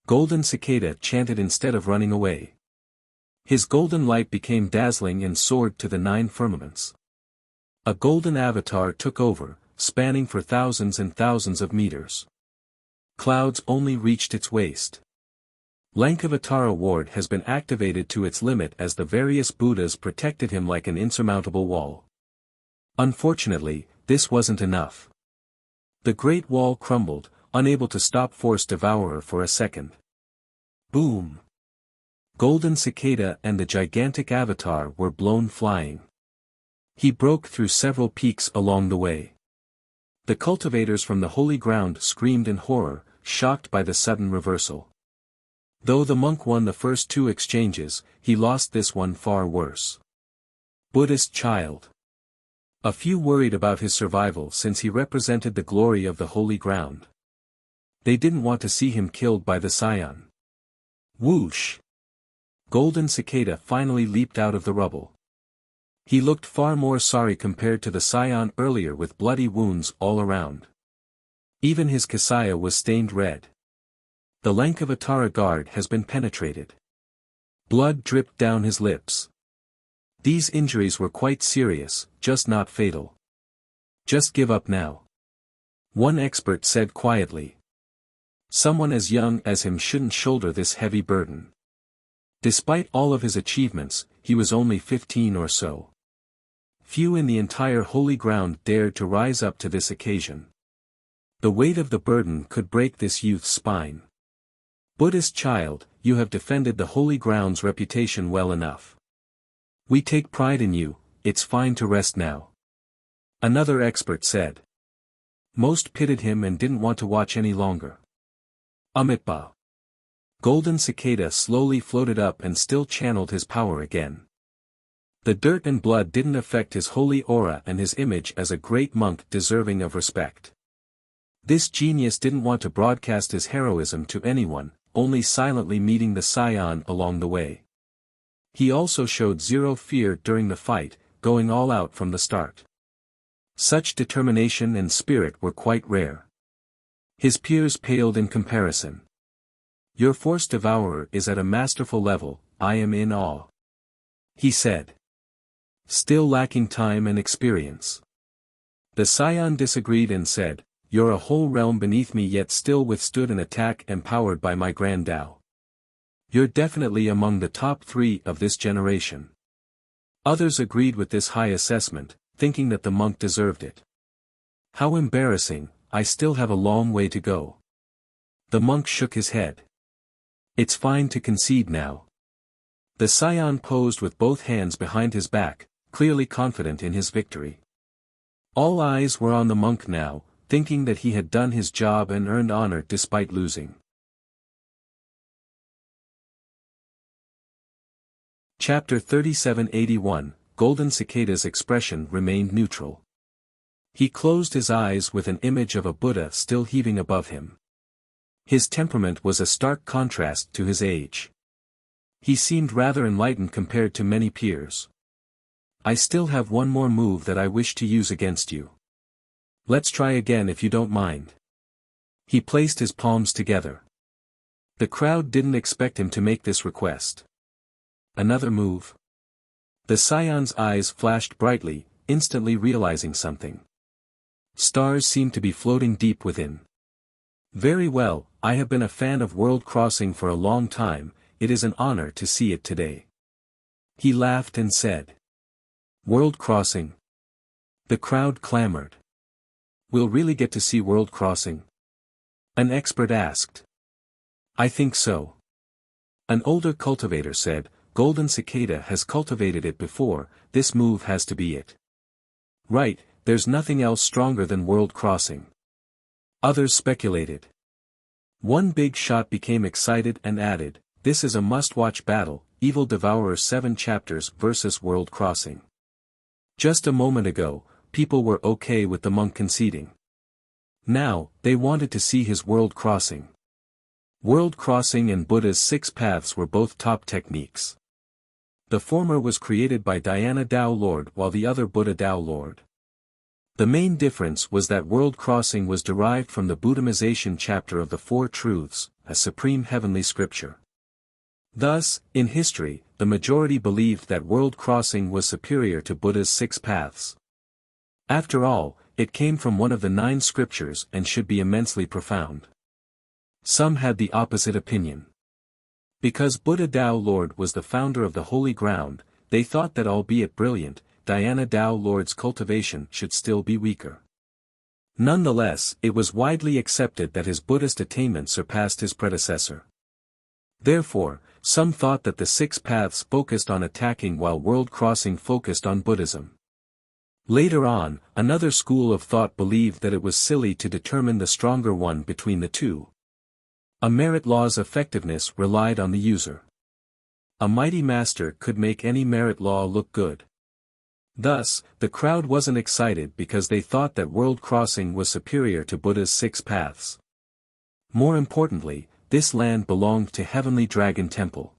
Golden Cicada chanted instead of running away. His golden light became dazzling and soared to the 9 firmaments. A golden avatar took over, spanning for thousands and thousands of meters. Clouds only reached its waist. Lankavatara Ward has been activated to its limit as the various Buddhas protected him like an insurmountable wall. Unfortunately, this wasn't enough. The Great Wall crumbled, unable to stop Force Devourer for a second. Boom! Golden Cicada and the gigantic avatar were blown flying. He broke through several peaks along the way. The cultivators from the holy ground screamed in horror, shocked by the sudden reversal. Though the monk won the first 2 exchanges, he lost this one far worse. Buddhist child. A few worried about his survival since he represented the glory of the holy ground. They didn't want to see him killed by the scion. Whoosh! Golden Cicada finally leaped out of the rubble. He looked far more sorry compared to the scion earlier with bloody wounds all around. Even his kasaya was stained red. The Lankavatara guard has been penetrated. Blood dripped down his lips. These injuries were quite serious, just not fatal. Just give up now. One expert said quietly. Someone as young as him shouldn't shoulder this heavy burden. Despite all of his achievements, he was only 15 or so. Few in the entire holy ground dared to rise up to this occasion. The weight of the burden could break this youth's spine. Buddhist child, you have defended the holy ground's reputation well enough. We take pride in you, it's fine to rest now. Another expert said. Most pitied him and didn't want to watch any longer. Amitba. Golden Cicada slowly floated up and still channeled his power again. The dirt and blood didn't affect his holy aura and his image as a great monk deserving of respect. This genius didn't want to broadcast his heroism to anyone, only silently meeting the scion along the way. He also showed zero fear during the fight, going all out from the start. Such determination and spirit were quite rare. His peers paled in comparison. Your Force Devourer is at a masterful level, I am in awe. He said. Still lacking time and experience. The scion disagreed and said, you're a whole realm beneath me yet still withstood an attack empowered by my Grand Tao. You're definitely among the top 3 of this generation. Others agreed with this high assessment, thinking that the monk deserved it. How embarrassing, I still have a long way to go. The monk shook his head. It's fine to concede now. The scion posed with both hands behind his back, clearly confident in his victory. All eyes were on the monk now, thinking that he had done his job and earned honor despite losing. Chapter 3781, Golden Cicada's expression remained neutral. He closed his eyes with an image of a Buddha still heaving above him. His temperament was a stark contrast to his age. He seemed rather enlightened compared to many peers. I still have one more move that I wish to use against you. Let's try again if you don't mind. He placed his palms together. The crowd didn't expect him to make this request. Another move. The scion's eyes flashed brightly, instantly realizing something. Stars seemed to be floating deep within. Very well, I have been a fan of World Crossing for a long time, it is an honor to see it today. He laughed and said. World Crossing. The crowd clamored. We'll really get to see World Crossing? An expert asked. I think so. An older cultivator said, Golden Cicada has cultivated it before, this move has to be it. Right, there's nothing else stronger than world crossing. Others speculated. One big shot became excited and added, this is a must-watch battle, Evil Devourer 7 chapters versus World Crossing. Just a moment ago, people were okay with the monk conceding. Now, they wanted to see his world crossing. World crossing and Buddha's 6 paths were both top techniques. The former was created by Dhyana Tao Lord while the other Buddha Tao Lord. The main difference was that world crossing was derived from the Buddhamization chapter of the Four Truths, a supreme heavenly scripture. Thus, in history, the majority believed that world crossing was superior to Buddha's 6 paths. After all, it came from one of the 9 scriptures and should be immensely profound. Some had the opposite opinion. Because Buddha Tao Lord was the founder of the holy ground, they thought that albeit brilliant, Dhyana Tao Lord's cultivation should still be weaker. Nonetheless, it was widely accepted that his Buddhist attainment surpassed his predecessor. Therefore, some thought that the 6 paths focused on attacking while world crossing focused on Buddhism. Later on, another school of thought believed that it was silly to determine the stronger one between the two. A merit law's effectiveness relied on the user. A mighty master could make any merit law look good. Thus, the crowd wasn't excited because they thought that world crossing was superior to Buddha's 6 paths. More importantly, this land belonged to Heavenly Dragon Temple.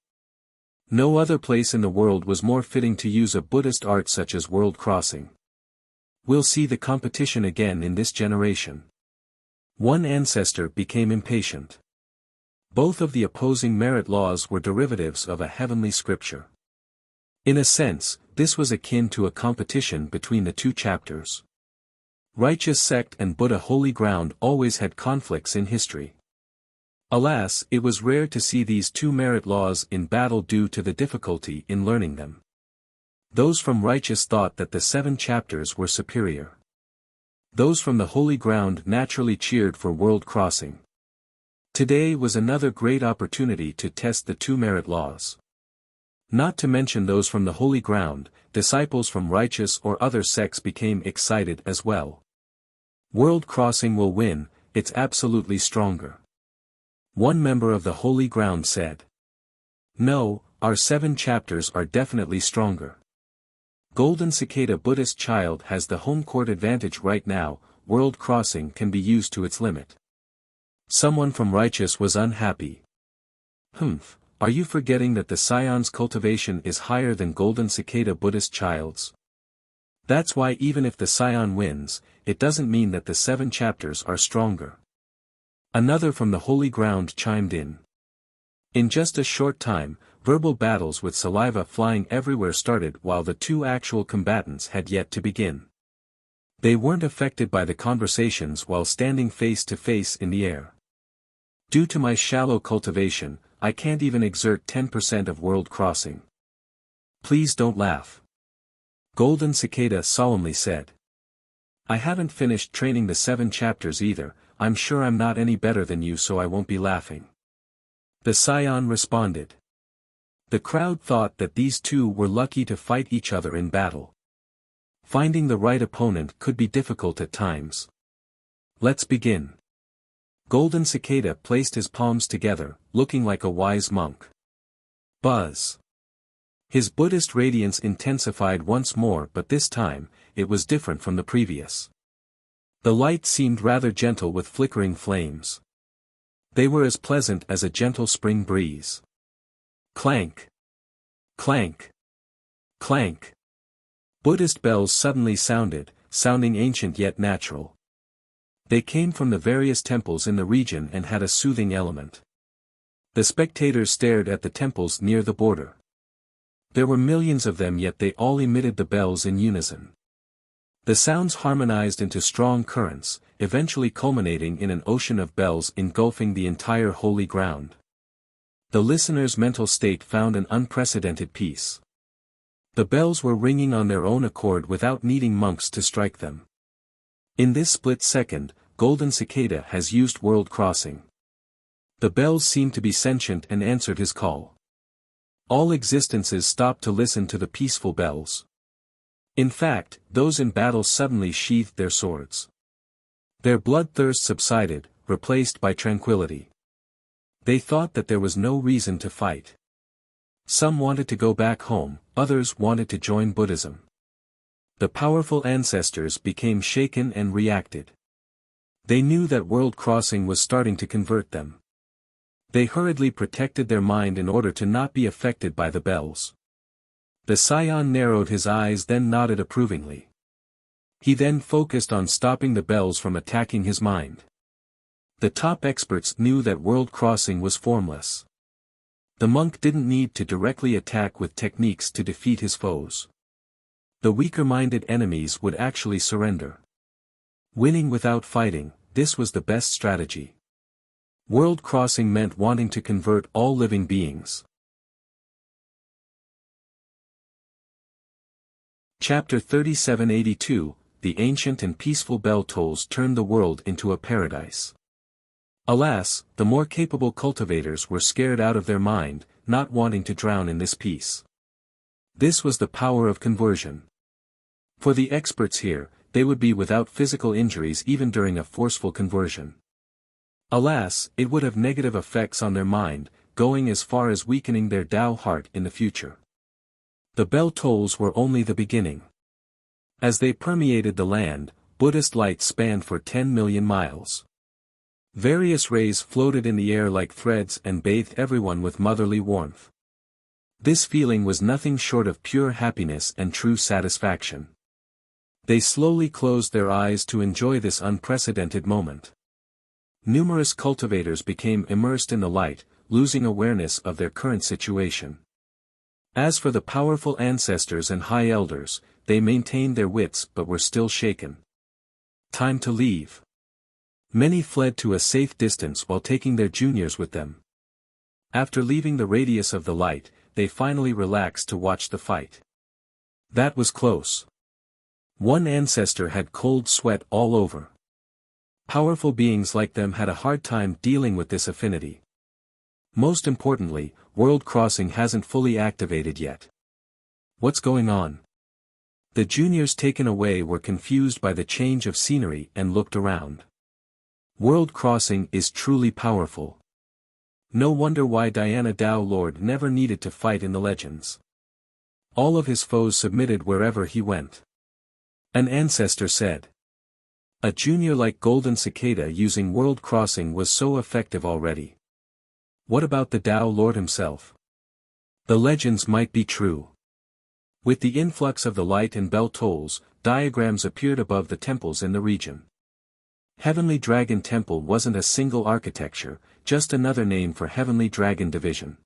No other place in the world was more fitting to use a Buddhist art such as world crossing. We'll see the competition again in this generation. One ancestor became impatient. Both of the opposing merit laws were derivatives of a heavenly scripture. In a sense, this was akin to a competition between the 2 chapters. Righteous sect and Buddha holy ground always had conflicts in history. Alas, it was rare to see these 2 merit laws in battle due to the difficulty in learning them. Those from righteous thought that the 7 chapters were superior. Those from the holy ground naturally cheered for world crossing. Today was another great opportunity to test the 2 merit laws. Not to mention those from the holy ground, disciples from righteous or other sects became excited as well. World crossing will win, it's absolutely stronger. One member of the holy ground said. No, our 7 chapters are definitely stronger. Golden Cicada Buddhist child has the home court advantage right now, world crossing can be used to its limit. Someone from righteous was unhappy. Are you forgetting that the Scion's cultivation is higher than Golden Cicada Buddhist child's? That's why even if the Scion wins, it doesn't mean that the 7 chapters are stronger. Another from the holy ground chimed in. In just a short time, verbal battles with saliva flying everywhere started while the 2 actual combatants had yet to begin. They weren't affected by the conversations while standing face to face in the air. Due to my shallow cultivation, I can't even exert 10% of world crossing. Please don't laugh. Golden Cicada solemnly said. I haven't finished training the 7 chapters either, I'm sure I'm not any better than you so I won't be laughing. The Scion responded. The crowd thought that these 2 were lucky to fight each other in battle. Finding the right opponent could be difficult at times. Let's begin. Golden Cicada placed his palms together, looking like a wise monk. Buzz. His Buddhist radiance intensified once more but this time, it was different from the previous. The light seemed rather gentle with flickering flames. They were as pleasant as a gentle spring breeze. Clank. Clank. Clank. Buddhist bells suddenly sounded, sounding ancient yet natural. They came from the various temples in the region and had a soothing element. The spectators stared at the temples near the border. There were millions of them yet they all emitted the bells in unison. The sounds harmonized into strong currents, eventually culminating in an ocean of bells engulfing the entire holy ground. The listener's mental state found an unprecedented peace. The bells were ringing on their own accord without needing monks to strike them. In this split second, Golden Cicada has used world crossing. The bells seemed to be sentient and answered his call. All existences stopped to listen to the peaceful bells. In fact, those in battle suddenly sheathed their swords. Their bloodthirst subsided, replaced by tranquility. They thought that there was no reason to fight. Some wanted to go back home, others wanted to join Buddhism. The powerful ancestors became shaken and reacted. They knew that world crossing was starting to convert them. They hurriedly protected their mind in order to not be affected by the bells. The scion narrowed his eyes, then nodded approvingly. He then focused on stopping the bells from attacking his mind. The top experts knew that world crossing was formless. The monk didn't need to directly attack with techniques to defeat his foes. The weaker-minded enemies would actually surrender. Winning without fighting, this was the best strategy. World crossing meant wanting to convert all living beings. Chapter 3782, The ancient and peaceful bell tolls turned the world into a paradise. Alas, the more capable cultivators were scared out of their mind, not wanting to drown in this peace. This was the power of conversion. For the experts here, they would be without physical injuries even during a forceful conversion. Alas, it would have negative effects on their mind, going as far as weakening their Tao heart in the future. The bell tolls were only the beginning. As they permeated the land, Buddhist light spanned for 10 million miles. Various rays floated in the air like threads and bathed everyone with motherly warmth. This feeling was nothing short of pure happiness and true satisfaction. They slowly closed their eyes to enjoy this unprecedented moment. Numerous cultivators became immersed in the light, losing awareness of their current situation. As for the powerful ancestors and high elders, they maintained their wits but were still shaken. Time to leave. Many fled to a safe distance while taking their juniors with them. After leaving the radius of the light, they finally relaxed to watch the fight. That was close. One ancestor had cold sweat all over. Powerful beings like them had a hard time dealing with this affinity. Most importantly, world crossing hasn't fully activated yet. What's going on? The juniors taken away were confused by the change of scenery and looked around. World crossing is truly powerful. No wonder why Diana Tao Lord never needed to fight in the legends. All of his foes submitted wherever he went. An ancestor said. A junior like Golden Cicada using world crossing was so effective already. What about the Tao Lord himself? The legends might be true. With the influx of the light and bell tolls, diagrams appeared above the temples in the region. Heavenly Dragon Temple wasn't a single architecture, just another name for Heavenly Dragon Division.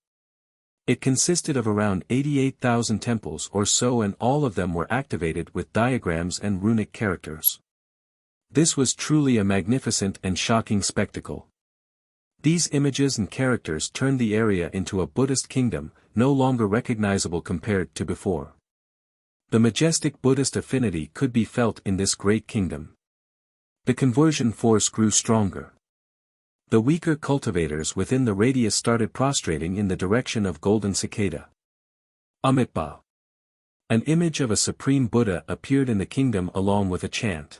It consisted of around 88,000 temples or so, and all of them were activated with diagrams and runic characters. This was truly a magnificent and shocking spectacle. These images and characters turned the area into a Buddhist kingdom, no longer recognizable compared to before. The majestic Buddhist affinity could be felt in this great kingdom. The conversion force grew stronger. The weaker cultivators within the radius started prostrating in the direction of Golden Cicada. Amitabha. An image of a supreme Buddha appeared in the kingdom along with a chant.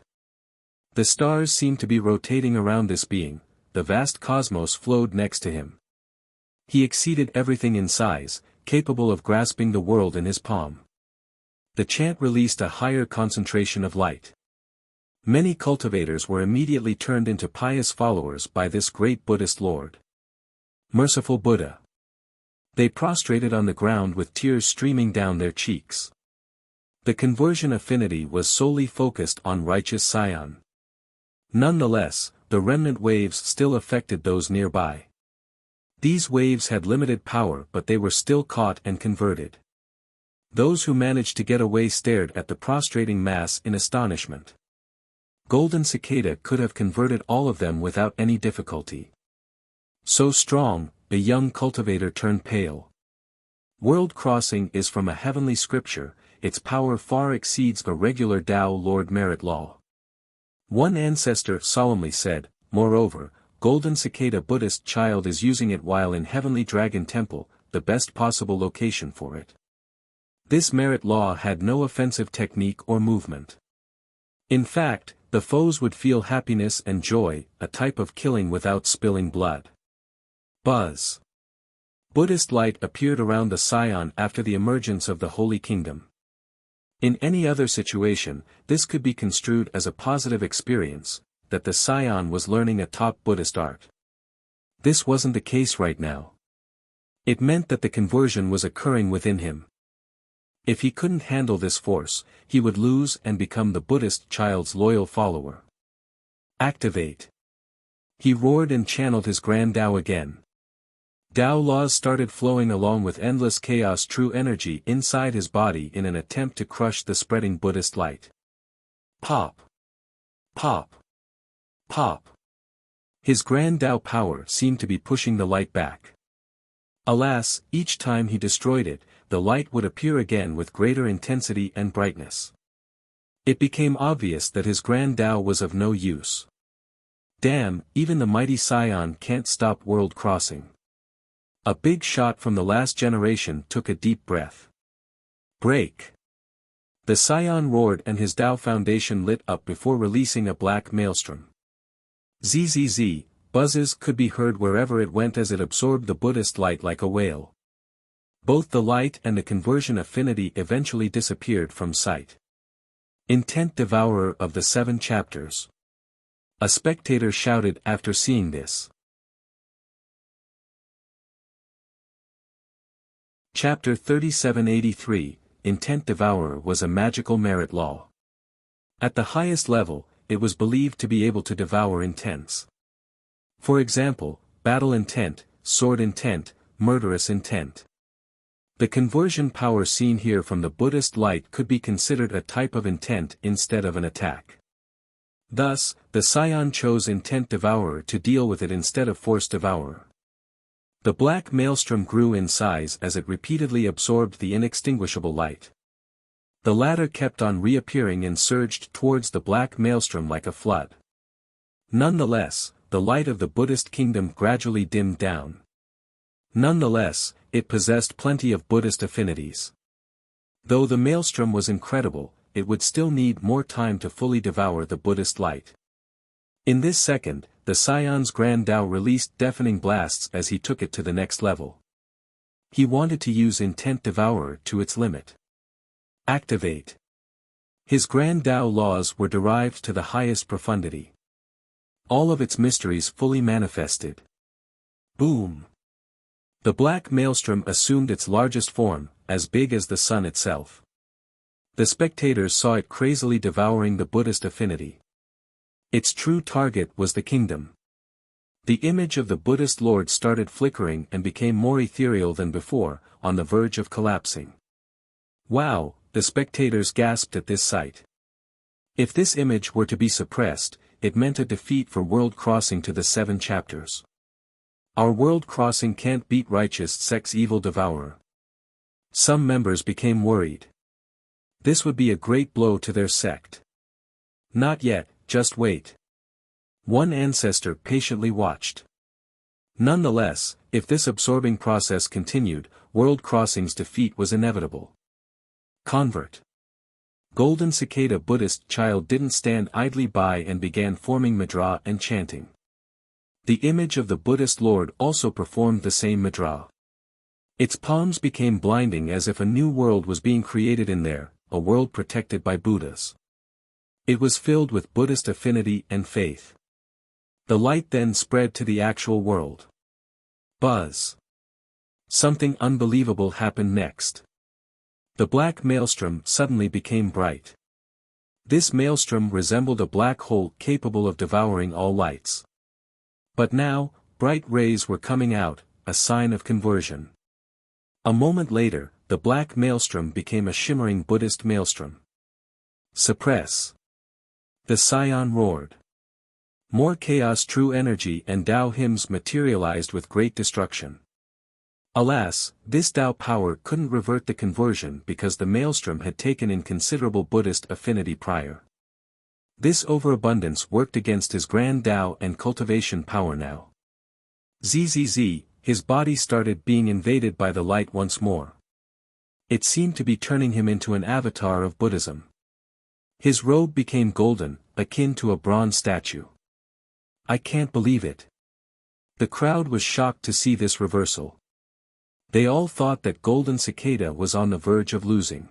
The stars seemed to be rotating around this being, the vast cosmos flowed next to him. He exceeded everything in size, capable of grasping the world in his palm. The chant released a higher concentration of light. Many cultivators were immediately turned into pious followers by this great Buddhist Lord. Merciful Buddha. They prostrated on the ground with tears streaming down their cheeks. The conversion affinity was solely focused on righteous Scion. Nonetheless, the remnant waves still affected those nearby. These waves had limited power, but they were still caught and converted. Those who managed to get away stared at the prostrating mass in astonishment. Golden Cicada could have converted all of them without any difficulty. So strong, a young cultivator turned pale. World crossing is from a heavenly scripture, its power far exceeds a regular Tao Lord merit law. One ancestor solemnly said, moreover, Golden Cicada Buddhist child is using it while in Heavenly Dragon Temple, the best possible location for it. This merit law had no offensive technique or movement. In fact, the foes would feel happiness and joy, a type of killing without spilling blood. Buzz. Buddhist light appeared around the Scion after the emergence of the Holy Kingdom. In any other situation, this could be construed as a positive experience, that the Scion was learning a top Buddhist art. This wasn't the case right now. It meant that the conversion was occurring within him. If he couldn't handle this force, he would lose and become the Buddhist child's loyal follower. Activate. He roared and channeled his grand Tao again. Tao laws started flowing along with endless chaos true energy inside his body in an attempt to crush the spreading Buddhist light. Pop. Pop. Pop. His grand Tao power seemed to be pushing the light back. Alas, each time he destroyed it, the light would appear again with greater intensity and brightness. It became obvious that his grand Tao was of no use. Damn, even the mighty Scion can't stop world crossing. A big shot from the last generation took a deep breath. Break. The Scion roared and his Tao foundation lit up before releasing a black maelstrom. Zzz, buzzes could be heard wherever it went as it absorbed the Buddhist light like a whale. Both the light and the conversion affinity eventually disappeared from sight. Intent devourer of the 7 chapters. A spectator shouted after seeing this. Chapter 3783, Intent Devourer was a magical merit law. At the highest level, it was believed to be able to devour intents. For example, battle intent, sword intent, murderous intent. The conversion power seen here from the Buddhist light could be considered a type of intent instead of an attack. Thus, the Scion chose Intent Devourer to deal with it instead of Force Devourer. The black maelstrom grew in size as it repeatedly absorbed the inextinguishable light. The latter kept on reappearing and surged towards the black maelstrom like a flood. Nonetheless, the light of the Buddhist kingdom gradually dimmed down. Nonetheless, it possessed plenty of Buddhist affinities. Though the maelstrom was incredible, it would still need more time to fully devour the Buddhist light. In this second, the Scion's Grand Tao released deafening blasts as he took it to the next level. He wanted to use Intent Devourer to its limit. Activate. His Grand Tao laws were derived to the highest profundity. All of its mysteries fully manifested. Boom. The black maelstrom assumed its largest form, as big as the sun itself. The spectators saw it crazily devouring the Buddhist affinity. Its true target was the kingdom. The image of the Buddhist Lord started flickering and became more ethereal than before, on the verge of collapsing. Wow, the spectators gasped at this sight. If this image were to be suppressed, it meant a defeat for world crossing to the 7 chapters. Our world crossing can't beat righteous sect's evil devourer. Some members became worried. This would be a great blow to their sect. Not yet, just wait. One ancestor patiently watched. Nonetheless, if this absorbing process continued, World Crossing's defeat was inevitable. Convert. Golden Cicada Buddhist child didn't stand idly by and began forming mudra and chanting. The image of the Buddhist Lord also performed the same mudra. Its palms became blinding as if a new world was being created in there, a world protected by Buddhas. It was filled with Buddhist affinity and faith. The light then spread to the actual world. Buzz. Something unbelievable happened next. The black maelstrom suddenly became bright. This maelstrom resembled a black hole capable of devouring all lights. But now, bright rays were coming out, a sign of conversion. A moment later, the black maelstrom became a shimmering Buddhist maelstrom. Suppress. The Scion roared. More chaos true energy and Tao hymns materialized with great destruction. Alas, this Tao power couldn't revert the conversion because the maelstrom had taken in considerable Buddhist affinity prior. This overabundance worked against his grand Tao and cultivation power now. Zzz, his body started being invaded by the light once more. It seemed to be turning him into an avatar of Buddhism. His robe became golden, akin to a bronze statue. I can't believe it. The crowd was shocked to see this reversal. They all thought that Golden Cicada was on the verge of losing.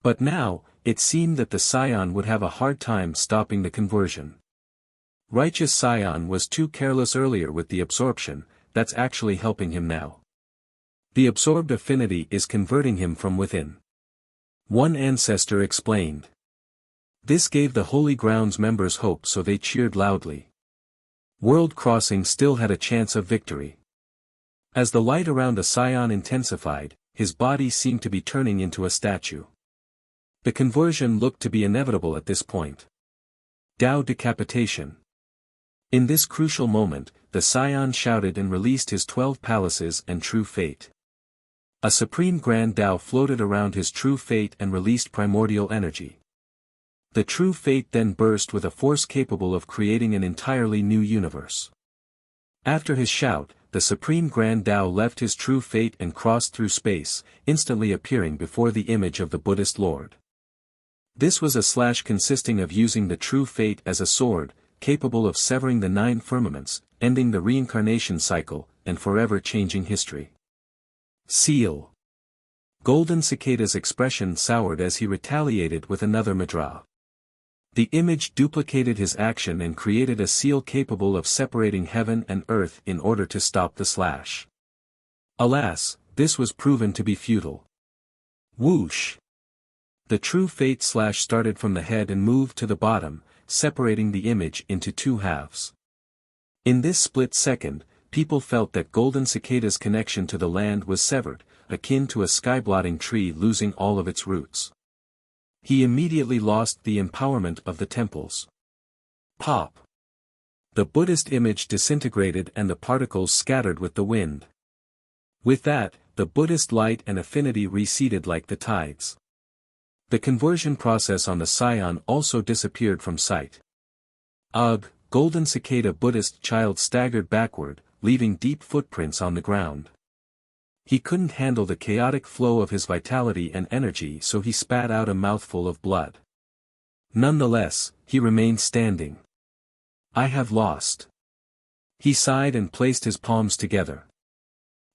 But now, it seemed that the Scion would have a hard time stopping the conversion. Righteous Scion was too careless earlier with the absorption, that's actually helping him now. The absorbed affinity is converting him from within. One ancestor explained. This gave the Holy Grounds members hope, so they cheered loudly. World Crossing still had a chance of victory. As the light around the Scion intensified, his body seemed to be turning into a statue. The conversion looked to be inevitable at this point. Dao decapitation. In this crucial moment, the Scion shouted and released his 12 palaces and true fate. A supreme grand Dao floated around his true fate and released primordial energy. The true fate then burst with a force capable of creating an entirely new universe. After his shout, the supreme grand Dao left his true fate and crossed through space, instantly appearing before the image of the Buddhist Lord. This was a slash consisting of using the true fate as a sword, capable of severing the 9 firmaments, ending the reincarnation cycle, and forever changing history. Seal. Golden Cicada's expression soured as he retaliated with another Madra. The image duplicated his action and created a seal capable of separating heaven and earth in order to stop the slash. Alas, this was proven to be futile. Whoosh! The true fate slash started from the head and moved to the bottom, separating the image into 2 halves. In this split second, people felt that Golden Cicada's connection to the land was severed, akin to a skyblotting tree losing all of its roots. He immediately lost the empowerment of the temples. Pop! The Buddhist image disintegrated and the particles scattered with the wind. With that, the Buddhist light and affinity receded like the tides. The conversion process on the Scion also disappeared from sight. Ugh! Golden Cicada Buddhist child staggered backward, leaving deep footprints on the ground. He couldn't handle the chaotic flow of his vitality and energy, so he spat out a mouthful of blood. Nonetheless, he remained standing. I have lost. He sighed and placed his palms together.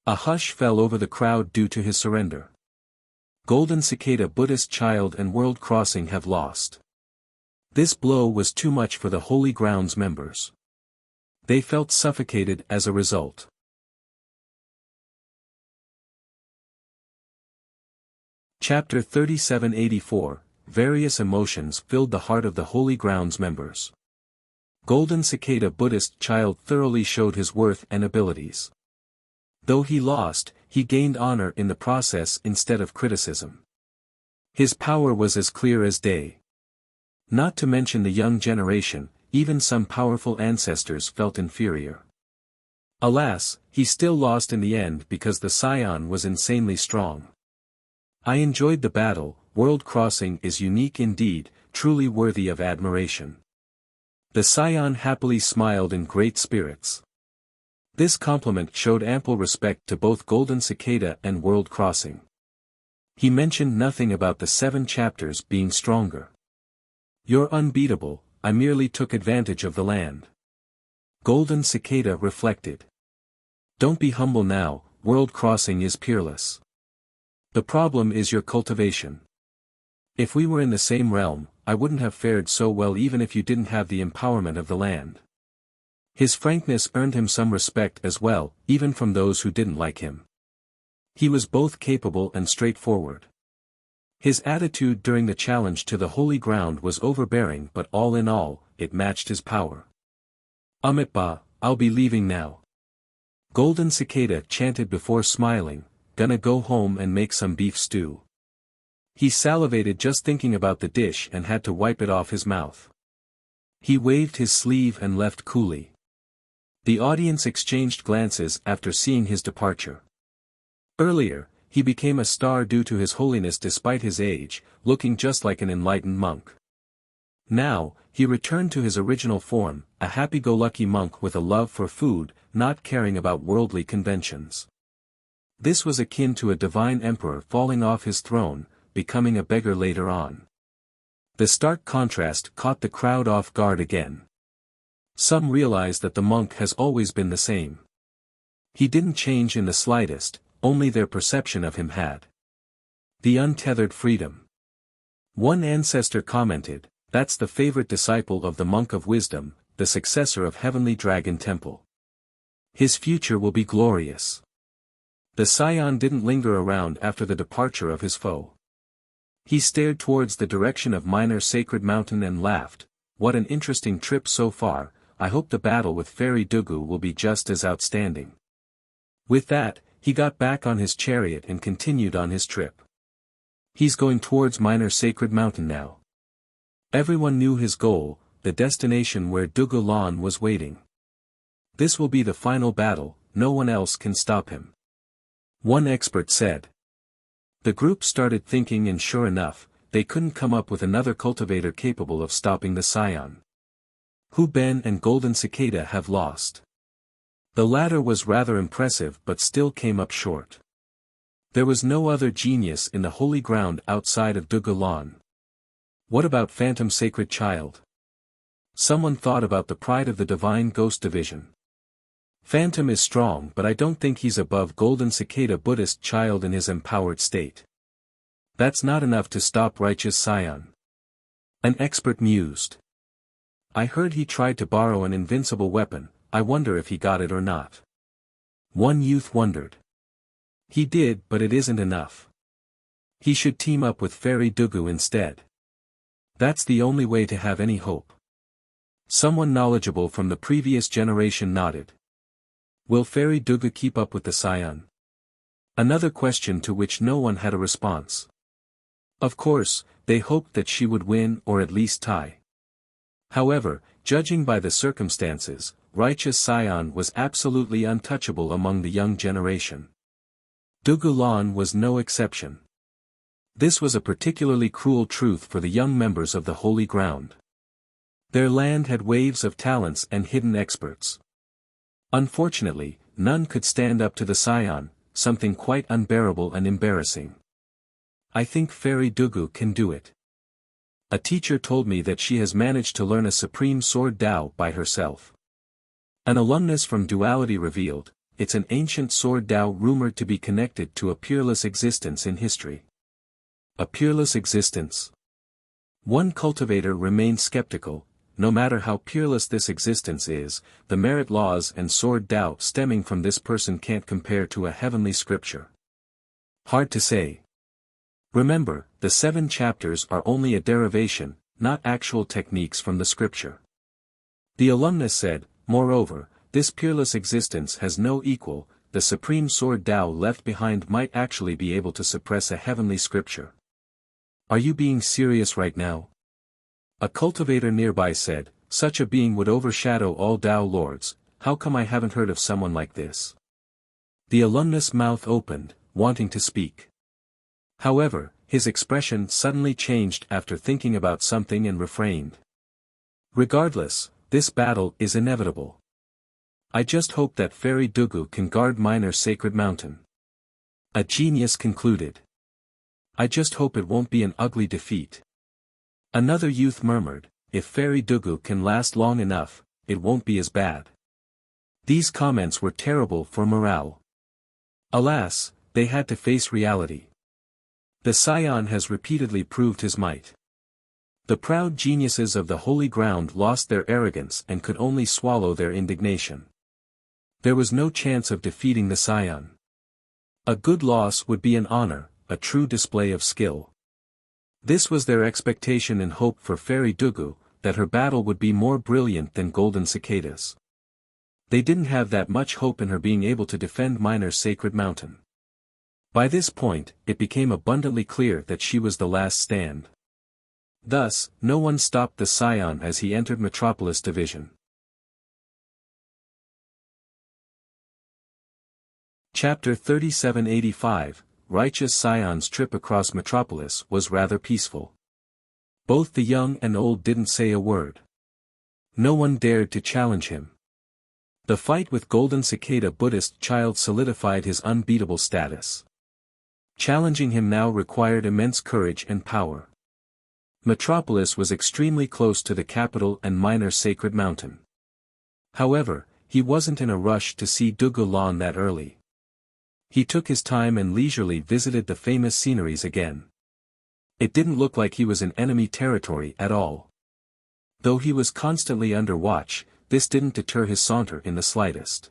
A hush fell over the crowd due to his surrender. Golden Cicada Buddhist child and World Crossing have lost. This blow was too much for the Holy Grounds members. They felt suffocated as a result. Chapter 3784, Various emotions filled the heart of the Holy Grounds members. Golden Cicada Buddhist child thoroughly showed his worth and abilities. Though he lost, he gained honor in the process instead of criticism. His power was as clear as day. Not to mention the young generation, even some powerful ancestors felt inferior. Alas, he still lost in the end because the Scion was insanely strong. I enjoyed the battle. World Crossing is unique indeed, truly worthy of admiration. The Scion happily smiled in great spirits. This compliment showed ample respect to both Golden Cicada and World Crossing. He mentioned nothing about the 7 chapters being stronger. You're unbeatable, I merely took advantage of the land. Golden Cicada reflected. Don't be humble now, World Crossing is peerless. The problem is your cultivation. If we were in the same realm, I wouldn't have fared so well even if you didn't have the empowerment of the land. His frankness earned him some respect as well, even from those who didn't like him. He was both capable and straightforward. His attitude during the challenge to the Holy Ground was overbearing, but all in all, it matched his power. Amitba, I'll be leaving now. Golden Cicada chanted before smiling, gonna go home and make some beef stew. He salivated just thinking about the dish and had to wipe it off his mouth. He waved his sleeve and left coolly. The audience exchanged glances after seeing his departure. Earlier, he became a star due to his holiness despite his age, looking just like an enlightened monk. Now, he returned to his original form, a happy-go-lucky monk with a love for food, not caring about worldly conventions. This was akin to a divine emperor falling off his throne, becoming a beggar later on. The stark contrast caught the crowd off guard again. Some realized that the monk has always been the same. He didn't change in the slightest, only their perception of him had. The untethered freedom. One ancestor commented, "That's the favorite disciple of the monk of wisdom, the successor of heavenly dragon temple. His future will be glorious." The scion didn't linger around after the departure of his foe. He stared towards the direction of Minor Sacred Mountain and laughed, "What an interesting trip so far, I hope the battle with Fairy Dugu will be just as outstanding." With that, he got back on his chariot and continued on his trip. He's going towards Minor Sacred Mountain now. Everyone knew his goal, the destination where Dugu Lan was waiting. This will be the final battle, no one else can stop him. One expert said. The group started thinking, and sure enough, they couldn't come up with another cultivator capable of stopping the scion. Hu Ben and Golden Cicada have lost. The latter was rather impressive but still came up short. There was no other genius in the holy ground outside of Dugu Lan. What about Phantom Sacred Child? Someone thought about the pride of the Divine Ghost Division. Phantom is strong, but I don't think he's above Golden Cicada Buddhist Child in his empowered state. That's not enough to stop Righteous Scion. An expert mused. I heard he tried to borrow an invincible weapon, I wonder if he got it or not. One youth wondered. He did, but it isn't enough. He should team up with Fairy Dugu instead. That's the only way to have any hope. Someone knowledgeable from the previous generation nodded. Will Fairy Dugu keep up with the scion? Another question to which no one had a response. Of course, they hoped that she would win or at least tie. However, judging by the circumstances, Righteous Scion was absolutely untouchable among the young generation. Dugu Lan was no exception. This was a particularly cruel truth for the young members of the Holy Ground. Their land had waves of talents and hidden experts. Unfortunately, none could stand up to the scion, something quite unbearable and embarrassing. I think Fairy Dugu can do it. A teacher told me that she has managed to learn a supreme sword Dao by herself. An alumnus from Duality revealed, it's an ancient sword Dao rumored to be connected to a peerless existence in history. A peerless existence? One cultivator remained skeptical. No matter how peerless this existence is, the merit laws and sword Dao stemming from this person can't compare to a heavenly scripture. Hard to say. Remember, the 7 chapters are only a derivation, not actual techniques from the scripture. The alumnus said, moreover, this peerless existence has no equal, the supreme sword Dao left behind might actually be able to suppress a heavenly scripture. Are you being serious right now? A cultivator nearby said, such a being would overshadow all Dao lords, how come I haven't heard of someone like this? The alumnus' mouth opened, wanting to speak. However, his expression suddenly changed after thinking about something and refrained. Regardless, this battle is inevitable. I just hope that Fairy Dugu can guard Minor Sacred Mountain. A genius concluded. I just hope it won't be an ugly defeat. Another youth murmured, if Fairy Dugu can last long enough, it won't be as bad. These comments were terrible for morale. Alas, they had to face reality. The scion has repeatedly proved his might. The proud geniuses of the Holy Ground lost their arrogance and could only swallow their indignation. There was no chance of defeating the scion. A good loss would be an honor, a true display of skill. This was their expectation and hope for Fairy Dugu, that her battle would be more brilliant than Golden Cicada's. They didn't have that much hope in her being able to defend Minor Sacred Mountain. By this point, it became abundantly clear that she was the last stand. Thus, no one stopped the scion as he entered Metropolis Division. Chapter 3785, Righteous Scion's trip across Metropolis was rather peaceful. Both the young and old didn't say a word. No one dared to challenge him. The fight with Golden Cicada Buddhist child solidified his unbeatable status. Challenging him now required immense courage and power. Metropolis was extremely close to the capital and minor sacred mountain. However, he wasn't in a rush to see Dugu Lan that early. He took his time and leisurely visited the famous sceneries again. It didn't look like he was in enemy territory at all. Though he was constantly under watch, this didn't deter his saunter in the slightest.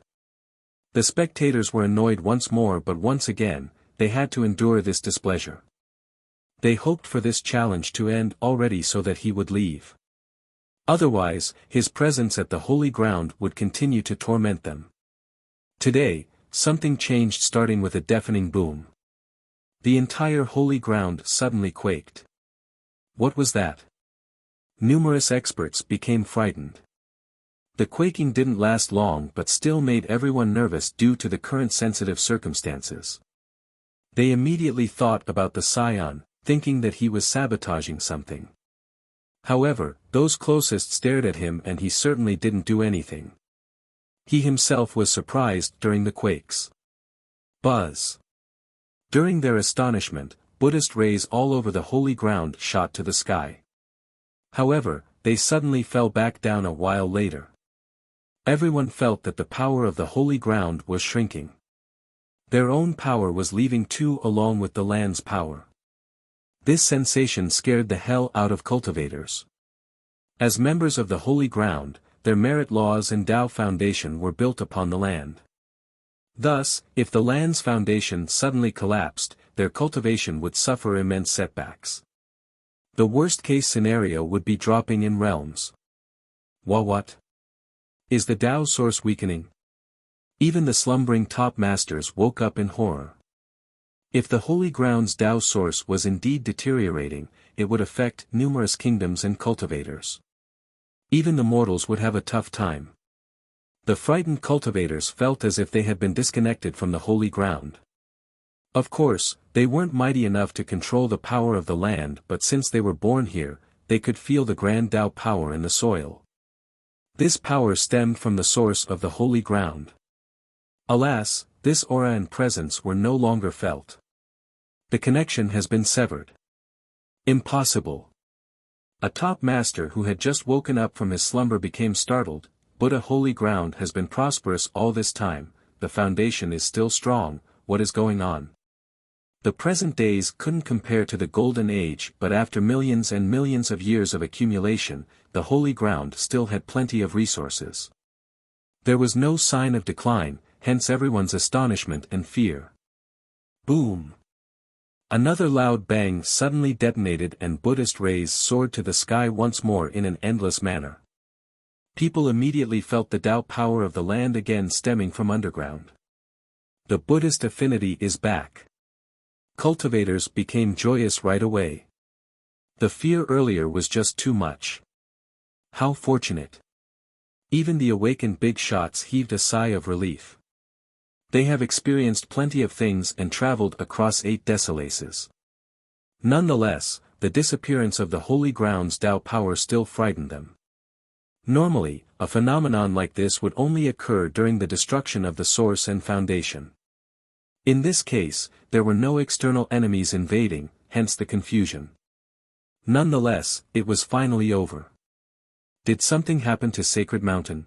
The spectators were annoyed once more, but once again, they had to endure this displeasure. They hoped for this challenge to end already so that he would leave. Otherwise, his presence at the holy ground would continue to torment them. Today, something changed, starting with a deafening boom. The entire holy ground suddenly quaked. What was that? Numerous experts became frightened. The quaking didn't last long but still made everyone nervous due to the current sensitive circumstances. They immediately thought about the scion, thinking that he was sabotaging something. However, those closest stared at him and he certainly didn't do anything. He himself was surprised during the quakes. Buzz. During their astonishment, Buddhist rays all over the holy ground shot to the sky. However, they suddenly fell back down a while later. Everyone felt that the power of the holy ground was shrinking. Their own power was leaving too, along with the land's power. This sensation scared the hell out of cultivators. As members of the holy ground, their merit laws and Tao foundation were built upon the land. Thus, if the land's foundation suddenly collapsed, their cultivation would suffer immense setbacks. The worst-case scenario would be dropping in realms. What? Is the Tao source weakening? Even the slumbering top masters woke up in horror. If the holy ground's Tao source was indeed deteriorating, it would affect numerous kingdoms and cultivators. Even the mortals would have a tough time. The frightened cultivators felt as if they had been disconnected from the holy ground. Of course, they weren't mighty enough to control the power of the land, but since they were born here, they could feel the grand Tao power in the soil. This power stemmed from the source of the holy ground. Alas, this aura and presence were no longer felt. The connection has been severed. Impossible. A top master who had just woken up from his slumber became startled. Buddha holy ground has been prosperous all this time, the foundation is still strong, what is going on? The present days couldn't compare to the golden age, but after millions and millions of years of accumulation, the holy ground still had plenty of resources. There was no sign of decline, hence everyone's astonishment and fear. Boom! Another loud bang suddenly detonated and Buddhist rays soared to the sky once more in an endless manner. People immediately felt the Tao power of the land again stemming from underground. The Buddhist affinity is back. Cultivators became joyous right away. The fear earlier was just too much. How fortunate. Even the awakened big shots heaved a sigh of relief. They have experienced plenty of things and traveled across 8 desolaces. Nonetheless, the disappearance of the holy ground's Tao power still frightened them. Normally, a phenomenon like this would only occur during the destruction of the source and foundation. In this case, there were no external enemies invading, hence the confusion. Nonetheless, it was finally over. Did something happen to Sacred Mountain?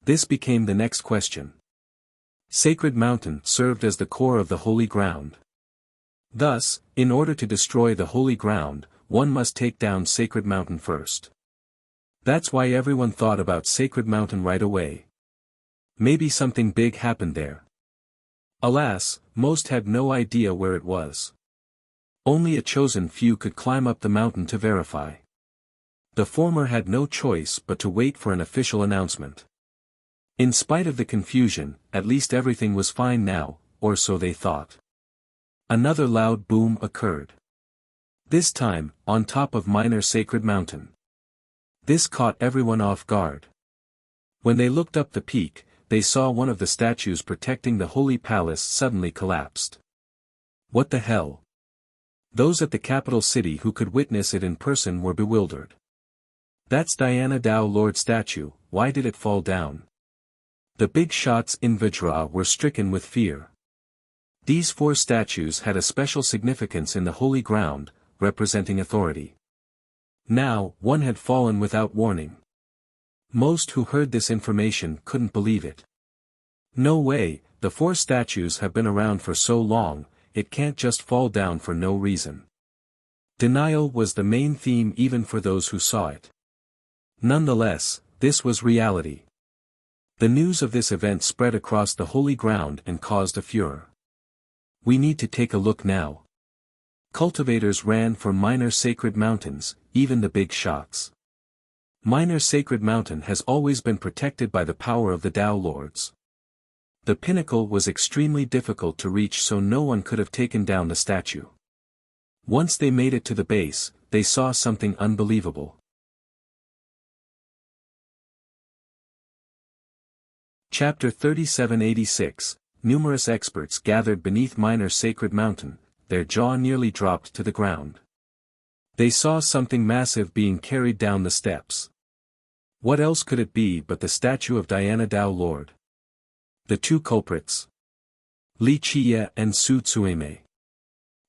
This became the next question. Sacred Mountain served as the core of the holy ground. Thus, in order to destroy the holy ground, one must take down Sacred Mountain first. That's why everyone thought about Sacred Mountain right away. Maybe something big happened there. Alas, most had no idea where it was. Only a chosen few could climb up the mountain to verify. The former had no choice but to wait for an official announcement. In spite of the confusion, at least everything was fine now, or so they thought. Another loud boom occurred. This time, on top of Minor Sacred Mountain. This caught everyone off guard. When they looked up the peak, they saw one of the statues protecting the holy palace suddenly collapsed. What the hell? Those at the capital city who could witness it in person were bewildered. That's Diana Dao Lord statue, why did it fall down? The big shots in Vajra were stricken with fear. These 4 statues had a special significance in the holy ground, representing authority. Now, one had fallen without warning. Most who heard this information couldn't believe it. No way, the 4 statues have been around for so long, it can't just fall down for no reason. Denial was the main theme even for those who saw it. Nonetheless, this was reality. The news of this event spread across the holy ground and caused a furor. We need to take a look now. Cultivators ran for Minor Sacred Mountains, even the big shots. Minor Sacred Mountain has always been protected by the power of the Tao Lords. The pinnacle was extremely difficult to reach, so no one could have taken down the statue. Once they made it to the base, they saw something unbelievable. Chapter 3786, Numerous experts gathered beneath Minor Sacred Mountain, their jaw nearly dropped to the ground. They saw something massive being carried down the steps. What else could it be but the statue of Diana Dao Lord? The 2 culprits. Li Qiye and Su Tsueme.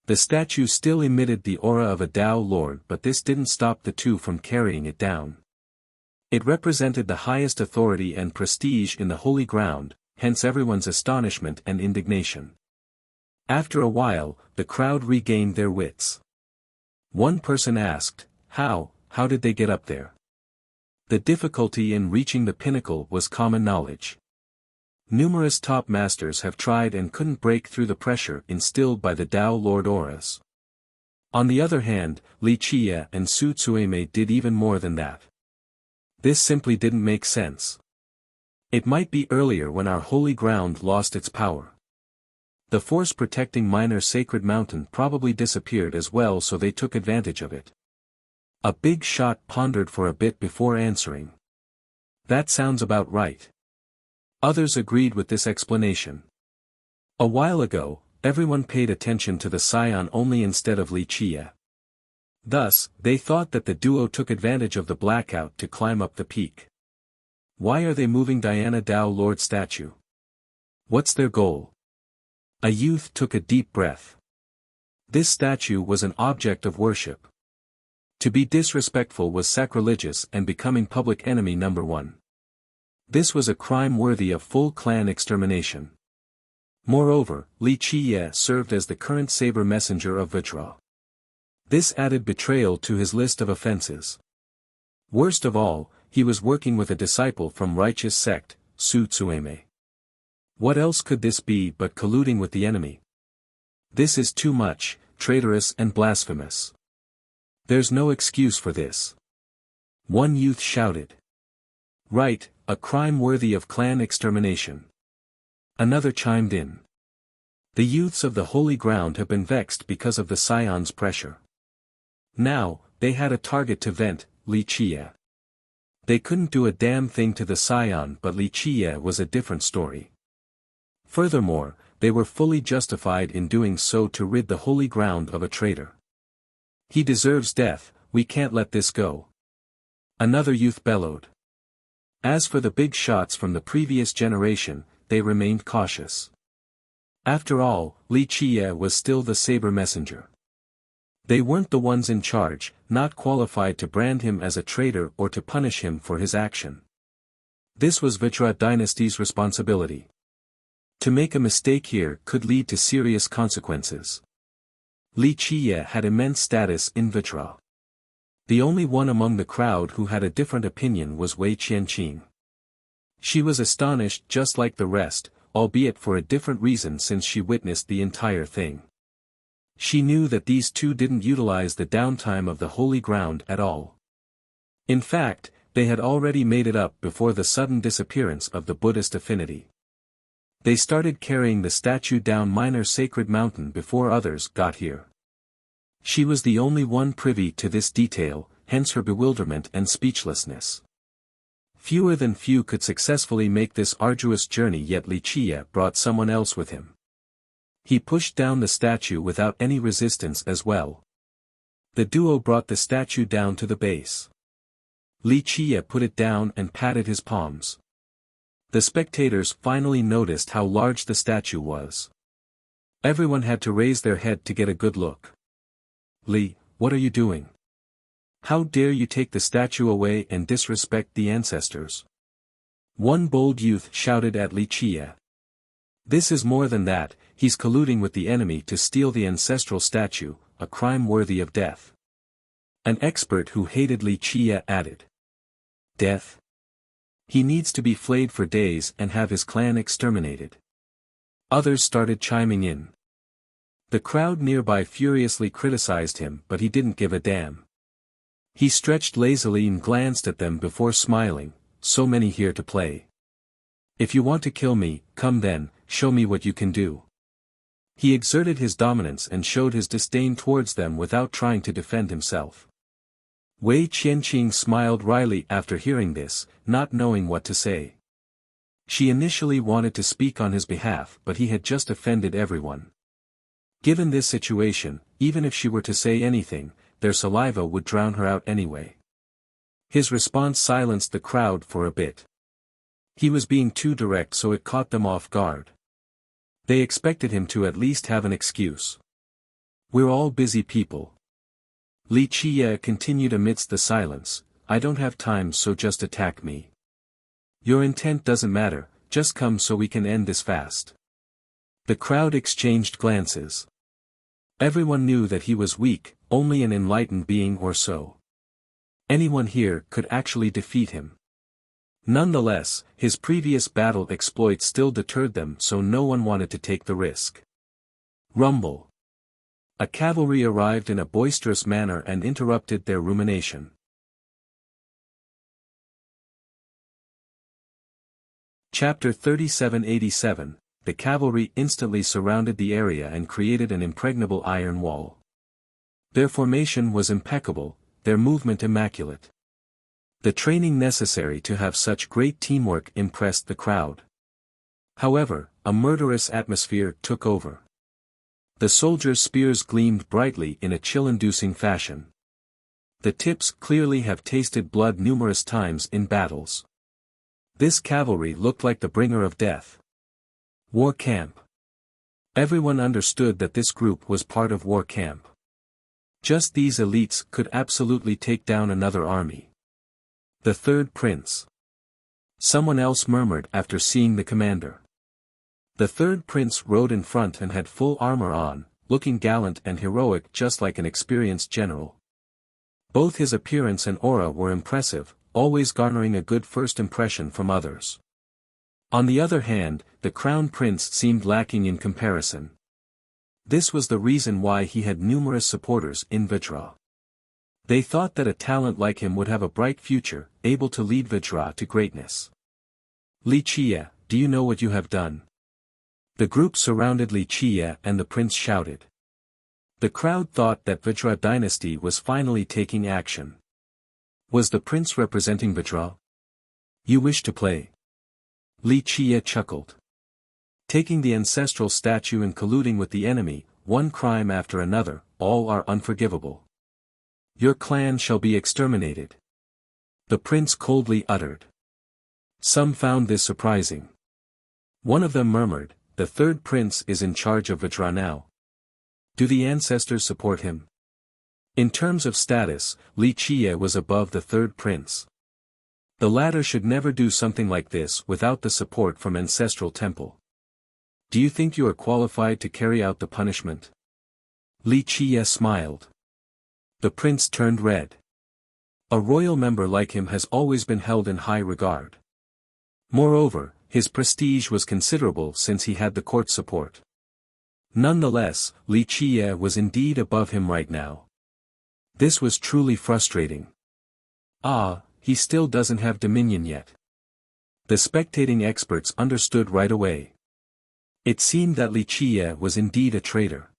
The statue still emitted the aura of a Tao Lord, but this didn't stop the 2 from carrying it down. It represented the highest authority and prestige in the holy ground, hence everyone's astonishment and indignation. After a while, the crowd regained their wits. One person asked, how did they get up there? The difficulty in reaching the pinnacle was common knowledge. Numerous top masters have tried and couldn't break through the pressure instilled by the Tao Lord auras. On the other hand, Li Qiye and Su Tsueme did even more than that. This simply didn't make sense. It might be earlier when our holy ground lost its power. The force protecting Minor Sacred Mountain probably disappeared as well, so they took advantage of it. A big shot pondered for a bit before answering. That sounds about right. Others agreed with this explanation. A while ago, everyone paid attention to the scion only instead of Li Qiye. Thus, they thought that the duo took advantage of the blackout to climb up the peak. Why are they moving Diana Dao Lord statue? What's their goal? A youth took a deep breath. This statue was an object of worship. To be disrespectful was sacrilegious and becoming public enemy number 1. This was a crime worthy of full clan extermination. Moreover, Li Qiye served as the current saber messenger of Vajra. This added betrayal to his list of offenses. Worst of all, he was working with a disciple from righteous sect, Su Tsueme. What else could this be but colluding with the enemy? This is too much, traitorous and blasphemous. There's no excuse for this. One youth shouted. Right, a crime worthy of clan extermination. Another chimed in. The youths of the holy ground have been vexed because of the scion's pressure. Now, they had a target to vent, Li Qiye. They couldn't do a damn thing to the scion, but Li Qiye was a different story. Furthermore, they were fully justified in doing so to rid the holy ground of a traitor. He deserves death, we can't let this go. Another youth bellowed. As for the big shots from the previous generation, they remained cautious. After all, Li Qiye was still the saber messenger. They weren't the ones in charge, not qualified to brand him as a traitor or to punish him for his action. This was Vajra dynasty's responsibility. To make a mistake here could lead to serious consequences. Li Qiye had immense status in Vajra. The only one among the crowd who had a different opinion was Wei Qianqing. She was astonished just like the rest, albeit for a different reason since she witnessed the entire thing. She knew that these two didn't utilize the downtime of the holy ground at all. In fact, they had already made it up before the sudden disappearance of the Buddhist affinity. They started carrying the statue down Minor Sacred Mountain before others got here. She was the only one privy to this detail, hence her bewilderment and speechlessness. Fewer than few could successfully make this arduous journey, yet Li Qiye brought someone else with him. He pushed down the statue without any resistance as well. The duo brought the statue down to the base. Li Qie put it down and patted his palms. The spectators finally noticed how large the statue was. Everyone had to raise their head to get a good look. Li, what are you doing? How dare you take the statue away and disrespect the ancestors? One bold youth shouted at Li Qie. This is more than that, he's colluding with the enemy to steal the ancestral statue, a crime worthy of death. An expert who hated Li Qie added. Death? He needs to be flayed for days and have his clan exterminated. Others started chiming in. The crowd nearby furiously criticized him, but he didn't give a damn. He stretched lazily and glanced at them before smiling, so many here to play. If you want to kill me, come then, show me what you can do. He exerted his dominance and showed his disdain towards them without trying to defend himself. Wei Qianqing smiled wryly after hearing this, not knowing what to say. She initially wanted to speak on his behalf, but he had just offended everyone. Given this situation, even if she were to say anything, their saliva would drown her out anyway. His response silenced the crowd for a bit. He was being too direct, so it caught them off guard. They expected him to at least have an excuse. We're all busy people. Li Qie continued amidst the silence, I don't have time, so just attack me. Your intent doesn't matter, just come so we can end this fast. The crowd exchanged glances. Everyone knew that he was weak, only an enlightened being or so. Anyone here could actually defeat him. Nonetheless, his previous battle exploits still deterred them, so no one wanted to take the risk. Rumble. A cavalry arrived in a boisterous manner and interrupted their rumination. Chapter 3787, The cavalry instantly surrounded the area and created an impregnable iron wall. Their formation was impeccable, their movement immaculate. The training necessary to have such great teamwork impressed the crowd. However, a murderous atmosphere took over. The soldiers' spears gleamed brightly in a chill-inducing fashion. The tips clearly have tasted blood numerous times in battles. This cavalry looked like the bringer of death. War camp. Everyone understood that this group was part of war camp. Just these elites could absolutely take down another army. The third prince. Someone else murmured after seeing the commander. The third prince rode in front and had full armor on, looking gallant and heroic just like an experienced general. Both his appearance and aura were impressive, always garnering a good first impression from others. On the other hand, the crown prince seemed lacking in comparison. This was the reason why he had numerous supporters in Vajra. They thought that a talent like him would have a bright future, able to lead Vajra to greatness. Li Qie, do you know what you have done? The group surrounded Li Qie and the prince shouted. The crowd thought that Vajra dynasty was finally taking action. Was the prince representing Vajra? You wish to play? Li Qie chuckled. Taking the ancestral statue and colluding with the enemy, one crime after another, all are unforgivable. Your clan shall be exterminated. The prince coldly uttered. Some found this surprising. One of them murmured, the third prince is in charge of Vajra now. Do the ancestors support him? In terms of status, Li Qie was above the third prince. The latter should never do something like this without the support from ancestral temple. Do you think you are qualified to carry out the punishment? Li Qie smiled. The prince turned red. A royal member like him has always been held in high regard. Moreover, his prestige was considerable since he had the court support. Nonetheless, Li Qie was indeed above him right now. This was truly frustrating. He still doesn't have dominion yet. The spectating experts understood right away. It seemed that Li Qie was indeed a traitor.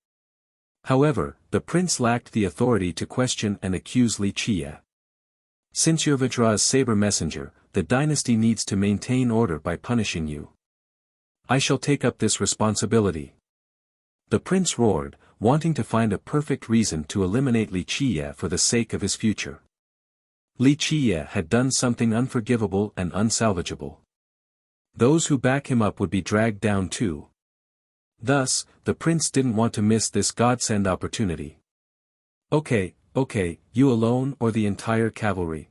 However, the prince lacked the authority to question and accuse Li Qie. Since you're Vajra's saber messenger, the dynasty needs to maintain order by punishing you. I shall take up this responsibility. The prince roared, wanting to find a perfect reason to eliminate Li Qiye for the sake of his future. Li Qiye had done something unforgivable and unsalvageable. Those who back him up would be dragged down too. Thus, the prince didn't want to miss this godsend opportunity. Okay, you alone or the entire cavalry?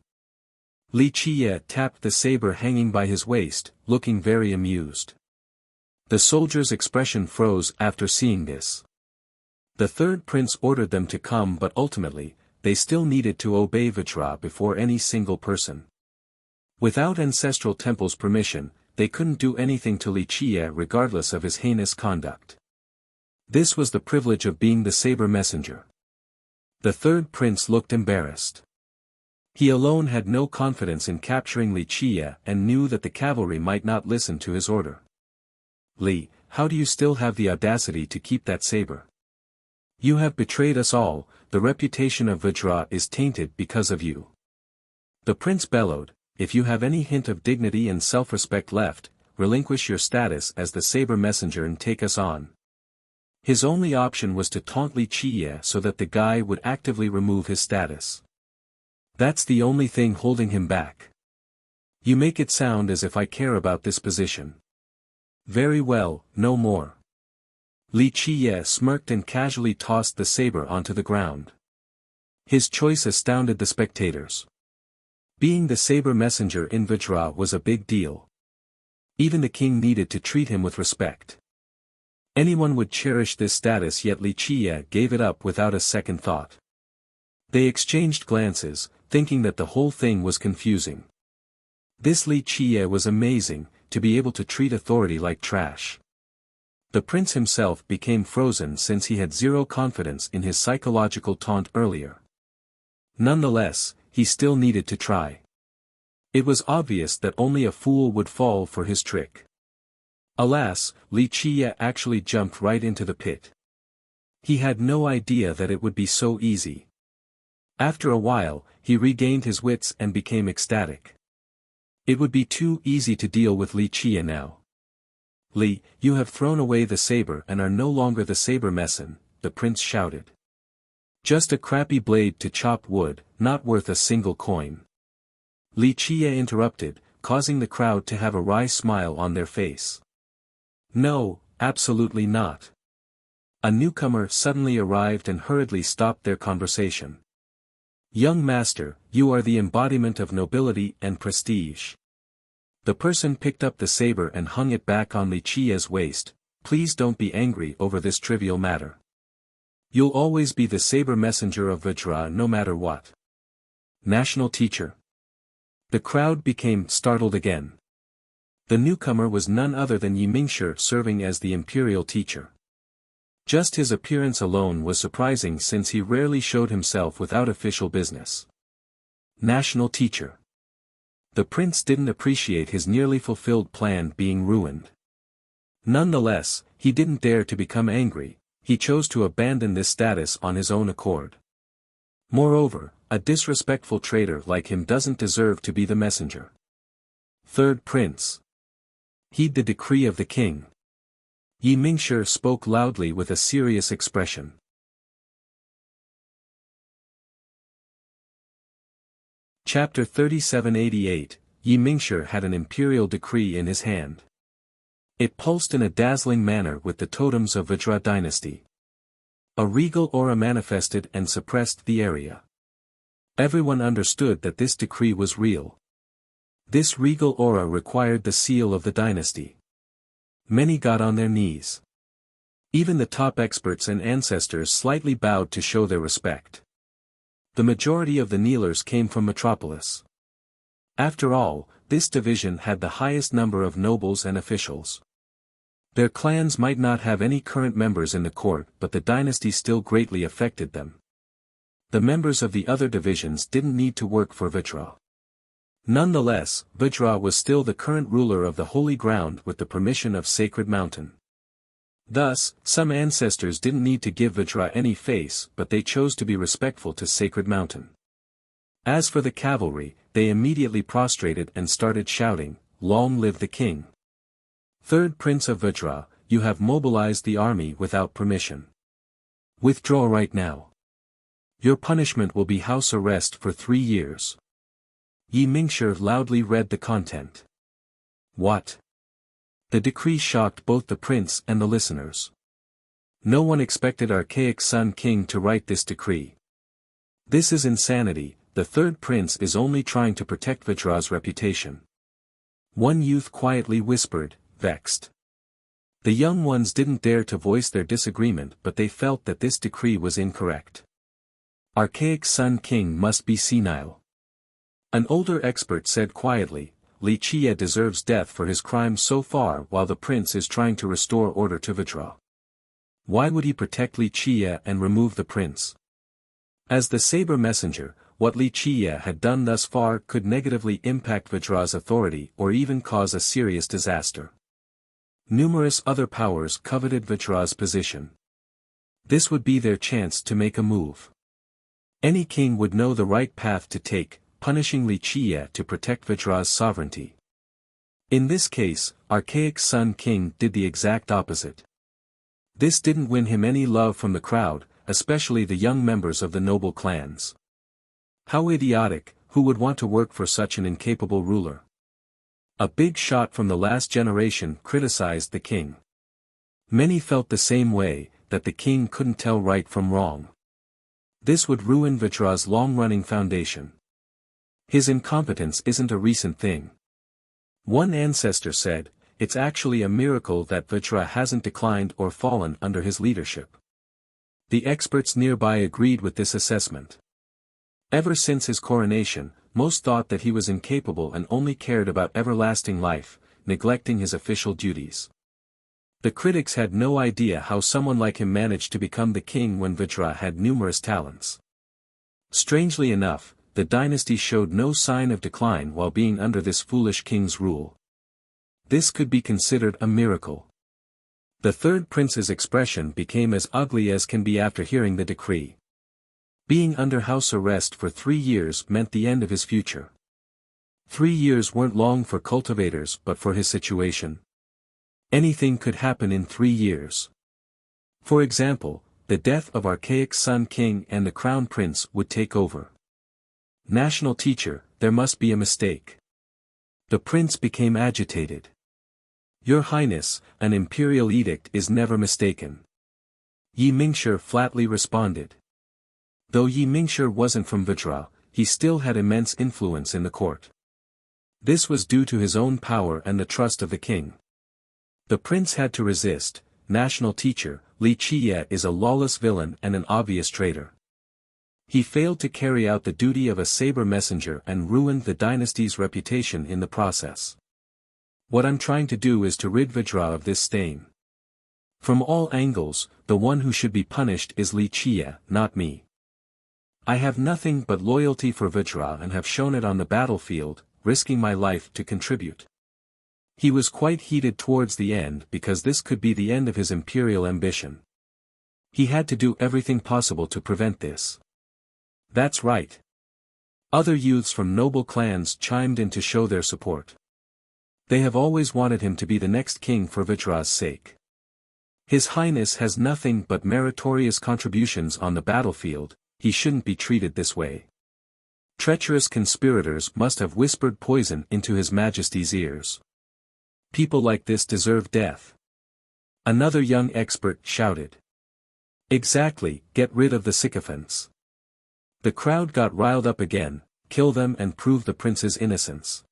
Li Qiye tapped the saber hanging by his waist, looking very amused. The soldier's expression froze after seeing this. The third prince ordered them to come, but ultimately, they still needed to obey Vajra before any single person. Without ancestral temple's permission, they couldn't do anything to Li Qiye regardless of his heinous conduct. This was the privilege of being the saber messenger. The third prince looked embarrassed. He alone had no confidence in capturing Li Qiye and knew that the cavalry might not listen to his order. Li, how do you still have the audacity to keep that saber? You have betrayed us all, the reputation of Vajra is tainted because of you. The prince bellowed, if you have any hint of dignity and self-respect left, relinquish your status as the saber messenger and take us on. His only option was to taunt Li Qiye so that the guy would actively remove his status. That's the only thing holding him back. You make it sound as if I care about this position. Very well, no more. Li Qiye smirked and casually tossed the saber onto the ground. His choice astounded the spectators. Being the saber messenger in Vajra was a big deal. Even the king needed to treat him with respect. Anyone would cherish this status, yet Li Qiye gave it up without a second thought. They exchanged glances, thinking that the whole thing was confusing. This Li Qiye was amazing, to be able to treat authority like trash. The prince himself became frozen since he had zero confidence in his psychological taunt earlier. Nonetheless, he still needed to try. It was obvious that only a fool would fall for his trick. Alas, Li Qiye actually jumped right into the pit. He had no idea that it would be so easy. After a while, he regained his wits and became ecstatic. It would be too easy to deal with Li Qiye now. Li, you have thrown away the saber and are no longer the saber messin, the prince shouted. Just a crappy blade to chop wood, not worth a single coin. Li Qiye interrupted, causing the crowd to have a wry smile on their face. No, absolutely not. A newcomer suddenly arrived and hurriedly stopped their conversation. Young master, you are the embodiment of nobility and prestige. The person picked up the saber and hung it back on Li Qiye's waist. Please don't be angry over this trivial matter. You'll always be the saber messenger of Vajra no matter what. National teacher. The crowd became startled again. The newcomer was none other than Yimingshi, serving as the imperial teacher. Just his appearance alone was surprising since he rarely showed himself without official business. National teacher. The prince didn't appreciate his nearly fulfilled plan being ruined. Nonetheless, he didn't dare to become angry, he chose to abandon this status on his own accord. Moreover, a disrespectful traitor like him doesn't deserve to be the messenger. Third prince. Heed the decree of the king. Yimingshi spoke loudly with a serious expression. Chapter 3788, Yimingshi had an imperial decree in his hand. It pulsed in a dazzling manner with the totems of Vajra dynasty. A regal aura manifested and suppressed the area. Everyone understood that this decree was real. This regal aura required the seal of the dynasty. Many got on their knees. Even the top experts and ancestors slightly bowed to show their respect. The majority of the kneelers came from Metropolis. After all, this division had the highest number of nobles and officials. Their clans might not have any current members in the court, but the dynasty still greatly affected them. The members of the other divisions didn't need to work for Vajra. Nonetheless, Vajra was still the current ruler of the holy ground with the permission of Sacred Mountain. Thus, some ancestors didn't need to give Vajra any face, but they chose to be respectful to Sacred Mountain. As for the cavalry, they immediately prostrated and started shouting, "Long live the king! Third Prince of Vajra, you have mobilized the army without permission. Withdraw right now. Your punishment will be house arrest for 3 years. Yi Mingshi loudly read the content. What? The decree shocked both the prince and the listeners. No one expected archaic Sun King to write this decree. This is insanity. The third prince is only trying to protect Vajra's reputation. One youth quietly whispered, vexed. The young ones didn't dare to voice their disagreement, but they felt that this decree was incorrect. Archaic Sun King must be senile. An older expert said quietly, Li Qie deserves death for his crimes so far while the prince is trying to restore order to Vajra. Why would he protect Li Qie and remove the prince? As the saber messenger, what Li Qie had done thus far could negatively impact Vajra's authority or even cause a serious disaster. Numerous other powers coveted Vajra's position. This would be their chance to make a move. Any king would know the right path to take, punishing Li Qie to protect Vajra's sovereignty. In this case, archaic Sun King did the exact opposite. This didn't win him any love from the crowd, especially the young members of the noble clans. How idiotic, who would want to work for such an incapable ruler? A big shot from the last generation criticized the king. Many felt the same way, that the king couldn't tell right from wrong. This would ruin Vajra's long-running foundation. His incompetence isn't a recent thing. One ancestor said, it's actually a miracle that Vajra hasn't declined or fallen under his leadership. The experts nearby agreed with this assessment. Ever since his coronation, most thought that he was incapable and only cared about everlasting life, neglecting his official duties. The critics had no idea how someone like him managed to become the king when Vajra had numerous talents. Strangely enough, the dynasty showed no sign of decline while being under this foolish king's rule. This could be considered a miracle. The third prince's expression became as ugly as can be after hearing the decree. Being under house arrest for 3 years meant the end of his future. 3 years weren't long for cultivators but for his situation. Anything could happen in 3 years. For example, the death of archaic Sun King and the crown prince would take over. National teacher, there must be a mistake. The prince became agitated. Your Highness, an imperial edict is never mistaken. Yi Mingshi flatly responded. Though Yi Mingshi wasn't from Vajra, he still had immense influence in the court. This was due to his own power and the trust of the king. The prince had to resist. National teacher, Li Qie is a lawless villain and an obvious traitor. He failed to carry out the duty of a saber messenger and ruined the dynasty's reputation in the process. What I'm trying to do is to rid Vajra of this stain. From all angles, the one who should be punished is Li Qie, not me. I have nothing but loyalty for Vajra and have shown it on the battlefield, risking my life to contribute. He was quite heated towards the end because this could be the end of his imperial ambition. He had to do everything possible to prevent this. That's right. Other youths from noble clans chimed in to show their support. They have always wanted him to be the next king for Vajra's sake. His Highness has nothing but meritorious contributions on the battlefield, he shouldn't be treated this way. Treacherous conspirators must have whispered poison into His Majesty's ears. People like this deserve death. Another young expert shouted. Exactly, get rid of the sycophants. The crowd got riled up again, kill them and prove the prince's innocence.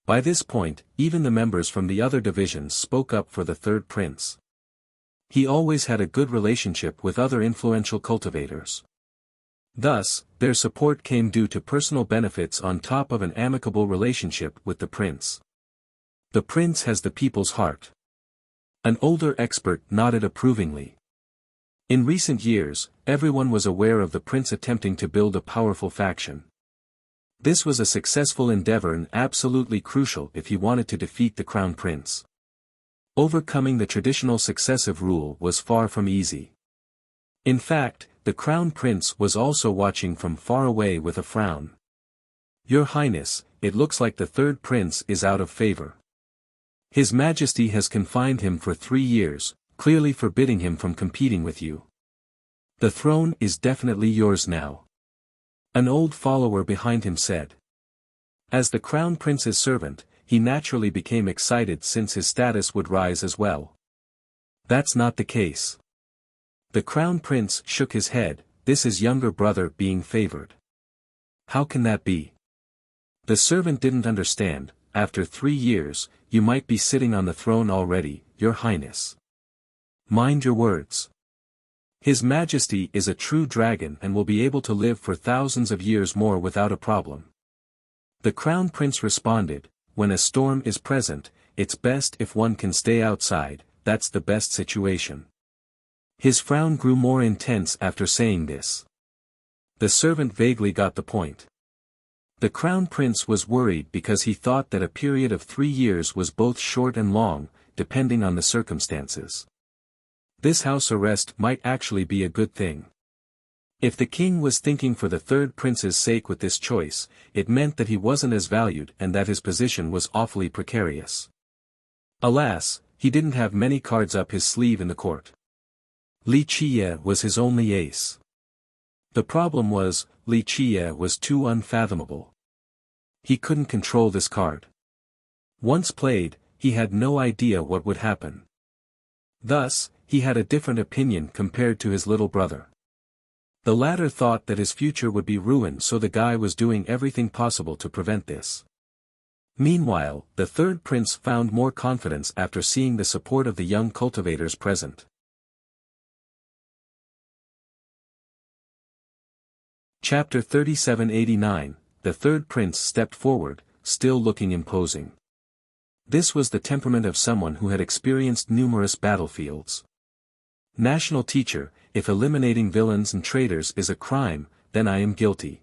By this point, even the members from the other divisions spoke up for the third prince. He always had a good relationship with other influential cultivators. Thus, their support came due to personal benefits on top of an amicable relationship with the prince. The prince has the people's heart. An older expert nodded approvingly. In recent years, everyone was aware of the prince attempting to build a powerful faction. This was a successful endeavor and absolutely crucial if he wanted to defeat the crown prince. Overcoming the traditional successive rule was far from easy. In fact, the crown prince was also watching from far away with a frown. Your Highness, it looks like the third prince is out of favor. His Majesty has confined him for 3 years, clearly forbidding him from competing with you. The throne is definitely yours now. An old follower behind him said. As the Crown Prince's servant, he naturally became excited since his status would rise as well. That's not the case. The Crown Prince shook his head, this is younger brother being favored. How can that be? The servant didn't understand, after 3 years, you might be sitting on the throne already, Your Highness. Mind your words. His Majesty is a true dragon and will be able to live for thousands of years more without a problem. The Crown Prince responded, when a storm is present, it's best if one can stay outside, that's the best situation. His frown grew more intense after saying this. The servant vaguely got the point. The Crown Prince was worried because he thought that a period of 3 years was both short and long, depending on the circumstances. This house arrest might actually be a good thing. If the king was thinking for the third prince's sake with this choice, it meant that he wasn't as valued and that his position was awfully precarious. Alas, he didn't have many cards up his sleeve in the court. Li Qiye was his only ace. The problem was, Li Qiye was too unfathomable. He couldn't control this card. Once played, he had no idea what would happen. Thus, he had a different opinion compared to his little brother. The latter thought that his future would be ruined, so the guy was doing everything possible to prevent this. Meanwhile, the third prince found more confidence after seeing the support of the young cultivators present. Chapter 3789, The third prince stepped forward, still looking imposing. This was the temperament of someone who had experienced numerous battlefields. National teacher, if eliminating villains and traitors is a crime, then I am guilty.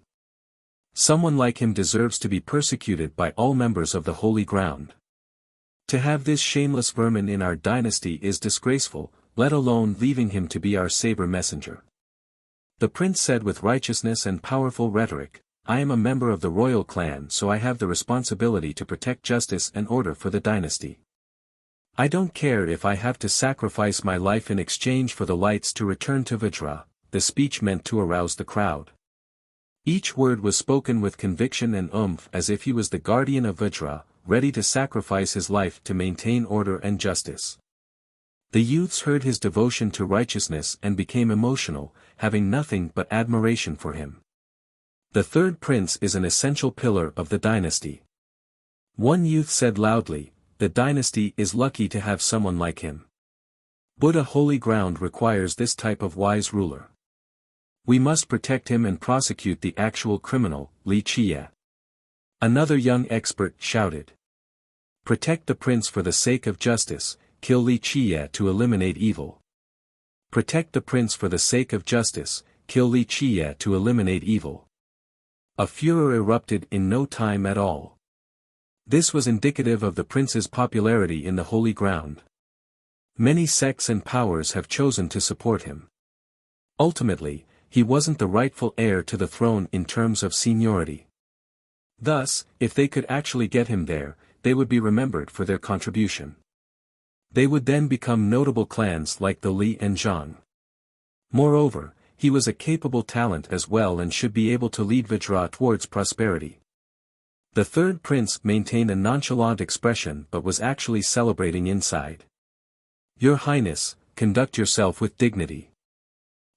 Someone like him deserves to be persecuted by all members of the holy ground. To have this shameless vermin in our dynasty is disgraceful, let alone leaving him to be our saber messenger. The prince said with righteousness and powerful rhetoric, I am a member of the royal clan, so I have the responsibility to protect justice and order for the dynasty. I don't care if I have to sacrifice my life in exchange for the lights to return to Vajra. The speech meant to arouse the crowd. Each word was spoken with conviction and oomph, as if he was the guardian of Vajra, ready to sacrifice his life to maintain order and justice. The youths heard his devotion to righteousness and became emotional, having nothing but admiration for him. The third prince is an essential pillar of the dynasty. One youth said loudly, the dynasty is lucky to have someone like him. Buddha holy ground requires this type of wise ruler. We must protect him and prosecute the actual criminal, Li Qiye. Another young expert shouted. Protect the prince for the sake of justice, kill Li Qiye to eliminate evil. Protect the prince for the sake of justice, kill Li Qiye to eliminate evil. A furor erupted in no time at all. This was indicative of the prince's popularity in the holy ground. Many sects and powers have chosen to support him. Ultimately, he wasn't the rightful heir to the throne in terms of seniority. Thus, if they could actually get him there, they would be remembered for their contribution. They would then become notable clans like the Li and Zhang. Moreover, he was a capable talent as well and should be able to lead Vajra towards prosperity. The third prince maintained a nonchalant expression but was actually celebrating inside. Your Highness, conduct yourself with dignity.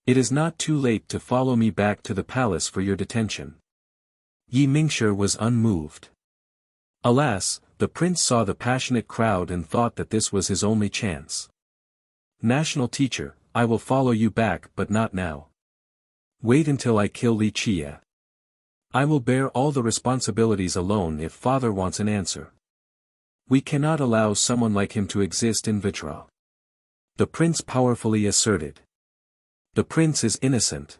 It is not too late to follow me back to the palace for your detention. Yi Mingshi was unmoved. Alas, the prince saw the passionate crowd and thought that this was his only chance. National teacher, I will follow you back but not now. Wait until I kill Li Qiye. I will bear all the responsibilities alone if father wants an answer. We cannot allow someone like him to exist in Vajra. The prince powerfully asserted. The prince is innocent.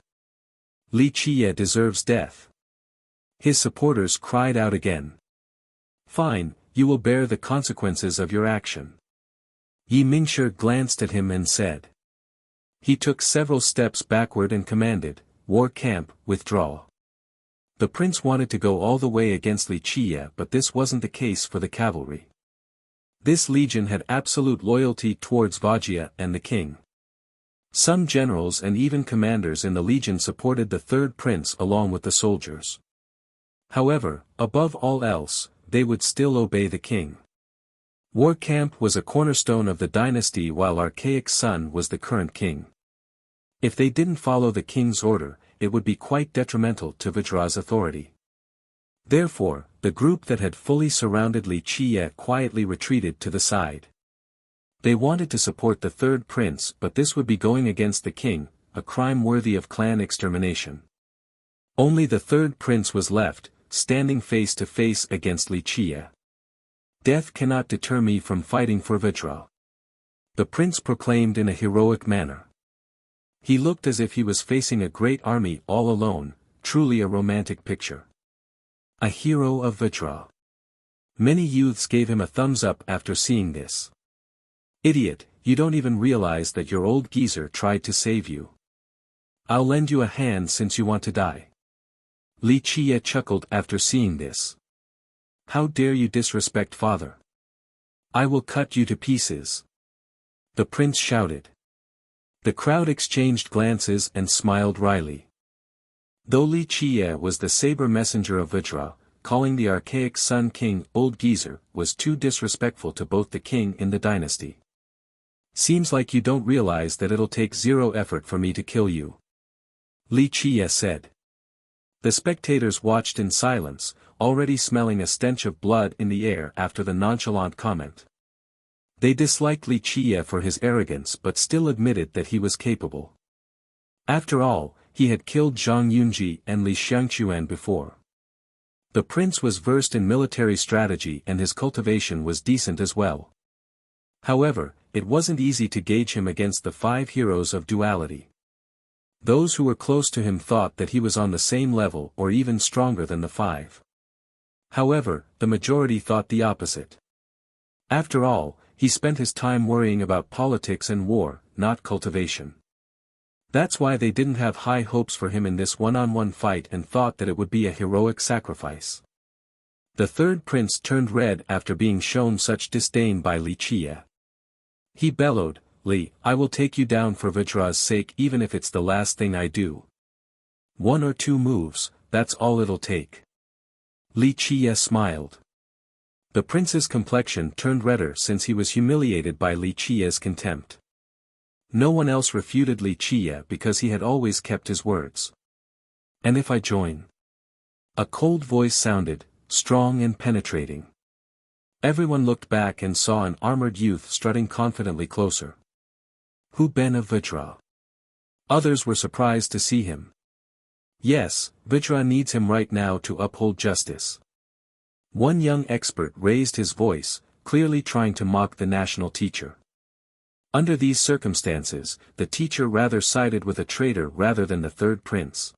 Li Qiye deserves death. His supporters cried out again. Fine, you will bear the consequences of your action. Yi Mingshi glanced at him and said. He took several steps backward and commanded, War camp, withdraw. The prince wanted to go all the way against Li Qiye, but this wasn't the case for the cavalry. This legion had absolute loyalty towards Wuxia and the king. Some generals and even commanders in the legion supported the third prince along with the soldiers. However, above all else, they would still obey the king. War camp was a cornerstone of the dynasty while Archaic's son was the current king. If they didn't follow the king's order, it would be quite detrimental to Vajra's authority. Therefore, the group that had fully surrounded Li Qiye quietly retreated to the side. They wanted to support the third prince, but this would be going against the king, a crime worthy of clan extermination. Only the third prince was left, standing face to face against Li Qiye. "Death cannot deter me from fighting for Vajra," the prince proclaimed in a heroic manner. He looked as if he was facing a great army all alone, truly a romantic picture. A hero of Vajra. Many youths gave him a thumbs up after seeing this. "Idiot, you don't even realize that your old geezer tried to save you. I'll lend you a hand since you want to die." Li Qiye chuckled after seeing this. "How dare you disrespect father? I will cut you to pieces," the prince shouted. The crowd exchanged glances and smiled wryly. Though Li Qiye was the saber messenger of Vajra, calling the archaic son king old geezer was too disrespectful to both the king and the dynasty. "Seems like you don't realize that it'll take zero effort for me to kill you," Li Qiye said. The spectators watched in silence, already smelling a stench of blood in the air after the nonchalant comment. They disliked Li Qiye for his arrogance but still admitted that he was capable. After all, he had killed Zhang Yunji and Li Xiangquan before. The prince was versed in military strategy and his cultivation was decent as well. However, it wasn't easy to gauge him against the five heroes of duality. Those who were close to him thought that he was on the same level or even stronger than the five. However, the majority thought the opposite. After all, he spent his time worrying about politics and war, not cultivation. That's why they didn't have high hopes for him in this one-on-one fight and thought that it would be a heroic sacrifice. The third prince turned red after being shown such disdain by Li Qiye. He bellowed, "Li, I will take you down for Vajra's sake even if it's the last thing I do. 1 or 2 moves, that's all it'll take." Li Qiye smiled. The prince's complexion turned redder since he was humiliated by Li Qiye's contempt. No one else refuted Li Qiye because he had always kept his words. "And if I join?" A cold voice sounded, strong and penetrating. Everyone looked back and saw an armored youth strutting confidently closer. Hu Ben of Vajra. Others were surprised to see him. Yes, Vajra needs him right now to uphold justice. One young expert raised his voice, clearly trying to mock the national teacher. Under these circumstances, the teacher rather sided with a traitor rather than the third prince.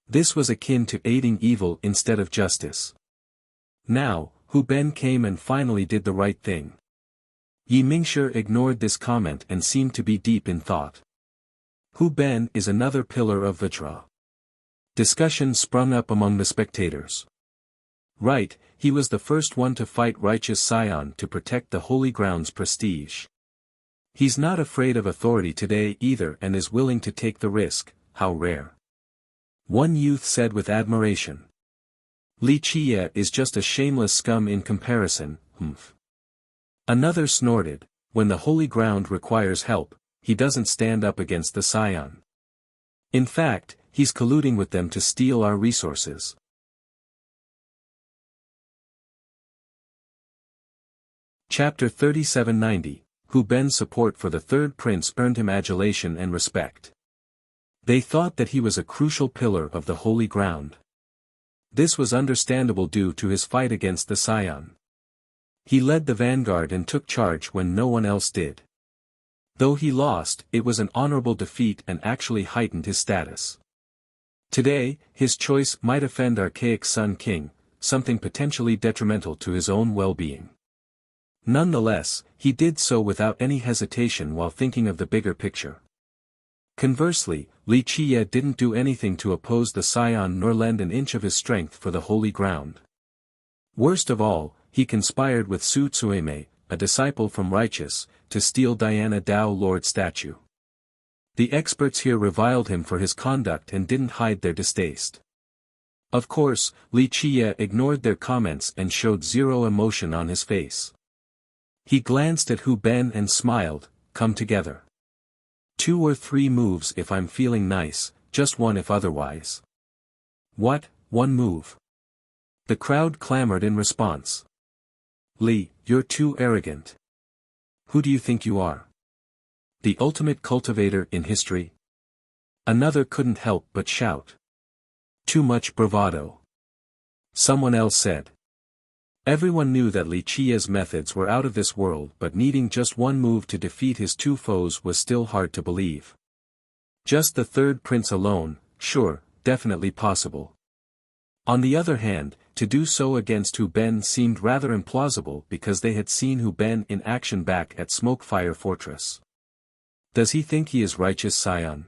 This was akin to aiding evil instead of justice. Now, Hu Ben came and finally did the right thing. Yi Mingshi ignored this comment and seemed to be deep in thought. Hu Ben is another pillar of Vajra. Discussion sprung up among the spectators. Right, he was the first one to fight righteous Scion to protect the holy ground's prestige. He's not afraid of authority today either and is willing to take the risk, how rare. One youth said with admiration. Li Qiye is just a shameless scum in comparison, humph. Another snorted, when the holy ground requires help, he doesn't stand up against the Scion. In fact, he's colluding with them to steal our resources. Chapter 3790. Hu Ben's support for the third prince earned him adulation and respect. They thought that he was a crucial pillar of the holy ground. This was understandable due to his fight against the Scion. He led the vanguard and took charge when no one else did. Though he lost, it was an honorable defeat and actually heightened his status. Today, his choice might offend archaic Sun King, something potentially detrimental to his own well-being. Nonetheless, he did so without any hesitation while thinking of the bigger picture. Conversely, Li Qiye didn't do anything to oppose the Scion nor lend an inch of his strength for the holy ground. Worst of all, he conspired with Su Tsueme, a disciple from Righteous, to steal Diana Dao Lord statue. The experts here reviled him for his conduct and didn't hide their distaste. Of course, Li Qie ignored their comments and showed zero emotion on his face. He glanced at Hu Ben and smiled, "Come together. 2 or 3 moves if I'm feeling nice, just 1 if otherwise." "What, 1 move?" The crowd clamored in response. "Li, you're too arrogant. Who do you think you are? The ultimate cultivator in history?" Another couldn't help but shout. "Too much bravado." Someone else said. Everyone knew that Li Qie's methods were out of this world, but needing just 1 move to defeat his 2 foes was still hard to believe. Just the 3rd prince alone, sure, definitely possible. On the other hand, to do so against Hu Ben seemed rather implausible because they had seen Hu Ben in action back at Smokefire Fortress. Does he think he is Righteous Scion?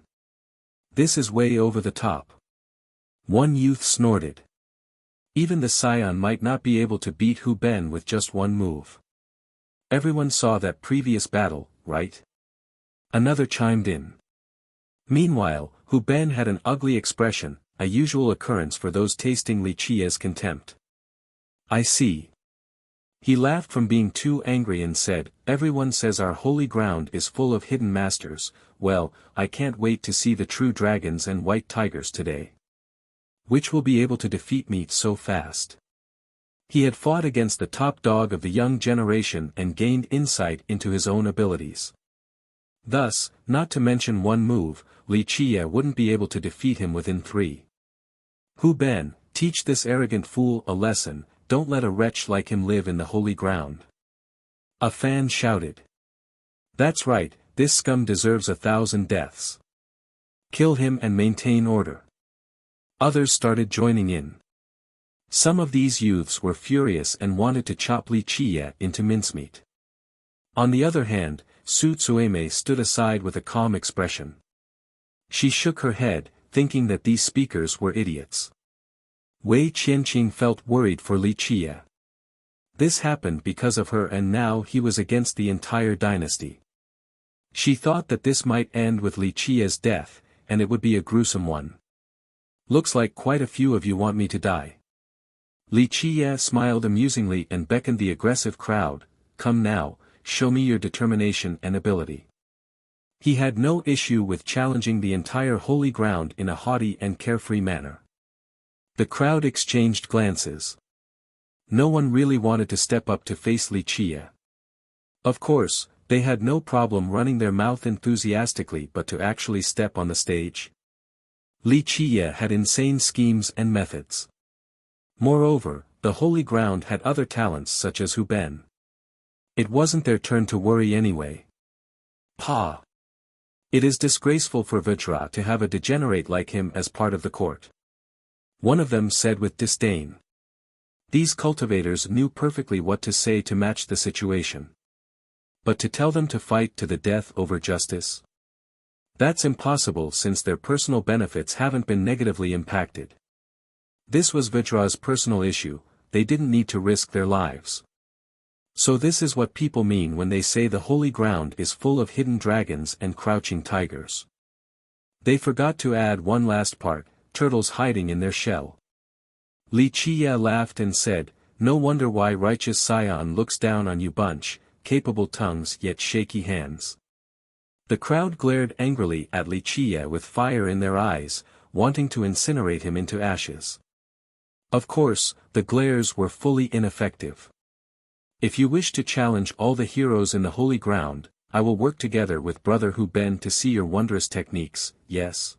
This is way over the top. One youth snorted. Even the Scion might not be able to beat Hu Ben with just 1 move. Everyone saw that previous battle, right? Another chimed in. Meanwhile, Hu Ben had an ugly expression, a usual occurrence for those tasting Li Qie's contempt. "I see." He laughed from being too angry and said, "Everyone says our holy ground is full of hidden masters. Well, I can't wait to see the true dragons and white tigers today. Which will be able to defeat me so fast?" He had fought against the top dog of the young generation and gained insight into his own abilities. Thus, not to mention 1 move, Li Qie wouldn't be able to defeat him within 3. "Hu Ben, teach this arrogant fool a lesson, don't let a wretch like him live in the holy ground." A fan shouted. "That's right, this scum deserves 1,000 deaths. Kill him and maintain order." Others started joining in. Some of these youths were furious and wanted to chop Li Qie into mincemeat. On the other hand, Su Tsueme stood aside with a calm expression. She shook her head, thinking that these speakers were idiots. Wei Qianqing felt worried for Li Qie. This happened because of her and now he was against the entire dynasty. She thought that this might end with Li Qie's death, and it would be a gruesome one. "Looks like quite a few of you want me to die." Li Qie smiled amusingly and beckoned the aggressive crowd, "Come now, show me your determination and ability." He had no issue with challenging the entire holy ground in a haughty and carefree manner. The crowd exchanged glances. No one really wanted to step up to face Li Qie. Of course, they had no problem running their mouth enthusiastically, but to actually step on the stage? Li Qie had insane schemes and methods. Moreover, the holy ground had other talents such as Hu Ben. It wasn't their turn to worry anyway. Pa! It is disgraceful for Vajra to have a degenerate like him as part of the court. One of them said with disdain. These cultivators knew perfectly what to say to match the situation. But to tell them to fight to the death over justice? That's impossible since their personal benefits haven't been negatively impacted. This was Vajra's personal issue, they didn't need to risk their lives. So this is what people mean when they say the holy ground is full of hidden dragons and crouching tigers. They forgot to add one last part, turtles hiding in their shell. Li Qie laughed and said, "No wonder why Righteous Scion looks down on you bunch, capable tongues yet shaky hands." The crowd glared angrily at Li Qie with fire in their eyes, wanting to incinerate him into ashes. Of course, the glares were fully ineffective. "If you wish to challenge all the heroes in the holy ground, I will work together with Brother Hu Ben to see your wondrous techniques, yes?"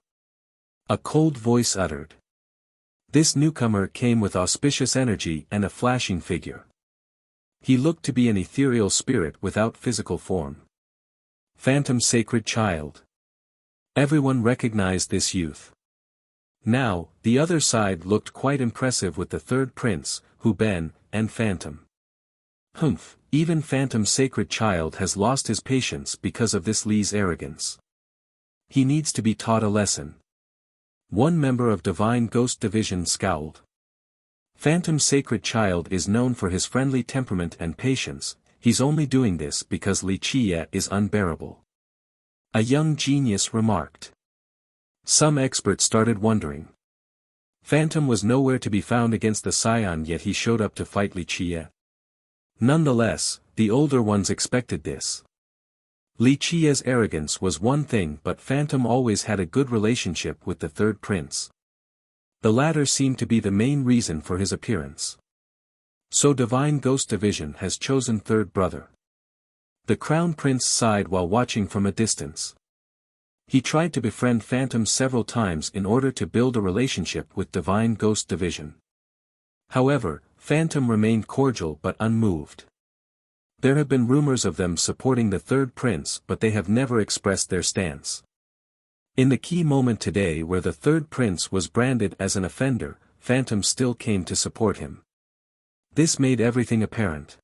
A cold voice uttered. This newcomer came with auspicious energy and a flashing figure. He looked to be an ethereal spirit without physical form. Phantom Sacred Child. Everyone recognized this youth. Now, the other side looked quite impressive with the third prince, Hu Ben, and Phantom. Humph, even Phantom Sacred Child has lost his patience because of this Li's arrogance. He needs to be taught a lesson. One member of Divine Ghost Division scowled. Phantom Sacred Child is known for his friendly temperament and patience, he's only doing this because Li Qie is unbearable. A young genius remarked. Some experts started wondering. Phantom was nowhere to be found against the Scion, yet he showed up to fight Li Qie. Nonetheless, the older ones expected this. Li Qie's arrogance was one thing, but Phantom always had a good relationship with the third prince. The latter seemed to be the main reason for his appearance. So Divine Ghost Division has chosen third brother. The Crown Prince sighed while watching from a distance. He tried to befriend Phantom several times in order to build a relationship with Divine Ghost Division. However, Phantom remained cordial but unmoved. There have been rumors of them supporting the third prince, but they have never expressed their stance. In the key moment today where the third prince was branded as an offender, Phantom still came to support him. This made everything apparent.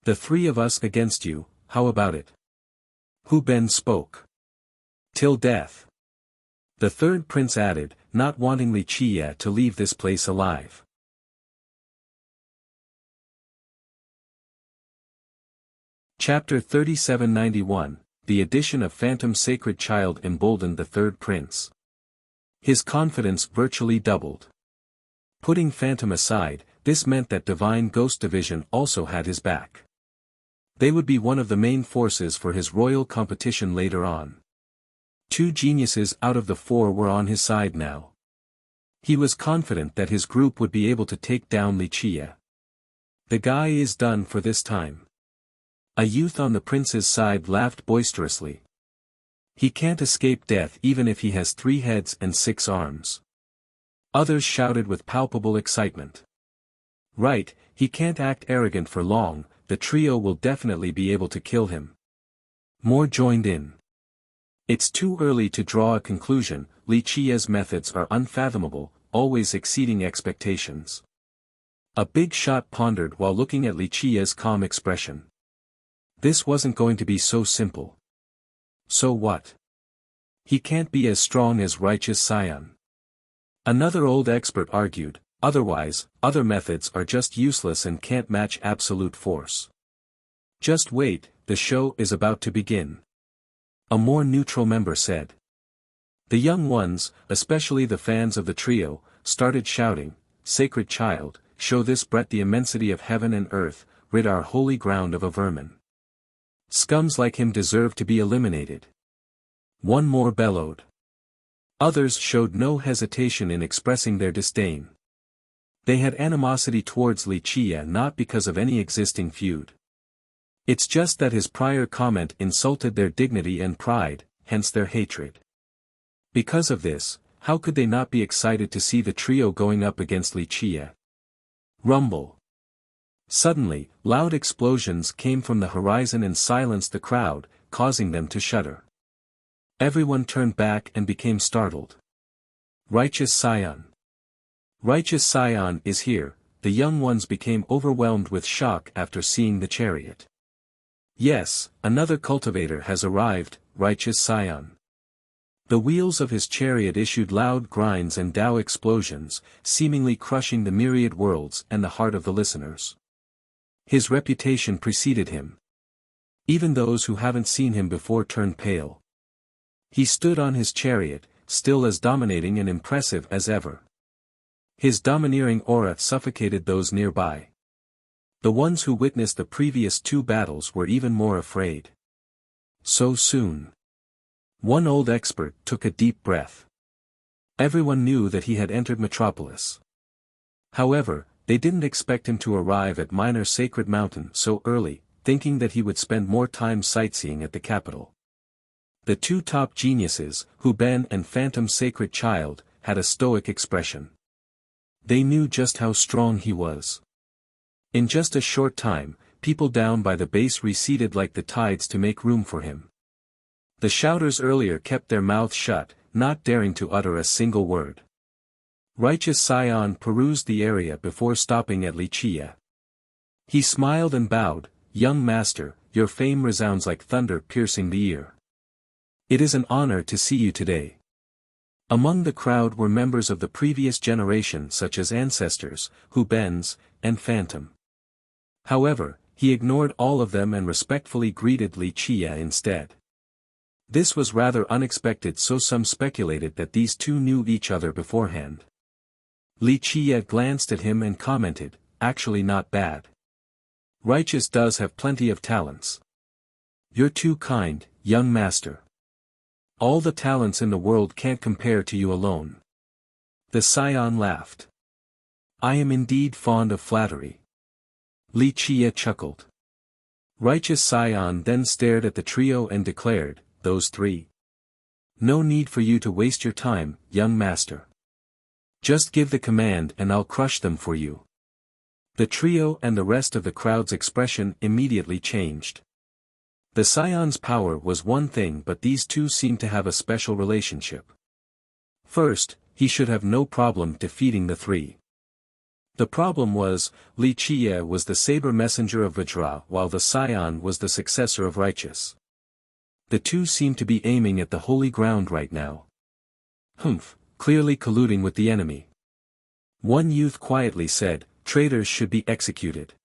The three of us against you, how about it? Hu Ben spoke. Till death. The third prince added, not wanting Li Qie to leave this place alive. Chapter 3791, The addition of Phantom Sacred Child emboldened the third prince. His confidence virtually doubled. Putting Phantom aside, this meant that Divine Ghost Division also had his back. They would be one of the main forces for his royal competition later on. 2 geniuses out of the 4 were on his side now. He was confident that his group would be able to take down Li Qie. The guy is done for this time. A youth on the prince's side laughed boisterously. He can't escape death even if he has 3 heads and 6 arms. Others shouted with palpable excitement. Right, he can't act arrogant for long, the trio will definitely be able to kill him. More joined in. It's too early to draw a conclusion, Li Qie's methods are unfathomable, always exceeding expectations. A big shot pondered while looking at Li Qie's calm expression. This wasn't going to be so simple. So what? He can't be as strong as Righteous Scion. Another old expert argued, otherwise, other methods are just useless and can't match absolute force. Just wait, the show is about to begin. A more neutral member said. The young ones, especially the fans of the trio, started shouting, Sacred Child, show this Brett the immensity of heaven and earth, rid our holy ground of a vermin. Scums like him deserve to be eliminated. One more bellowed. Others showed no hesitation in expressing their disdain. They had animosity towards Li Qie not because of any existing feud. It's just that his prior comment insulted their dignity and pride, hence their hatred. Because of this, how could they not be excited to see the trio going up against Li Qie? Rumble. Suddenly, loud explosions came from the horizon and silenced the crowd, causing them to shudder. Everyone turned back and became startled. Righteous Scion. Righteous Scion is here, the young ones became overwhelmed with shock after seeing the chariot. Yes, another cultivator has arrived, Righteous Scion. The wheels of his chariot issued loud grinds and Tao explosions, seemingly crushing the myriad worlds and the heart of the listeners. His reputation preceded him. Even those who haven't seen him before turned pale. He stood on his chariot, still as dominating and impressive as ever. His domineering aura suffocated those nearby. The ones who witnessed the previous 2 battles were even more afraid. So soon. One old expert took a deep breath. Everyone knew that he had entered Metropolis. However, they didn't expect him to arrive at Minor Sacred Mountain so early, thinking that he would spend more time sightseeing at the capital. The 2 top geniuses, Hu Ben and Phantom Sacred Child, had a stoic expression. They knew just how strong he was. In just a short time, people down by the base receded like the tides to make room for him. The shouters earlier kept their mouths shut, not daring to utter a single word. Righteous Scion perused the area before stopping at Li Qie. He smiled and bowed, Young master, your fame resounds like thunder piercing the ear. It is an honor to see you today. Among the crowd were members of the previous generation such as ancestors, Hu Ben's, and Phantom. However, He ignored all of them and respectfully greeted Li Qie instead. This was rather unexpected, so some speculated that these two knew each other beforehand. Li Qie glanced at him and commented, "Actually not bad. Righteous does have plenty of talents. You're too kind, young master. All the talents in the world can't compare to you alone." The scion laughed. "I am indeed fond of flattery." Li Qie chuckled. Righteous Scion then stared at the trio and declared, "Those three. No need for you to waste your time, young master. Just give the command and I'll crush them for you." The trio and the rest of the crowd's expression immediately changed. The Scion's power was one thing, but these two seemed to have a special relationship. First, he should have no problem defeating the three. The problem was, Li Qie was the saber messenger of Vajra while the Scion was the successor of Righteous. The two seemed to be aiming at the holy ground right now. Humph, clearly colluding with the enemy. One youth quietly said, "Traitors should be executed."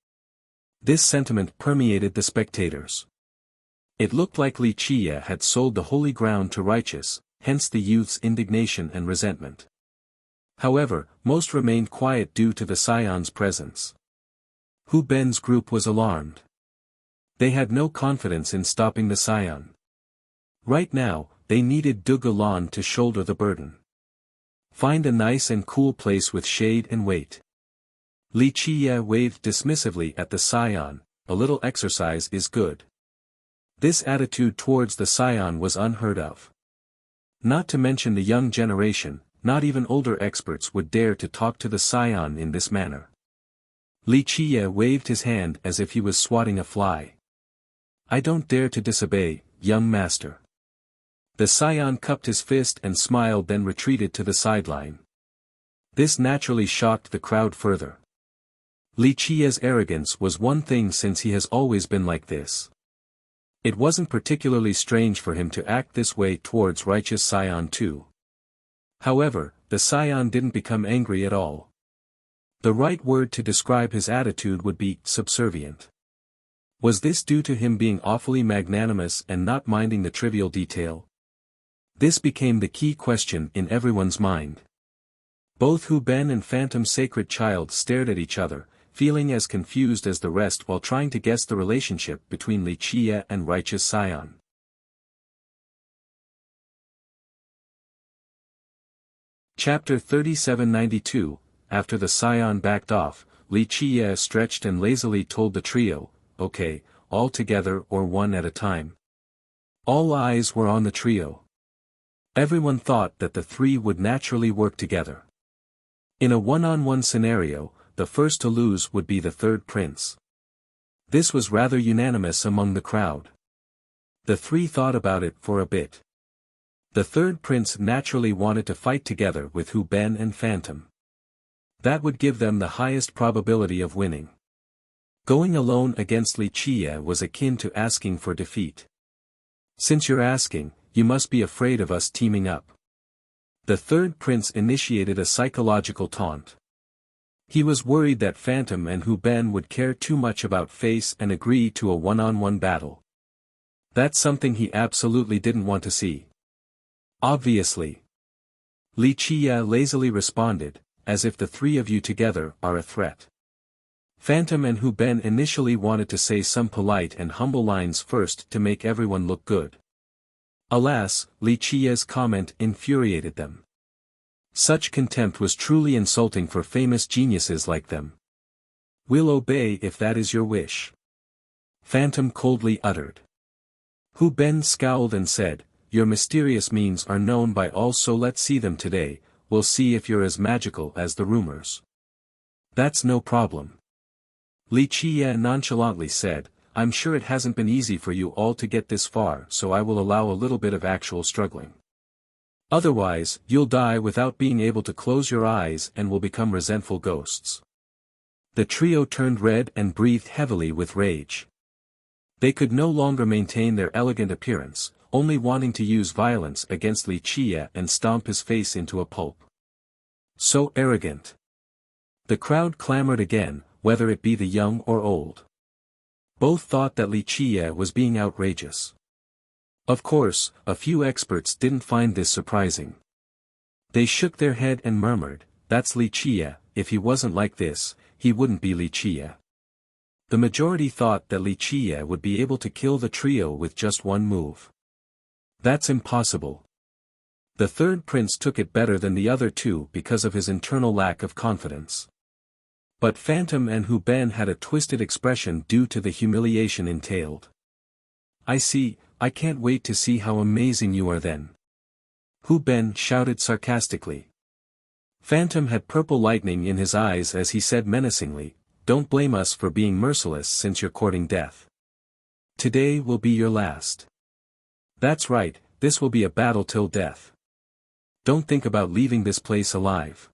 This sentiment permeated the spectators. It looked like Li Qie had sold the holy ground to Righteous, hence the youth's indignation and resentment. However, most remained quiet due to the Scion's presence. Hu Ben's group was alarmed. They had no confidence in stopping the Scion. Right now, they needed Du Galan to shoulder the burden. Find a nice and cool place with shade and wait. Li Qie waved dismissively at the Scion, "A little exercise is good." This attitude towards the Scion was unheard of. Not to mention the young generation, not even older experts would dare to talk to the Scion in this manner. Li Qie waved his hand as if he was swatting a fly. "I don't dare to disobey, young master." The Scion cupped his fist and smiled, then retreated to the sideline. This naturally shocked the crowd further. Li Qie's arrogance was one thing, since he has always been like this. It wasn't particularly strange for him to act this way towards Righteous Scion too. However, the Scion didn't become angry at all. The right word to describe his attitude would be subservient. Was this due to him being awfully magnanimous and not minding the trivial detail? This became the key question in everyone's mind. Both Hu Ben and Phantom Sacred Child stared at each other, feeling as confused as the rest while trying to guess the relationship between Li Qie and Righteous Scion. Chapter 3792, After the Scion backed off, Li Qie stretched and lazily told the trio, "Okay, all together or one at a time." All eyes were on the trio. Everyone thought that the three would naturally work together. In a one-on-one scenario, the first to lose would be the third prince. This was rather unanimous among the crowd. The three thought about it for a bit. The third prince naturally wanted to fight together with Hu Ben and Phantom. That would give them the highest probability of winning. Going alone against Li Qie was akin to asking for defeat. "Since you're asking, you must be afraid of us teaming up." The third prince initiated a psychological taunt. He was worried that Phantom and Hu Ben would care too much about face and agree to a one-on-one battle. That's something he absolutely didn't want to see. "Obviously." Li Qie lazily responded, "As if the three of you together are a threat." Phantom and Hu Ben initially wanted to say some polite and humble lines first to make everyone look good. Alas, Li Qie's comment infuriated them. Such contempt was truly insulting for famous geniuses like them. "We'll obey if that is your wish," Phantom coldly uttered. Hu Ben scowled and said, "Your mysterious means are known by all, so let's see them today. We'll see if you're as magical as the rumors." "That's no problem," Li Qie nonchalantly said. "I'm sure it hasn't been easy for you all to get this far, so I will allow a little bit of actual struggling. Otherwise, you'll die without being able to close your eyes and will become resentful ghosts." The trio turned red and breathed heavily with rage. They could no longer maintain their elegant appearance, only wanting to use violence against Li Qie and stomp his face into a pulp. So arrogant. The crowd clamored again, whether it be the young or old. Both thought that Li Qiye was being outrageous. Of course, a few experts didn't find this surprising. They shook their head and murmured, "That's Li Qiye, if he wasn't like this, he wouldn't be Li Qiye." The majority thought that Li Qiye would be able to kill the trio with just one move. That's impossible. The third prince took it better than the other two because of his internal lack of confidence. But Phantom and Hu Ben had a twisted expression due to the humiliation entailed. "I see, I can't wait to see how amazing you are then." Hu Ben shouted sarcastically. Phantom had purple lightning in his eyes as he said menacingly, "Don't blame us for being merciless since you're courting death. Today will be your last. That's right, this will be a battle till death. Don't think about leaving this place alive."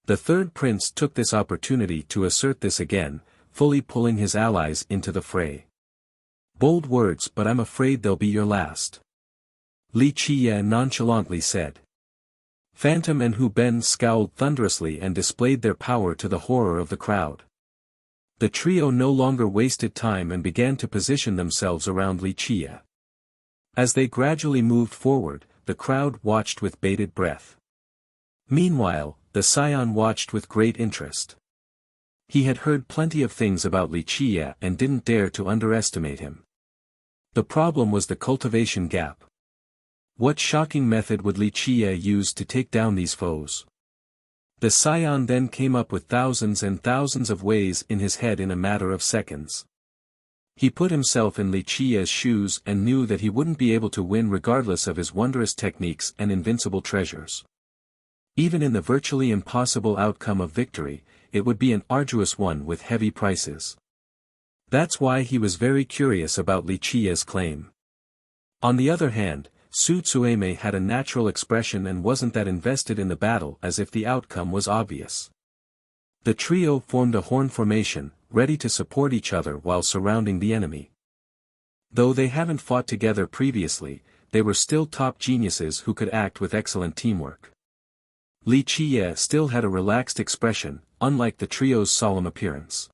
The third prince took this opportunity to assert this again, fully pulling his allies into the fray. "Bold words, but I'm afraid they'll be your last," Li Qiye nonchalantly said. Phantom and Hu Ben scowled thunderously and displayed their power to the horror of the crowd. The trio no longer wasted time and began to position themselves around Li Qiye. As they gradually moved forward, the crowd watched with bated breath. Meanwhile, the Scion watched with great interest. He had heard plenty of things about Li Qiye and didn't dare to underestimate him. The problem was the cultivation gap. What shocking method would Li Qiye use to take down these foes? The Scion then came up with thousands and thousands of ways in his head in a matter of seconds. He put himself in Li Qiye's shoes and knew that he wouldn't be able to win regardless of his wondrous techniques and invincible treasures. Even in the virtually impossible outcome of victory, it would be an arduous one with heavy prices. That's why he was very curious about Li Qiye's claim. On the other hand, Su Tsueme had a natural expression and wasn't that invested in the battle as if the outcome was obvious. The trio formed a horn formation, ready to support each other while surrounding the enemy. Though they haven't fought together previously, they were still top geniuses who could act with excellent teamwork. Li Qiye still had a relaxed expression, unlike the trio's solemn appearance.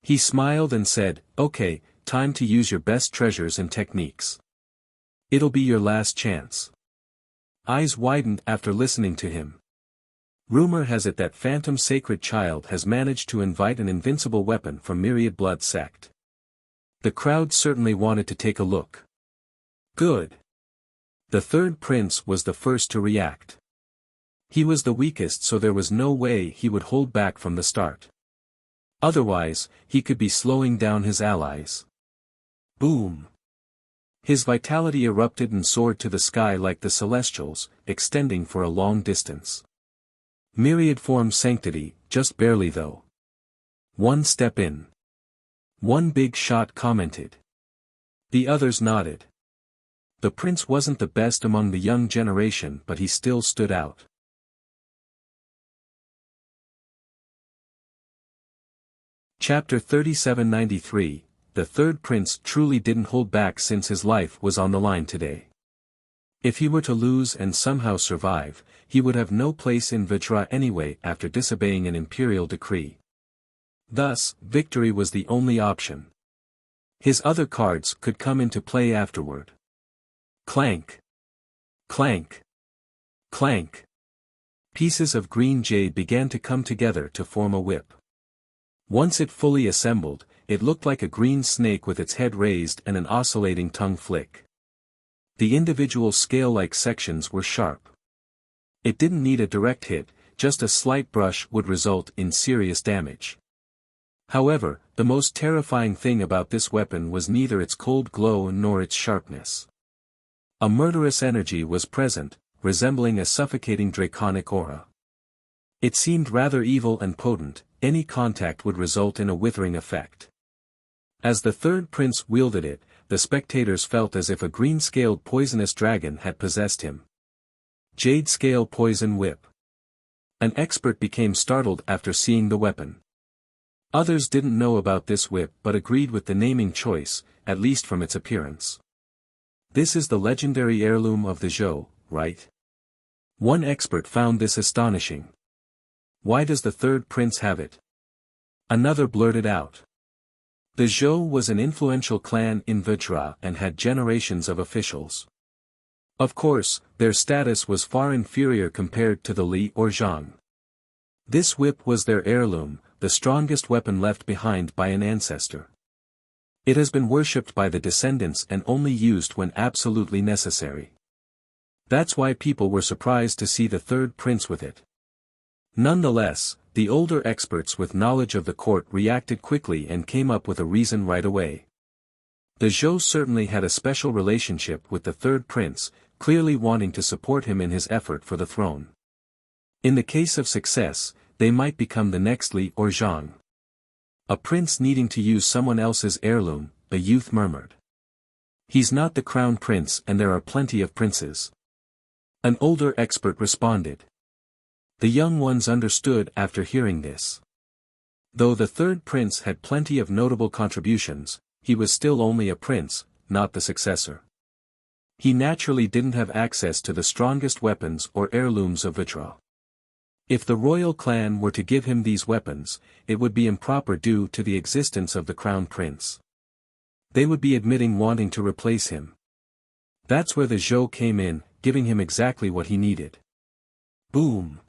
He smiled and said, "Okay, time to use your best treasures and techniques. It'll be your last chance." Eyes widened after listening to him. Rumor has it that Phantom Sacred Child has managed to invite an invincible weapon from Myriad Blood sect. The crowd certainly wanted to take a look. Good. The third prince was the first to react. He was the weakest, so there was no way he would hold back from the start. Otherwise, he could be slowing down his allies. Boom! His vitality erupted and soared to the sky like the celestials, extending for a long distance. Myriad form sanctity, just barely though. One step in. One big shot commented. The others nodded. The prince wasn't the best among the young generation, but he still stood out. Chapter 3793, The third prince truly didn't hold back since his life was on the line today. If he were to lose and somehow survive, he would have no place in Vajra anyway after disobeying an imperial decree. Thus, victory was the only option. His other cards could come into play afterward. Clank! Clank! Clank! Pieces of green jade began to come together to form a whip. Once it fully assembled, it looked like a green snake with its head raised and an oscillating tongue flick. The individual scale-like sections were sharp. It didn't need a direct hit, just a slight brush would result in serious damage. However, the most terrifying thing about this weapon was neither its cold glow nor its sharpness. A murderous energy was present, resembling a suffocating draconic aura. It seemed rather evil and potent. Any contact would result in a withering effect. As the third prince wielded it, the spectators felt as if a green-scaled poisonous dragon had possessed him. Jade Scale Poison Whip. An expert became startled after seeing the weapon. Others didn't know about this whip but agreed with the naming choice, at least from its appearance. This is the legendary heirloom of the Zhou, right? One expert found this astonishing. Why does the third prince have it? Another blurted out. The Zhou was an influential clan in Vajra and had generations of officials. Of course, their status was far inferior compared to the Li or Zhang. This whip was their heirloom, the strongest weapon left behind by an ancestor. It has been worshipped by the descendants and only used when absolutely necessary. That's why people were surprised to see the third prince with it. Nonetheless, the older experts with knowledge of the court reacted quickly and came up with a reason right away. The Zhou certainly had a special relationship with the third prince, clearly wanting to support him in his effort for the throne. In the case of success, they might become the next Li or Zhang. A prince needing to use someone else's heirloom, the youth murmured. He's not the crown prince and there are plenty of princes. An older expert responded. The young ones understood after hearing this. Though the third prince had plenty of notable contributions, he was still only a prince, not the successor. He naturally didn't have access to the strongest weapons or heirlooms of Vajra. If the royal clan were to give him these weapons, it would be improper due to the existence of the crown prince. They would be admitting wanting to replace him. That's where the Zhou came in, giving him exactly what he needed. Boom!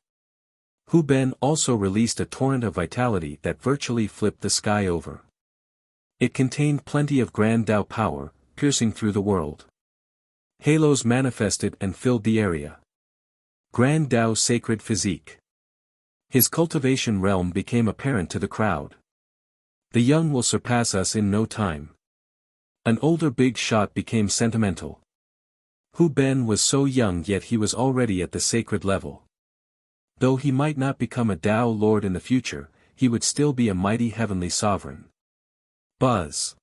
Hu Ben also released a torrent of vitality that virtually flipped the sky over. It contained plenty of grand Dao power, piercing through the world. Halos manifested and filled the area. Grand Dao sacred physique. His cultivation realm became apparent to the crowd. The young will surpass us in no time. An older big shot became sentimental. Hu Ben was so young yet he was already at the sacred level. Though he might not become a Dao Lord in the future, he would still be a mighty heavenly sovereign. Buzz.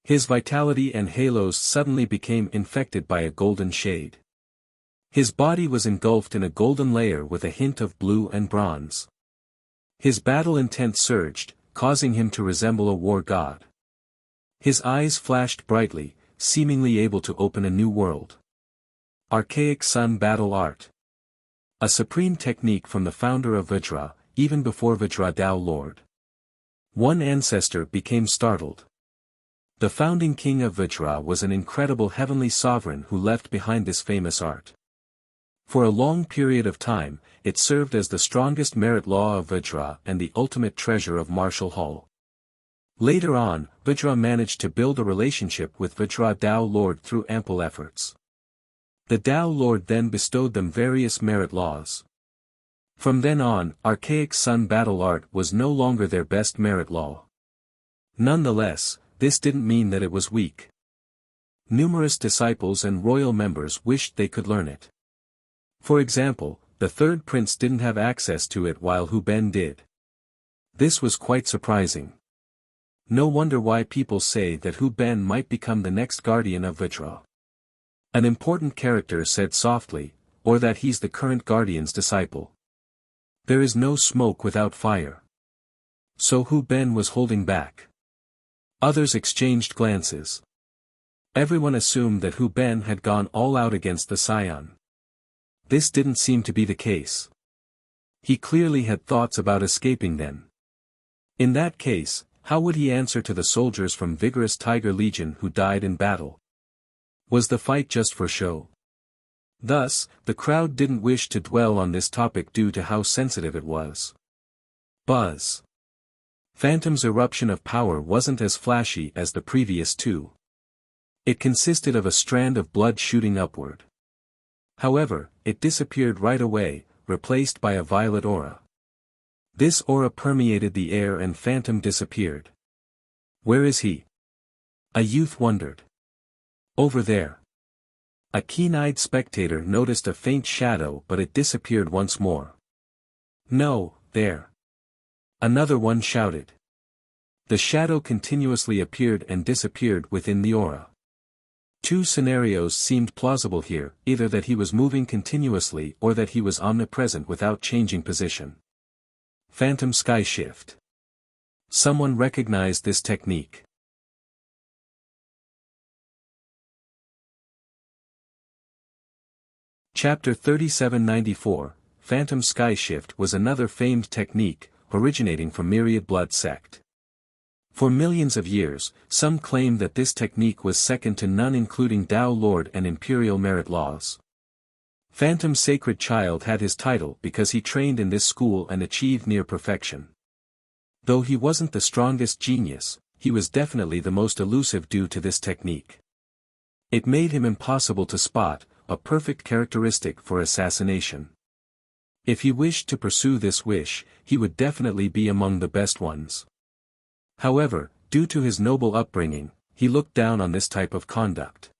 His vitality and halos suddenly became infected by a golden shade. His body was engulfed in a golden layer with a hint of blue and bronze. His battle intent surged, causing him to resemble a war god. His eyes flashed brightly, seemingly able to open a new world. Archaic Sun Battle Art. A supreme technique from the founder of Vajra, even before Vajra Dao Lord. One ancestor became startled. The founding king of Vajra was an incredible heavenly sovereign who left behind this famous art. For a long period of time, it served as the strongest merit law of Vajra and the ultimate treasure of Martial Hall. Later on, Vajra managed to build a relationship with Vajra Dao Lord through ample efforts. The Dao Lord then bestowed them various merit laws. From then on, archaic Sun Battle Art was no longer their best merit law. Nonetheless, this didn't mean that it was weak. Numerous disciples and royal members wished they could learn it. For example, the third prince didn't have access to it while Hu Ben did. This was quite surprising. No wonder why people say that Hu Ben might become the next guardian of Vajra. An important character said softly, or that he's the current guardian's disciple. There is no smoke without fire. So Hu Ben was holding back. Others exchanged glances. Everyone assumed that Hu Ben had gone all out against the scion. This didn't seem to be the case. He clearly had thoughts about escaping then. In that case, how would he answer to the soldiers from Vigorous Tiger Legion who died in battle? Was the fight just for show? Thus, the crowd didn't wish to dwell on this topic due to how sensitive it was. Buzz. Phantom's eruption of power wasn't as flashy as the previous two. It consisted of a strand of blood shooting upward. However, it disappeared right away, replaced by a violet aura. This aura permeated the air and Phantom disappeared. Where is he? A youth wondered. Over there. A keen-eyed spectator noticed a faint shadow but it disappeared once more. No, there. Another one shouted. The shadow continuously appeared and disappeared within the aura. Two scenarios seemed plausible here, either that he was moving continuously or that he was omnipresent without changing position. Phantom Sky Shift. Someone recognized this technique. Chapter 3794, Phantom Sky Shift was another famed technique, originating from Myriad Blood Sect. For millions of years, some claim that this technique was second to none, including Tao Lord and Imperial Merit Laws. Phantom Sacred Child had his title because he trained in this school and achieved near perfection. Though he wasn't the strongest genius, he was definitely the most elusive due to this technique. It made him impossible to spot, a perfect characteristic for assassination. If he wished to pursue this wish, he would definitely be among the best ones. However, due to his noble upbringing, he looked down on this type of conduct.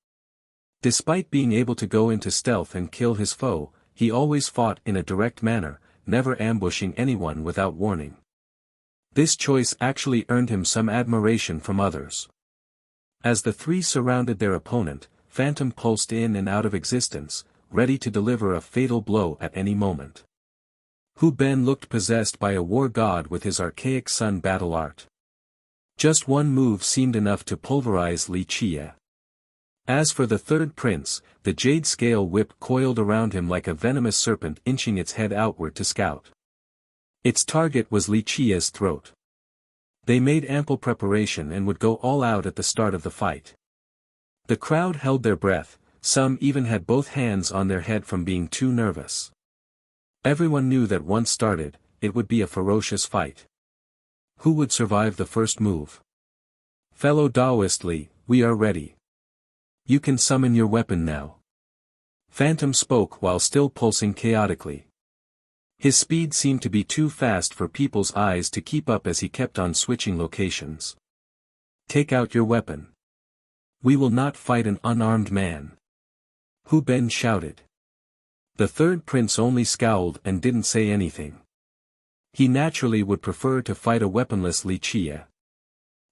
Despite being able to go into stealth and kill his foe, he always fought in a direct manner, never ambushing anyone without warning. This choice actually earned him some admiration from others. As the three surrounded their opponent, Phantom pulsed in and out of existence, ready to deliver a fatal blow at any moment. Hu Ben looked possessed by a war god with his archaic sun battle art. Just one move seemed enough to pulverize Li Chia. As for the third prince, the jade scale whip coiled around him like a venomous serpent, inching its head outward to scout. Its target was Li Chia's throat. They made ample preparation and would go all out at the start of the fight. The crowd held their breath, some even had both hands on their head from being too nervous. Everyone knew that once started, it would be a ferocious fight. Who would survive the first move? Fellow Taoist Li, we are ready. You can summon your weapon now. Phantom spoke while still pulsing chaotically. His speed seemed to be too fast for people's eyes to keep up as he kept on switching locations. Take out your weapon. We will not fight an unarmed man. Hu Ben shouted. The third prince only scowled and didn't say anything. He naturally would prefer to fight a weaponless Li Chia.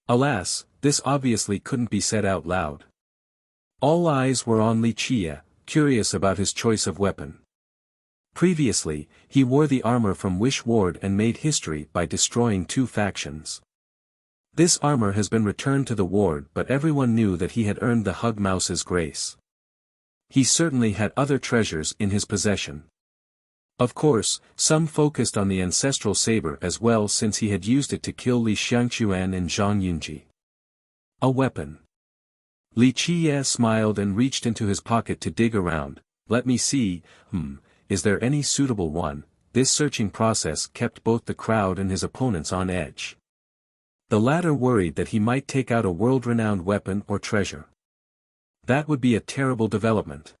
Alas, this obviously couldn't be said out loud. All eyes were on Li Chia, curious about his choice of weapon. Previously, he wore the armor from Wish Ward and made history by destroying 2 factions. This armor has been returned to the ward, but everyone knew that he had earned the Hug Mouse's grace. He certainly had other treasures in his possession. Of course, some focused on the ancestral saber as well, since he had used it to kill Li Xiangquan and Zhang Yunji. A weapon. Li Chia smiled and reached into his pocket to dig around. Let me see, is there any suitable one? This searching process kept both the crowd and his opponents on edge. The latter worried that he might take out a world-renowned weapon or treasure. That would be a terrible development.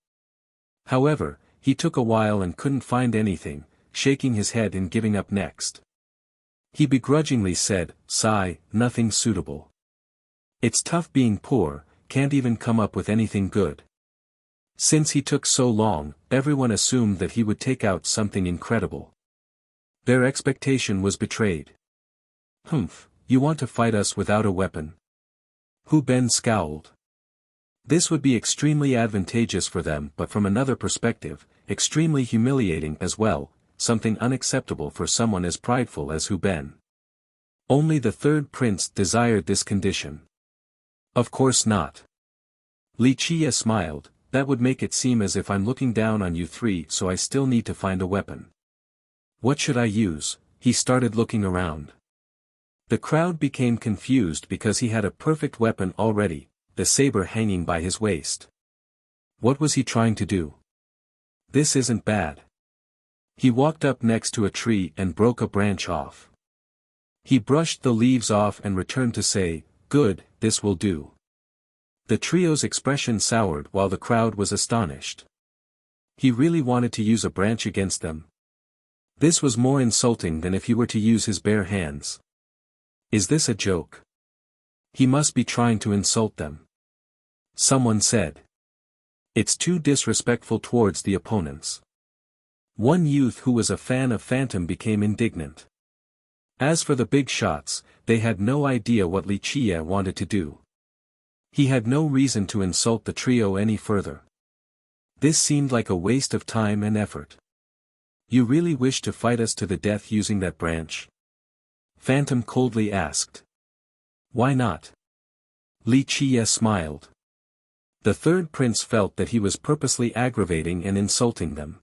However, he took a while and couldn't find anything, shaking his head and giving up next. He begrudgingly said, "Sigh, nothing suitable. It's tough being poor, can't even come up with anything good." Since he took so long, everyone assumed that he would take out something incredible. Their expectation was betrayed. You want to fight us without a weapon?" Hu Ben scowled. This would be extremely advantageous for them, but from another perspective, extremely humiliating as well, something unacceptable for someone as prideful as Hu Ben. Only the third prince desired this condition. Of course not. Li Chia smiled, that would make it seem as if I'm looking down on you three, so I still need to find a weapon. What should I use? He started looking around. The crowd became confused because he had a perfect weapon already, the saber hanging by his waist. What was he trying to do? This isn't bad. He walked up next to a tree and broke a branch off. He brushed the leaves off and returned to say, "Good, this will do." The trio's expression soured while the crowd was astonished. He really wanted to use a branch against them. This was more insulting than if he were to use his bare hands. Is this a joke? He must be trying to insult them. Someone said. It's too disrespectful towards the opponents. One youth who was a fan of Phantom became indignant. As for the big shots, they had no idea what Li Chia wanted to do. He had no reason to insult the trio any further. This seemed like a waste of time and effort. You really wish to fight us to the death using that branch? Phantom coldly asked. Why not? Li Chia smiled. The third prince felt that he was purposely aggravating and insulting them.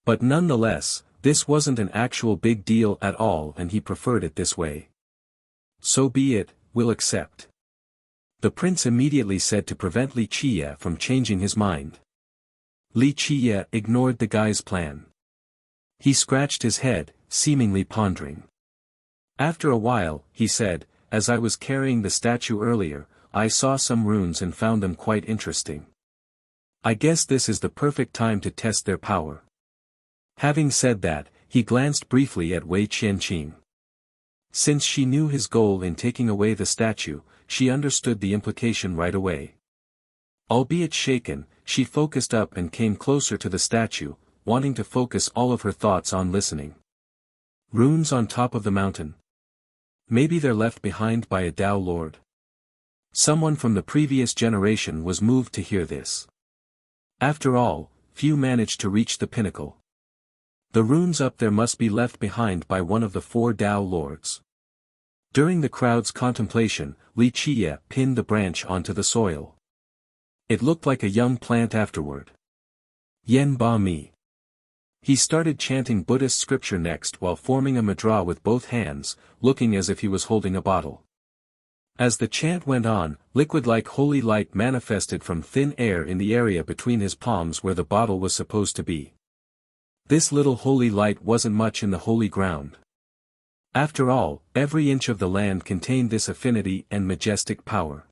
But nonetheless, this wasn't an actual big deal at all and he preferred it this way. So be it, will accept. The prince immediately said to prevent Li Qiye from changing his mind. Li Qiye ignored the guy's plan. He scratched his head, seemingly pondering. After a while, he said, "As I was carrying the statue earlier, I saw some runes and found them quite interesting. I guess this is the perfect time to test their power." Having said that, he glanced briefly at Wei Qianqing. Since she knew his goal in taking away the statue, she understood the implication right away. Albeit shaken, she focused up and came closer to the statue, wanting to focus all of her thoughts on listening. Runes on top of the mountain. Maybe they're left behind by a Tao Lord. Someone from the previous generation was moved to hear this. After all, few managed to reach the pinnacle. The runes up there must be left behind by one of the 4 Tao Lords. During the crowd's contemplation, Li Qiye pinned the branch onto the soil. It looked like a young plant afterward. Yen Ba Mi. He started chanting Buddhist scripture next while forming a mudra with both hands, looking as if he was holding a bottle. As the chant went on, liquid-like holy light manifested from thin air in the area between his palms where the bottle was supposed to be. This little holy light wasn't much in the holy ground. After all, every inch of the land contained this affinity and majestic power.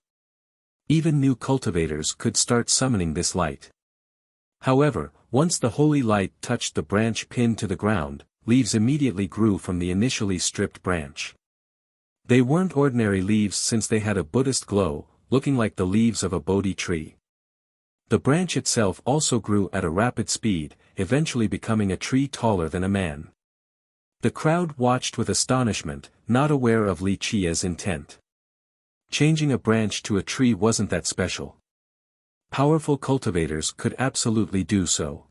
Even new cultivators could start summoning this light. However, once the holy light touched the branch pinned to the ground, leaves immediately grew from the initially stripped branch. They weren't ordinary leaves since they had a Buddhist glow, looking like the leaves of a Bodhi tree. The branch itself also grew at a rapid speed, eventually becoming a tree taller than a man. The crowd watched with astonishment, not aware of Li Qiye's intent. Changing a branch to a tree wasn't that special. Powerful cultivators could absolutely do so.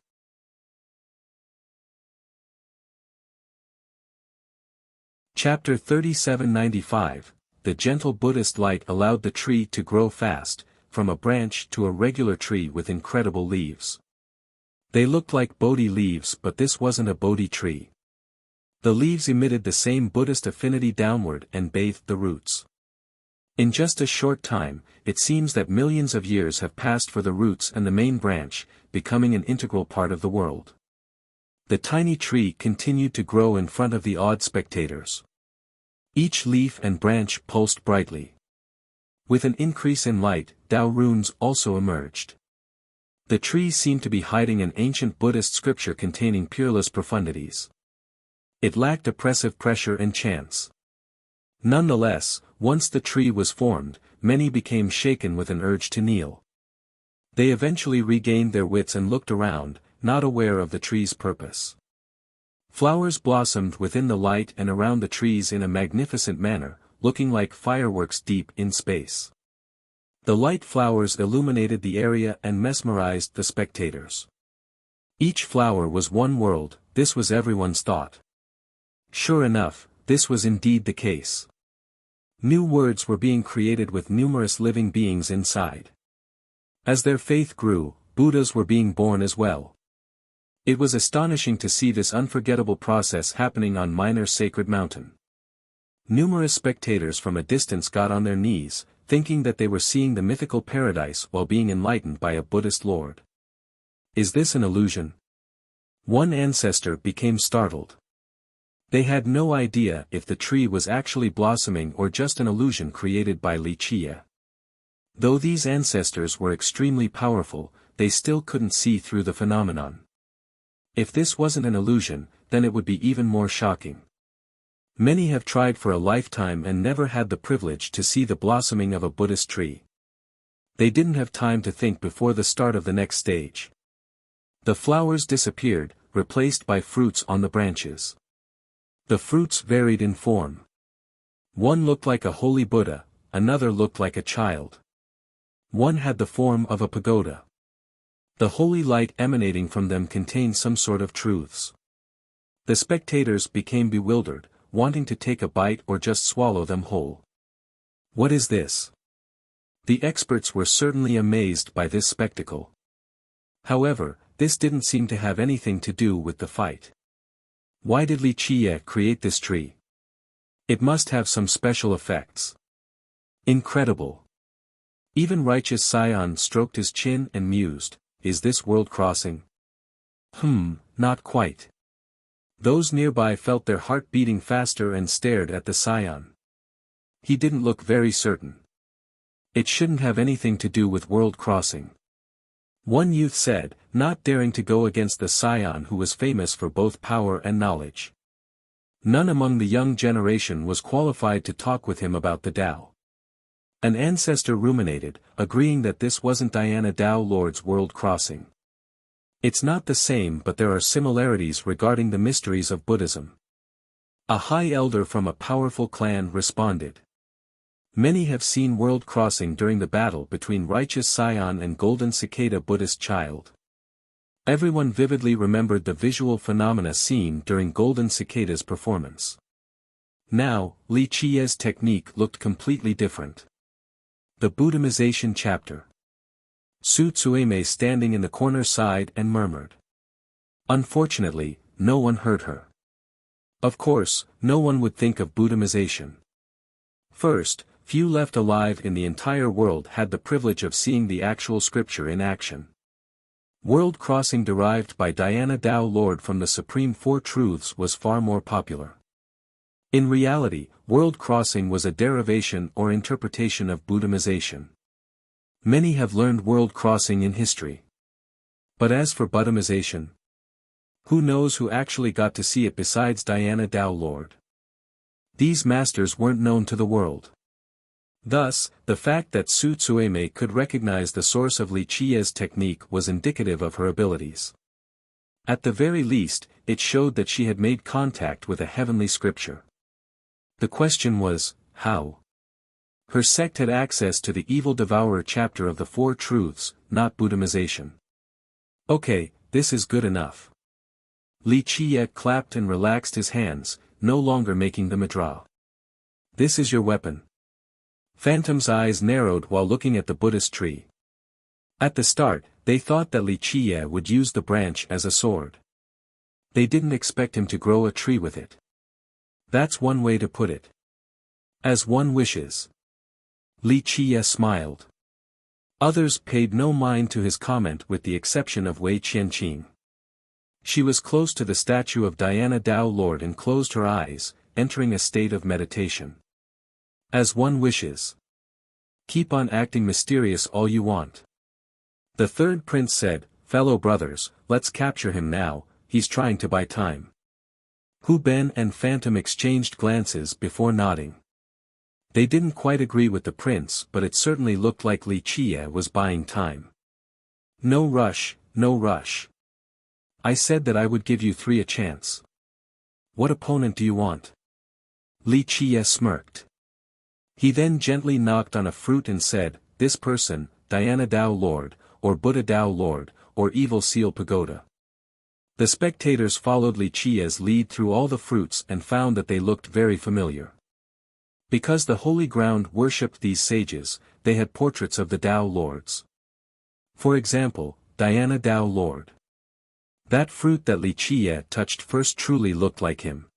Chapter 3795, The gentle Buddhist light allowed the tree to grow fast, from a branch to a regular tree with incredible leaves. They looked like Bodhi leaves, but this wasn't a Bodhi tree. The leaves emitted the same Buddhist affinity downward and bathed the roots. In just a short time, it seems that millions of years have passed for the roots and the main branch, becoming an integral part of the world. The tiny tree continued to grow in front of the awed spectators. Each leaf and branch pulsed brightly. With an increase in light, Tao runes also emerged. The tree seemed to be hiding an ancient Buddhist scripture containing peerless profundities. It lacked oppressive pressure and chance. Nonetheless, once the tree was formed, many became shaken with an urge to kneel. They eventually regained their wits and looked around, not aware of the tree's purpose. Flowers blossomed within the light and around the trees in a magnificent manner, looking like fireworks deep in space. The light flowers illuminated the area and mesmerized the spectators. Each flower was one world, this was everyone's thought. Sure enough, this was indeed the case. New words were being created with numerous living beings inside. As their faith grew, Buddhas were being born as well. It was astonishing to see this unforgettable process happening on Minor Sacred Mountain. Numerous spectators from a distance got on their knees, thinking that they were seeing the mythical paradise while being enlightened by a Buddhist lord. Is this an illusion? One ancestor became startled. They had no idea if the tree was actually blossoming or just an illusion created by Li Qiye. Though these ancestors were extremely powerful, they still couldn't see through the phenomenon. If this wasn't an illusion, then it would be even more shocking. Many have tried for a lifetime and never had the privilege to see the blossoming of a Buddhist tree. They didn't have time to think before the start of the next stage. The flowers disappeared, replaced by fruits on the branches. The fruits varied in form. One looked like a holy Buddha, another looked like a child. One had the form of a pagoda. The holy light emanating from them contained some sort of truths. The spectators became bewildered, wanting to take a bite or just swallow them whole. What is this? The experts were certainly amazed by this spectacle. However, this didn't seem to have anything to do with the fight. Why did Li Qiye create this tree? It must have some special effects. Incredible. Even righteous Scion stroked his chin and mused, is this world crossing? Not quite. Those nearby felt their heart beating faster and stared at the Scion. He didn't look very certain. It shouldn't have anything to do with world crossing. One youth said, not daring to go against the Scion who was famous for both power and knowledge. None among the young generation was qualified to talk with him about the Tao. An ancestor ruminated, agreeing that this wasn't Diana Tao Lord's world crossing. It's not the same, but there are similarities regarding the mysteries of Buddhism. A high elder from a powerful clan responded. Many have seen world crossing during the battle between righteous Scion and golden cicada Buddhist child. Everyone vividly remembered the visual phenomena seen during golden cicada's performance. Now, Li Chie's technique looked completely different. The Buddhamization chapter. Su Tsueme standing in the corner sighed and murmured. Unfortunately, no one heard her. Of course, no one would think of Buddhamization. First, few left alive in the entire world had the privilege of seeing the actual scripture in action. World crossing derived by Diana Tao Lord from the Supreme Four Truths was far more popular. In reality, world crossing was a derivation or interpretation of Buddhamization. Many have learned world crossing in history. But as for Buddhamization, who knows who actually got to see it besides Diana Tao Lord? These masters weren't known to the world. Thus, the fact that Su Tsueme could recognize the source of Li Chie's technique was indicative of her abilities. At the very least, it showed that she had made contact with a heavenly scripture. The question was, how? Her sect had access to the Evil Devourer chapter of the Four Truths, not Buddhamization. Okay, this is good enough. Li Chie clapped and relaxed his hands, no longer making them a draw. This is your weapon. Phantom's eyes narrowed while looking at the Buddhist tree. At the start, they thought that Li Chie would use the branch as a sword. They didn't expect him to grow a tree with it. That's one way to put it. As one wishes. Li Chie smiled. Others paid no mind to his comment with the exception of Wei Qianqing. She was close to the statue of Diana Tao Lord and closed her eyes, entering a state of meditation. As one wishes. Keep on acting mysterious all you want. The third prince said, fellow brothers, let's capture him now, he's trying to buy time. Hu Ben and Phantom exchanged glances before nodding. They didn't quite agree with the prince, but it certainly looked like Li Chie was buying time. No rush, no rush. I said that I would give you three a chance. What opponent do you want? Li Chie smirked. He then gently knocked on a fruit and said, this person, Diana Tao Lord, or Buddha Tao Lord, or Evil Seal Pagoda. The spectators followed Li Chie's lead through all the fruits and found that they looked very familiar. Because the holy ground worshipped these sages, they had portraits of the Tao Lords. For example, Diana Tao Lord. That fruit that Li Chie touched first truly looked like him.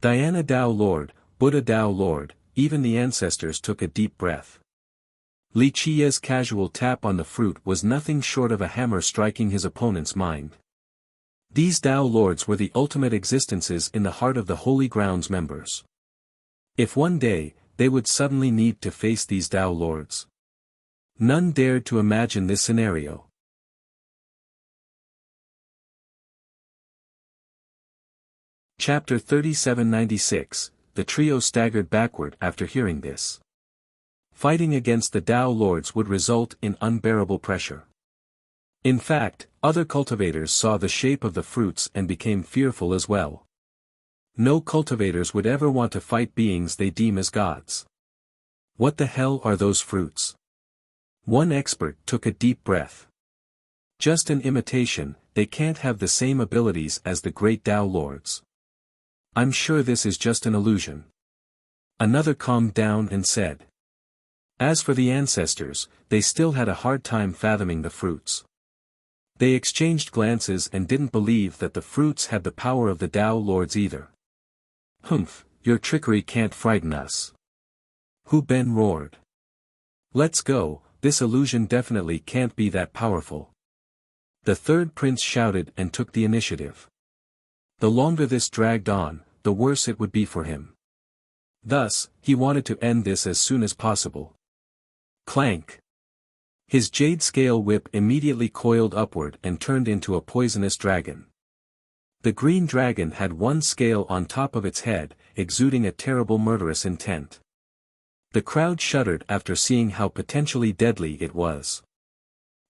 Diana Tao Lord, Buddha Tao Lord, even the ancestors took a deep breath. Li Chie's casual tap on the fruit was nothing short of a hammer striking his opponent's mind. These Tao Lords were the ultimate existences in the heart of the Holy Ground's members. If one day, they would suddenly need to face these Tao Lords. None dared to imagine this scenario. Chapter 3796, The trio staggered backward after hearing this. Fighting against the Tao Lords would result in unbearable pressure. In fact, other cultivators saw the shape of the fruits and became fearful as well. No cultivators would ever want to fight beings they deem as gods. What the hell are those fruits? One expert took a deep breath. Just an imitation, they can't have the same abilities as the great Tao Lords. I'm sure this is just an illusion. Another calmed down and said. As for the ancestors, they still had a hard time fathoming the fruits. They exchanged glances and didn't believe that the fruits had the power of the Tao Lords either. Humph, your trickery can't frighten us. Hu Ben roared. Let's go, this illusion definitely can't be that powerful. The third prince shouted and took the initiative. The longer this dragged on, the worse it would be for him. Thus, he wanted to end this as soon as possible. Clank! His jade scale whip immediately coiled upward and turned into a poisonous dragon. The green dragon had one scale on top of its head, exuding a terrible murderous intent. The crowd shuddered after seeing how potentially deadly it was.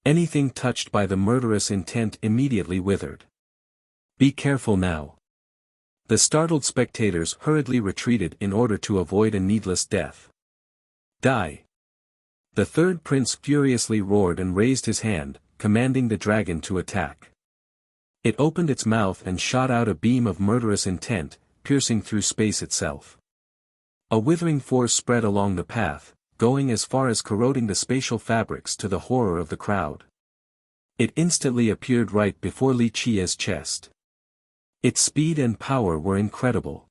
Anything touched by the murderous intent immediately withered. Be careful now. The startled spectators hurriedly retreated in order to avoid a needless death. Die! The third prince furiously roared and raised his hand, commanding the dragon to attack. It opened its mouth and shot out a beam of murderous intent, piercing through space itself. A withering force spread along the path, going as far as corroding the spatial fabrics to the horror of the crowd. It instantly appeared right before Li Qiye's chest. Its speed and power were incredible.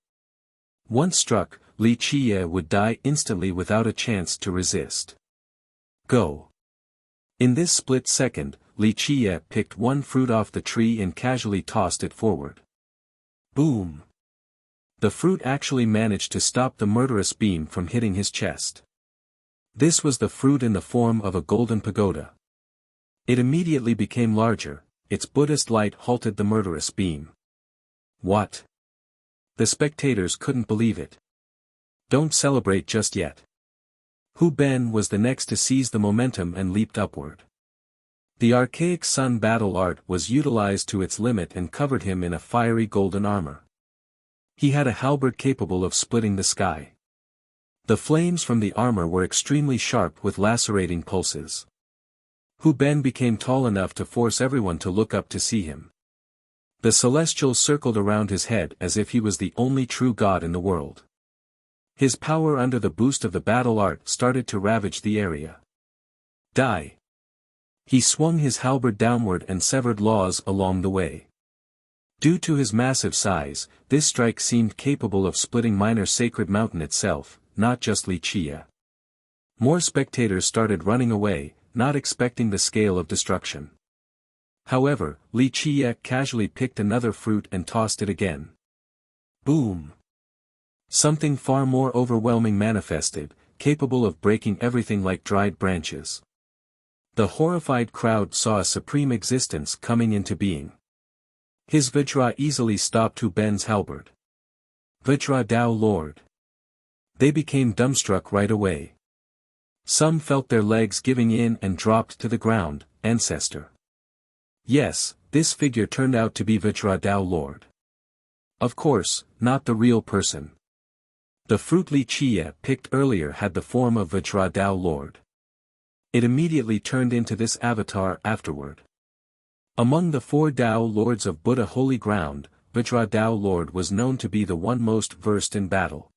Once struck, Li Qiye would die instantly without a chance to resist. Go! In this split second, Li Qiye picked one fruit off the tree and casually tossed it forward. Boom! The fruit actually managed to stop the murderous beam from hitting his chest. This was the fruit in the form of a golden pagoda. It immediately became larger, its Buddhist light halted the murderous beam. What? The spectators couldn't believe it. Don't celebrate just yet. Hu Ben was the next to seize the momentum and leaped upward. The archaic sun battle art was utilized to its limit and covered him in a fiery golden armor. He had a halberd capable of splitting the sky. The flames from the armor were extremely sharp with lacerating pulses. Hu Ben became tall enough to force everyone to look up to see him. The celestials circled around his head as if he was the only true god in the world. His power under the boost of the battle art started to ravage the area. Die! He swung his halberd downward and severed laws along the way. Due to his massive size, this strike seemed capable of splitting minor sacred mountain itself, not just Li Qiye. More spectators started running away, not expecting the scale of destruction. However, Li Qiye casually picked another fruit and tossed it again. Boom! Something far more overwhelming manifested, capable of breaking everything like dried branches. The horrified crowd saw a supreme existence coming into being. His Vajra easily stopped Hu Ben's halberd. Vajra Dao Lord. They became dumbstruck right away. Some felt their legs giving in and dropped to the ground. Ancestor. Yes, this figure turned out to be Vajra Dao Lord. Of course, not the real person. The fruit Li Qiye picked earlier had the form of Vajra Dao Lord. It immediately turned into this avatar afterward. Among the 4 Dao Lords of Buddha Holy Ground, Vajra Dao Lord was known to be the one most versed in battle.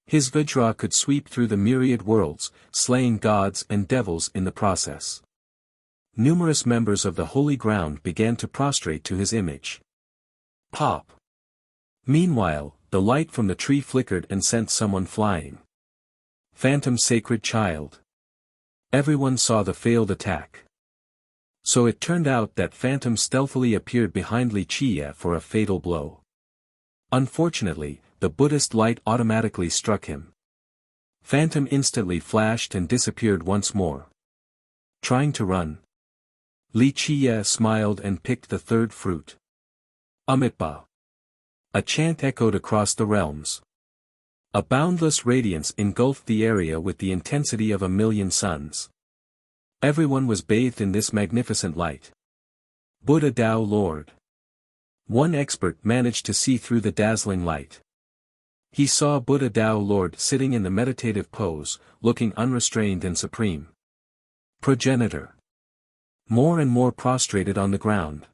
His Vajra could sweep through the myriad worlds, slaying gods and devils in the process. Numerous members of the Holy Ground began to prostrate to his image. Pop! Meanwhile, the light from the tree flickered and sent someone flying. Phantom Sacred Child. Everyone saw the failed attack. So it turned out that Phantom stealthily appeared behind Li Qiye for a fatal blow. Unfortunately, the Buddhist light automatically struck him. Phantom instantly flashed and disappeared once more. Trying to run. Li Qiye smiled and picked the third fruit. Amitba. A chant echoed across the realms. A boundless radiance engulfed the area with the intensity of 1,000,000 suns. Everyone was bathed in this magnificent light. Buddha Dao Lord. One expert managed to see through the dazzling light. He saw Buddha Dao Lord sitting in the meditative pose, looking unrestrained and supreme. Progenitor. More and more prostrated on the ground.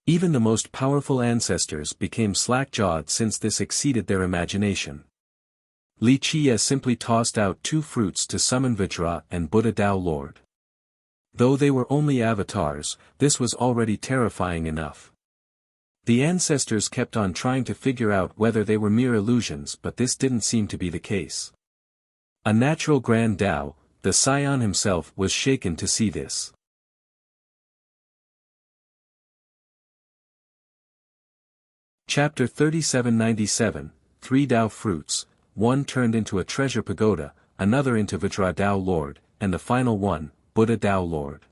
Even the most powerful ancestors became slack-jawed since this exceeded their imagination. Li Qiye simply tossed out 2 fruits to summon Vajra and Buddha Dao Lord. Though they were only avatars, this was already terrifying enough. The ancestors kept on trying to figure out whether they were mere illusions, but this didn't seem to be the case. A natural grand Tao, the Scion himself was shaken to see this. Chapter 3797, 3 Tao Fruits, one turned into a treasure pagoda, another into Vajra Tao Lord, and the final one, Buddha Tao Lord.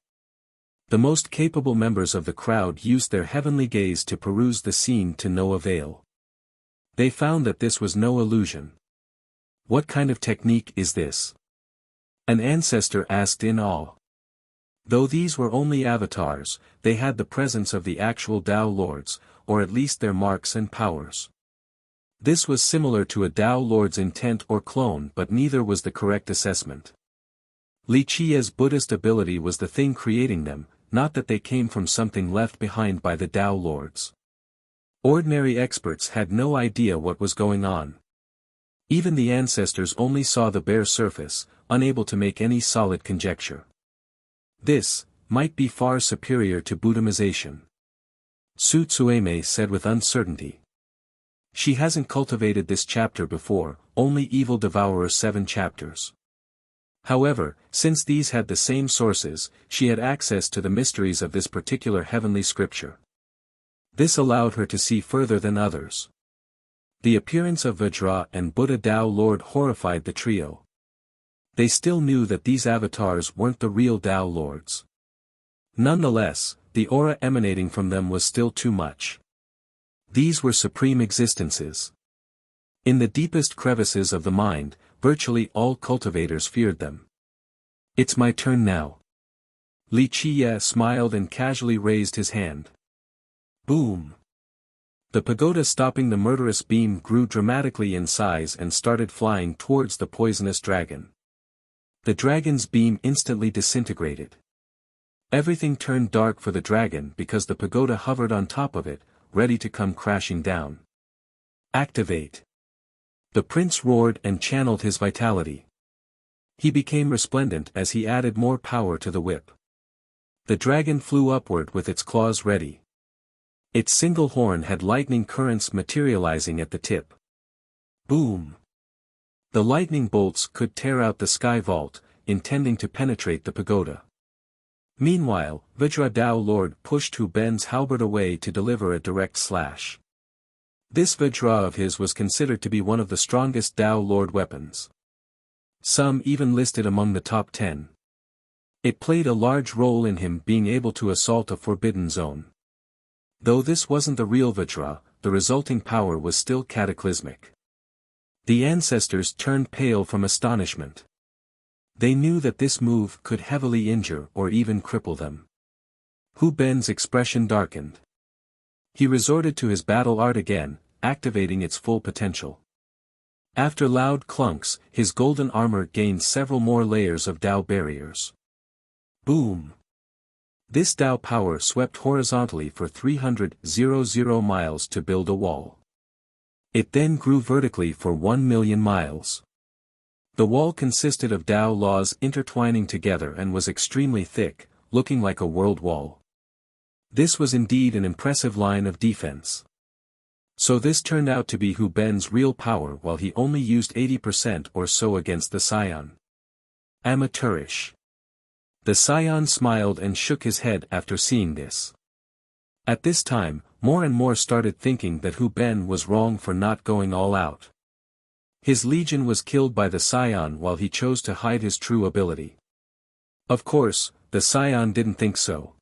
The most capable members of the crowd used their heavenly gaze to peruse the scene to no avail. They found that this was no illusion. What kind of technique is this? An ancestor asked in awe. Though these were only avatars, they had the presence of the actual Tao Lords, or at least their marks and powers. This was similar to a Tao Lord's intent or clone, but neither was the correct assessment. Li Qi's Buddhist ability was the thing creating them, not that they came from something left behind by the Tao Lords. Ordinary experts had no idea what was going on. Even the ancestors only saw the bare surface, unable to make any solid conjecture. This might be far superior to Buddhamization. Su Tsueme said with uncertainty. She hasn't cultivated this chapter before, only Evil Devourer 7 chapters. However, since these had the same sources, she had access to the mysteries of this particular heavenly scripture. This allowed her to see further than others. The appearance of Vajra and Buddha Tao Lord horrified the trio. They still knew that these avatars weren't the real Tao Lords. Nonetheless, the aura emanating from them was still too much. These were supreme existences. In the deepest crevices of the mind, virtually all cultivators feared them. It's my turn now. Li Qie smiled and casually raised his hand. Boom! The pagoda stopping the murderous beam grew dramatically in size and started flying towards the poisonous dragon. The dragon's beam instantly disintegrated. Everything turned dark for the dragon because the pagoda hovered on top of it, ready to come crashing down. Activate! The prince roared and channeled his vitality. He became resplendent as he added more power to the whip. The dragon flew upward with its claws ready. Its single horn had lightning currents materializing at the tip. Boom! The lightning bolts could tear out the sky vault, intending to penetrate the pagoda. Meanwhile, Vajra Tao Lord pushed Hu Ben's halberd away to deliver a direct slash. This Vajra of his was considered to be one of the strongest Tao Lord weapons. Some even listed among the top 10. It played a large role in him being able to assault a forbidden zone. Though this wasn't the real Vajra, the resulting power was still cataclysmic. The ancestors turned pale from astonishment. They knew that this move could heavily injure or even cripple them. Hu Ben's expression darkened. He resorted to his battle art again, activating its full potential. After loud clunks, his golden armor gained several more layers of Tao barriers. Boom! This Tao power swept horizontally for 300 miles to build a wall. It then grew vertically for 1,000,000 miles. The wall consisted of Tao laws intertwining together and was extremely thick, looking like a world wall. This was indeed an impressive line of defense. So this turned out to be Hu Ben's real power while he only used 80% or so against the Scion. Amateurish. The Scion smiled and shook his head after seeing this. At this time, more and more started thinking that Hu Ben was wrong for not going all out. His legion was killed by the Scion while he chose to hide his true ability. Of course, the Scion didn't think so.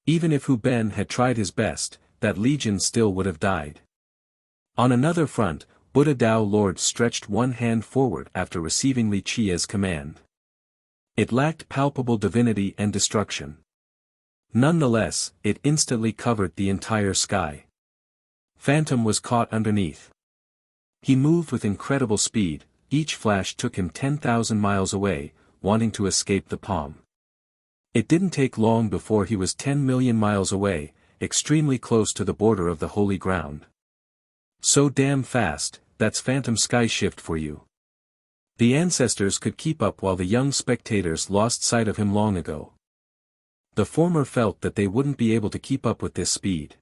Even if Hu Ben had tried his best, that legion still would have died. On another front, Buddha Tao Lord stretched one hand forward after receiving Li Qie's command. It lacked palpable divinity and destruction. Nonetheless, it instantly covered the entire sky. Phantom was caught underneath. He moved with incredible speed, each flash took him 10,000 miles away, wanting to escape the palm. It didn't take long before he was 10 million miles away, extremely close to the border of the holy ground. So damn fast, that's phantom sky shift for you. The ancestors could keep up while the young spectators lost sight of him long ago. The former felt that they wouldn't be able to keep up with this speed.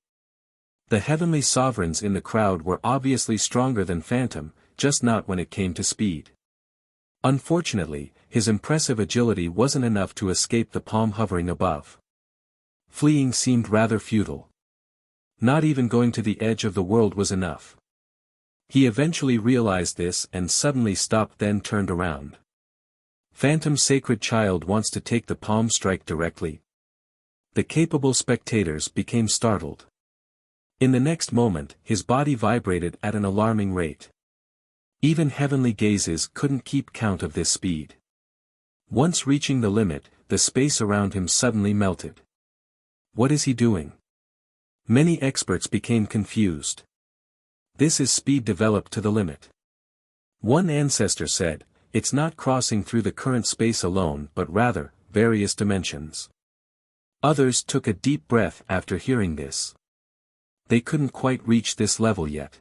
The heavenly sovereigns in the crowd were obviously stronger than Phantom, just not when it came to speed. Unfortunately, his impressive agility wasn't enough to escape the palm hovering above. Fleeing seemed rather futile. Not even going to the edge of the world was enough. He eventually realized this and suddenly stopped, then turned around. Phantom Sacred Child wants to take the palm strike directly. The capable spectators became startled. In the next moment, his body vibrated at an alarming rate. Even heavenly gazes couldn't keep count of this speed. Once reaching the limit, the space around him suddenly melted. What is he doing? Many experts became confused. This is speed developed to the limit. One ancestor said, it's not crossing through the current space alone but rather, various dimensions. Others took a deep breath after hearing this. They couldn't quite reach this level yet.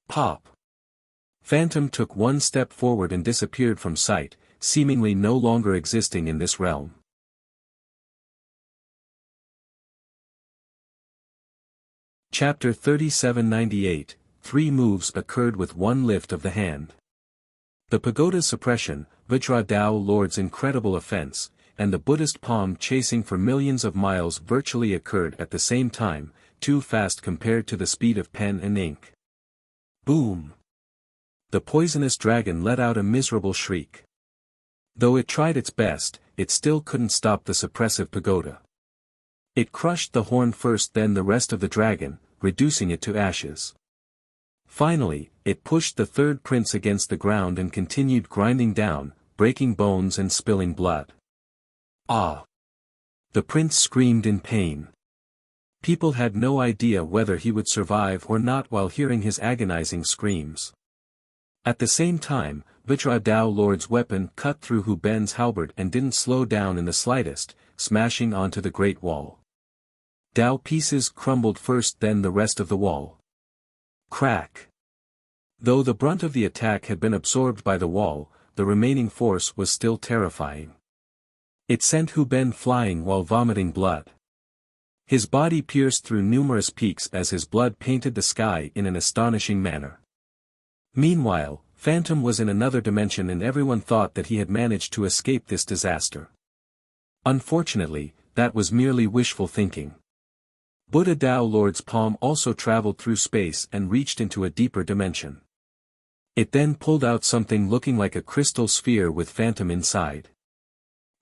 Pop! Phantom took one step forward and disappeared from sight, seemingly no longer existing in this realm. Chapter 3798, 3 moves occurred with one lift of the hand. The pagoda's suppression, Vajra Dao Lord's incredible offense, and the Buddhist palm chasing for millions of miles virtually occurred at the same time, too fast compared to the speed of pen and ink. Boom! The poisonous dragon let out a miserable shriek. Though it tried its best, it still couldn't stop the suppressive pagoda. It crushed the horn first, then the rest of the dragon, reducing it to ashes. Finally, it pushed the third prince against the ground and continued grinding down, breaking bones and spilling blood. Ah! The prince screamed in pain. People had no idea whether he would survive or not while hearing his agonizing screams. At the same time, Vajra Dao Lord's weapon cut through Hu Ben's halberd and didn't slow down in the slightest, smashing onto the Great Wall. Dao pieces crumbled first, then the rest of the wall. Crack! Though the brunt of the attack had been absorbed by the wall, the remaining force was still terrifying. It sent Hu Ben flying while vomiting blood. His body pierced through numerous peaks as his blood painted the sky in an astonishing manner. Meanwhile, Phantom was in another dimension and everyone thought that he had managed to escape this disaster. Unfortunately, that was merely wishful thinking. Buddha Dao Lord's palm also traveled through space and reached into a deeper dimension. It then pulled out something looking like a crystal sphere with Phantom inside.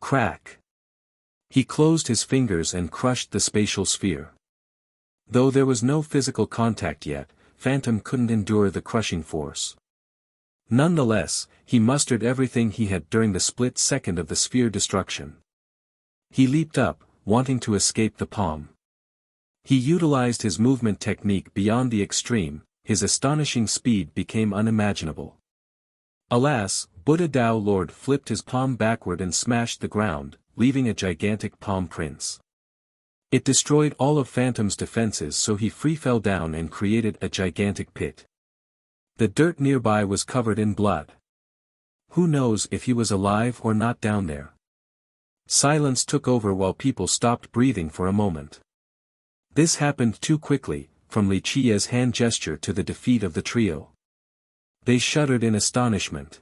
Crack! He closed his fingers and crushed the spatial sphere. Though there was no physical contact yet, Phantom couldn't endure the crushing force. Nonetheless, he mustered everything he had during the split second of the sphere destruction. He leaped up, wanting to escape the palm. He utilized his movement technique beyond the extreme, his astonishing speed became unimaginable. Alas, Buddha Dao Lord flipped his palm backward and smashed the ground, leaving a gigantic palm prince. It destroyed all of Phantom's defenses, so he free fell down and created a gigantic pit. The dirt nearby was covered in blood. Who knows if he was alive or not down there? Silence took over while people stopped breathing for a moment. This happened too quickly, from Li Qiye's hand gesture to the defeat of the trio. They shuddered in astonishment.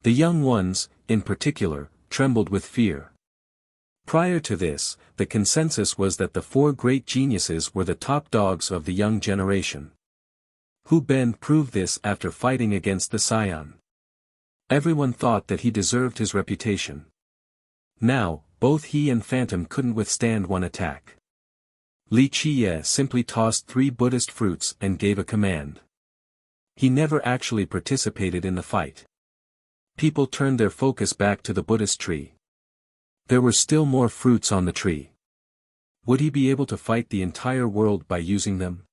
The young ones, in particular, trembled with fear. Prior to this, the consensus was that the 4 great geniuses were the top dogs of the young generation. Hu Ben proved this after fighting against the Scion. Everyone thought that he deserved his reputation. Now, both he and Phantom couldn't withstand one attack. Li Qiye simply tossed 3 Buddhist fruits and gave a command. He never actually participated in the fight. People turned their focus back to the Buddhist tree. There were still more fruits on the tree. Would he be able to fight the entire world by using them?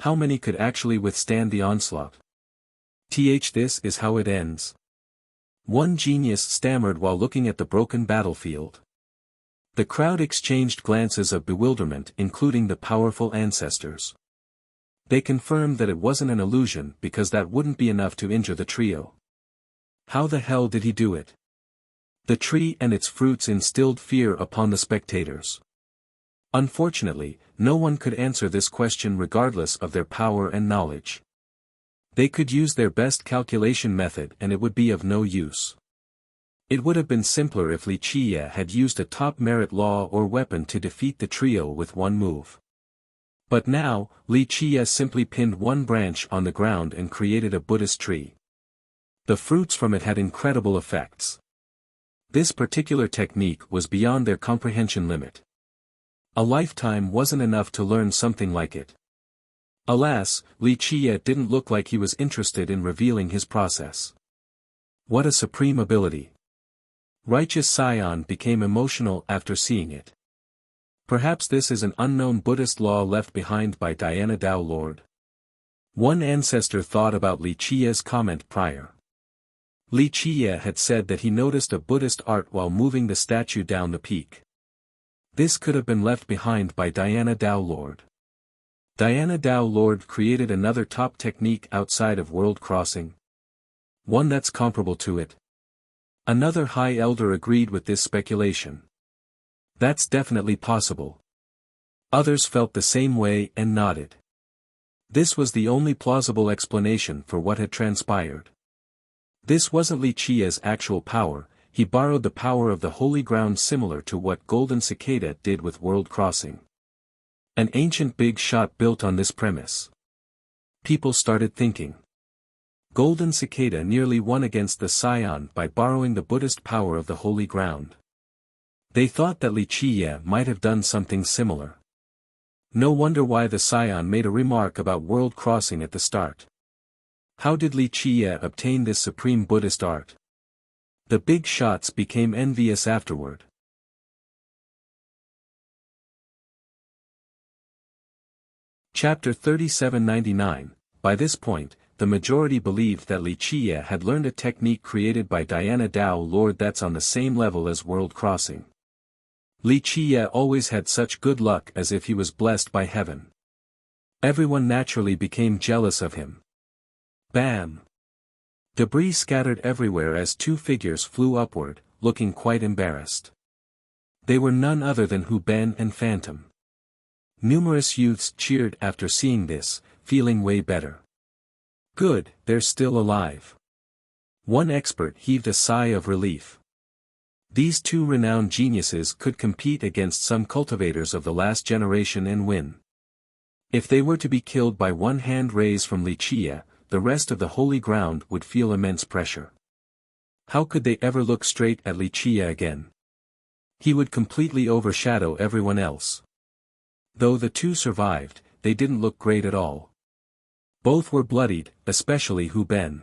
How many could actually withstand the onslaught? This is how it ends. One genius stammered while looking at the broken battlefield. The crowd exchanged glances of bewilderment, including the powerful ancestors. They confirmed that it wasn't an illusion because that wouldn't be enough to injure the trio. How the hell did he do it? The tree and its fruits instilled fear upon the spectators. Unfortunately, no one could answer this question regardless of their power and knowledge. They could use their best calculation method and it would be of no use. It would have been simpler if Li Qie had used a top merit law or weapon to defeat the trio with one move. But now, Li Qie simply pinned one branch on the ground and created a Buddhist tree. The fruits from it had incredible effects. This particular technique was beyond their comprehension limit. A lifetime wasn't enough to learn something like it. Alas, Li Qie didn't look like he was interested in revealing his process. What a supreme ability! Righteous Scion became emotional after seeing it. Perhaps this is an unknown Buddhist law left behind by Diana Dao Lord. One ancestor thought about Li Qie's comment prior. Li Qie had said that he noticed a Buddhist art while moving the statue down the peak. This could have been left behind by Diana Dao Lord. Diana Dao Lord created another top technique outside of world crossing. One that's comparable to it. Another high elder agreed with this speculation. That's definitely possible. Others felt the same way and nodded. This was the only plausible explanation for what had transpired. This wasn't Li Qie's actual power, he borrowed the power of the holy ground similar to what Golden Cicada did with World Crossing. An ancient big shot built on this premise. People started thinking. Golden Cicada nearly won against the Scion by borrowing the Buddhist power of the holy ground. They thought that Li Qie might have done something similar. No wonder why the Scion made a remark about world crossing at the start. How did Li Qie obtain this supreme Buddhist art? The big shots became envious afterward. Chapter 3799. By this point, the majority believed that Li Qie had learned a technique created by Diana Dao Lord that's on the same level as world crossing. Li Qie always had such good luck as if he was blessed by heaven. Everyone naturally became jealous of him. Bam! Debris scattered everywhere as two figures flew upward, looking quite embarrassed. They were none other than Hu Ben and Phantom. Numerous youths cheered after seeing this, feeling way better. Good, they're still alive. One expert heaved a sigh of relief. These two renowned geniuses could compete against some cultivators of the last generation and win. If they were to be killed by one hand raise from Li Qie, the rest of the holy ground would feel immense pressure. How could they ever look straight at Li Qie again? He would completely overshadow everyone else. Though the two survived, they didn't look great at all. Both were bloodied, especially Hu Ben.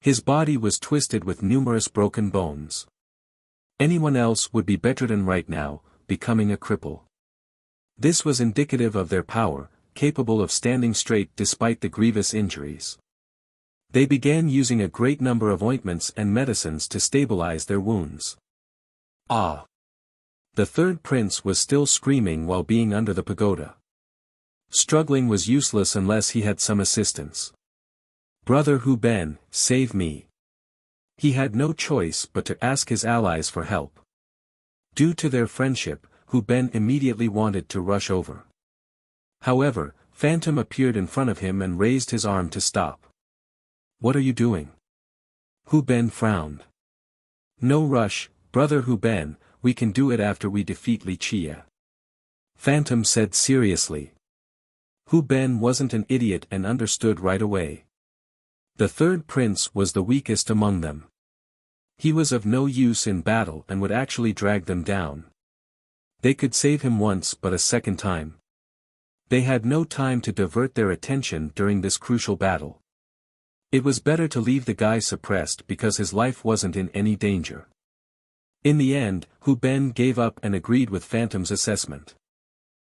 His body was twisted with numerous broken bones. Anyone else would be bedridden right now, becoming a cripple. This was indicative of their power, capable of standing straight despite the grievous injuries. They began using a great number of ointments and medicines to stabilize their wounds. Ah! The third prince was still screaming while being under the pagoda. Struggling was useless unless he had some assistance. Brother Hu Ben, save me. He had no choice but to ask his allies for help. Due to their friendship, Hu Ben immediately wanted to rush over. However, Phantom appeared in front of him and raised his arm to stop. What are you doing? Hu Ben frowned. No rush, Brother Hu Ben, we can do it after we defeat Li Qie. Phantom said seriously. Hu Ben wasn't an idiot and understood right away. The third prince was the weakest among them. He was of no use in battle and would actually drag them down. They could save him once but a second time. They had no time to divert their attention during this crucial battle. It was better to leave the guy suppressed because his life wasn't in any danger. In the end, Hu Ben gave up and agreed with Phantom's assessment.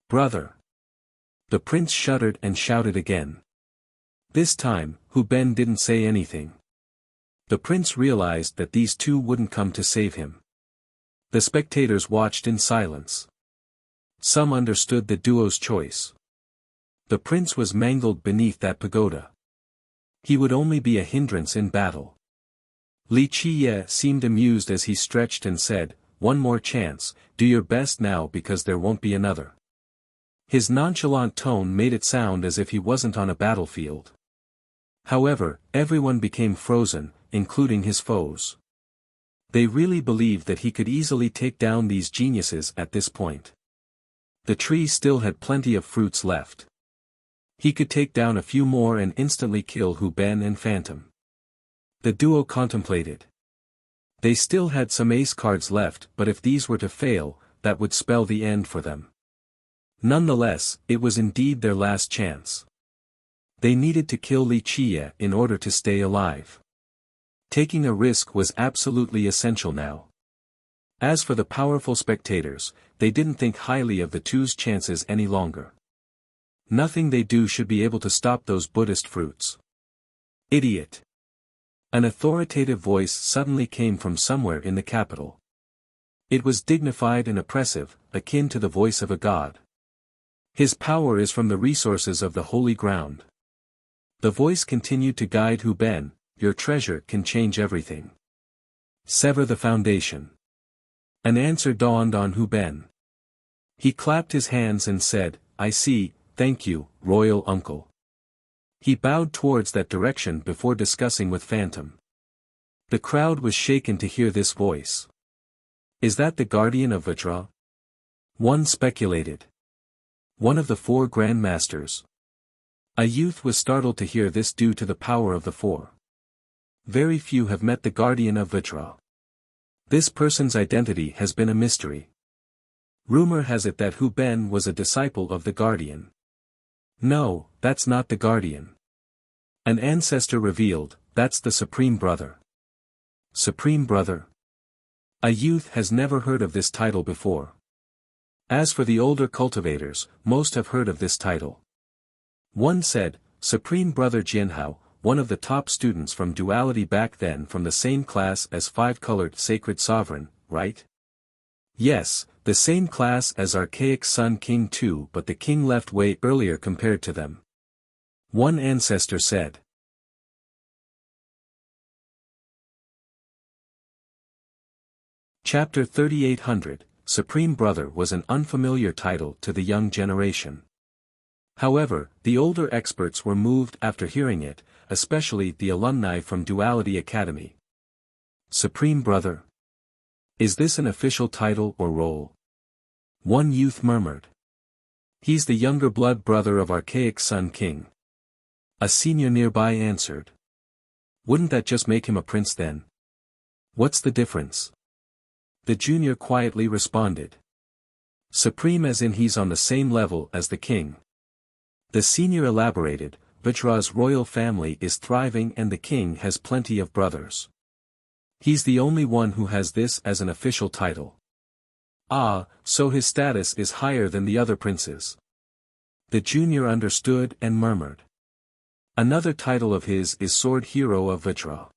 Brother! The prince shuddered and shouted again. This time, Hu Ben didn't say anything. The prince realized that these two wouldn't come to save him. The spectators watched in silence. Some understood the duo's choice. The prince was mangled beneath that pagoda. He would only be a hindrance in battle. Li Qie seemed amused as he stretched and said, "One more chance, do your best now because there won't be another." His nonchalant tone made it sound as if he wasn't on a battlefield. However, everyone became frozen, including his foes. They really believed that he could easily take down these geniuses at this point. The tree still had plenty of fruits left. He could take down a few more and instantly kill Hu Ben and Phantom. The duo contemplated. They still had some ace cards left, but if these were to fail, that would spell the end for them. Nonetheless, it was indeed their last chance. They needed to kill Li Qie in order to stay alive. Taking a risk was absolutely essential now. As for the powerful spectators, they didn't think highly of the two's chances any longer. Nothing they do should be able to stop those Buddhist fruits. Idiot! An authoritative voice suddenly came from somewhere in the capital. It was dignified and oppressive, akin to the voice of a god. His power is from the resources of the holy ground. The voice continued to guide Hu Ben, your treasure can change everything. Sever the foundation. An answer dawned on Hu Ben. He clapped his hands and said, I see, thank you, royal uncle. He bowed towards that direction before discussing with Phantom. The crowd was shaken to hear this voice. Is that the guardian of Vajra? One speculated. One of the four grandmasters. A youth was startled to hear this due to the power of the four. Very few have met the guardian of Vajra. This person's identity has been a mystery. Rumor has it that Hu Ben was a disciple of the guardian. No, that's not the guardian. An ancestor revealed, that's the Supreme Brother. Supreme Brother? A youth has never heard of this title before. As for the older cultivators, most have heard of this title. One said, Supreme Brother Jianhao, one of the top students from duality back then from the same class as five-colored Sacred Sovereign, right? Yes, the same class as Archaic Sun King too, but the king left way earlier compared to them. One ancestor said. Chapter 3800, Supreme Brother was an unfamiliar title to the young generation. However, the older experts were moved after hearing it, especially the alumni from Duality Academy. Supreme Brother? Is this an official title or role? One youth murmured. He's the younger blood brother of Archaic Sun King. A senior nearby answered. Wouldn't that just make him a prince then? What's the difference? The junior quietly responded. Supreme as in he's on the same level as the king. The senior elaborated, Vajra's royal family is thriving and the king has plenty of brothers. He's the only one who has this as an official title. Ah, so his status is higher than the other princes. The junior understood and murmured. Another title of his is Sword Hero of Vajra.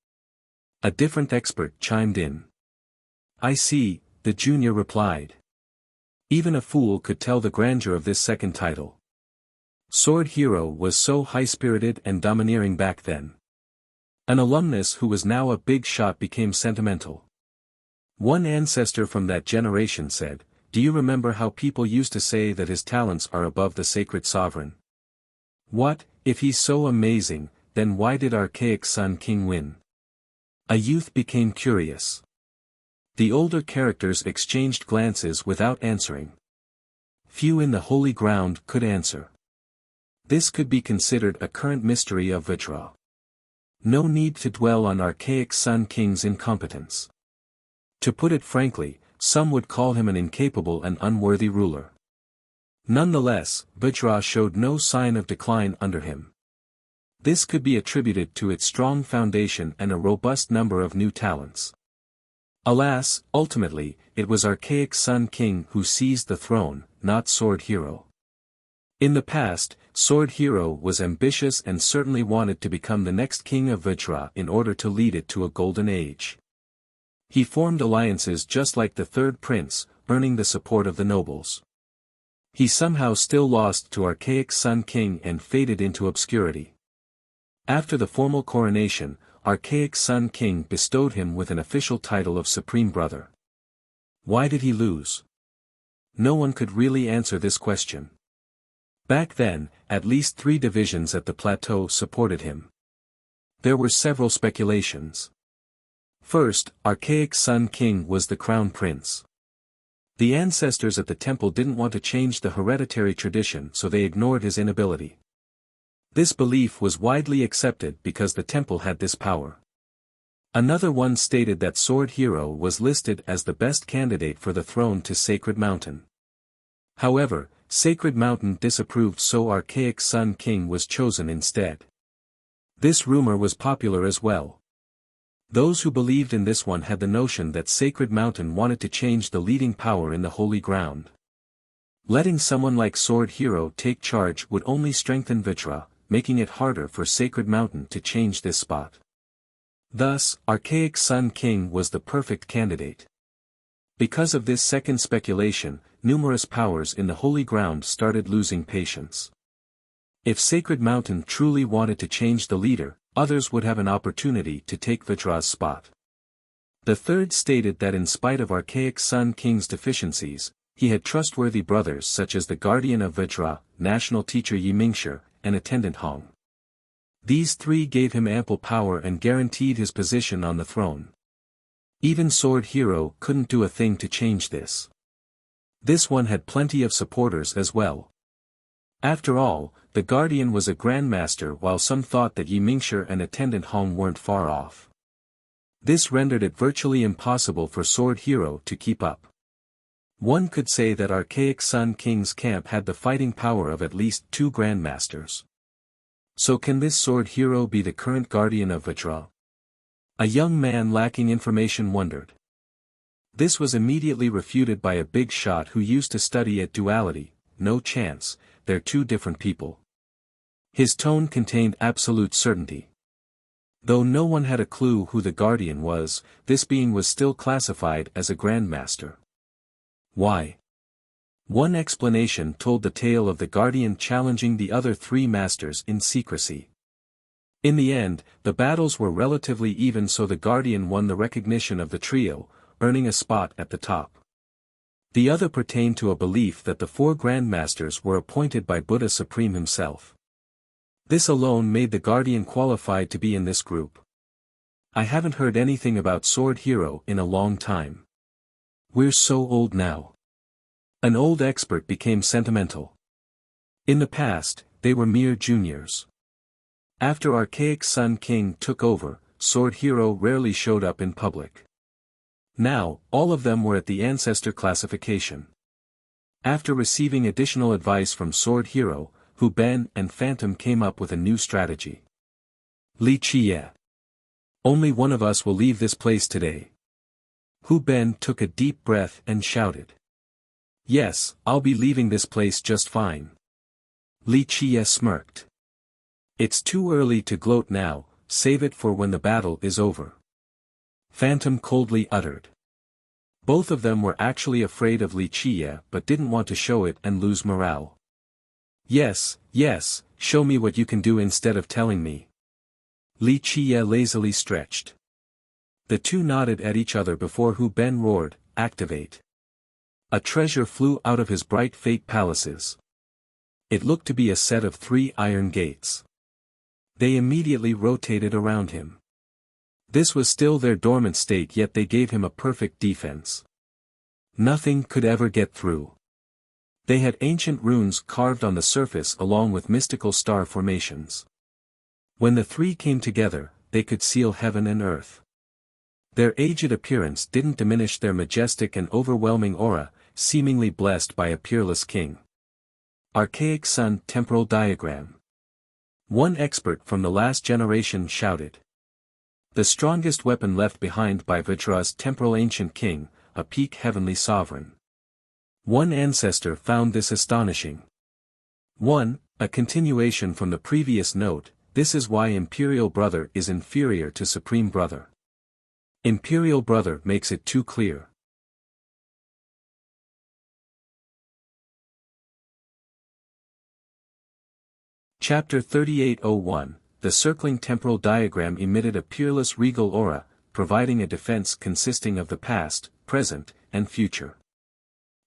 A different expert chimed in. I see, the junior replied. Even a fool could tell the grandeur of this second title. Sword Hero was so high-spirited and domineering back then. An alumnus who was now a big shot became sentimental. One ancestor from that generation said, do you remember how people used to say that his talents are above the Sacred Sovereign? What, if he's so amazing, then why did Archaic Sun King win? A youth became curious. The older characters exchanged glances without answering. Few in the holy ground could answer. This could be considered a current mystery of Vajra. No need to dwell on Archaic Sun King's incompetence. To put it frankly, some would call him an incapable and unworthy ruler. Nonetheless, Vajra showed no sign of decline under him. This could be attributed to its strong foundation and a robust number of new talents. Alas, ultimately, it was Archaic Sun King who seized the throne, not Sword Hero. In the past, Sword Hero was ambitious and certainly wanted to become the next king of Vajra in order to lead it to a golden age. He formed alliances just like the third prince, earning the support of the nobles. He somehow still lost to Archaic Sun King and faded into obscurity. After the formal coronation, Archaic Sun King bestowed him with an official title of Supreme Brother. Why did he lose? No one could really answer this question. Back then, at least 3 divisions at the plateau supported him. There were several speculations. First, Archaic Sun King was the crown prince. The ancestors at the temple didn't want to change the hereditary tradition, so they ignored his inability. This belief was widely accepted because the temple had this power. Another one stated that Sword Hero was listed as the best candidate for the throne to Sacred Mountain. However, Sacred Mountain disapproved, so Archaic Sun King was chosen instead. This rumor was popular as well. Those who believed in this one had the notion that Sacred Mountain wanted to change the leading power in the holy ground. Letting someone like Sword Hero take charge would only strengthen Vitra, making it harder for Sacred Mountain to change this spot. Thus, Archaic Sun King was the perfect candidate. Because of this second speculation, numerous powers in the holy ground started losing patience. If Sacred Mountain truly wanted to change the leader, others would have an opportunity to take Vitra's spot. The third stated that in spite of Archaic Sun King's deficiencies, he had trustworthy brothers such as the guardian of Vitra, national teacher Yimingshi, and attendant Hong. These three gave him ample power and guaranteed his position on the throne. Even Sword Hero couldn't do a thing to change this. This one had plenty of supporters as well. After all, the guardian was a grandmaster, while some thought that Yimingshi and attendant Hong weren't far off. This rendered it virtually impossible for Sword Hero to keep up. One could say that Archaic Sun King's camp had the fighting power of at least 2 grandmasters. So can this Sword Hero be the current guardian of Vitra? A young man lacking information wondered. This was immediately refuted by a big shot who used to study at Duality. No chance, they're 2 different people. His tone contained absolute certainty. Though no one had a clue who the guardian was, this being was still classified as a grandmaster. Why? One explanation told the tale of the guardian challenging the other 3 masters in secrecy. In the end, the battles were relatively even, so the guardian won the recognition of the trio, earning a spot at the top. The other pertained to a belief that the 4 grandmasters were appointed by Buddha Supreme himself. This alone made the guardian qualified to be in this group. I haven't heard anything about Sword Hero in a long time. We're so old now. An old expert became sentimental. In the past, they were mere juniors. After Archaic Sun King took over, Sword Hero rarely showed up in public. Now, all of them were at the ancestor classification. After receiving additional advice from Sword Hero, Hu Ben and Phantom came up with a new strategy. Li Qie. Only one of us will leave this place today. Hu Ben took a deep breath and shouted. Yes, I'll be leaving this place just fine. Li Qie smirked. It's too early to gloat now, save it for when the battle is over. Phantom coldly uttered. Both of them were actually afraid of Li Qie but didn't want to show it and lose morale. Yes, yes, show me what you can do instead of telling me. Li Qie lazily stretched. The 2 nodded at each other before Hu Ben roared, activate. A treasure flew out of his bright fate palaces. It looked to be a set of 3 iron gates. They immediately rotated around him. This was still their dormant state, yet they gave him a perfect defense. Nothing could ever get through. They had ancient runes carved on the surface along with mystical star formations. When the 3 came together, they could seal heaven and earth. Their aged appearance didn't diminish their majestic and overwhelming aura, seemingly blessed by a peerless king. Archaic Sun Temporal Diagram. One expert from the last generation shouted. The strongest weapon left behind by Vitra's temporal ancient king, a peak heavenly sovereign. One ancestor found this astonishing. 1. A continuation from the previous note, this is why Imperial Brother is inferior to Supreme Brother. Imperial Brother makes it too clear. Chapter 3801, The circling temporal diagram emitted a peerless regal aura, providing a defense consisting of the past, present, and future.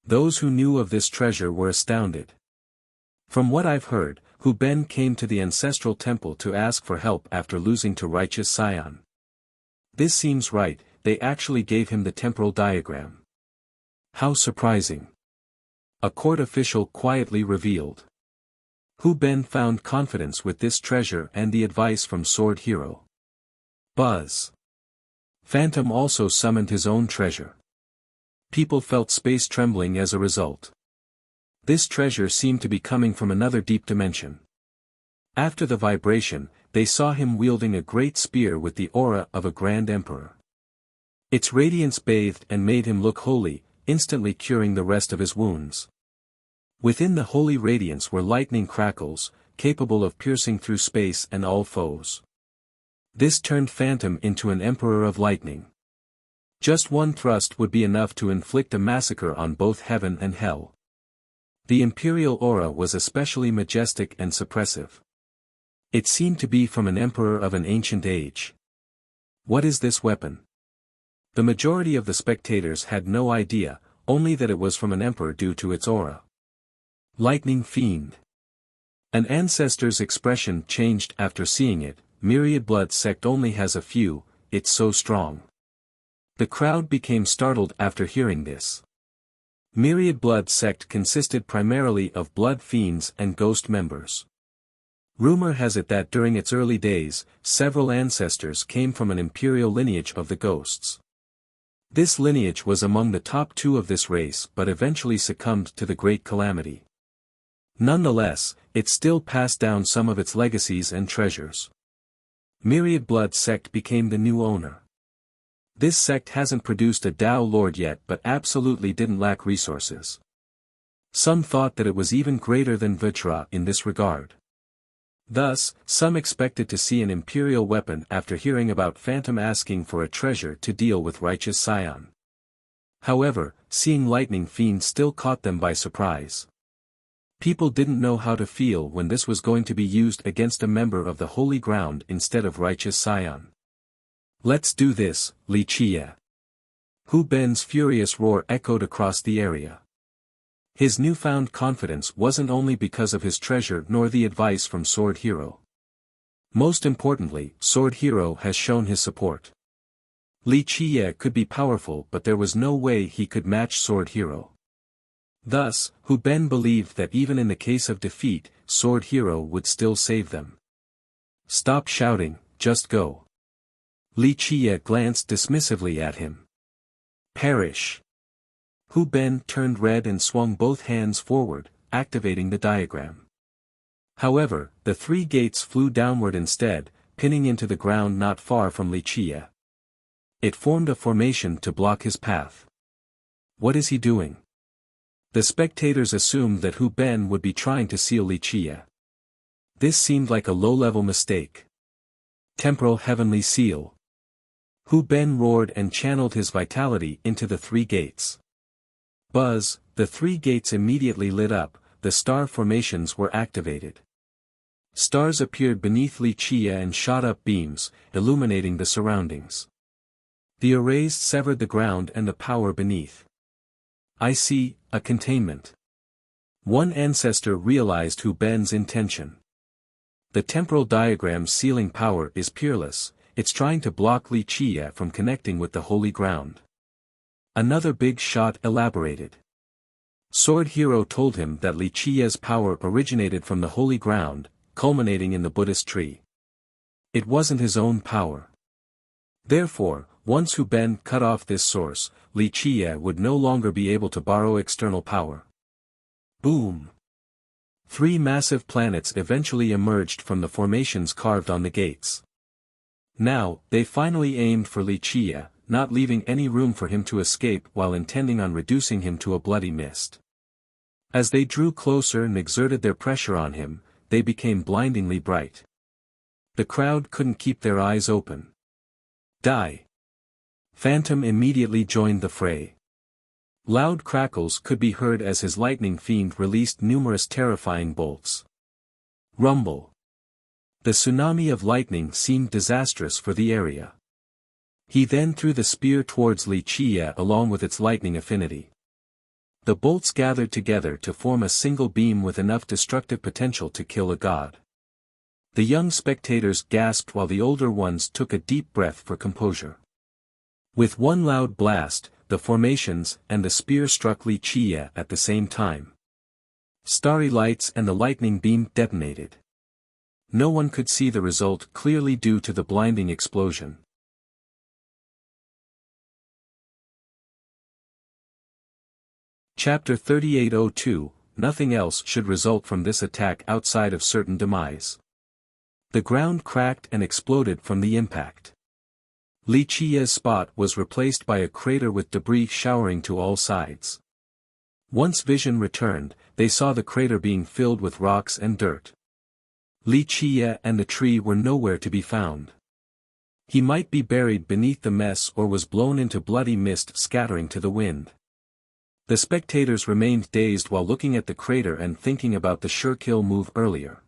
Those who knew of this treasure were astounded. From what I've heard, Hu Ben came to the ancestral temple to ask for help after losing to righteous Sion. This seems right, they actually gave him the temporal diagram. How surprising. A court official quietly revealed. Hu Ben found confidence with this treasure and the advice from Sword Hero. Buzz. Phantom also summoned his own treasure. People felt space trembling as a result. This treasure seemed to be coming from another deep dimension. After the vibration, they saw him wielding a great spear with the aura of a grand emperor. Its radiance bathed and made him look holy, instantly curing the rest of his wounds. Within the holy radiance were lightning crackles, capable of piercing through space and all foes. This turned Phantom into an emperor of lightning. Just one thrust would be enough to inflict a massacre on both heaven and hell. The imperial aura was especially majestic and suppressive. It seemed to be from an emperor of an ancient age. What is this weapon? The majority of the spectators had no idea, only that it was from an emperor due to its aura. Lightning Fiend. An ancestor's expression changed after seeing it. Myriad Blood sect only has a few, it's so strong. The crowd became startled after hearing this. Myriad Blood sect consisted primarily of blood fiends and ghost members. Rumor has it that during its early days, several ancestors came from an imperial lineage of the ghosts. This lineage was among the top 2 of this race but eventually succumbed to the Great Calamity. Nonetheless, it still passed down some of its legacies and treasures. Myriad Blood sect became the new owner. This sect hasn't produced a Tao Lord yet but absolutely didn't lack resources. Some thought that it was even greater than Vajra in this regard. Thus, some expected to see an imperial weapon after hearing about Phantom asking for a treasure to deal with righteous Sion. However, seeing Lightning Fiend still caught them by surprise. People didn't know how to feel when this was going to be used against a member of the Holy Ground instead of righteous Sion. Let's do this, Li Chia. Hu Ben's furious roar echoed across the area. His newfound confidence wasn't only because of his treasure nor the advice from Sword Hero. Most importantly, Sword Hero has shown his support. Li Chia could be powerful but there was no way he could match Sword Hero. Thus, Hu Ben believed that even in the case of defeat, Sword Hero would still save them. Stop shouting, just go. Li Chia glanced dismissively at him. Perish. Hu Ben turned red and swung both hands forward, activating the diagram. However, the 3 gates flew downward instead, pinning into the ground not far from Li Chia. It formed a formation to block his path. What is he doing? The spectators assumed that Hu Ben would be trying to seal Li Chia. This seemed like a low-level mistake. Temporal Heavenly Seal. Hu Ben roared and channeled his vitality into the 3 gates. Buzz, the 3 gates immediately lit up, the star formations were activated. Stars appeared beneath Li Chia and shot up beams, illuminating the surroundings. The arrays severed the ground and the power beneath. I see, a containment. One ancestor realized Hu Ben's intention. The temporal diagram's sealing power is peerless, it's trying to block Li Chia from connecting with the holy ground. Another big shot elaborated. Sword Hero told him that Li Chia's power originated from the holy ground, culminating in the Buddhist tree. It wasn't his own power. Therefore, once Hu Ben cut off this source, Li Chia would no longer be able to borrow external power. Boom! 3 massive planets eventually emerged from the formations carved on the gates. Now, they finally aimed for Li Chia, not leaving any room for him to escape while intending on reducing him to a bloody mist. As they drew closer and exerted their pressure on him, they became blindingly bright. The crowd couldn't keep their eyes open. Die! Phantom immediately joined the fray. Loud crackles could be heard as his Lightning Fiend released numerous terrifying bolts. Rumble. The tsunami of lightning seemed disastrous for the area. He then threw the spear towards Li Chia along with its lightning affinity. The bolts gathered together to form a single beam with enough destructive potential to kill a god. The young spectators gasped while the older ones took a deep breath for composure. With one loud blast, the formations and the spear struck Wuxia at the same time. Starry lights and the lightning beam detonated. No one could see the result clearly due to the blinding explosion. Chapter 3802, Nothing else should result from this attack outside of certain demise. The ground cracked and exploded from the impact. Wuxia's spot was replaced by a crater with debris showering to all sides. Once vision returned, they saw the crater being filled with rocks and dirt. Wuxia and the tree were nowhere to be found. He might be buried beneath the mess or was blown into bloody mist scattering to the wind. The spectators remained dazed while looking at the crater and thinking about the sure-kill move earlier.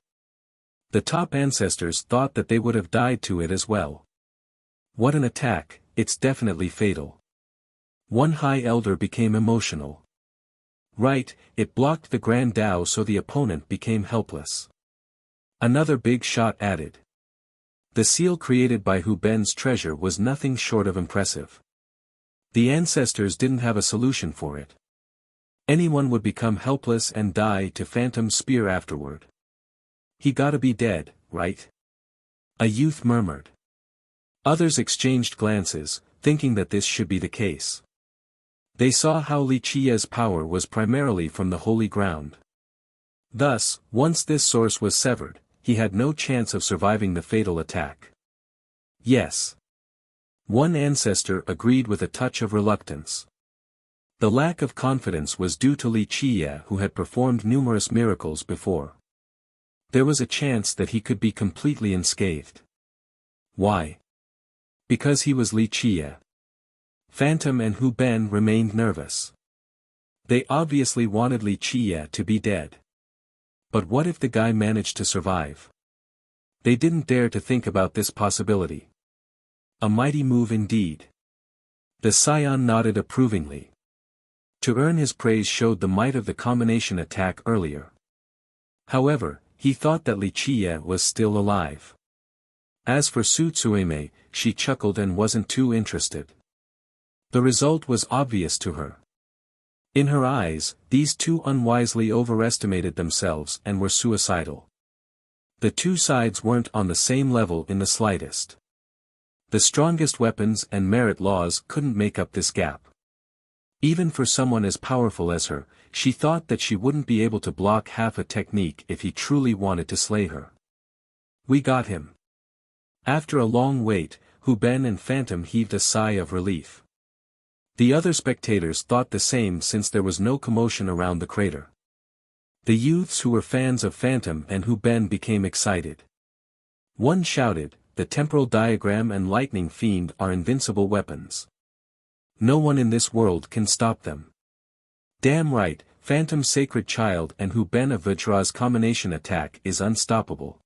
The top ancestors thought that they would have died to it as well. What an attack, it's definitely fatal. One high elder became emotional. Right, it blocked the Grand Dao so the opponent became helpless. Another big shot added. The seal created by Hu Ben's treasure was nothing short of impressive. The ancestors didn't have a solution for it. Anyone would become helpless and die to Phantom Spear afterward. He gotta be dead, right? A youth murmured. Others exchanged glances, thinking that this should be the case. They saw how Wuxia's power was primarily from the holy ground. Thus, once this source was severed, he had no chance of surviving the fatal attack. Yes. One ancestor agreed with a touch of reluctance. The lack of confidence was due to Wuxia, who had performed numerous miracles before. There was a chance that he could be completely unscathed. Why? Because he was Wuxia. Phantom and Hu Ben remained nervous. They obviously wanted Wuxia to be dead. But what if the guy managed to survive? They didn't dare to think about this possibility. A mighty move indeed. The scion nodded approvingly. To earn his praise showed the might of the combination attack earlier. However, he thought that Wuxia was still alive. As for Tsutsuyame, she chuckled and wasn't too interested. The result was obvious to her. In her eyes, these two unwisely overestimated themselves and were suicidal. The two sides weren't on the same level in the slightest. The strongest weapons and merit laws couldn't make up this gap. Even for someone as powerful as her, she thought that she wouldn't be able to block half a technique if he truly wanted to slay her. We got him. After a long wait, Hu Ben and Phantom heaved a sigh of relief. The other spectators thought the same since there was no commotion around the crater. The youths who were fans of Phantom and Hu Ben became excited. One shouted, "The temporal diagram and lightning fiend are invincible weapons. No one in this world can stop them." Damn right, Phantom Sacred Child and Hu Ben of Vajra's combination attack is unstoppable.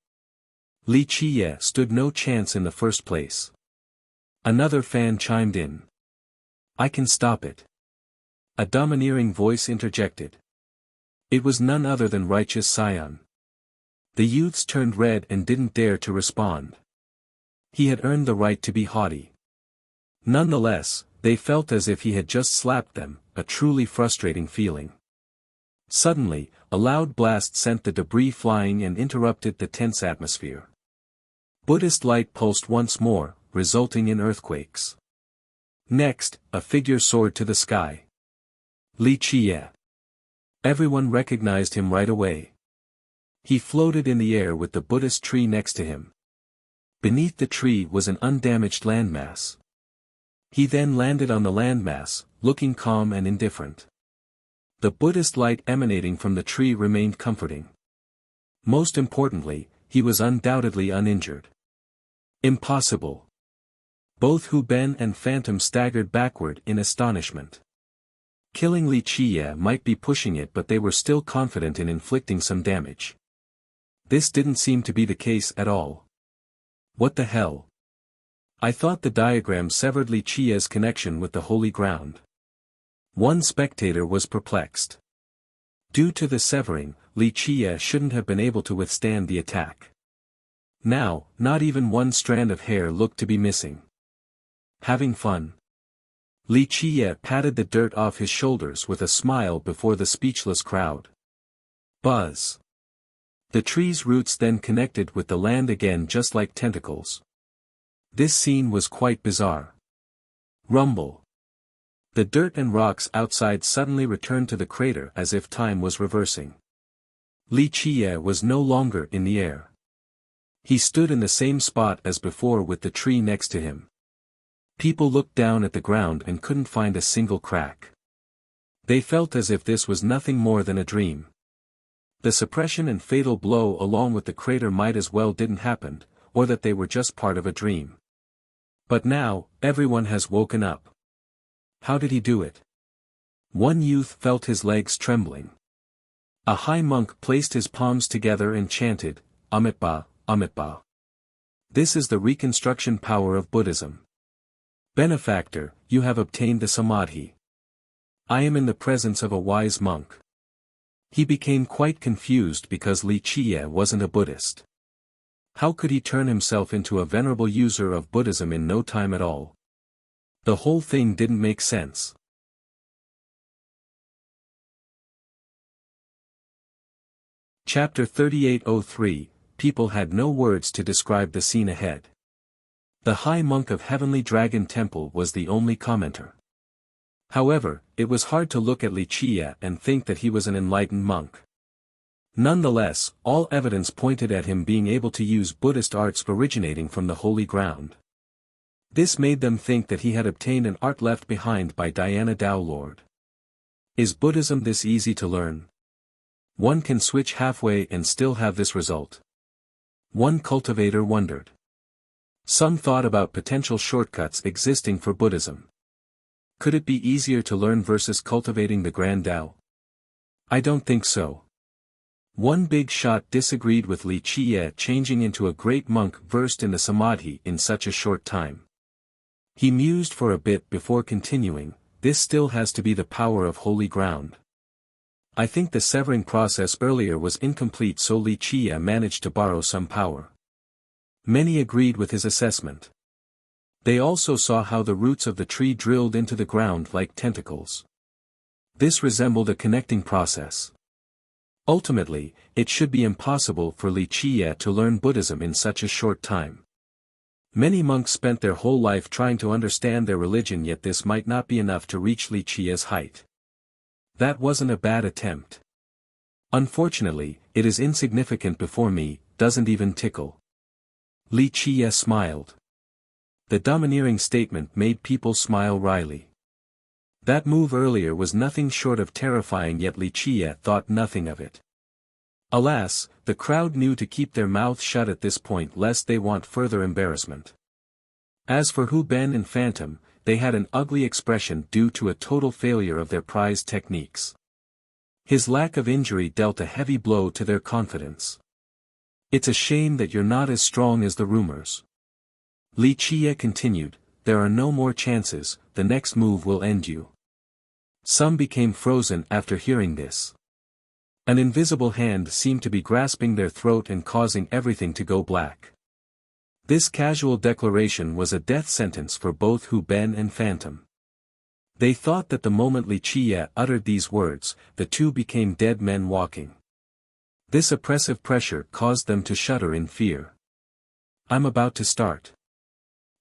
Wuxia stood no chance in the first place. Another fan chimed in. "I can stop it." A domineering voice interjected. It was none other than Righteous Scion. The youths turned red and didn't dare to respond. He had earned the right to be haughty. Nonetheless, they felt as if he had just slapped them, a truly frustrating feeling. Suddenly, a loud blast sent the debris flying and interrupted the tense atmosphere. Buddhist light pulsed once more, resulting in earthquakes. Next, a figure soared to the sky. Wuxia. Everyone recognized him right away. He floated in the air with the Buddhist tree next to him. Beneath the tree was an undamaged landmass. He then landed on the landmass, looking calm and indifferent. The Buddhist light emanating from the tree remained comforting. Most importantly, he was undoubtedly uninjured. Impossible. Both Hu Ben and Phantom staggered backward in astonishment. Killing Wuxia might be pushing it, but they were still confident in inflicting some damage. This didn't seem to be the case at all. What the hell? I thought the diagram severed Wuxia's connection with the holy ground. One spectator was perplexed. Due to the severing, Li Qie shouldn't have been able to withstand the attack. Now, not even one strand of hair looked to be missing. Having fun? Li Qie patted the dirt off his shoulders with a smile before the speechless crowd. Buzz. The tree's roots then connected with the land again just like tentacles. This scene was quite bizarre. Rumble. The dirt and rocks outside suddenly returned to the crater as if time was reversing. Li Qie was no longer in the air. He stood in the same spot as before with the tree next to him. People looked down at the ground and couldn't find a single crack. They felt as if this was nothing more than a dream. The suppression and fatal blow along with the crater might as well didn't happen, or that they were just part of a dream. But now, everyone has woken up. How did he do it? One youth felt his legs trembling. A high monk placed his palms together and chanted, Amitabha, Amitabha. This is the reconstruction power of Buddhism. Benefactor, you have obtained the Samadhi. I am in the presence of a wise monk. He became quite confused because Li Qie wasn't a Buddhist. How could he turn himself into a venerable user of Buddhism in no time at all? The whole thing didn't make sense. Chapter 3803, People had no words to describe the scene ahead. The High Monk of Heavenly Dragon Temple was the only commenter. However, it was hard to look at Li Qie and think that he was an enlightened monk. Nonetheless, all evidence pointed at him being able to use Buddhist arts originating from the holy ground. This made them think that he had obtained an art left behind by Diana Tao Lord. Is Buddhism this easy to learn? One can switch halfway and still have this result. One cultivator wondered. Some thought about potential shortcuts existing for Buddhism. Could it be easier to learn versus cultivating the Grand Tao? I don't think so. One big shot disagreed with Li Qie changing into a great monk versed in the Samadhi in such a short time. He mused for a bit before continuing, this still has to be the power of holy ground. I think the severing process earlier was incomplete, so Li Qie managed to borrow some power. Many agreed with his assessment. They also saw how the roots of the tree drilled into the ground like tentacles. This resembled a connecting process. Ultimately, it should be impossible for Li Qie to learn Buddhism in such a short time. Many monks spent their whole life trying to understand their religion, yet this might not be enough to reach Li Qie's height. That wasn't a bad attempt. Unfortunately, it is insignificant before me, doesn't even tickle. Li Qie smiled. The domineering statement made people smile wryly. That move earlier was nothing short of terrifying, yet Li Qie thought nothing of it. Alas, the crowd knew to keep their mouth shut at this point lest they want further embarrassment. As for Hu Ben and Phantom, they had an ugly expression due to a total failure of their prized techniques. His lack of injury dealt a heavy blow to their confidence. It's a shame that you're not as strong as the rumors. Li Qie continued, there are no more chances, the next move will end you. Some became frozen after hearing this. An invisible hand seemed to be grasping their throat and causing everything to go black. This casual declaration was a death sentence for both Hu Ben and Phantom. They thought that the moment Li Qie uttered these words, the two became dead men walking. This oppressive pressure caused them to shudder in fear. I'm about to start.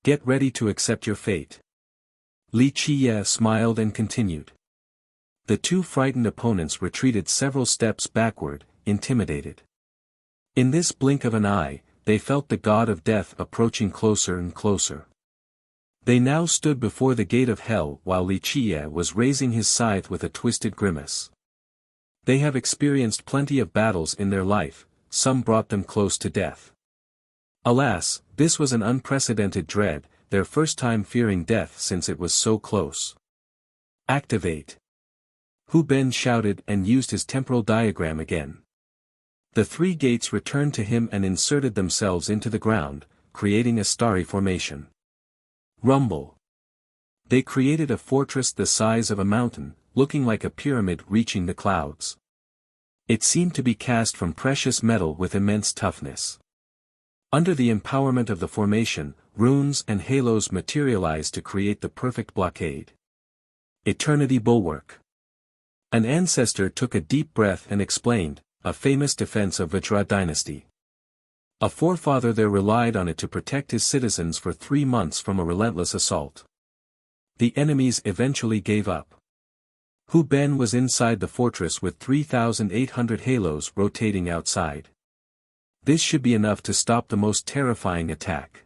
Get ready to accept your fate. Li Qie smiled and continued. The two frightened opponents retreated several steps backward, intimidated. In this blink of an eye, they felt the god of death approaching closer and closer. They now stood before the gate of hell while Li Qie was raising his scythe with a twisted grimace. They have experienced plenty of battles in their life, some brought them close to death. Alas, this was an unprecedented dread, their first time fearing death since it was so close. Activate! Hu Ben shouted and used his temporal diagram again. The three gates returned to him and inserted themselves into the ground, creating a starry formation. Rumble! They created a fortress the size of a mountain, looking like a pyramid reaching the clouds. It seemed to be cast from precious metal with immense toughness. Under the empowerment of the formation, runes and halos materialized to create the perfect blockade. Eternity Bulwark. An ancestor took a deep breath and explained, a famous defense of Vajra dynasty. A forefather there relied on it to protect his citizens for 3 months from a relentless assault. The enemies eventually gave up. Hu Ben was inside the fortress with 3,800 halos rotating outside. This should be enough to stop the most terrifying attack.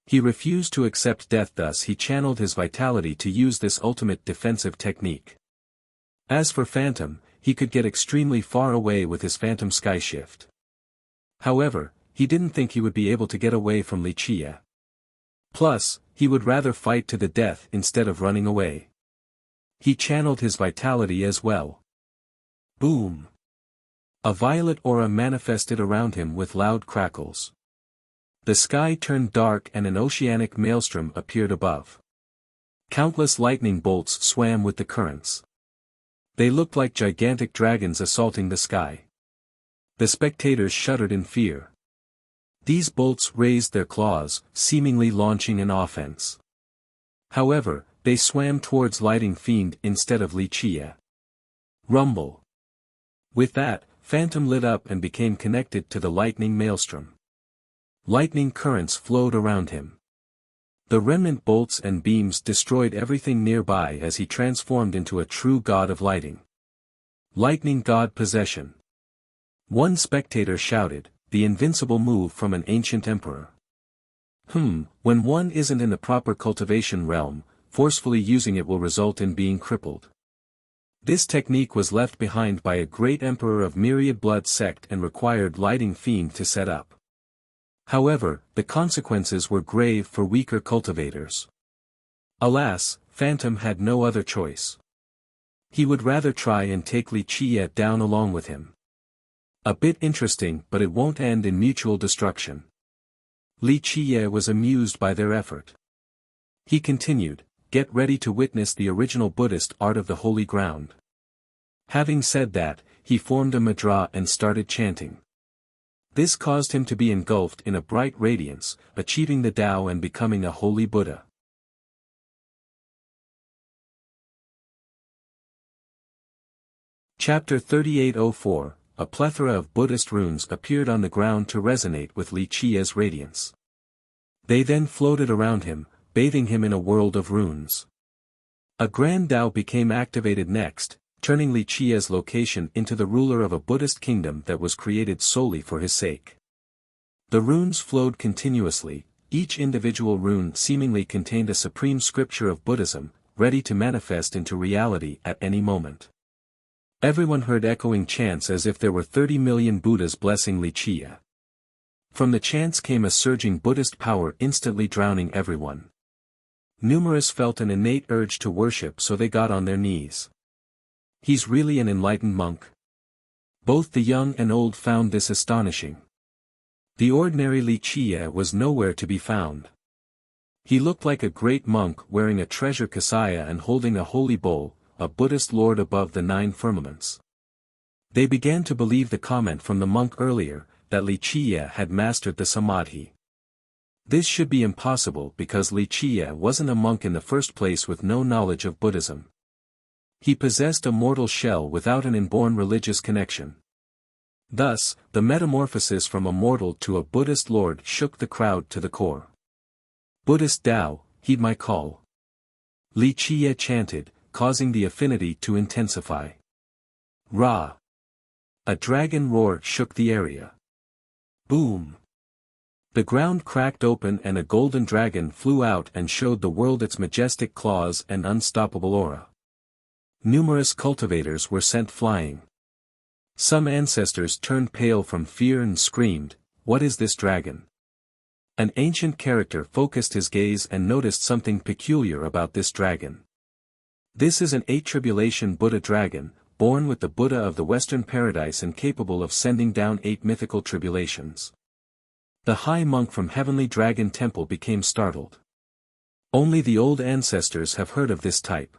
He refused to accept death, thus he channeled his vitality to use this ultimate defensive technique. As for Phantom, he could get extremely far away with his Phantom Skyshift. However, he didn't think he would be able to get away from Wuxia. Plus, he would rather fight to the death instead of running away. He channeled his vitality as well. Boom! A violet aura manifested around him with loud crackles. The sky turned dark and an oceanic maelstrom appeared above. Countless lightning bolts swam with the currents. They looked like gigantic dragons assaulting the sky. The spectators shuddered in fear. These bolts raised their claws, seemingly launching an offense. However, they swam towards Lightning Fiend instead of Wuxia. Rumble. With that, Phantom lit up and became connected to the lightning maelstrom. Lightning currents flowed around him. The remnant bolts and beams destroyed everything nearby as he transformed into a true god of lighting. Lightning God Possession. One spectator shouted, the invincible move from an ancient emperor. When one isn't in the proper cultivation realm, forcefully using it will result in being crippled. This technique was left behind by a great emperor of Myriad Blood sect and required Lightning Fiend to set up. However, the consequences were grave for weaker cultivators. Alas, Phantom had no other choice. He would rather try and take Wuxia down along with him. A bit interesting, but it won't end in mutual destruction. Wuxia was amused by their effort. He continued, get ready to witness the original Buddhist art of the holy ground. Having said that, he formed a mudra and started chanting. This caused him to be engulfed in a bright radiance, achieving the Tao and becoming a holy Buddha. Chapter 3804, a plethora of Buddhist runes appeared on the ground to resonate with Wuxia's radiance. They then floated around him, bathing him in a world of runes. A grand Tao became activated next, turning Wuxia's location into the ruler of a Buddhist kingdom that was created solely for his sake. The runes flowed continuously, each individual rune seemingly contained a supreme scripture of Buddhism, ready to manifest into reality at any moment. Everyone heard echoing chants as if there were 30 million Buddhas blessing Wuxia. From the chants came a surging Buddhist power instantly drowning everyone. Numerous felt an innate urge to worship, so they got on their knees. He's really an enlightened monk. Both the young and old found this astonishing. The ordinary Wuxia was nowhere to be found. He looked like a great monk wearing a treasure kasaya and holding a holy bowl, a Buddhist lord above the 9 firmaments. They began to believe the comment from the monk earlier, that Wuxia had mastered the samadhi. This should be impossible because Wuxia wasn't a monk in the first place with no knowledge of Buddhism. He possessed a mortal shell without an inborn religious connection. Thus, the metamorphosis from a mortal to a Buddhist lord shook the crowd to the core. Buddhist Tao, heed my call. Wuxia chanted, causing the affinity to intensify. Ra! A dragon roar shook the area. Boom! The ground cracked open and a golden dragon flew out and showed the world its majestic claws and unstoppable aura. Numerous cultivators were sent flying. Some ancestors turned pale from fear and screamed, "What is this dragon?" An ancient character focused his gaze and noticed something peculiar about this dragon. This is an 8 Buddha dragon, born with the Buddha of the Western Paradise and capable of sending down 8 mythical tribulations. The high monk from Heavenly Dragon Temple became startled. Only the old ancestors have heard of this type.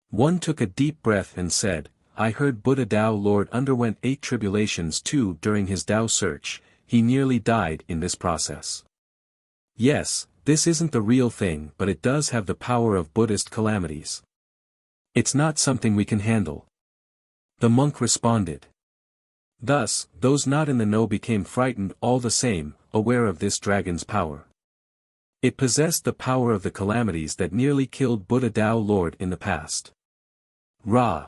One took a deep breath and said, I heard Buddha Dao Lord underwent 8 tribulations too during his Dao search, he nearly died in this process. Yes, this isn't the real thing but it does have the power of Buddhist calamities. It's not something we can handle. The monk responded. Thus, those not in the know became frightened all the same, aware of this dragon's power. It possessed the power of the calamities that nearly killed Buddha Dao Lord in the past. Ra!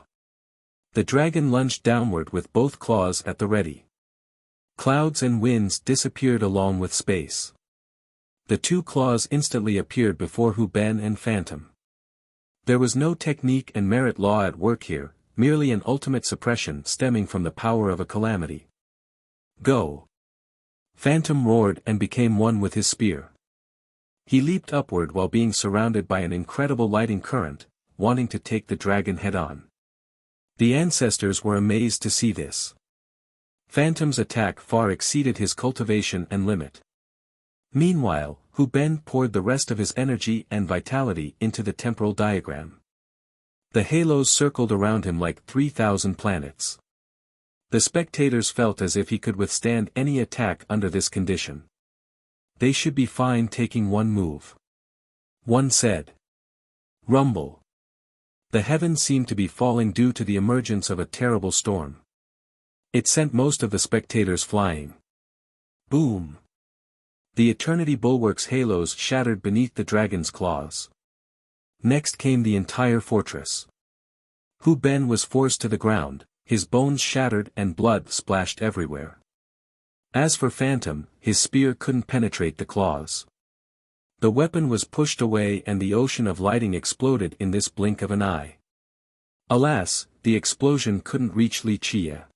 The dragon lunged downward with both claws at the ready. Clouds and winds disappeared along with space. The 2 claws instantly appeared before Hu Ben and Phantom. There was no technique and merit law at work here, merely an ultimate suppression stemming from the power of a calamity. Go! Phantom roared and became one with his spear. He leaped upward while being surrounded by an incredible lighting current, wanting to take the dragon head-on. The ancestors were amazed to see this. Phantom's attack far exceeded his cultivation and limit. Meanwhile, Hu Ben poured the rest of his energy and vitality into the temporal diagram. The halos circled around him like 3,000 planets. The spectators felt as if he could withstand any attack under this condition. They should be fine taking one move. One said. Rumble. The heavens seemed to be falling due to the emergence of a terrible storm. It sent most of the spectators flying. Boom. The eternity bulwark's halos shattered beneath the dragon's claws. Next came the entire fortress. Hu Ben was forced to the ground, his bones shattered and blood splashed everywhere. As for Phantom, his spear couldn't penetrate the claws. The weapon was pushed away and the ocean of lighting exploded in this blink of an eye. Alas, the explosion couldn't reach Li Chia.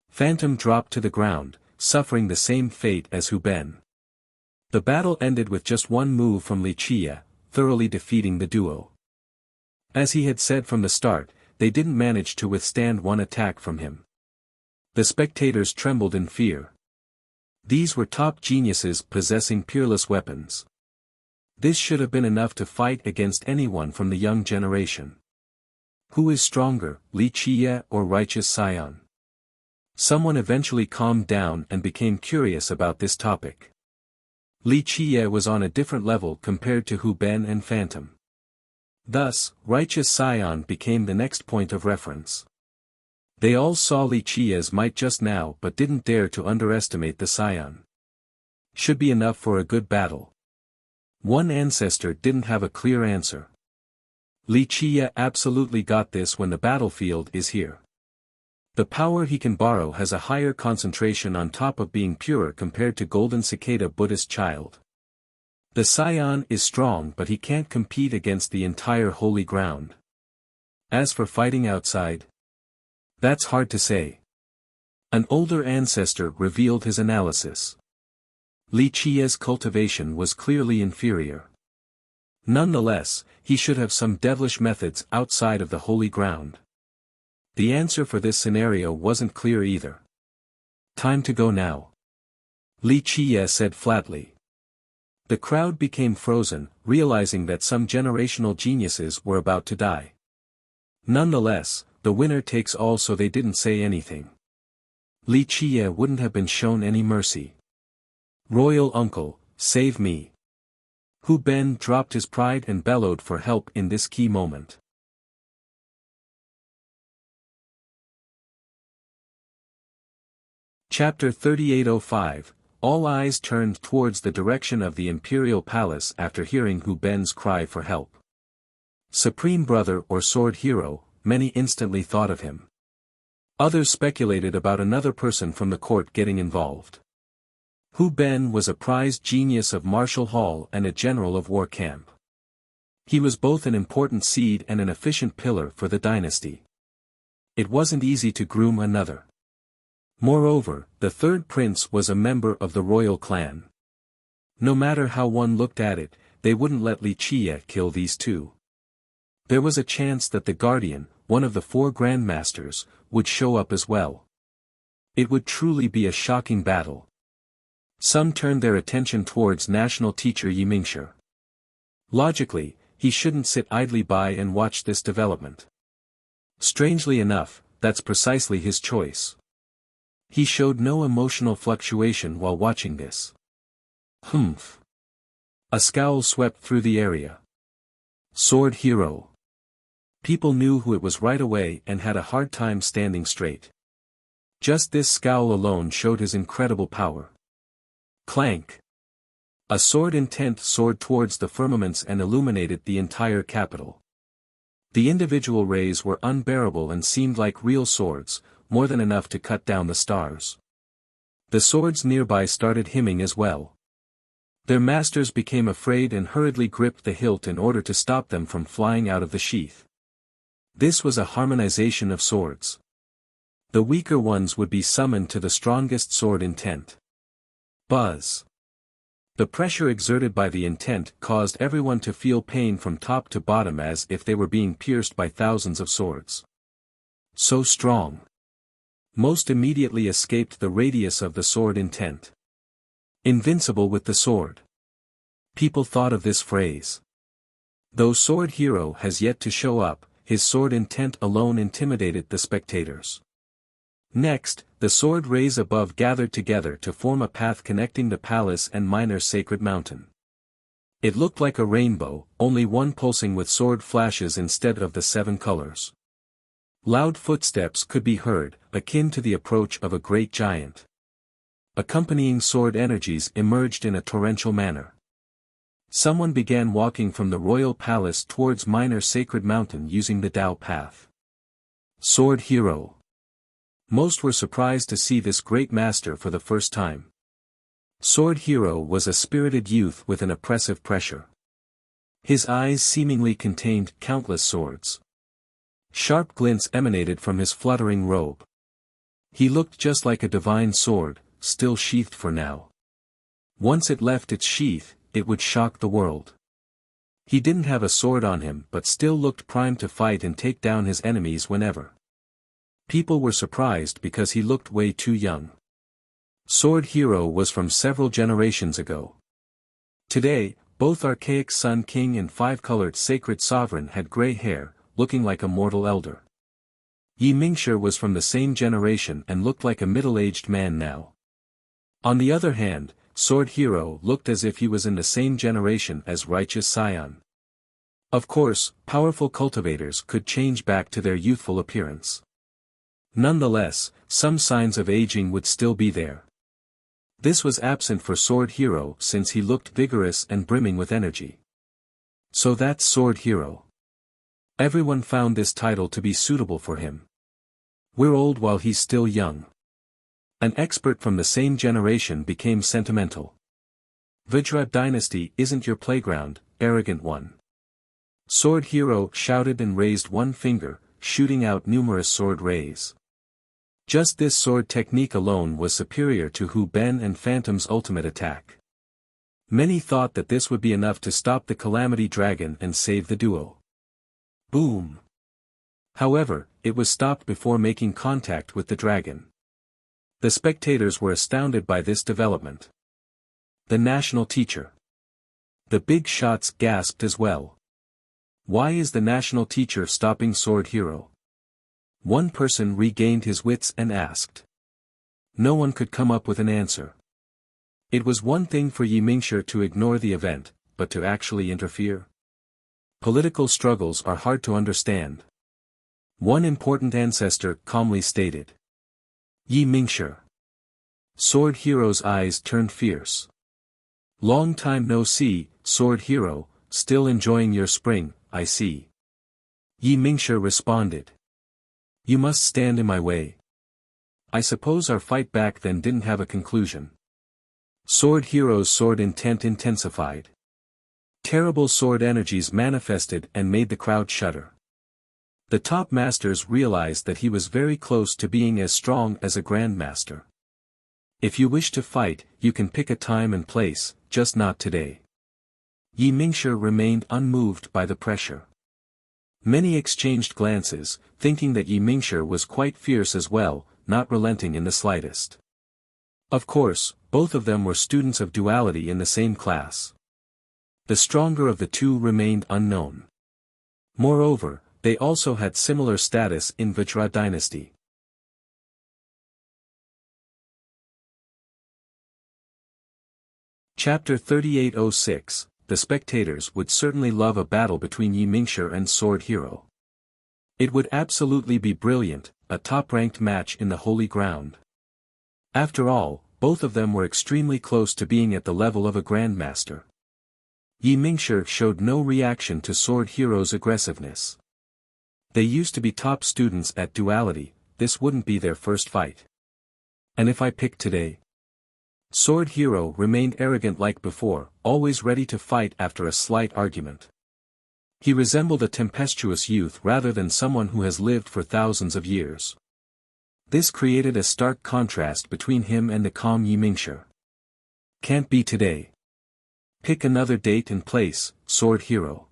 Phantom dropped to the ground, suffering the same fate as Hu Ben. The battle ended with just one move from Li Chia, thoroughly defeating the duo. As he had said from the start, they didn't manage to withstand one attack from him. The spectators trembled in fear. These were top geniuses possessing peerless weapons. This should have been enough to fight against anyone from the young generation. Who is stronger, Li Chia or Righteous Scion? Someone eventually calmed down and became curious about this topic. Li Chia was on a different level compared to Hu Ben and Phantom. Thus, Righteous Scion became the next point of reference. They all saw Li Chia's might just now but didn't dare to underestimate the Scion. Should be enough for a good battle. One ancestor didn't have a clear answer. Li Chia absolutely got this when the battlefield is here. The power he can borrow has a higher concentration on top of being pure compared to Golden Cicada Buddhist Child. The Scion is strong but he can't compete against the entire holy ground. As for fighting outside, that's hard to say. An older ancestor revealed his analysis. Li Chia's cultivation was clearly inferior. Nonetheless, he should have some devilish methods outside of the holy ground. The answer for this scenario wasn't clear either. Time to go now. Li Chia said flatly. The crowd became frozen, realizing that some generational geniuses were about to die. Nonetheless, the winner takes all, so they didn't say anything. Li Chia wouldn't have been shown any mercy. Royal uncle, save me. Hu Ben dropped his pride and bellowed for help in this key moment. Chapter 3805, all eyes turned towards the direction of the imperial palace after hearing Hu Ben's cry for help. Supreme brother or sword hero, many instantly thought of him. Others speculated about another person from the court getting involved. Hu Ben was a prized genius of martial hall and a general of war camp. He was both an important seed and an efficient pillar for the dynasty. It wasn't easy to groom another. Moreover, the third prince was a member of the royal clan. No matter how one looked at it, they wouldn't let Li Chia kill these two. There was a chance that the guardian, one of the 4 grandmasters, would show up as well. It would truly be a shocking battle. Some turned their attention towards national teacher Yimingshi. Logically, he shouldn't sit idly by and watch this development. Strangely enough, that's precisely his choice. He showed no emotional fluctuation while watching this. Humph. A scowl swept through the area. Sword hero. People knew who it was right away and had a hard time standing straight. Just this scowl alone showed his incredible power. Clank. A sword intent soared towards the firmaments and illuminated the entire capital. The individual rays were unbearable and seemed like real swords, more than enough to cut down the stars. The swords nearby started hymning as well. Their masters became afraid and hurriedly gripped the hilt in order to stop them from flying out of the sheath. This was a harmonization of swords. The weaker ones would be summoned to the strongest sword intent. Buzz. The pressure exerted by the intent caused everyone to feel pain from top to bottom as if they were being pierced by thousands of swords. So strong. Most immediately escaped the radius of the sword intent. Invincible with the sword. People thought of this phrase. Though Sword Hero has yet to show up, his sword intent alone intimidated the spectators. Next, the sword rays above gathered together to form a path connecting the palace and Minor Sacred Mountain. It looked like a rainbow, only one pulsing with sword flashes instead of the 7 colors. Loud footsteps could be heard, akin to the approach of a great giant. Accompanying sword energies emerged in a torrential manner. Someone began walking from the royal palace towards Minor Sacred Mountain using the Tao path. Sword Hero. Most were surprised to see this great master for the first time. Sword Hero was a spirited youth with an oppressive pressure. His eyes seemingly contained countless swords. Sharp glints emanated from his fluttering robe. He looked just like a divine sword, still sheathed for now. Once it left its sheath, it would shock the world. He didn't have a sword on him but still looked primed to fight and take down his enemies whenever. People were surprised because he looked way too young. Sword Hero was from several generations ago. Today, both archaic Sun King and 5-colored Sacred Sovereign had gray hair, looking like a mortal elder. Yi Mingshi was from the same generation and looked like a middle-aged man now. On the other hand, Sword Hero looked as if he was in the same generation as Righteous Scion. Of course, powerful cultivators could change back to their youthful appearance. Nonetheless, some signs of aging would still be there. This was absent for Sword Hero since he looked vigorous and brimming with energy. So that's Sword Hero. Everyone found this title to be suitable for him. We're old while he's still young. An expert from the same generation became sentimental. Vajra dynasty isn't your playground, arrogant one. Sword Hero shouted and raised one finger, shooting out numerous sword rays. Just this sword technique alone was superior to Hu Ben and Phantom's ultimate attack. Many thought that this would be enough to stop the Calamity Dragon and save the duo. Boom! However, it was stopped before making contact with the dragon. The spectators were astounded by this development. The national teacher. The big shots gasped as well. Why is the national teacher stopping Sword Hero? One person regained his wits and asked. No one could come up with an answer. It was one thing for Yi Mingshi to ignore the event, but to actually interfere? Political struggles are hard to understand. One important ancestor calmly stated. Yi Mingshi. Sword Hero's eyes turned fierce. Long time no see, Sword Hero, still enjoying your spring, I see. Yi Mingshi responded. You must stand in my way. I suppose our fight back then didn't have a conclusion. Sword Hero's sword intent intensified. Terrible sword energies manifested and made the crowd shudder. The top masters realized that he was very close to being as strong as a grandmaster. If you wish to fight, you can pick a time and place, just not today. Yi Mingshi remained unmoved by the pressure. Many exchanged glances, thinking that Yi Mingshi was quite fierce as well, not relenting in the slightest. Of course, both of them were students of duality in the same class. The stronger of the two remained unknown. Moreover, they also had similar status in Vajra dynasty. Chapter 3806. The spectators would certainly love a battle between Yi Mingshi and Sword Hero. It would absolutely be brilliant, a top-ranked match in the holy ground. After all, both of them were extremely close to being at the level of a grandmaster. Yi Mingshi showed no reaction to Sword Hero's aggressiveness. They used to be top students at duality, this wouldn't be their first fight. And if I pick today? Sword Hero remained arrogant like before, always ready to fight after a slight argument. He resembled a tempestuous youth rather than someone who has lived for thousands of years. This created a stark contrast between him and the calm Yi Mingshi. Can't be today. Pick another date and place, Sword Hero.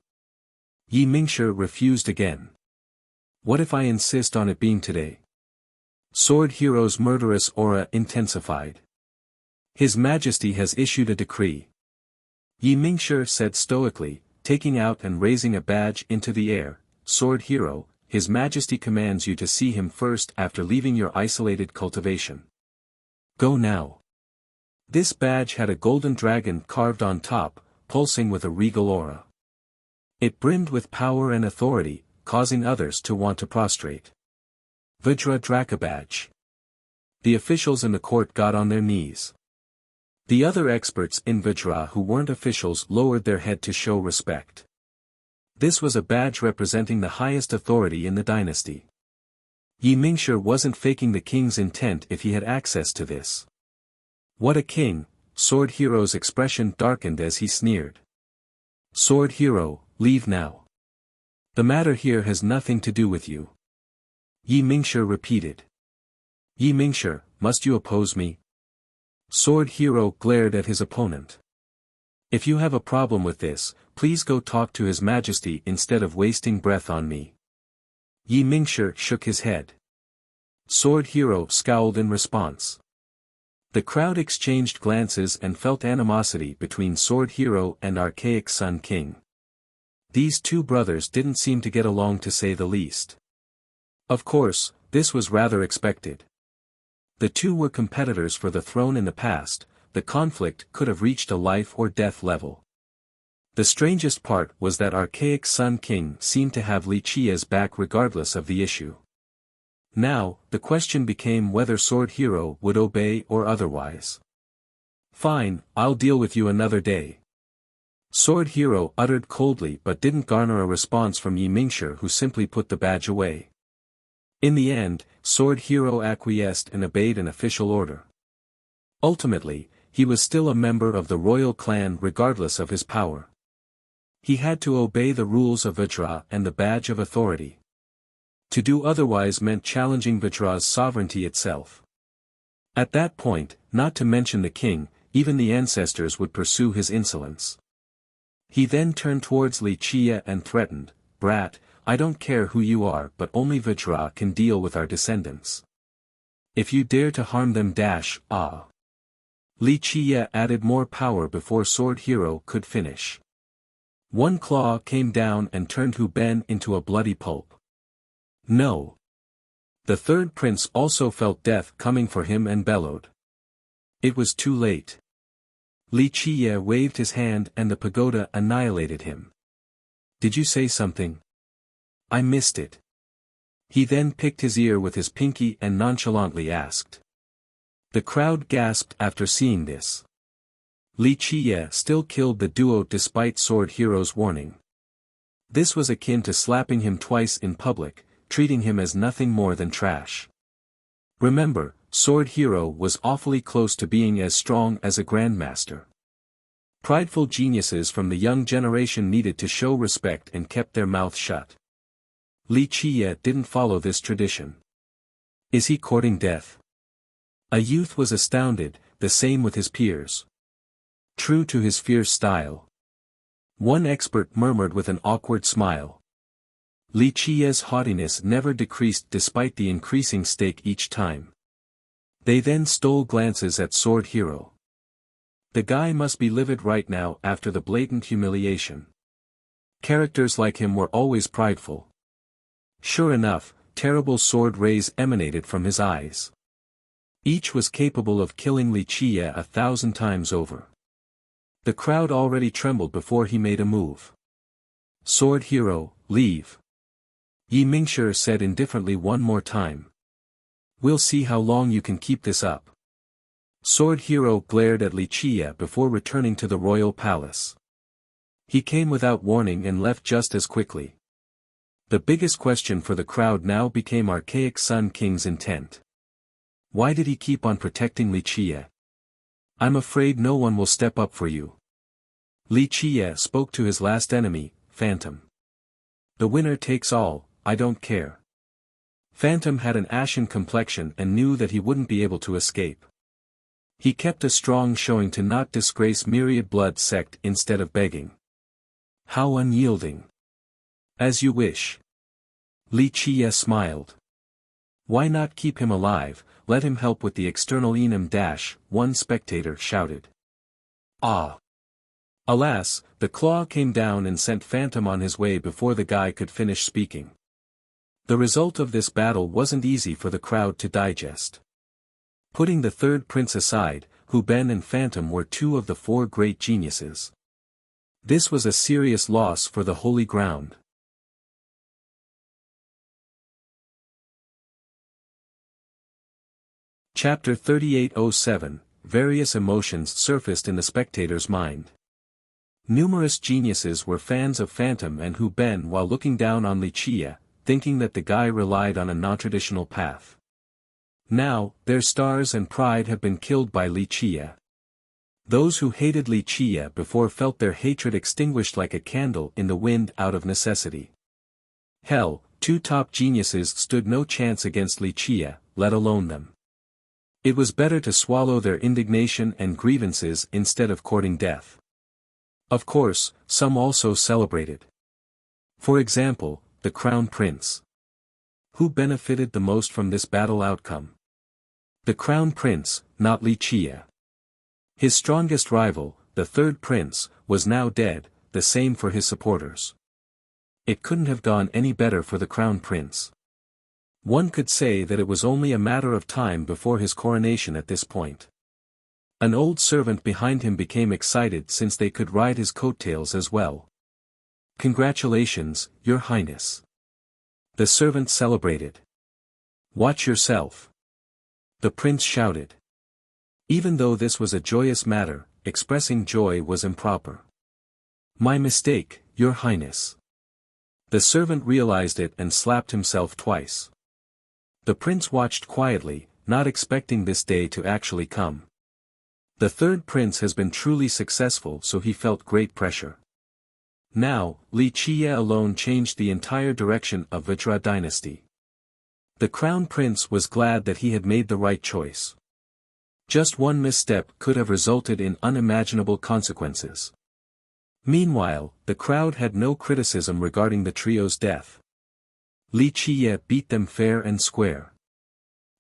Yi Mingshi refused again. What if I insist on it being today? Sword Hero's murderous aura intensified. His Majesty has issued a decree. Yi Mingshi said stoically, taking out and raising a badge into the air. Sword Hero, His Majesty commands you to see him first after leaving your isolated cultivation. Go now. This badge had a golden dragon carved on top, pulsing with a regal aura. It brimmed with power and authority, causing others to want to prostrate. Vajra Draka badge. The officials in the court got on their knees. The other experts in Vajra who weren't officials lowered their head to show respect. This was a badge representing the highest authority in the dynasty. Yi Mingshi wasn't faking the king's intent if he had access to this. What a king! Sword Hero's expression darkened as he sneered. Sword Hero, leave now. The matter here has nothing to do with you. Yi Mingshi repeated. Yi Mingshi, must you oppose me? Sword Hero glared at his opponent. If you have a problem with this, please go talk to His Majesty instead of wasting breath on me. Yi Mingshi shook his head. Sword Hero scowled in response. The crowd exchanged glances and felt animosity between Sword Hero and Archaic Sun King. These two brothers didn't seem to get along to say the least. Of course, this was rather expected. The two were competitors for the throne in the past, the conflict could have reached a life or death level. The strangest part was that Archaic Sun King seemed to have Li Qia's back regardless of the issue. Now, the question became whether Sword Hero would obey or otherwise. Fine, I'll deal with you another day. Sword Hero uttered coldly but didn't garner a response from Yi Mingshi, who simply put the badge away. In the end, Sword Hero acquiesced and obeyed an official order. Ultimately, he was still a member of the royal clan regardless of his power. He had to obey the rules of Vajra and the badge of authority. To do otherwise meant challenging Vajra's sovereignty itself. At that point, not to mention the king, even the ancestors would pursue his insolence. He then turned towards Li Qia and threatened, "Brat, I don't care who you are, but only Vajra can deal with our descendants. If you dare to harm them Li Qia added more power before Sword Hero could finish. One claw came down and turned Hu Ben into a bloody pulp. No. The third prince also felt death coming for him and bellowed. It was too late. Li Qia waved his hand and the pagoda annihilated him. Did you say something? I missed it. He then picked his ear with his pinky and nonchalantly asked. The crowd gasped after seeing this. Li Qia still killed the duo despite Sword Hero's warning. This was akin to slapping him twice in public, treating him as nothing more than trash. Remember, Sword Hero was awfully close to being as strong as a grandmaster. Prideful geniuses from the young generation needed to show respect and kept their mouth shut. Li Qia didn't follow this tradition. Is he courting death? A youth was astounded, the same with his peers. True to his fierce style. One expert murmured with an awkward smile. Li Qia's haughtiness never decreased despite the increasing stake each time. They then stole glances at Sword Hero. The guy must be livid right now after the blatant humiliation. Characters like him were always prideful. Sure enough, terrible sword rays emanated from his eyes. Each was capable of killing Li Qie 1,000 times over. The crowd already trembled before he made a move. Sword hero, leave. Yi Mingshi said indifferently one more time. We'll see how long you can keep this up. Sword hero glared at Li Qie before returning to the royal palace. He came without warning and left just as quickly. The biggest question for the crowd now became Archaic Sun King's intent. Why did he keep on protecting Li Qie? I'm afraid no one will step up for you. Li Qie spoke to his last enemy, Phantom. The winner takes all, I don't care. Phantom had an ashen complexion and knew that he wouldn't be able to escape. He kept a strong showing to not disgrace Myriad Blood Sect instead of begging. How unyielding. As you wish. Li Qie smiled. Why not keep him alive, let him help with the external enum - one spectator shouted. Ah! Alas, the claw came down and sent Phantom on his way before the guy could finish speaking. The result of this battle wasn't easy for the crowd to digest. Putting the third prince aside, Hu Ben and Phantom were two of the four great geniuses. This was a serious loss for the Holy Ground. Chapter 3807, Various emotions surfaced in the spectator's mind. Numerous geniuses were fans of Phantom and Hu Ben while looking down on Li Qie, thinking that the guy relied on a non-traditional path. Now, their stars and pride have been killed by Li Qie. Those who hated Li Qie before felt their hatred extinguished like a candle in the wind out of necessity. Hell, two top geniuses stood no chance against Li Qie, let alone them. It was better to swallow their indignation and grievances instead of courting death. Of course, some also celebrated. For example, the Crown Prince. Who benefited the most from this battle outcome? The Crown Prince, not Li Qie. His strongest rival, the Third Prince, was now dead, the same for his supporters. It couldn't have gone any better for the Crown Prince. One could say that it was only a matter of time before his coronation at this point. An old servant behind him became excited since they could ride his coattails as well. Congratulations, Your Highness. The servant celebrated. Watch yourself. The prince shouted. Even though this was a joyous matter, expressing joy was improper. My mistake, Your Highness. The servant realized it and slapped himself twice. The prince watched quietly, not expecting this day to actually come. The third prince has been truly successful, so he felt great pressure. Now, Li Qie alone changed the entire direction of Vajra dynasty. The crown prince was glad that he had made the right choice. Just one misstep could have resulted in unimaginable consequences. Meanwhile, the crowd had no criticism regarding the trio's death. Li Qie beat them fair and square.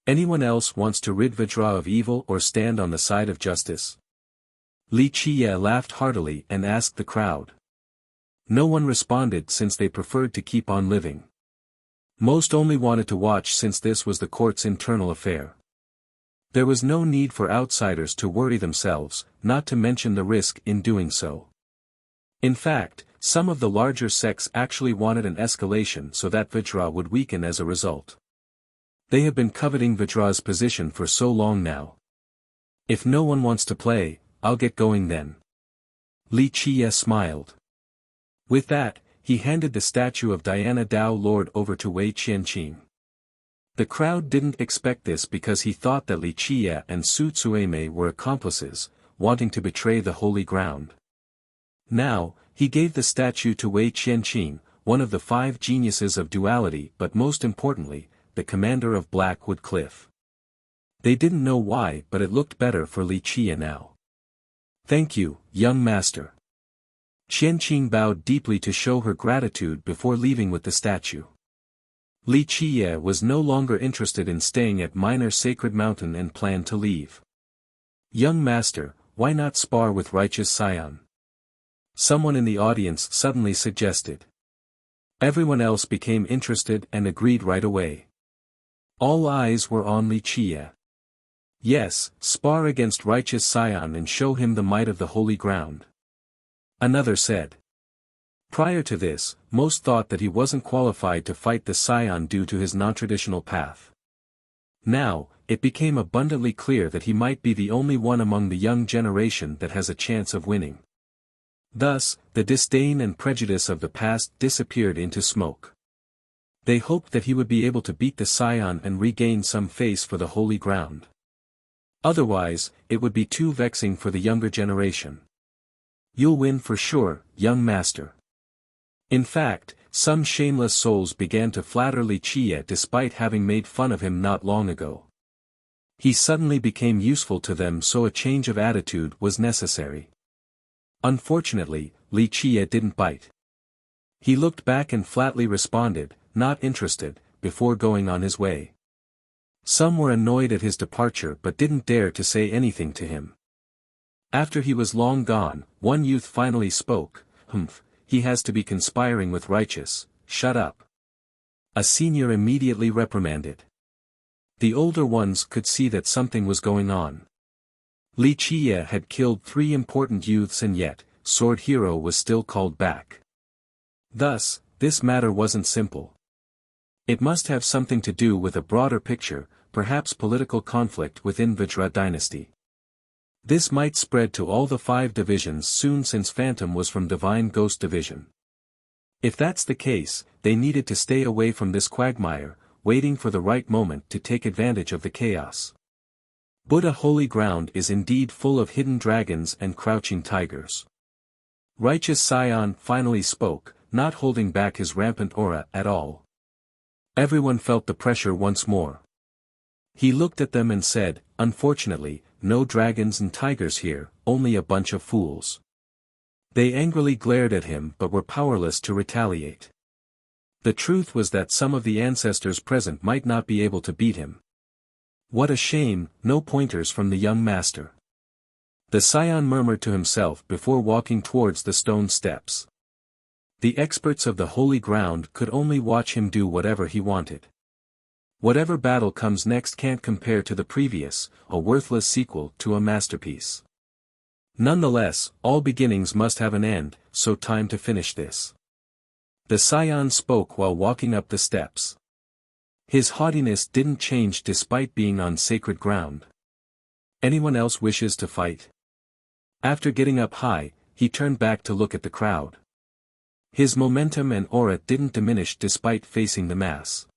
Anyone else wants to rid Vajra of evil or stand on the side of justice? Li Qie laughed heartily and asked the crowd. No one responded since they preferred to keep on living. Most only wanted to watch since this was the court's internal affair. There was no need for outsiders to worry themselves, not to mention the risk in doing so. In fact, some of the larger sects actually wanted an escalation so that Vajra would weaken as a result. They have been coveting Vajra's position for so long now. If no one wants to play, I'll get going then. Li Qie smiled. With that, he handed the statue of Diana Dao Lord over to Wei Qianqing. The crowd didn't expect this because he thought that Li Qie and Su Tsueme were accomplices, wanting to betray the holy ground. Now, he gave the statue to Wei Qianqing, one of the 5 geniuses of duality, but most importantly, the commander of Blackwood Cliff. They didn't know why, but it looked better for Li Qie now. Thank you, young master. Qianqing bowed deeply to show her gratitude before leaving with the statue. Li Qie was no longer interested in staying at Minor Sacred Mountain and planned to leave. Young master, why not spar with Righteous Scion? Someone in the audience suddenly suggested. Everyone else became interested and agreed right away. All eyes were on Wuxia. Yes, spar against Righteous Scion and show him the might of the holy ground. Another said. Prior to this, most thought that he wasn't qualified to fight the Scion due to his non-traditional path. Now, it became abundantly clear that he might be the only one among the young generation that has a chance of winning. Thus, the disdain and prejudice of the past disappeared into smoke. They hoped that he would be able to beat the Scion and regain some face for the holy ground. Otherwise, it would be too vexing for the younger generation. You'll win for sure, young master. In fact, some shameless souls began to flatter Wuxia despite having made fun of him not long ago. He suddenly became useful to them, so a change of attitude was necessary. Unfortunately, Wuxia didn't bite. He looked back and flatly responded, not interested, before going on his way. Some were annoyed at his departure but didn't dare to say anything to him. After he was long gone, one youth finally spoke, "Humph, he has to be conspiring with Righteous, shut up." A senior immediately reprimanded. The older ones could see that something was going on. Wuxia had killed 3 important youths and yet, Sword Hero was still called back. Thus, this matter wasn't simple. It must have something to do with a broader picture, perhaps political conflict within Vajra dynasty. This might spread to all the 5 divisions soon, since Phantom was from Divine Ghost Division. If that's the case, they needed to stay away from this quagmire, waiting for the right moment to take advantage of the chaos. Buddha Holy Ground is indeed full of hidden dragons and crouching tigers. Righteous Scion finally spoke, not holding back his rampant aura at all. Everyone felt the pressure once more. He looked at them and said, "Unfortunately, no dragons and tigers here, only a bunch of fools." They angrily glared at him but were powerless to retaliate. The truth was that some of the ancestors present might not be able to beat him. What a shame, no pointers from the young master. The Scion murmured to himself before walking towards the stone steps. The experts of the holy ground could only watch him do whatever he wanted. Whatever battle comes next can't compare to the previous, a worthless sequel to a masterpiece. Nonetheless, all beginnings must have an end, so time to finish this. The Scion spoke while walking up the steps. His haughtiness didn't change despite being on sacred ground. "Anyone else wishes to fight?" After getting up high, he turned back to look at the crowd. His momentum and aura didn't diminish despite facing the mass.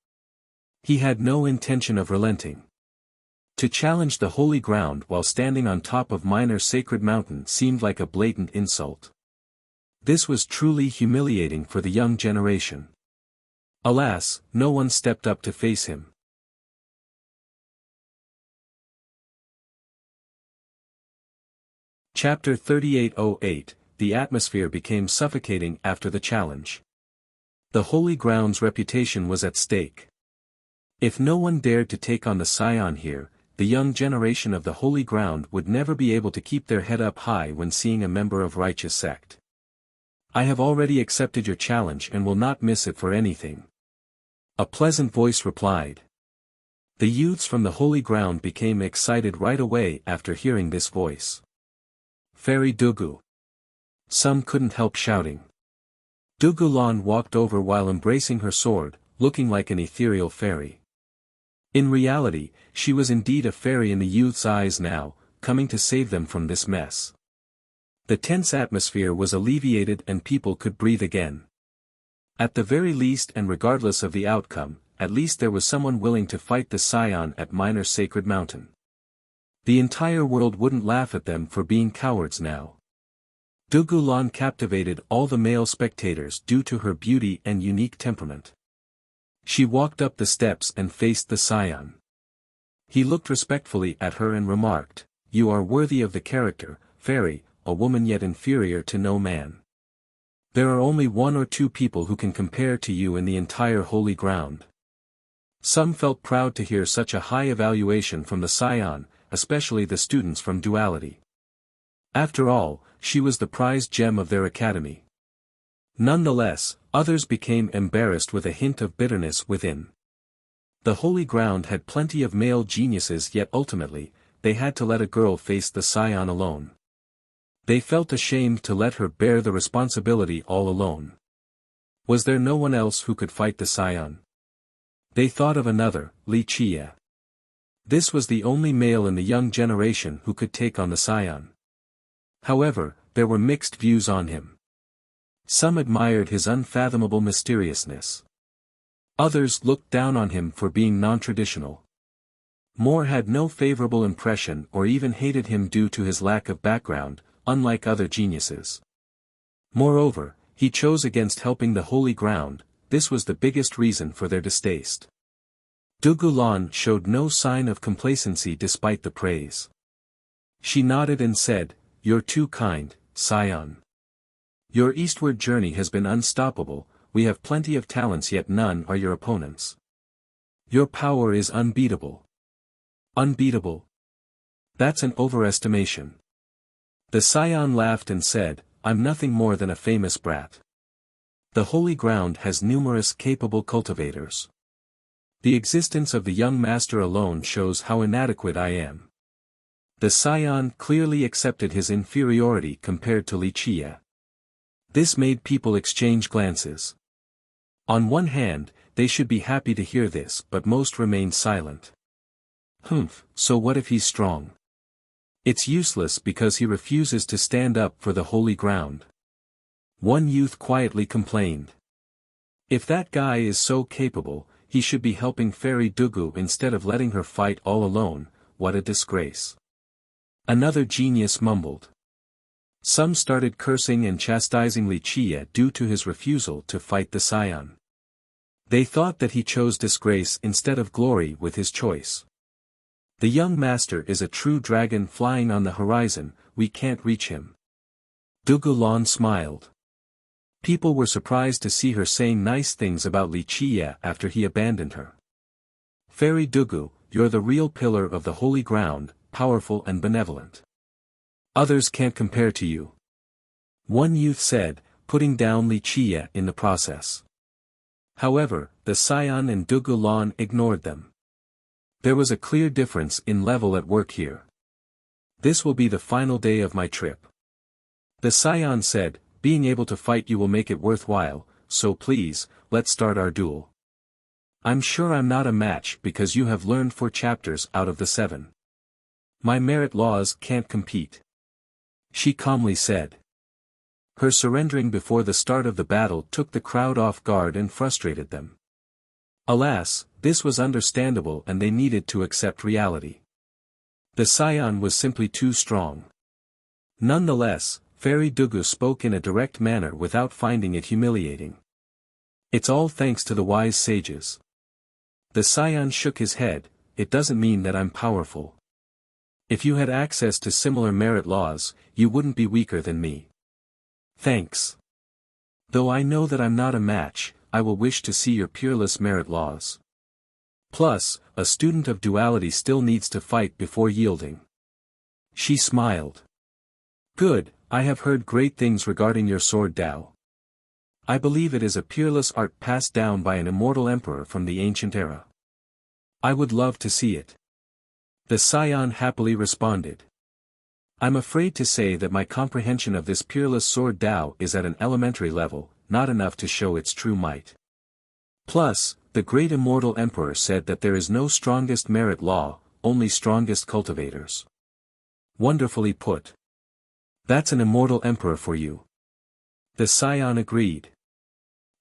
He had no intention of relenting. To challenge the holy ground while standing on top of minor sacred mountain seemed like a blatant insult. This was truly humiliating for the young generation. Alas, no one stepped up to face him. Chapter 3808, The atmosphere became suffocating after the challenge. The holy ground's reputation was at stake. If no one dared to take on the Scion here, the young generation of the holy ground would never be able to keep their head up high when seeing a member of Righteous sect. "I have already accepted your challenge and will not miss it for anything," a pleasant voice replied. The youths from the holy ground became excited right away after hearing this voice. "Fairy Dugu!" Some couldn't help shouting. Dugulan walked over while embracing her sword, looking like an ethereal fairy. In reality, she was indeed a fairy in the youth's eyes now, coming to save them from this mess. The tense atmosphere was alleviated and people could breathe again. At the very least, and regardless of the outcome, at least there was someone willing to fight the Scion at Minor Sacred Mountain. The entire world wouldn't laugh at them for being cowards now. Dugulan captivated all the male spectators due to her beauty and unique temperament. She walked up the steps and faced the Scion. He looked respectfully at her and remarked, "You are worthy of the character, fairy, a woman yet inferior to no man. There are only 1 or 2 people who can compare to you in the entire holy ground." Some felt proud to hear such a high evaluation from the Scion, especially the students from Duality. After all, she was the prized gem of their academy. Nonetheless, others became embarrassed with a hint of bitterness within. The holy ground had plenty of male geniuses, yet ultimately, they had to let a girl face the scion alone. They felt ashamed to let her bear the responsibility all alone. Was there no one else who could fight the scion? They thought of another, Wuxia. This was the only male in the young generation who could take on the scion. However, there were mixed views on him. Some admired his unfathomable mysteriousness. Others looked down on him for being non-traditional. More had no favorable impression or even hated him due to his lack of background, unlike other geniuses. Moreover, he chose against helping the holy ground. This was the biggest reason for their distaste. Dugulan showed no sign of complacency despite the praise. She nodded and said, "You're too kind, scion. Your eastward journey has been unstoppable. We have plenty of talents, yet none are your opponents. Your power is unbeatable." Unbeatable? That's an overestimation. The scion laughed and said, "I'm nothing more than a famous brat. The holy ground has numerous capable cultivators. The existence of the young master alone shows how inadequate I am." The scion clearly accepted his inferiority compared to Wuxia. This made people exchange glances. On one hand, they should be happy to hear this, but most remained silent. "Humph, so what if he's strong? It's useless because he refuses to stand up for the holy ground." One youth quietly complained. "If that guy is so capable, he should be helping Fairy Dugu instead of letting her fight all alone. What a disgrace." Another genius mumbled. Some started cursing and chastising Wuxia due to his refusal to fight the scion. They thought that he chose disgrace instead of glory with his choice. "The young master is a true dragon flying on the horizon, we can't reach him." Dugulan smiled. People were surprised to see her saying nice things about Wuxia after he abandoned her. "Fairy Dugu, you're the real pillar of the holy ground, powerful and benevolent. Others can't compare to you," one youth said, putting down Wuxia in the process. However, the scion and Dugulan ignored them. There was a clear difference in level at work here. "This will be the final day of my trip," the scion said. "Being able to fight you will make it worthwhile, so please, let's start our duel. I'm sure I'm not a match because you have learned 4 chapters out of the 7. My merit laws can't compete," she calmly said. Her surrendering before the start of the battle took the crowd off guard and frustrated them. Alas, this was understandable and they needed to accept reality. The scion was simply too strong. Nonetheless, Fairy Dugu spoke in a direct manner without finding it humiliating. "It's all thanks to the wise sages." The scion shook his head. "It doesn't mean that I'm powerful. If you had access to similar merit laws, you wouldn't be weaker than me." "Thanks. Though I know that I'm not a match, I will wish to see your peerless merit laws. Plus, a student of duality still needs to fight before yielding." She smiled. "Good, I have heard great things regarding your sword Dao. I believe it is a peerless art passed down by an immortal emperor from the ancient era. I would love to see it." The scion happily responded. "I'm afraid to say that my comprehension of this peerless sword Dao is at an elementary level, not enough to show its true might. Plus, the great immortal emperor said that there is no strongest merit law, only strongest cultivators." "Wonderfully put. That's an immortal emperor for you." The scion agreed.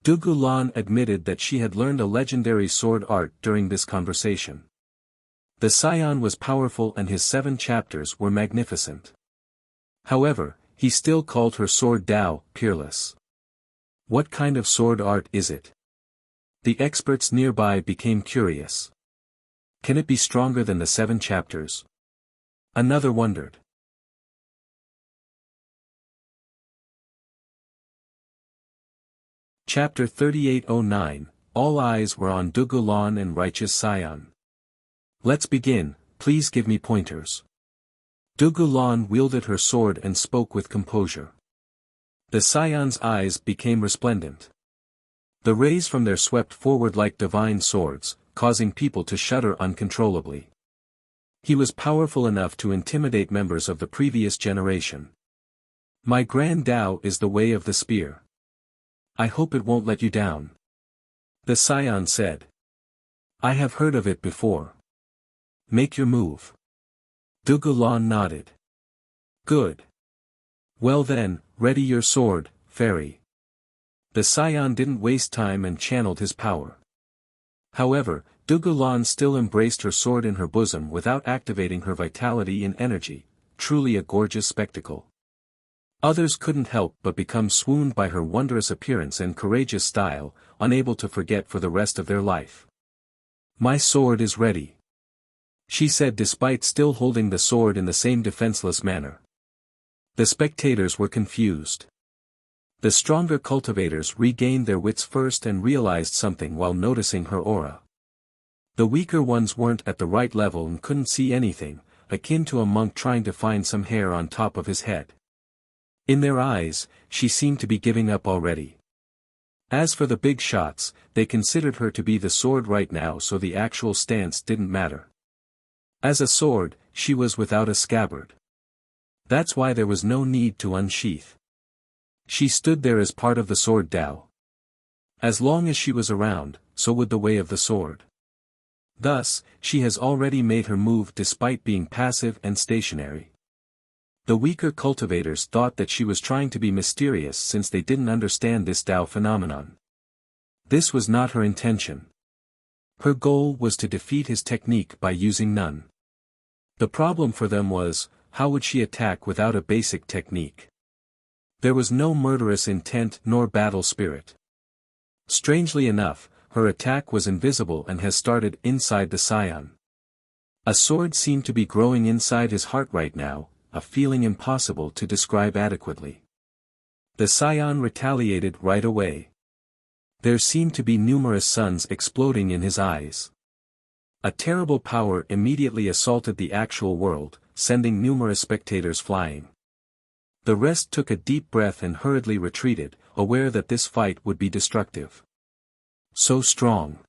Dugulan admitted that she had learned a legendary sword art during this conversation. The scion was powerful and his 7 chapters were magnificent. However, he still called her sword Dao peerless. What kind of sword art is it? The experts nearby became curious. Can it be stronger than the 7 chapters? Another wondered. Chapter 3809, All eyes were on Dugulan and righteous Scion. "Let's begin, please give me pointers." Dugulan wielded her sword and spoke with composure. The Scion's eyes became resplendent. The rays from there swept forward like divine swords, causing people to shudder uncontrollably. He was powerful enough to intimidate members of the previous generation. My grand Tao is the way of the spear. I hope it won't let you down. The Scion said. I have heard of it before. Make your move. Dugulan nodded. Good. Well then, ready your sword, fairy. The Scion didn't waste time and channeled his power. However, Dugulan still embraced her sword in her bosom without activating her vitality and energy, truly a gorgeous spectacle. Others couldn't help but become swooned by her wondrous appearance and courageous style, unable to forget for the rest of their life. My sword is ready, she said despite still holding the sword in the same defenseless manner. The spectators were confused. The stronger cultivators regained their wits first and realized something while noticing her aura. The weaker ones weren't at the right level and couldn't see anything, akin to a monk trying to find some hair on top of his head. In their eyes, she seemed to be giving up already. As for the big shots, they considered her to be the sword right now, so the actual stance didn't matter. As a sword, she was without a scabbard. That's why there was no need to unsheath. She stood there as part of the sword Tao. As long as she was around, so would the way of the sword. Thus, she has already made her move despite being passive and stationary. The weaker cultivators thought that she was trying to be mysterious since they didn't understand this Tao phenomenon. This was not her intention. Her goal was to defeat his technique by using none. The problem for them was, how would she attack without a basic technique? There was no murderous intent nor battle spirit. Strangely enough, her attack was invisible and has started inside the Scion. A sword seemed to be growing inside his heart right now, a feeling impossible to describe adequately. The Scion retaliated right away. There seemed to be numerous suns exploding in his eyes. A terrible power immediately assaulted the actual world, sending numerous spectators flying. The rest took a deep breath and hurriedly retreated, aware that this fight would be destructive. So strong.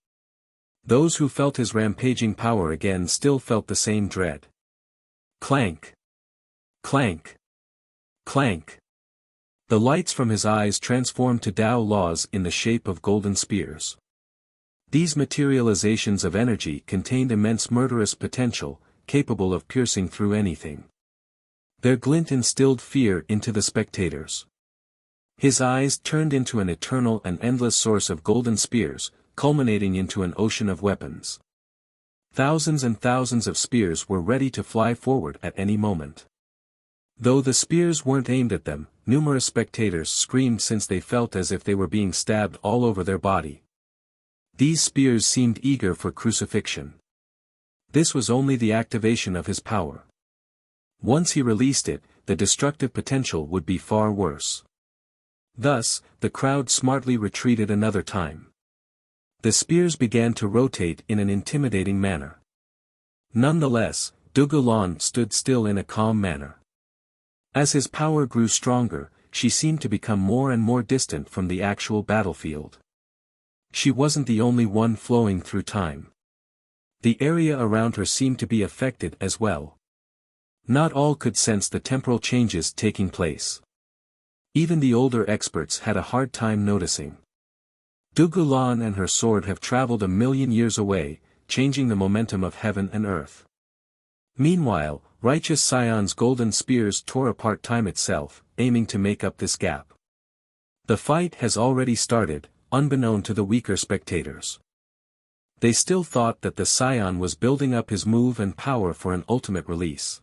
Those who felt his rampaging power again still felt the same dread. Clank. Clank. Clank. The lights from his eyes transformed to Tao laws in the shape of golden spears. These materializations of energy contained immense murderous potential, capable of piercing through anything. Their glint instilled fear into the spectators. His eyes turned into an eternal and endless source of golden spears, culminating into an ocean of weapons. Thousands and thousands of spears were ready to fly forward at any moment. Though the spears weren't aimed at them, numerous spectators screamed since they felt as if they were being stabbed all over their body. These spears seemed eager for crucifixion. This was only the activation of his power. Once he released it, the destructive potential would be far worse. Thus, the crowd smartly retreated another time. The spears began to rotate in an intimidating manner. Nonetheless, Dugulan stood still in a calm manner. As his power grew stronger, she seemed to become more and more distant from the actual battlefield. She wasn't the only one flowing through time. The area around her seemed to be affected as well. Not all could sense the temporal changes taking place. Even the older experts had a hard time noticing. Dugulan and her sword have traveled 1,000,000 years away, changing the momentum of heaven and earth. Meanwhile, righteous Scion's golden spears tore apart time itself, aiming to make up this gap. The fight has already started, unbeknown to the weaker spectators. They still thought that the Scion was building up his move and power for an ultimate release.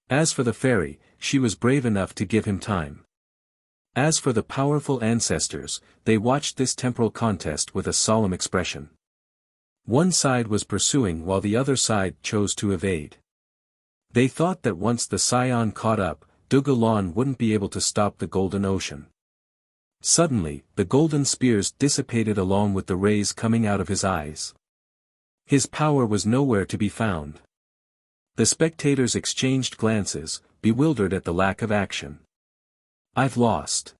As for the fairy, she was brave enough to give him time. As for the powerful ancestors, they watched this temporal contest with a solemn expression. One side was pursuing while the other side chose to evade. They thought that once the Scion caught up, Dugulan wouldn't be able to stop the golden ocean. Suddenly, the golden spears dissipated along with the rays coming out of his eyes. His power was nowhere to be found. The spectators exchanged glances, bewildered at the lack of action. "I've lost."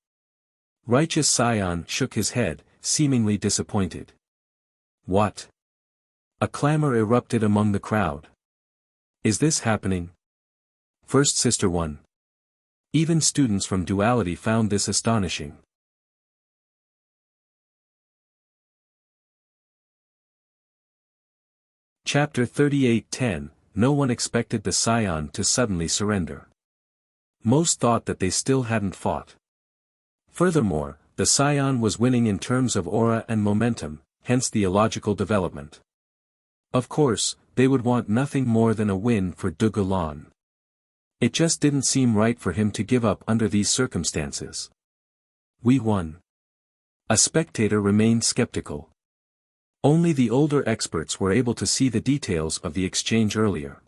Righteous Scion shook his head, seemingly disappointed. "What?" A clamor erupted among the crowd. "Is this happening?" First Sister 1. Even students from duality found this astonishing. Chapter 38:10. No one expected the Scion to suddenly surrender. Most thought that they still hadn't fought. Furthermore, the Scion was winning in terms of aura and momentum, hence the illogical development. Of course, they would want nothing more than a win for Dugulan. It just didn't seem right for him to give up under these circumstances. "We won." A spectator remained skeptical. Only the older experts were able to see the details of the exchange earlier.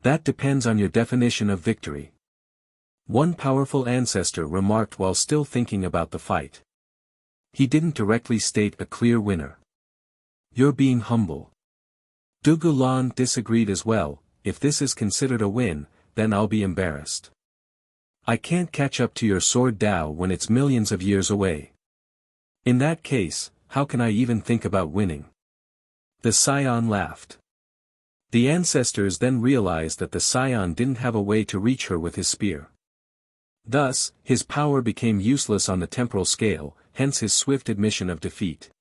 "That depends on your definition of victory," one powerful ancestor remarked while still thinking about the fight. He didn't directly state a clear winner. "You're being humble." Dugulan disagreed as well. "If this is considered a win, then I'll be embarrassed. I can't catch up to your sword Tao when it's millions of years away. In that case, how can I even think about winning?" The Scion laughed. The ancestors then realized that the Scion didn't have a way to reach her with his spear. Thus, his power became useless on the temporal scale, hence his swift admission of defeat.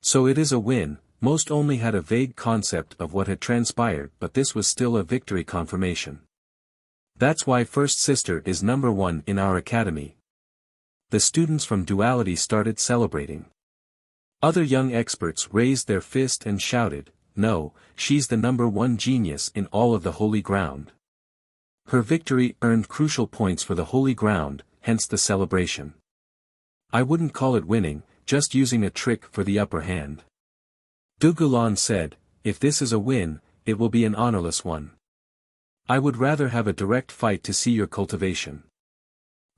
So it is a win. Most only had a vague concept of what had transpired, but this was still a victory confirmation. That's why First Sister is number 1 in our academy. The students from duality started celebrating. Other young experts raised their fist and shouted, "No, she's the number 1 genius in all of the holy ground." Her victory earned crucial points for the holy ground, hence the celebration. "I wouldn't call it winning, just using a trick for the upper hand." Dugulan said, "If this is a win, it will be an honorless one. I would rather have a direct fight to see your cultivation.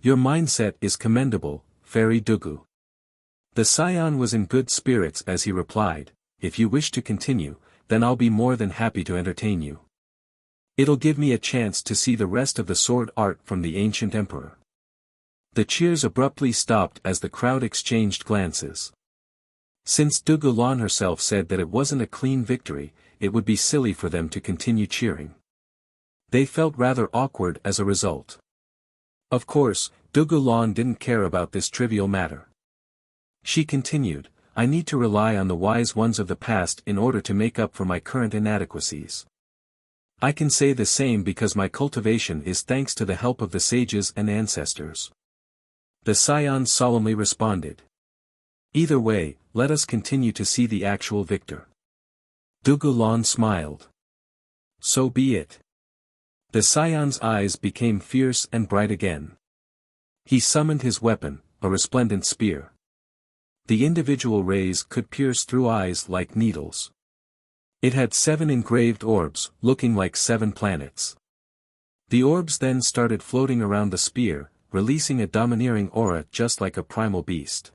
Your mindset is commendable, Fairy Dugu." The Scion was in good spirits as he replied, "If you wish to continue, then I'll be more than happy to entertain you. It'll give me a chance to see the rest of the sword art from the ancient emperor." The cheers abruptly stopped as the crowd exchanged glances. Since Dugulan herself said that it wasn't a clean victory, it would be silly for them to continue cheering. They felt rather awkward as a result. Of course, Dugulan didn't care about this trivial matter. She continued, "I need to rely on the wise ones of the past in order to make up for my current inadequacies. I can say the same because my cultivation is thanks to the help of the sages and ancestors." The Scion solemnly responded. "Either way, let us continue to see the actual victor." Dugulan smiled. "So be it." The Scion's eyes became fierce and bright again. He summoned his weapon, a resplendent spear. The individual rays could pierce through eyes like needles. It had 7 engraved orbs, looking like 7 planets. The orbs then started floating around the spear, releasing a domineering aura just like a primal beast.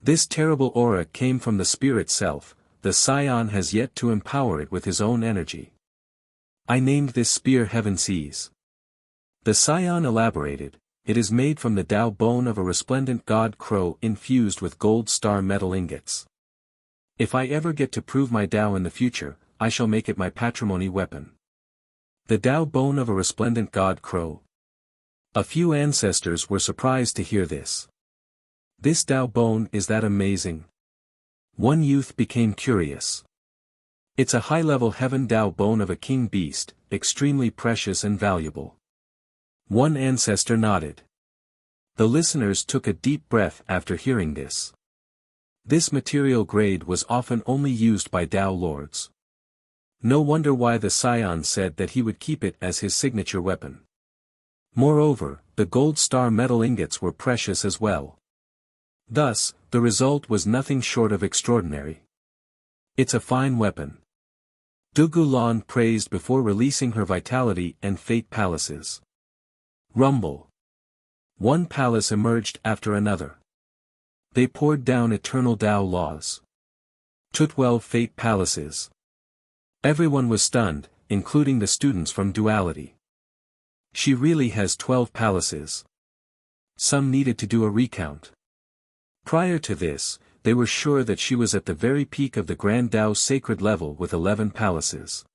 This terrible aura came from the spear itself. The Scion has yet to empower it with his own energy. "I named this spear Heaven Seas." The Scion elaborated, "It is made from the Tao bone of a resplendent god crow infused with gold star metal ingots. If I ever get to prove my Tao in the future, I shall make it my patrimony weapon." The Tao bone of a resplendent god crow. A few ancestors were surprised to hear this. "This Tao bone is that amazing?" One youth became curious. "It's a high-level heaven Tao bone of a king beast, extremely precious and valuable." One ancestor nodded. The listeners took a deep breath after hearing this. This material grade was often only used by Tao lords. No wonder why the Scion said that he would keep it as his signature weapon. Moreover, the gold star metal ingots were precious as well. Thus, the result was nothing short of extraordinary. "It's a fine weapon." Dugulan praised before releasing her vitality and fate palaces. Rumble. One palace emerged after another. They poured down eternal Tao laws. Tutwell fate palaces. Everyone was stunned, including the students from duality. She really has 12 palaces. Some needed to do a recount. Prior to this, they were sure that she was at the very peak of the Grand Tao sacred level with 11 palaces.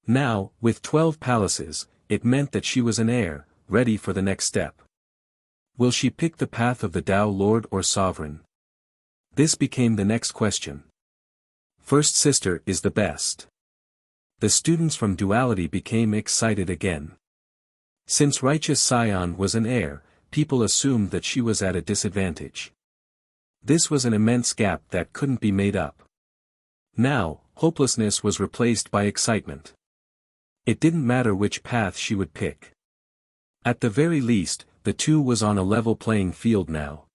Now, with 12 palaces, it meant that she was an heir, ready for the next step. Will she pick the path of the Tao Lord or Sovereign? This became the next question. First sister is the best. The students from duality became excited again. Since righteous Scion was an heir, people assumed that she was at a disadvantage. This was an immense gap that couldn't be made up. Now, hopelessness was replaced by excitement. It didn't matter which path she would pick. At the very least, the two was on a level playing field now.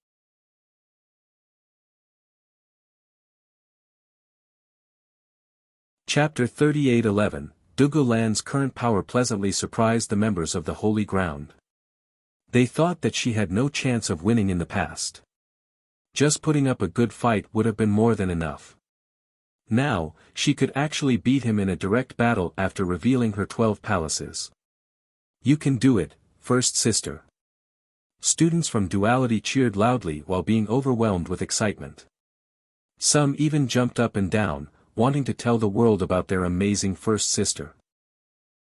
Chapter 38:11, Dugu Lan's current power pleasantly surprised the members of the Holy Ground. They thought that she had no chance of winning in the past. Just putting up a good fight would have been more than enough. Now, she could actually beat him in a direct battle after revealing her 12 palaces. You can do it, first sister. Students from duality cheered loudly while being overwhelmed with excitement. Some even jumped up and down, wanting to tell the world about their amazing first sister.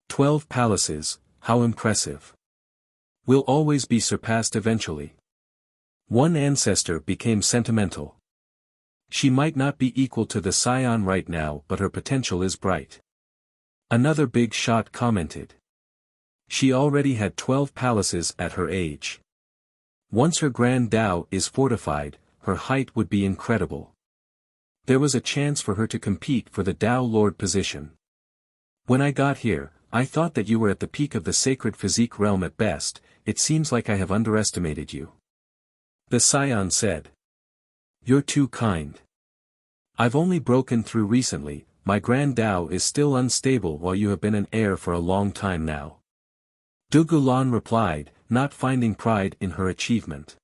12 palaces, how impressive. Will always be surpassed eventually. One ancestor became sentimental. She might not be equal to the Scion right now, but her potential is bright. Another big shot commented. She already had 12 palaces at her age. Once her Grand Tao is fortified, her height would be incredible. There was a chance for her to compete for the Tao Lord position. When I got here, I thought that you were at the peak of the sacred physique realm at best. It seems like I have underestimated you. The Scion said. You're too kind. I've only broken through recently, my Grand Tao is still unstable while you have been an heir for a long time now. Dugu Lan replied, not finding pride in her achievement.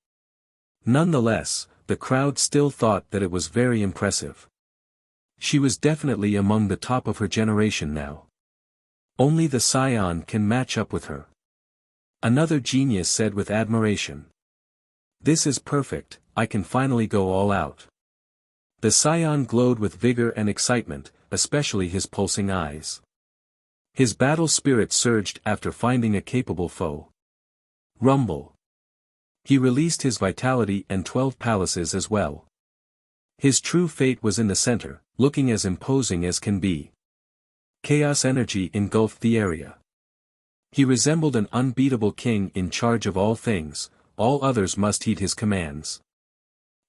Nonetheless, the crowd still thought that it was very impressive. She was definitely among the top of her generation now. Only the Scion can match up with her. Another genius said with admiration. This is perfect, I can finally go all out. The Scion glowed with vigor and excitement, especially his pulsing eyes. His battle spirit surged after finding a capable foe. Rumble. He released his vitality and 12 palaces as well. His true fate was in the center, looking as imposing as can be. Chaos energy engulfed the area. He resembled an unbeatable king in charge of all things, all others must heed his commands.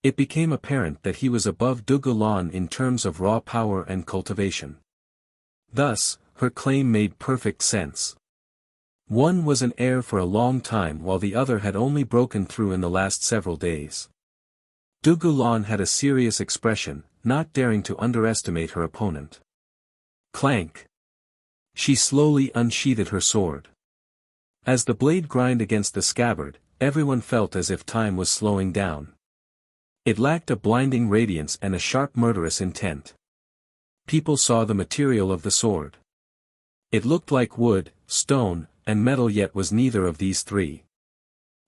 It became apparent that he was above Dugu Lan in terms of raw power and cultivation. Thus, her claim made perfect sense. One was an heir for a long time while the other had only broken through in the last several days. Dugu Lan had a serious expression, not daring to underestimate her opponent. Clank. She slowly unsheathed her sword. As the blade ground against the scabbard, everyone felt as if time was slowing down. It lacked a blinding radiance and a sharp murderous intent. People saw the material of the sword. It looked like wood, stone, and metal, yet was neither of these three.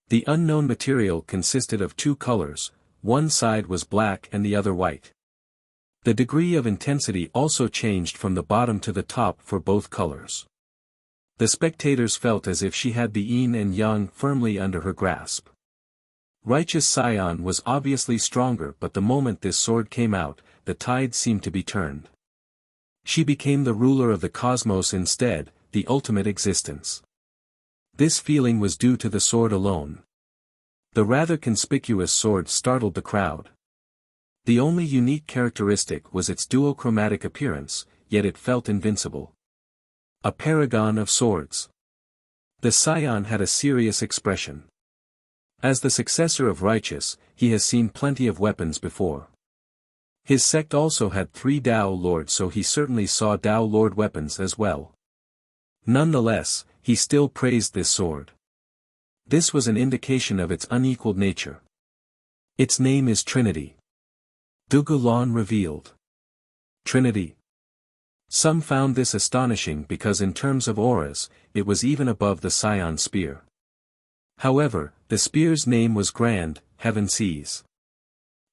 The unknown material consisted of two colors, one side was black and the other white. The degree of intensity also changed from the bottom to the top for both colors. The spectators felt as if she had the yin and yang firmly under her grasp. Righteous Scion was obviously stronger, but the moment this sword came out, the tide seemed to be turned. She became the ruler of the cosmos instead, the ultimate existence. This feeling was due to the sword alone. The rather conspicuous sword startled the crowd. The only unique characteristic was its duochromatic appearance, yet it felt invincible. A paragon of swords. The Scion had a serious expression. As the successor of Righteous, he has seen plenty of weapons before. His sect also had 3 Tao Lords, so he certainly saw Tao Lord weapons as well. Nonetheless, he still praised this sword. This was an indication of its unequaled nature. Its name is Trinity. Dugu Lan revealed. Trinity. Some found this astonishing because in terms of auras, it was even above the Scion spear. However, the spear's name was Grand, Heaven Sees.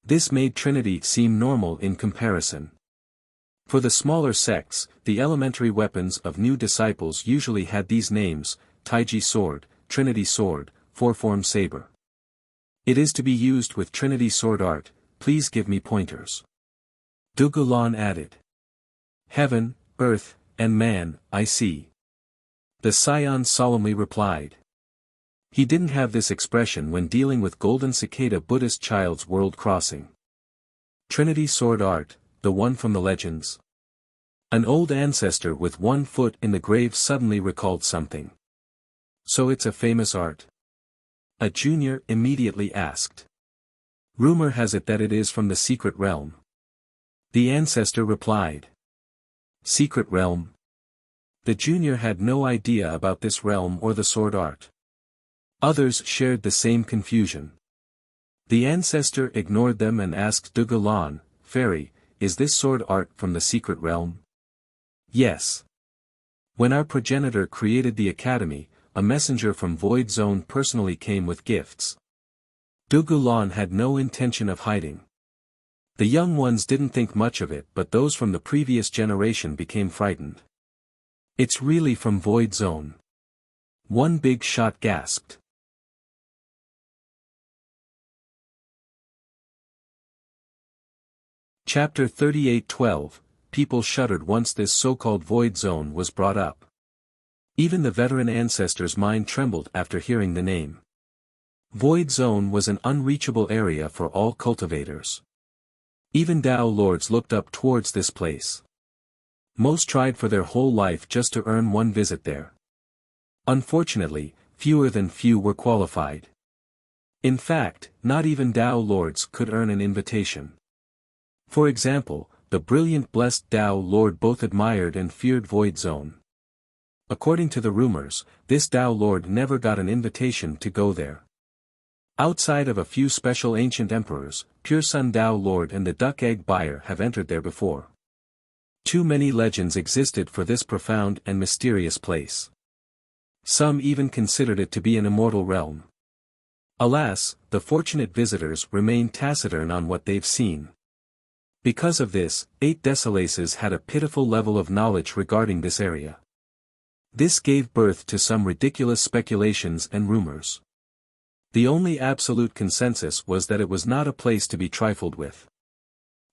This made Trinity seem normal in comparison. For the smaller sects, the elementary weapons of new disciples usually had these names: Taiji Sword, Trinity Sword, Four-Form Saber. It is to be used with Trinity Sword art, please give me pointers. Dugulan added. Heaven, earth, and man, I see. The Scion solemnly replied. He didn't have this expression when dealing with Golden Cicada Buddhist Child's World Crossing. Trinity Sword art, the one from the legends. An old ancestor with one foot in the grave suddenly recalled something. So it's a famous art? A junior immediately asked. Rumor has it that it is from the secret realm. The ancestor replied. Secret realm? The junior had no idea about this realm or the sword art. Others shared the same confusion. The ancestor ignored them and asked Dugulan, Fairy, is this sword art from the secret realm? Yes. When our progenitor created the academy, a messenger from Void Zone personally came with gifts. Dugulan had no intention of hiding. The young ones didn't think much of it, but those from the previous generation became frightened. It's really from Void Zone. One big shot gasped. Chapter 38:12. People shuddered once this so-called Void Zone was brought up. Even the veteran ancestor's mind trembled after hearing the name. Void Zone was an unreachable area for all cultivators. Even Dao Lords looked up towards this place. Most tried for their whole life just to earn one visit there. Unfortunately, fewer than few were qualified. In fact, not even Dao Lords could earn an invitation. For example, the brilliant blessed Dao Lord both admired and feared Void Zone. According to the rumors, this Dao Lord never got an invitation to go there. Outside of a few special ancient emperors, Pure Sun Dao Lord and the Duck Egg Buyer have entered there before. Too many legends existed for this profound and mysterious place. Some even considered it to be an immortal realm. Alas, the fortunate visitors remain taciturn on what they've seen. Because of this, 8 Desolaces had a pitiful level of knowledge regarding this area. This gave birth to some ridiculous speculations and rumors. The only absolute consensus was that it was not a place to be trifled with.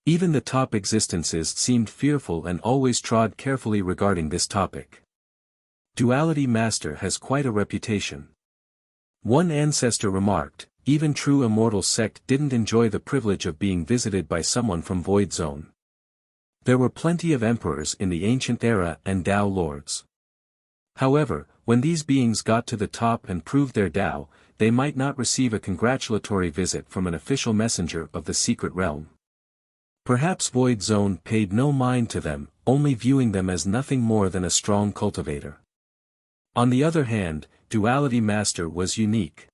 Even the top existences seemed fearful and always trod carefully regarding this topic. Duality Master has quite a reputation. One ancestor remarked, even true immortal sect didn't enjoy the privilege of being visited by someone from Void Zone. There were plenty of emperors in the ancient era and Dao Lords. However, when these beings got to the top and proved their Dao, they might not receive a congratulatory visit from an official messenger of the secret realm. Perhaps Void Zone paid no mind to them, only viewing them as nothing more than a strong cultivator. On the other hand, Duality Master was unique.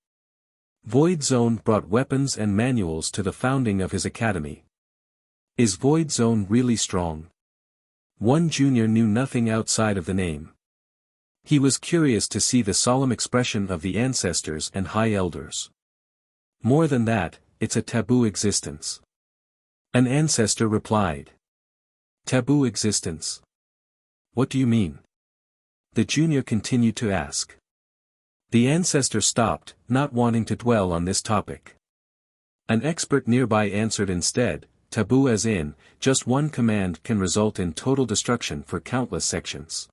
Void Zone brought weapons and manuals to the founding of his academy. Is Void Zone really strong? One junior knew nothing outside of the name. He was curious to see the solemn expression of the ancestors and high elders. More than that, it's a taboo existence. An ancestor replied. Taboo existence? What do you mean? The junior continued to ask. The ancestor stopped, not wanting to dwell on this topic. An expert nearby answered instead, taboo as in, just one command can result in total destruction for countless sections.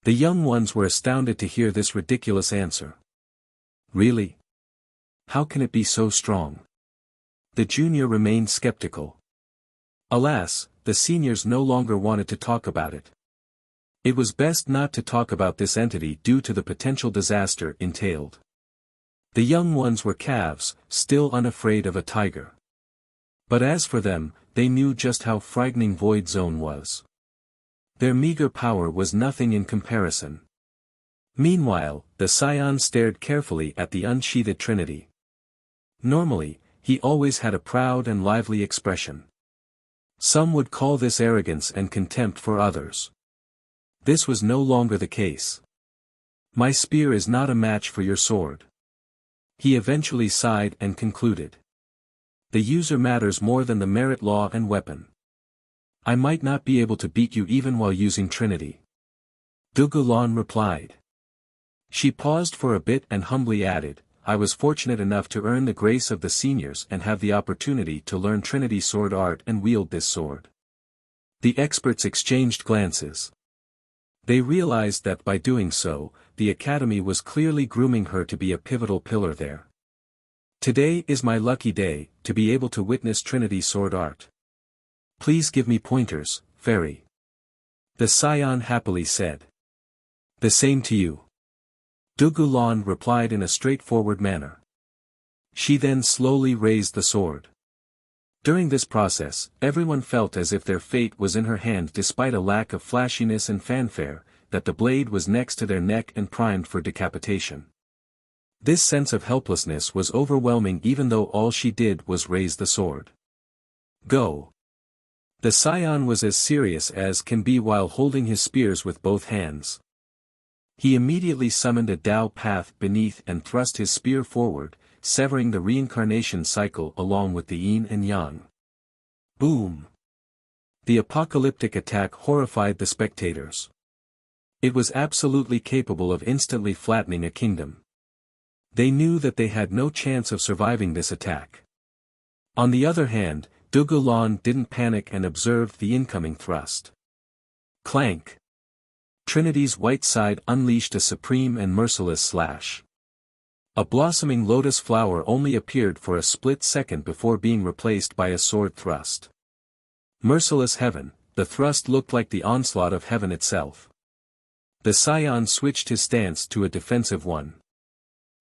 The young ones were astounded to hear this ridiculous answer. Really? How can it be so strong? The junior remained skeptical. Alas, the seniors no longer wanted to talk about it. It was best not to talk about this entity due to the potential disaster entailed. The young ones were calves, still unafraid of a tiger. But as for them, they knew just how frightening Void Zone was. Their meager power was nothing in comparison. Meanwhile, the Scion stared carefully at the unsheathed Trinity. Normally, he always had a proud and lively expression. Some would call this arrogance and contempt for others. This was no longer the case. My spear is not a match for your sword. He eventually sighed and concluded. The user matters more than the merit law and weapon. I might not be able to beat you even while using Trinity. Dugulan replied. She paused for a bit and humbly added, I was fortunate enough to earn the grace of the seniors and have the opportunity to learn Trinity sword art and wield this sword. The experts exchanged glances. They realized that by doing so, the Academy was clearly grooming her to be a pivotal pillar there. Today is my lucky day, to be able to witness Trinity sword art. Please give me pointers, Fairy. The Scion happily said. The same to you. Dugulan replied in a straightforward manner. She then slowly raised the sword. During this process, everyone felt as if their fate was in her hand despite a lack of flashiness and fanfare, that the blade was next to their neck and primed for decapitation. This sense of helplessness was overwhelming even though all she did was raise the sword. Go. The Scion was as serious as can be while holding his spears with both hands. He immediately summoned a Tao path beneath and thrust his spear forward, severing the reincarnation cycle along with the yin and yang. Boom! The apocalyptic attack horrified the spectators. It was absolutely capable of instantly flattening a kingdom. They knew that they had no chance of surviving this attack. On the other hand, Dugulan didn't panic and observed the incoming thrust. Clank! Trinity's white side unleashed a supreme and merciless slash. A blossoming lotus flower only appeared for a split second before being replaced by a sword thrust. Merciless heaven, the thrust looked like the onslaught of heaven itself. The Scion switched his stance to a defensive one.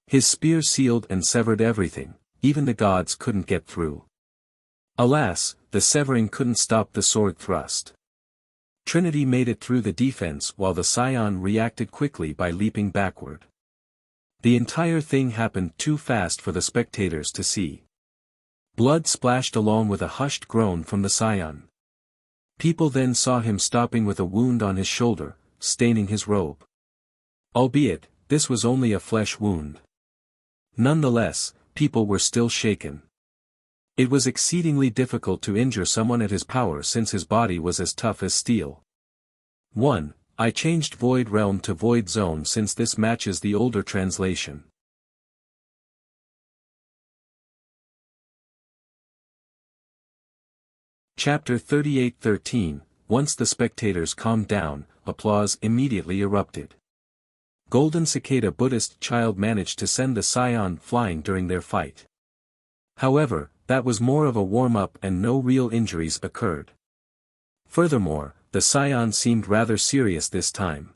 His spear sealed and severed everything, even the gods couldn't get through. Alas, the severing couldn't stop the sword thrust. Trinity made it through the defense while the Scion reacted quickly by leaping backward. The entire thing happened too fast for the spectators to see. Blood splashed along with a hushed groan from the Scion. People then saw him stopping with a wound on his shoulder, staining his robe. Albeit, this was only a flesh wound. Nonetheless, people were still shaken. It was exceedingly difficult to injure someone at his power since his body was as tough as steel. 1. I changed Void Realm to Void Zone since this matches the older translation. Chapter 38:13. Once the spectators calmed down, applause immediately erupted. Golden Cicada Buddhist child managed to send the Scion flying during their fight. However, that was more of a warm-up and no real injuries occurred. Furthermore, the Scion seemed rather serious this time.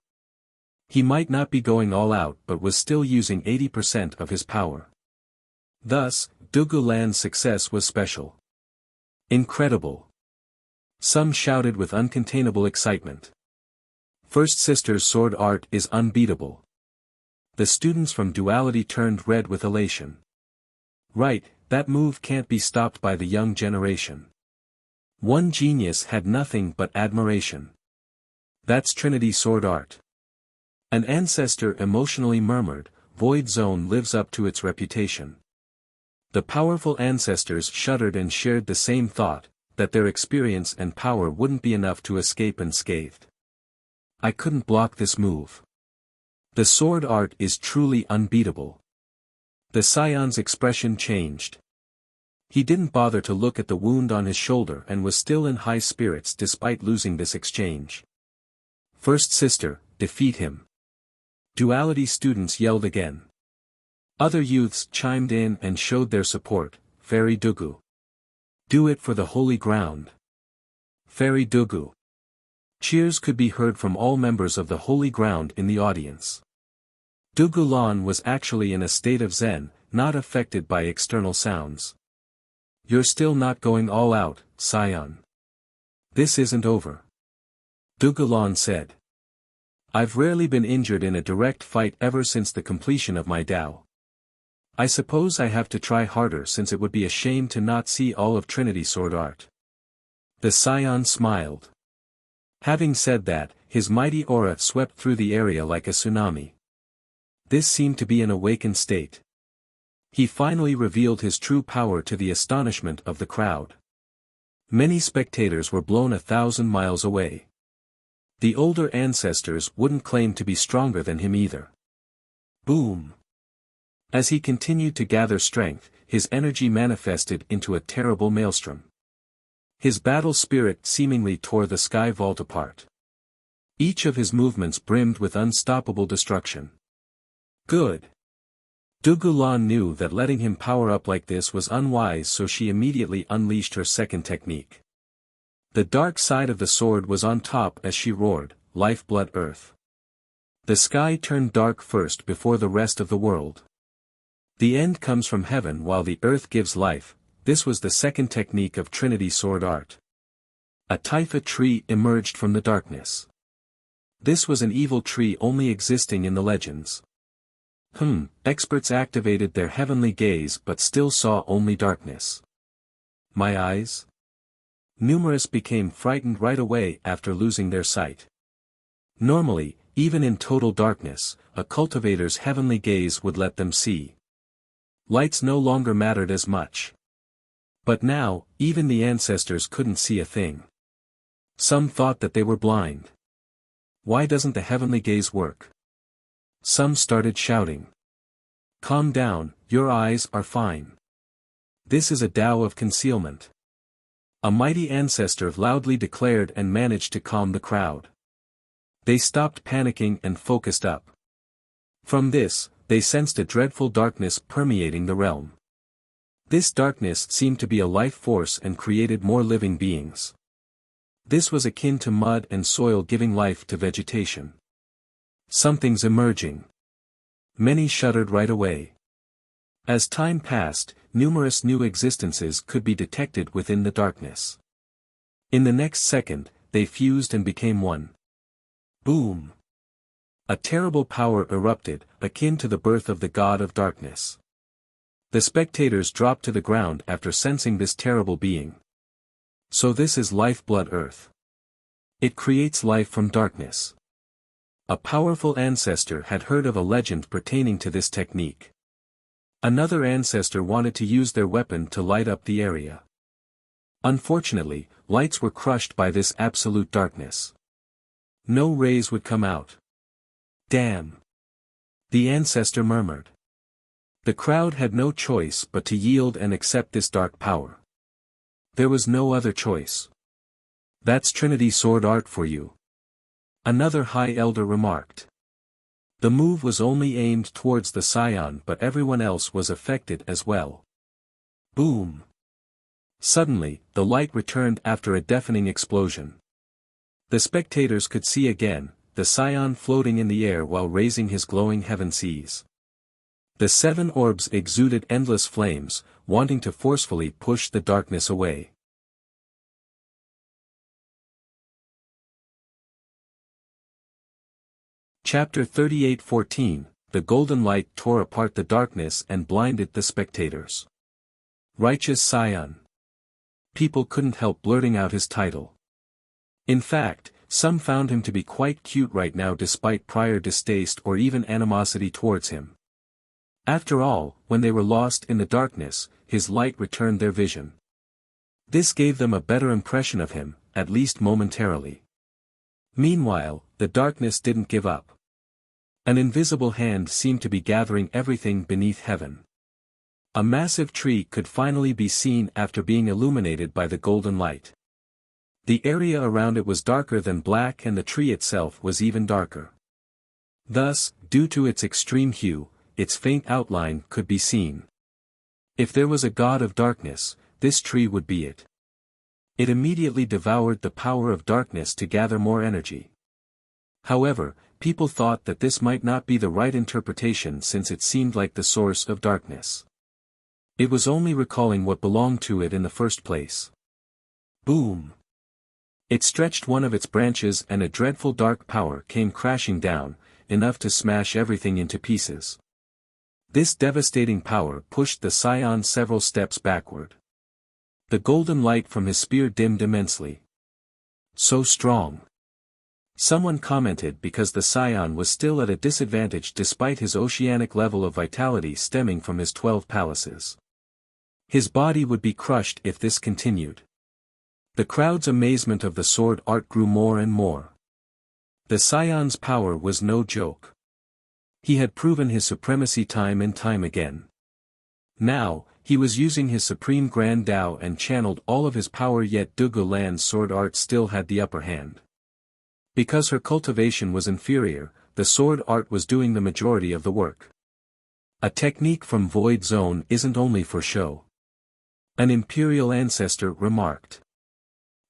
He might not be going all out but was still using 80% of his power. Thus, Dugulan's success was special. Incredible! Some shouted with uncontainable excitement. First Sister's sword art is unbeatable. The students from Duality turned red with elation. Right, that move can't be stopped by the young generation. One genius had nothing but admiration. That's Trinity sword art. An ancestor emotionally murmured, Void Zone lives up to its reputation. The powerful ancestors shuddered and shared the same thought, that their experience and power wouldn't be enough to escape unscathed. I couldn't block this move. The sword art is truly unbeatable. The Scion's expression changed. He didn't bother to look at the wound on his shoulder and was still in high spirits despite losing this exchange. First Sister, defeat him. Duality students yelled again. Other youths chimed in and showed their support, Fairy Dugu. Do it for the holy ground. Fairy Dugu. Cheers could be heard from all members of the holy ground in the audience. Dugulan was actually in a state of zen, not affected by external sounds. You're still not going all out, Scion. This isn't over. Dugulan said. I've rarely been injured in a direct fight ever since the completion of my Tao. I suppose I have to try harder since it would be a shame to not see all of Trinity sword art. The scion smiled. Having said that, his mighty aura swept through the area like a tsunami. This seemed to be an awakened state. He finally revealed his true power to the astonishment of the crowd. Many spectators were blown 1,000 miles away. The older ancestors wouldn't claim to be stronger than him either. Boom! As he continued to gather strength, his energy manifested into a terrible maelstrom. His battle spirit seemingly tore the sky vault apart. Each of his movements brimmed with unstoppable destruction. Good. Dugulan knew that letting him power up like this was unwise, so she immediately unleashed her second technique. The dark side of the sword was on top as she roared, "Lifeblood Earth." The sky turned dark first before the rest of the world. The end comes from heaven while the earth gives life. This was the second technique of Trinity sword art. A Typha tree emerged from the darkness. This was an evil tree only existing in the legends. Experts activated their heavenly gaze but still saw only darkness. My eyes? Numerous became frightened right away after losing their sight. Normally, even in total darkness, a cultivator's heavenly gaze would let them see. Lights no longer mattered as much. But now, even the ancestors couldn't see a thing. Some thought that they were blind. Why doesn't the heavenly gaze work? Some started shouting. Calm down, your eyes are fine. This is a Tao of concealment. A mighty ancestor loudly declared and managed to calm the crowd. They stopped panicking and focused up. From this, they sensed a dreadful darkness permeating the realm. This darkness seemed to be a life force and created more living beings. This was akin to mud and soil giving life to vegetation. Something's emerging. Many shuddered right away. As time passed, numerous new existences could be detected within the darkness. In the next second, they fused and became one. Boom! A terrible power erupted, akin to the birth of the god of darkness. The spectators dropped to the ground after sensing this terrible being. So this is Lifeblood Earth. It creates life from darkness. A powerful ancestor had heard of a legend pertaining to this technique. Another ancestor wanted to use their weapon to light up the area. Unfortunately, lights were crushed by this absolute darkness. No rays would come out. Damn! The ancestor murmured. The crowd had no choice but to yield and accept this dark power. There was no other choice. That's Trinity sword art for you. Another high elder remarked. The move was only aimed towards the scion, but everyone else was affected as well. Boom! Suddenly, the light returned after a deafening explosion. The spectators could see again, the scion floating in the air while raising his glowing heaven seas. The 7 orbs exuded endless flames, wanting to forcefully push the darkness away. Chapter 38:14, The golden light tore apart the darkness and blinded the spectators. Righteous Scion. People couldn't help blurting out his title. In fact, some found him to be quite cute right now despite prior distaste or even animosity towards him. After all, when they were lost in the darkness, his light returned their vision. This gave them a better impression of him, at least momentarily. Meanwhile, the darkness didn't give up. An invisible hand seemed to be gathering everything beneath heaven. A massive tree could finally be seen after being illuminated by the golden light. The area around it was darker than black and the tree itself was even darker. Thus, due to its extreme hue, its faint outline could be seen. If there was a god of darkness, this tree would be it. It immediately devoured the power of darkness to gather more energy. However, people thought that this might not be the right interpretation since it seemed like the source of darkness. It was only recalling what belonged to it in the first place. Boom! It stretched one of its branches and a dreadful dark power came crashing down, enough to smash everything into pieces. This devastating power pushed the scion several steps backward. The golden light from his spear dimmed immensely. So strong. Someone commented because the scion was still at a disadvantage despite his oceanic level of vitality stemming from his 12 palaces. His body would be crushed if this continued. The crowd's amazement of the sword art grew more and more. The scion's power was no joke. He had proven his supremacy time and time again. Now, he was using his supreme grand Tao and channeled all of his power, yet Dugu Lan's sword art still had the upper hand. Because her cultivation was inferior, the sword art was doing the majority of the work. A technique from Void Zone isn't only for show. An imperial ancestor remarked.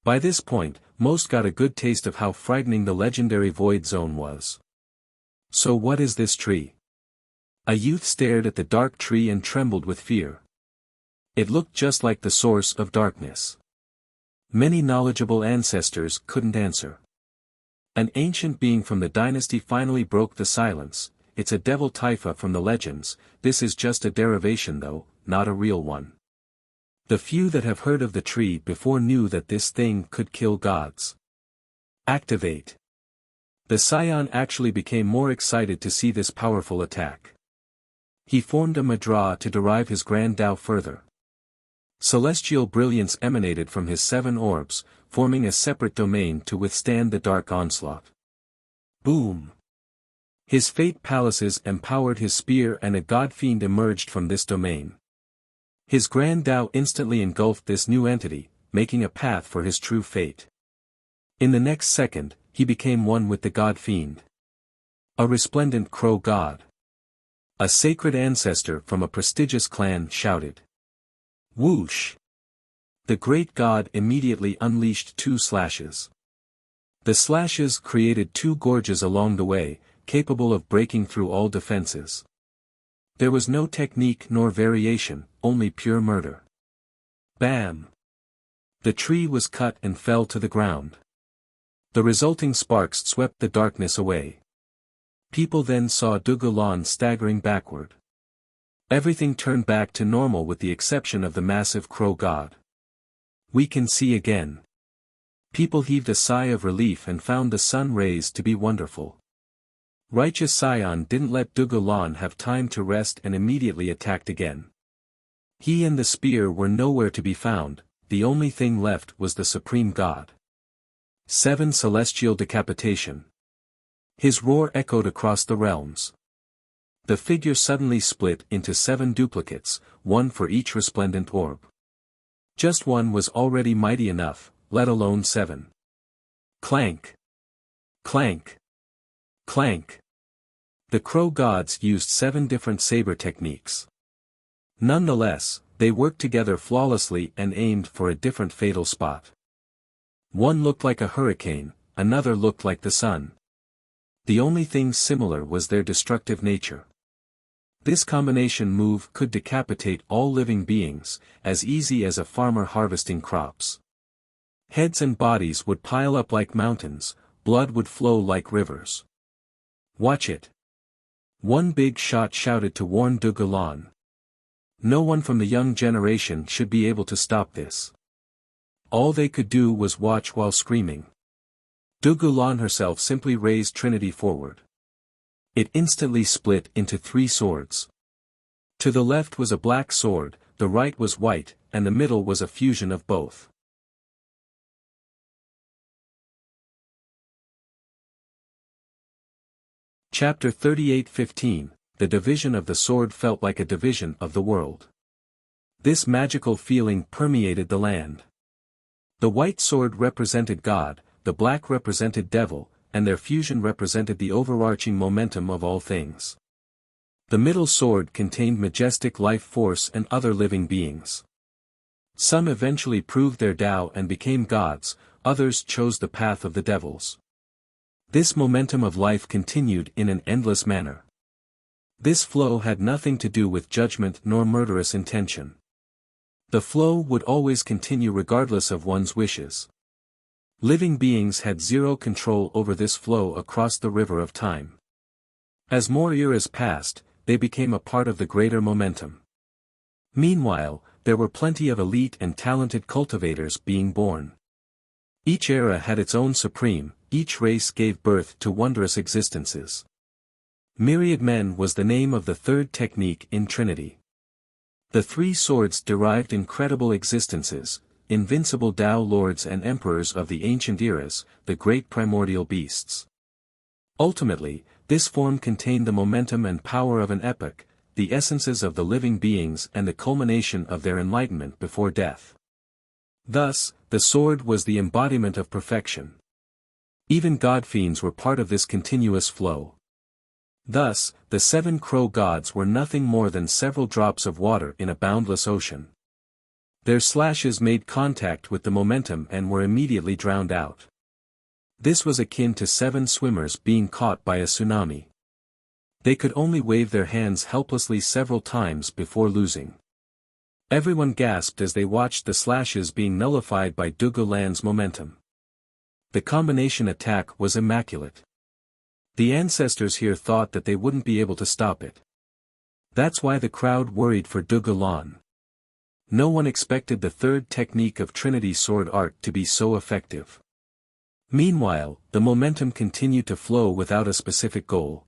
By this point, most got a good taste of how frightening the legendary Void Zone was. So what is this tree? A youth stared at the dark tree and trembled with fear. It looked just like the source of darkness. Many knowledgeable ancestors couldn't answer. An ancient being from the dynasty finally broke the silence. It's a devil Taifa from the legends. This is just a derivation though, not a real one. The few that have heard of the tree before knew that this thing could kill gods. Activate. The scion actually became more excited to see this powerful attack. He formed a madra to derive his grand Tao further. Celestial brilliance emanated from his 7 orbs, forming a separate domain to withstand the dark onslaught. Boom! His fate palaces empowered his spear and a god fiend emerged from this domain. His grand Tao instantly engulfed this new entity, making a path for his true fate. In the next second, he became one with the god fiend. A resplendent crow god. A sacred ancestor from a prestigious clan shouted. Whoosh! The great god immediately unleashed 2 slashes. The slashes created 2 gorges along the way, capable of breaking through all defenses. There was no technique nor variation, only pure murder. Bam! The tree was cut and fell to the ground. The resulting sparks swept the darkness away. People then saw Dugu Lan staggering backward. Everything turned back to normal with the exception of the massive crow god. We can see again. People heaved a sigh of relief and found the sun rays to be wonderful. Righteous Scion didn't let Dugu Lan have time to rest and immediately attacked again. He and the spear were nowhere to be found, the only thing left was the supreme god. 7 Celestial Decapitation. His roar echoed across the realms. The figure suddenly split into 7 duplicates, 1 for each resplendent orb. Just 1 was already mighty enough, let alone 7. Clank! Clank! Clank! The crow gods used 7 different saber techniques. Nonetheless, they worked together flawlessly and aimed for a different fatal spot. One looked like a hurricane, another looked like the sun. The only thing similar was their destructive nature. This combination move could decapitate all living beings, as easy as a farmer harvesting crops. Heads and bodies would pile up like mountains, blood would flow like rivers. Watch it! One big shot shouted to warn Dugu Lan. No one from the young generation should be able to stop this. All they could do was watch while screaming. Dugu Lan herself simply raised Trinity forward. It instantly split into 3 swords. To the left was a black sword, the right was white, and the middle was a fusion of both. Chapter 38:15, The division of the sword felt like a division of the world. This magical feeling permeated the land. The white sword represented God, the black represented devil, and their fusion represented the overarching momentum of all things. The middle sword contained majestic life force and other living beings. Some eventually proved their Tao and became gods, others chose the path of the devils. This momentum of life continued in an endless manner. This flow had nothing to do with judgment nor murderous intention. The flow would always continue regardless of one's wishes. Living beings had zero control over this flow across the river of time. As more eras passed, they became a part of the greater momentum. Meanwhile, there were plenty of elite and talented cultivators being born. Each era had its own supreme, each race gave birth to wondrous existences. Myriad Men was the name of the third technique in Trinity. The three swords derived incredible existences, invincible Tao lords and emperors of the ancient eras, the great primordial beasts. Ultimately, this form contained the momentum and power of an epoch, the essences of the living beings and the culmination of their enlightenment before death. Thus, the sword was the embodiment of perfection. Even god-fiends were part of this continuous flow. Thus, the seven crow gods were nothing more than several drops of water in a boundless ocean. Their slashes made contact with the momentum and were immediately drowned out. This was akin to seven swimmers being caught by a tsunami. They could only wave their hands helplessly several times before losing. Everyone gasped as they watched the slashes being nullified by Dugu Lan's momentum. The combination attack was immaculate. The ancestors here thought that they wouldn't be able to stop it. That's why the crowd worried for Dugu Lan. No one expected the third technique of Trinity sword art to be so effective. Meanwhile, the momentum continued to flow without a specific goal.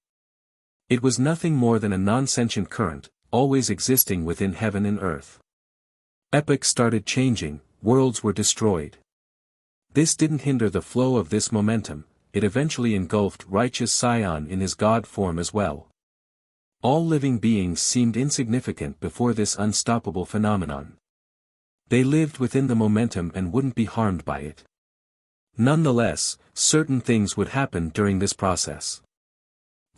It was nothing more than a non-sentient current, always existing within heaven and earth. Epochs started changing, worlds were destroyed. This didn't hinder the flow of this momentum, it eventually engulfed righteous Sion in his god form as well. All living beings seemed insignificant before this unstoppable phenomenon. They lived within the momentum and wouldn't be harmed by it. Nonetheless, certain things would happen during this process.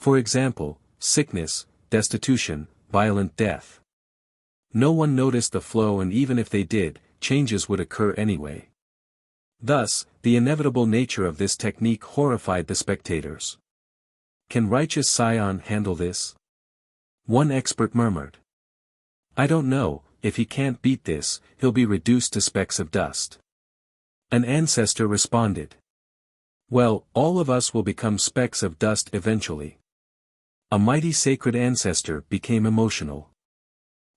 For example, sickness, destitution, violent death. No one noticed the flow, and even if they did, changes would occur anyway. Thus, the inevitable nature of this technique horrified the spectators. Can righteous Sion handle this? One expert murmured. I don't know, if he can't beat this, he'll be reduced to specks of dust. An ancestor responded. Well, all of us will become specks of dust eventually. A mighty sacred ancestor became emotional.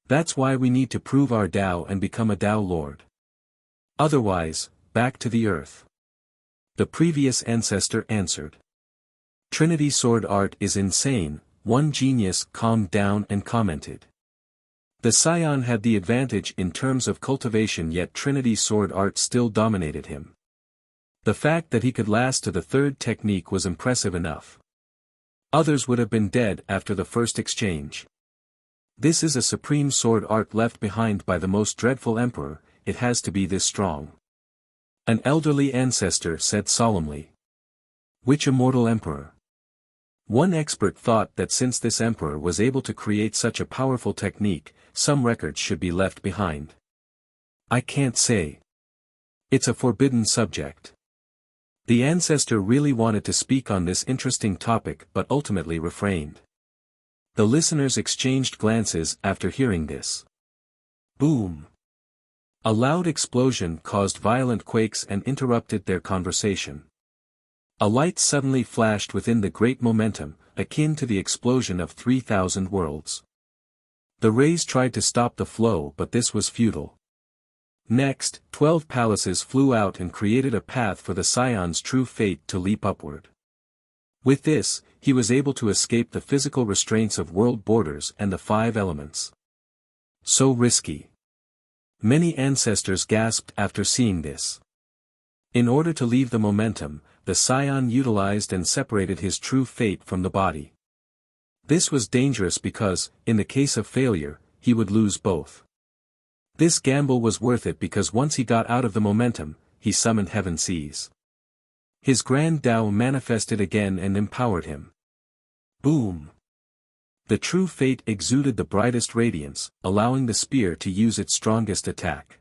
That's why we need to prove our Tao and become a Tao Lord. Otherwise, back to the earth. The previous ancestor answered. Trinity sword art is insane, one genius calmed down and commented. The Scion had the advantage in terms of cultivation, yet Trinity sword art still dominated him. The fact that he could last to the third technique was impressive enough. Others would have been dead after the first exchange. This is a supreme sword art left behind by the most dreadful emperor, it has to be this strong. An elderly ancestor said solemnly. Which immortal emperor? One expert thought that since this emperor was able to create such a powerful technique, some records should be left behind. I can't say. It's a forbidden subject. The ancestor really wanted to speak on this interesting topic but ultimately refrained. The listeners exchanged glances after hearing this. Boom! A loud explosion caused violent quakes and interrupted their conversation. A light suddenly flashed within the great momentum, akin to the explosion of 3,000 worlds. The rays tried to stop the flow, but this was futile. Next, 12 palaces flew out and created a path for the Scion's true fate to leap upward. With this, he was able to escape the physical restraints of world borders and the 5 elements. So risky. Many ancestors gasped after seeing this. In order to leave the momentum, the Scion utilized and separated his true fate from the body. This was dangerous because, in the case of failure, he would lose both. This gamble was worth it because once he got out of the momentum, he summoned heaven seas. His grand Tao manifested again and empowered him. Boom! The true fate exuded the brightest radiance, allowing the spear to use its strongest attack.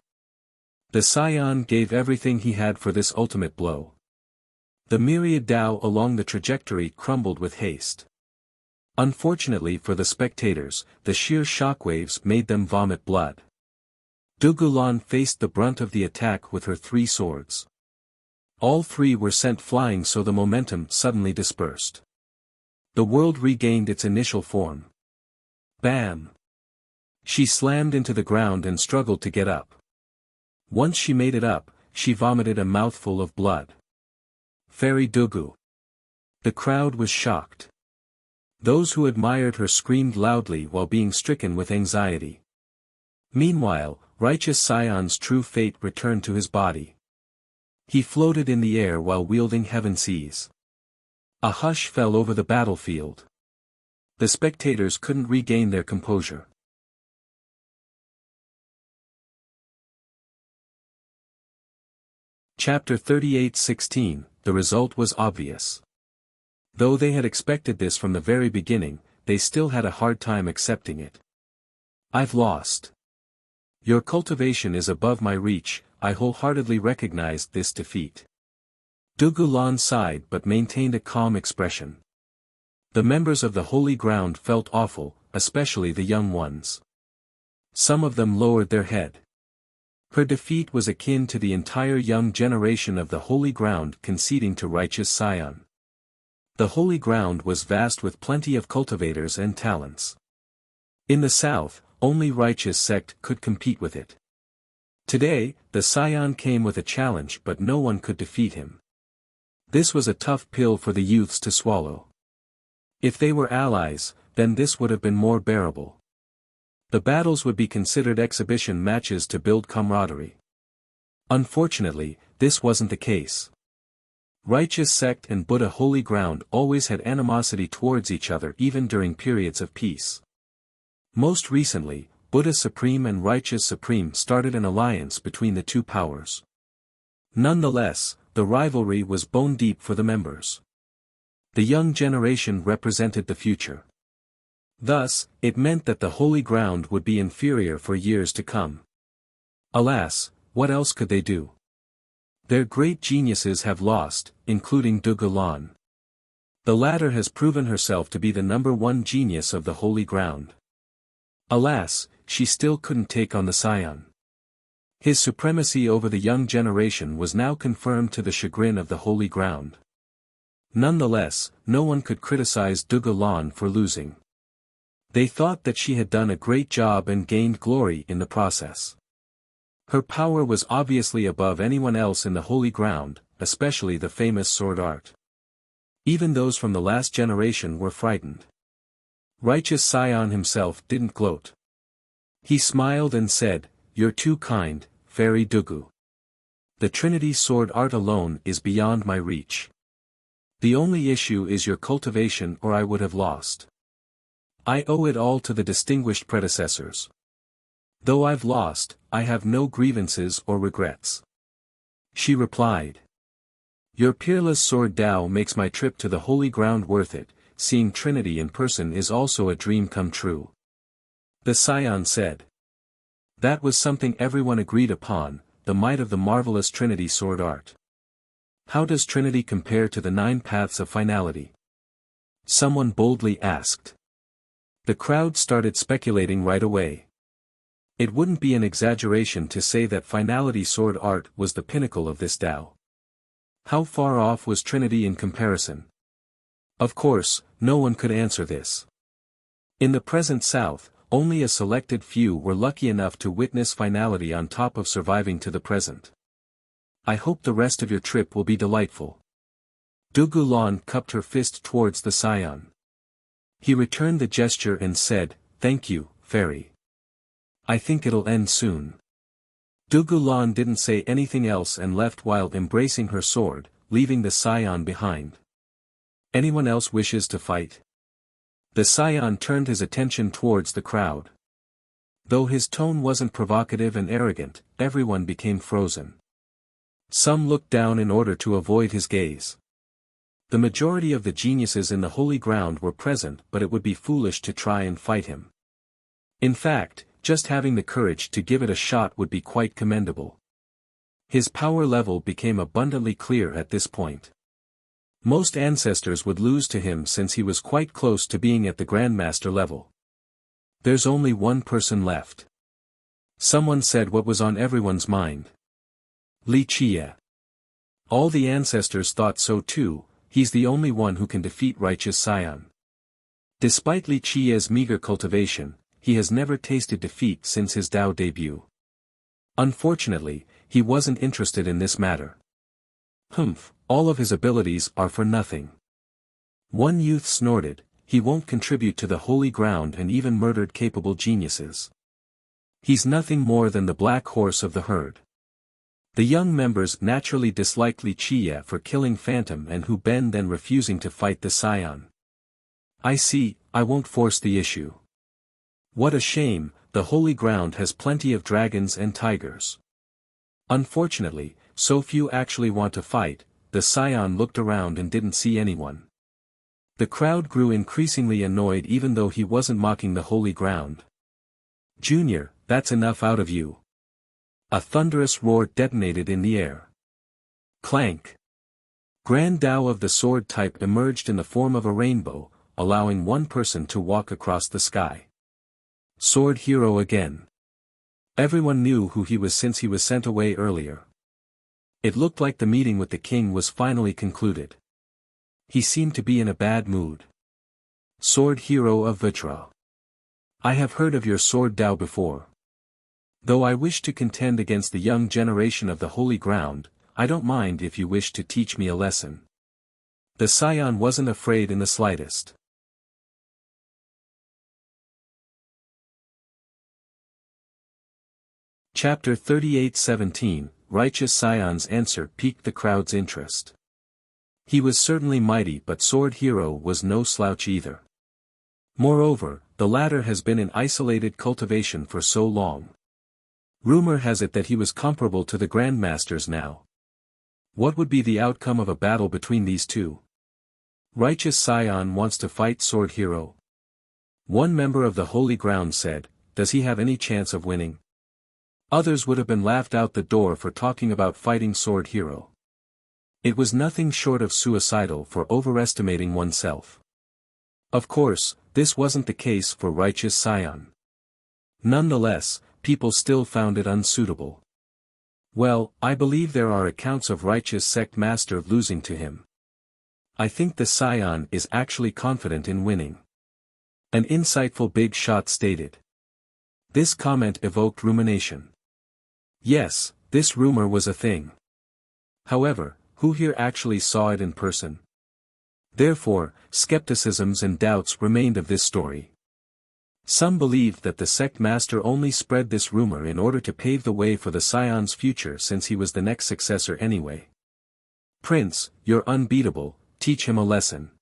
The Scion gave everything he had for this ultimate blow. The myriad Tao along the trajectory crumbled with haste. Unfortunately for the spectators, the sheer shockwaves made them vomit blood. Dugu Lan faced the brunt of the attack with her 3 swords. All 3 were sent flying, so the momentum suddenly dispersed. The world regained its initial form. Bam! She slammed into the ground and struggled to get up. Once she made it up, she vomited a mouthful of blood. Fairy Dugu. The crowd was shocked. Those who admired her screamed loudly while being stricken with anxiety. Meanwhile, righteous Sion's true fate returned to his body. He floated in the air while wielding heaven seas. A hush fell over the battlefield. The spectators couldn't regain their composure. Chapter 38:16, The result was obvious. Though they had expected this from the very beginning, they still had a hard time accepting it. I've lost. Your cultivation is above my reach, I wholeheartedly recognized this defeat. Dugu Lan sighed but maintained a calm expression. The members of the Holy Ground felt awful, especially the young ones. Some of them lowered their head. Her defeat was akin to the entire young generation of the Holy Ground conceding to righteous Sion. The Holy Ground was vast with plenty of cultivators and talents. In the south, only righteous sect could compete with it. Today, the Sion came with a challenge but no one could defeat him. This was a tough pill for the youths to swallow. If they were allies, then this would have been more bearable. The battles would be considered exhibition matches to build camaraderie. Unfortunately, this wasn't the case. Righteous sect and Buddha Holy Ground always had animosity towards each other even during periods of peace. Most recently, Buddha Supreme and Righteous Supreme started an alliance between the two powers. Nonetheless, the rivalry was bone deep for the members. The young generation represented the future. Thus, it meant that the Holy Ground would be inferior for years to come. Alas, what else could they do? Their great geniuses have lost, including Dugu Lan. The latter has proven herself to be the #1 genius of the Holy Ground. Alas, she still couldn't take on the Sion. His supremacy over the young generation was now confirmed to the chagrin of the Holy Ground. Nonetheless, no one could criticize Dugu Lan for losing. They thought that she had done a great job and gained glory in the process. Her power was obviously above anyone else in the Holy Ground, especially the famous sword art. Even those from the last generation were frightened. Righteous Sion himself didn't gloat. He smiled and said, "You're too kind, Fairy Dugu. The Trinity sword art alone is beyond my reach. The only issue is your cultivation or I would have lost. I owe it all to the distinguished predecessors. Though I've lost, I have no grievances or regrets." She replied. "Your peerless sword Tao makes my trip to the Holy Ground worth it, seeing Trinity in person is also a dream come true." The Sion said. That was something everyone agreed upon, the might of the marvelous Trinity sword art. How does Trinity compare to the 9 paths of finality? Someone boldly asked. The crowd started speculating right away. It wouldn't be an exaggeration to say that finality sword art was the pinnacle of this Tao. How far off was Trinity in comparison? Of course, no one could answer this. In the present South, only a selected few were lucky enough to witness finality on top of surviving to the present. I hope the rest of your trip will be delightful. Dugu Lan cupped her fist towards the Sion. He returned the gesture and said, "Thank you, Fairy. I think it'll end soon." Dugu Lan didn't say anything else and left while embracing her sword, leaving the Sion behind. Anyone else wishes to fight? The Sion turned his attention towards the crowd. Though his tone wasn't provocative and arrogant, everyone became frozen. Some looked down in order to avoid his gaze. The majority of the geniuses in the Holy Ground were present, but it would be foolish to try and fight him. In fact, just having the courage to give it a shot would be quite commendable. His power level became abundantly clear at this point. Most ancestors would lose to him since he was quite close to being at the Grandmaster level. There's only one person left. Someone said what was on everyone's mind. Li Chia. All the ancestors thought so too. He's the only one who can defeat righteous Sion. Despite Li Chia's meager cultivation, he has never tasted defeat since his Dao debut. Unfortunately, he wasn't interested in this matter. Humph, all of his abilities are for nothing. One youth snorted, he won't contribute to the holy ground and even murdered capable geniuses. He's nothing more than the black horse of the herd. The young members naturally disliked Li Chiye for killing Phantom and Hu Ben then refusing to fight the Scion. I see, I won't force the issue. What a shame, the holy ground has plenty of dragons and tigers. Unfortunately, so few actually want to fight. The Scion looked around and didn't see anyone. The crowd grew increasingly annoyed even though he wasn't mocking the holy ground. Junior, that's enough out of you. A thunderous roar detonated in the air. Clank. Grand Dao of the sword type emerged in the form of a rainbow, allowing one person to walk across the sky. Sword hero again. Everyone knew who he was since he was sent away earlier. It looked like the meeting with the king was finally concluded. He seemed to be in a bad mood. Sword hero of Vitra. I have heard of your sword Dao before. Though I wish to contend against the young generation of the holy ground, I don't mind if you wish to teach me a lesson. The Scion wasn't afraid in the slightest. Chapter 38:17, Righteous Scion's answer piqued the crowd's interest. He was certainly mighty but Sword Hero was no slouch either. Moreover, the latter has been in isolated cultivation for so long. Rumor has it that he was comparable to the Grandmasters now. What would be the outcome of a battle between these two? Righteous Scion wants to fight Sword Hero. One member of the Holy Ground said, does he have any chance of winning? Others would have been laughed out the door for talking about fighting Sword Hero. It was nothing short of suicidal for overestimating oneself. Of course, this wasn't the case for Righteous Scion. Nonetheless, people still found it unsuitable. Well, I believe there are accounts of Righteous Sect Master losing to him. I think the Scion is actually confident in winning. An insightful big shot stated. This comment evoked rumination. Yes, this rumor was a thing. However, who here actually saw it in person? Therefore, skepticisms and doubts remained of this story. Some believed that the sect master only spread this rumor in order to pave the way for the Scion's future since he was the next successor anyway. Prince, you're unbeatable, teach him a lesson.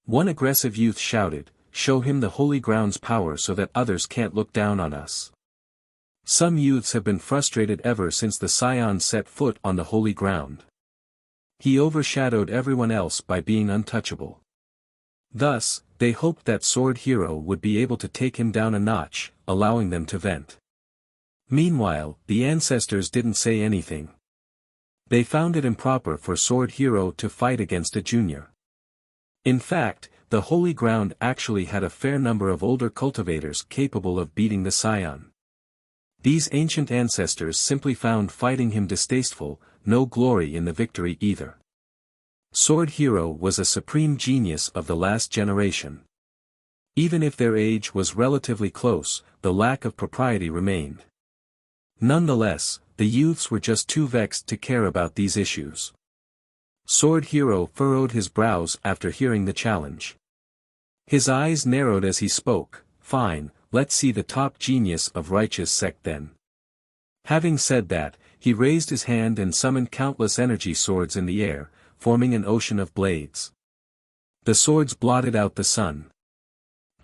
One aggressive youth shouted, show him the holy ground's power so that others can't look down on us. Some youths have been frustrated ever since the Scion set foot on the holy ground. He overshadowed everyone else by being untouchable. Thus, they hoped that Sword Hero would be able to take him down a notch, allowing them to vent. Meanwhile, the ancestors didn't say anything. They found it improper for Sword Hero to fight against a junior. In fact, the Holy Ground actually had a fair number of older cultivators capable of beating the Scion. These ancient ancestors simply found fighting him distasteful, no glory in the victory either. Sword Hero was a supreme genius of the last generation. Even if their age was relatively close, the lack of propriety remained. Nonetheless, the youths were just too vexed to care about these issues. Sword Hero furrowed his brows after hearing the challenge. His eyes narrowed as he spoke, fine, let's see the top genius of Righteous Sect then. Having said that, he raised his hand and summoned countless energy swords in the air, forming an ocean of blades. The swords blotted out the sun.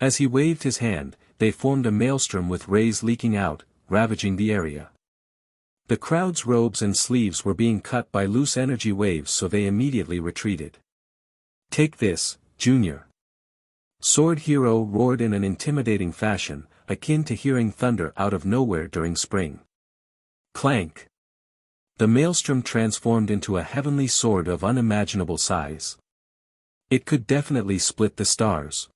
As he waved his hand, they formed a maelstrom with rays leaking out, ravaging the area. The crowd's robes and sleeves were being cut by loose energy waves so they immediately retreated. Take this, Junior. Sword Hero roared in an intimidating fashion, akin to hearing thunder out of nowhere during spring. Clank. The maelstrom transformed into a heavenly sword of unimaginable size. It could definitely split the stars.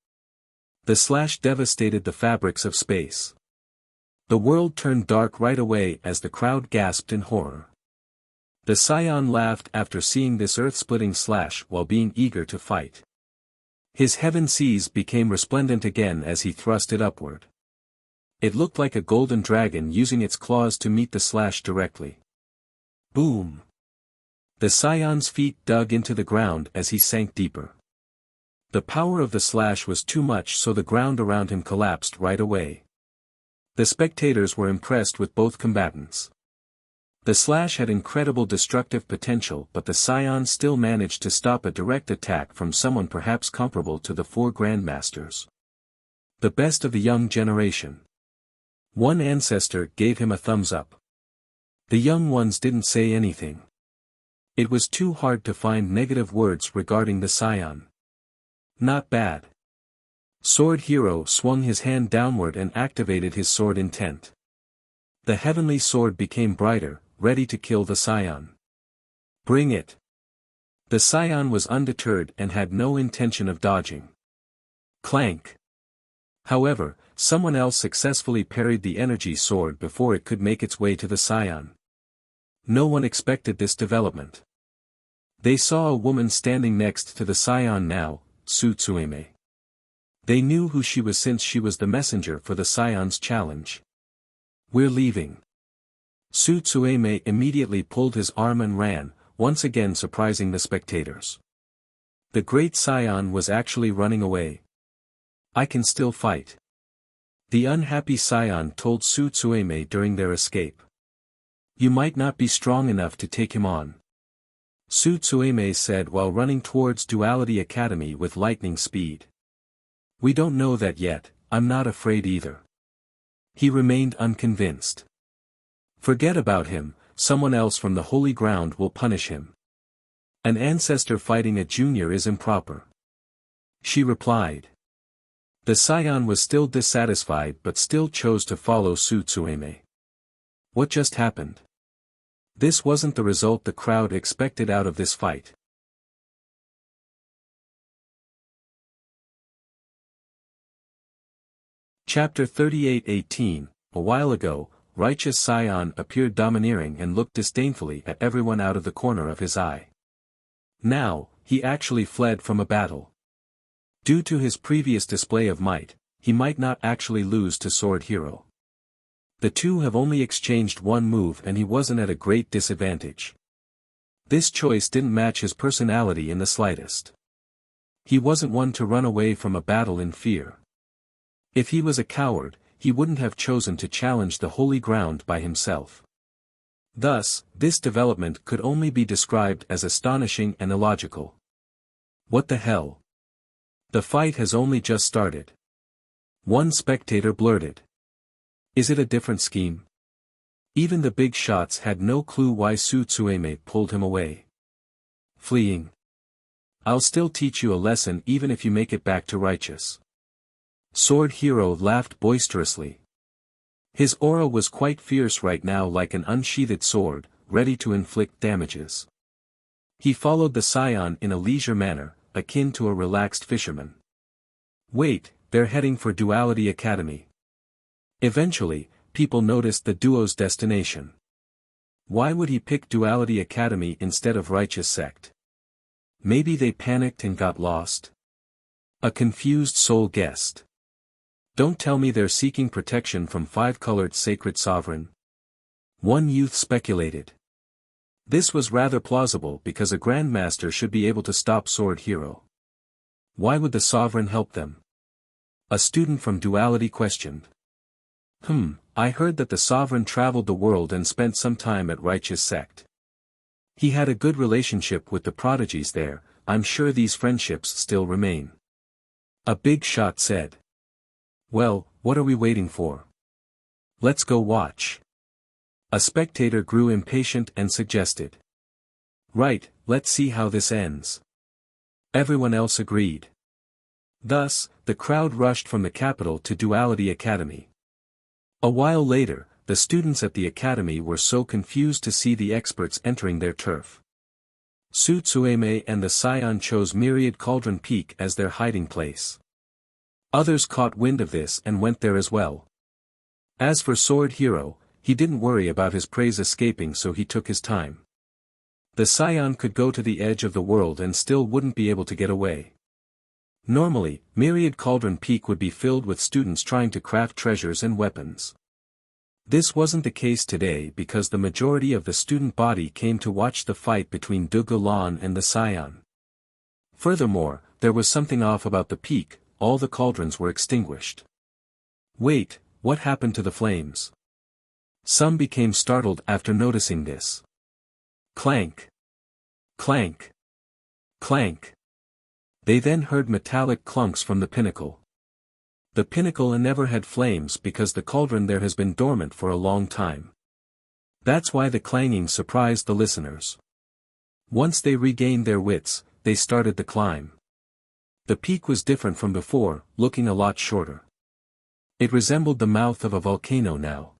The slash devastated the fabrics of space. The world turned dark right away as the crowd gasped in horror. The Scion laughed after seeing this earth-splitting slash while being eager to fight. His heaven seas became resplendent again as he thrust it upward. It looked like a golden dragon using its claws to meet the slash directly. Boom! The scion's feet dug into the ground as he sank deeper. The power of the slash was too much, so the ground around him collapsed right away. The spectators were impressed with both combatants. The slash had incredible destructive potential, but the scion still managed to stop a direct attack from someone perhaps comparable to the 4 grandmasters. The best of the young generation. One ancestor gave him a thumbs up. The young ones didn't say anything. It was too hard to find negative words regarding the scion. Not bad. Sword Hero swung his hand downward and activated his sword intent. The heavenly sword became brighter, ready to kill the scion. Bring it. The scion was undeterred and had no intention of dodging. Clank. However, someone else successfully parried the energy sword before it could make its way to the scion. No one expected this development. They saw a woman standing next to the scion now, Tsutsuyame. They knew who she was since she was the messenger for the scion's challenge. We're leaving. Tsutsuyame immediately pulled his arm and ran, once again surprising the spectators. The great scion was actually running away. I can still fight. The unhappy scion told Tsutsuyame during their escape. You might not be strong enough to take him on. Tsutsuyame said while running towards Duality Academy with lightning speed. We don't know that yet, I'm not afraid either. He remained unconvinced. Forget about him, someone else from the holy ground will punish him. An ancestor fighting a junior is improper. She replied. The scion was still dissatisfied but still chose to follow Tsutsuyame. What just happened? This wasn't the result the crowd expected out of this fight. Chapter 38:18. A while ago, righteous Scion appeared domineering and looked disdainfully at everyone out of the corner of his eye. Now, he actually fled from a battle. Due to his previous display of might, he might not actually lose to Sword Hero. The two have only exchanged one move and he wasn't at a great disadvantage. This choice didn't match his personality in the slightest. He wasn't one to run away from a battle in fear. If he was a coward, he wouldn't have chosen to challenge the holy ground by himself. Thus, this development could only be described as astonishing and illogical. What the hell? The fight has only just started. One spectator blurted. Is it a different scheme? Even the big shots had no clue why Tsutsuyame pulled him away. Fleeing. I'll still teach you a lesson even if you make it back to righteous. Sword Hero laughed boisterously. His aura was quite fierce right now, like an unsheathed sword, ready to inflict damages. He followed the scion in a leisure manner, akin to a relaxed fisherman. Wait, they're heading for Duality Academy. Eventually, people noticed the duo's destination. Why would he pick Duality Academy instead of Righteous Sect? Maybe they panicked and got lost? A confused soul guessed. Don't tell me they're seeking protection from 5-colored sacred sovereign. One youth speculated. This was rather plausible because a grandmaster should be able to stop Sword Hero. Why would the sovereign help them? A student from Duality questioned. I heard that the sovereign traveled the world and spent some time at Righteous Sect. He had a good relationship with the prodigies there, I'm sure these friendships still remain. A big shot said. Well, what are we waiting for? Let's go watch. A spectator grew impatient and suggested. Right, let's see how this ends. Everyone else agreed. Thus, the crowd rushed from the capital to Duality Academy. A while later, the students at the academy were so confused to see the experts entering their turf. Tsutsuyame and the scion chose Myriad Cauldron Peak as their hiding place. Others caught wind of this and went there as well. As for Sword Hero, he didn't worry about his praise escaping, so he took his time. The scion could go to the edge of the world and still wouldn't be able to get away. Normally, Myriad Cauldron Peak would be filled with students trying to craft treasures and weapons. This wasn't the case today because the majority of the student body came to watch the fight between Dugulan and the Scion. Furthermore, there was something off about the peak. All the cauldrons were extinguished. Wait, what happened to the flames? Some became startled after noticing this. Clank! Clank! Clank! They then heard metallic clunks from the pinnacle. The pinnacle never had flames because the cauldron there has been dormant for a long time. That's why the clanging surprised the listeners. Once they regained their wits, they started the climb. The peak was different from before, looking a lot shorter. It resembled the mouth of a volcano now.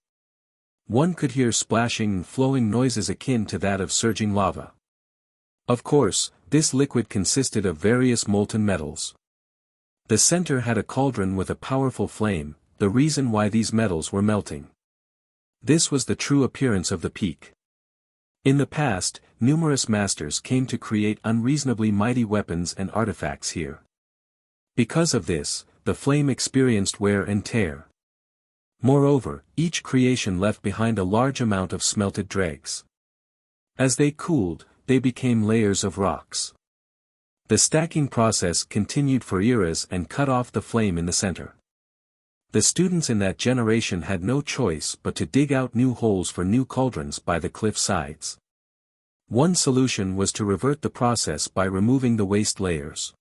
One could hear splashing and flowing noises akin to that of surging lava. Of course, this liquid consisted of various molten metals. The center had a cauldron with a powerful flame, the reason why these metals were melting. This was the true appearance of the peak. In the past, numerous masters came to create unreasonably mighty weapons and artifacts here. Because of this, the flame experienced wear and tear. Moreover, each creation left behind a large amount of smelted dregs. As they cooled, they became layers of rocks. The stacking process continued for eras and cut off the flame in the center. The students in that generation had no choice but to dig out new holes for new cauldrons by the cliff sides. One solution was to revert the process by removing the waste layers.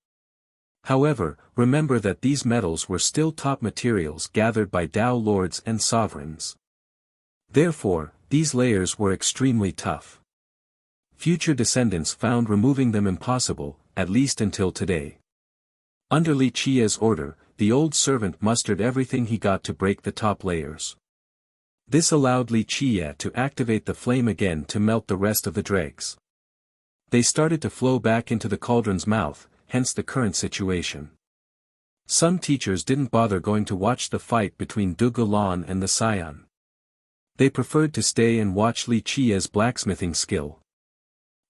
However, remember that these metals were still top materials gathered by Dao lords and sovereigns. Therefore, these layers were extremely tough. Future descendants found removing them impossible, at least until today. Under Li Qia's order, the old servant mustered everything he got to break the top layers. This allowed Li Qia to activate the flame again to melt the rest of the dregs. They started to flow back into the cauldron's mouth, hence the current situation. Some teachers didn't bother going to watch the fight between Dugulan and the Scion. They preferred to stay and watch Li Qia's blacksmithing skill.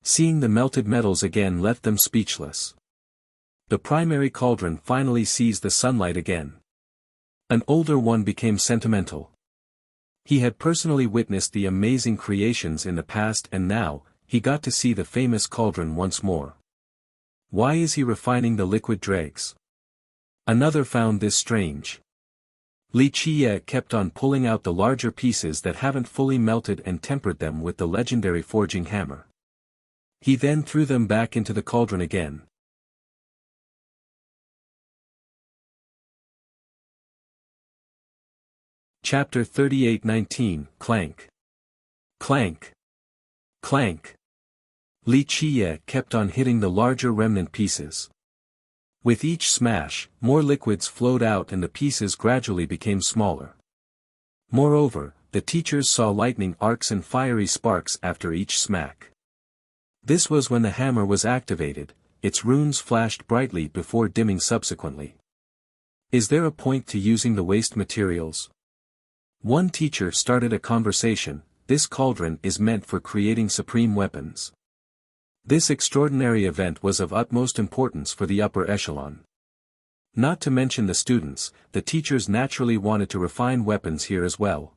Seeing the melted metals again left them speechless. The primary cauldron finally sees the sunlight again. An older one became sentimental. He had personally witnessed the amazing creations in the past and now, he got to see the famous cauldron once more. Why is he refining the liquid dregs? Another found this strange. Li Qia kept on pulling out the larger pieces that haven't fully melted and tempered them with the legendary forging hammer. He then threw them back into the cauldron again. Chapter 38:19 Clank. Clank. Clank. Li Qia kept on hitting the larger remnant pieces. With each smash, more liquids flowed out and the pieces gradually became smaller. Moreover, the teachers saw lightning arcs and fiery sparks after each smack. This was when the hammer was activated, its runes flashed brightly before dimming subsequently. Is there a point to using the waste materials? One teacher started a conversation. This cauldron is meant for creating supreme weapons. This extraordinary event was of utmost importance for the upper echelon. Not to mention the students, the teachers naturally wanted to refine weapons here as well.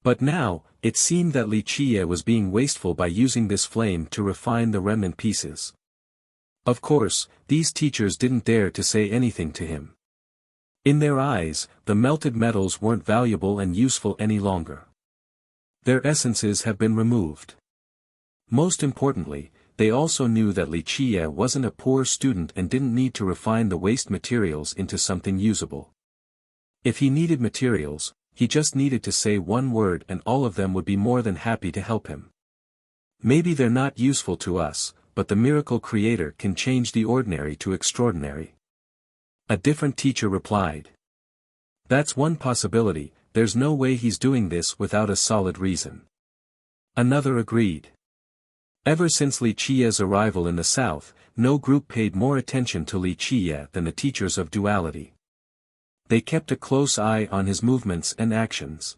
But now, it seemed that Li Qia was being wasteful by using this flame to refine the remnant pieces. Of course, these teachers didn't dare to say anything to him. In their eyes, the melted metals weren't valuable and useful any longer. Their essences have been removed. Most importantly, they also knew that Li Qia wasn't a poor student and didn't need to refine the waste materials into something usable. If he needed materials, he just needed to say one word and all of them would be more than happy to help him. Maybe they're not useful to us, but the miracle creator can change the ordinary to extraordinary. A different teacher replied. That's one possibility, there's no way he's doing this without a solid reason. Another agreed. Ever since Li Qia's arrival in the south, no group paid more attention to Li Qia than the teachers of duality. They kept a close eye on his movements and actions.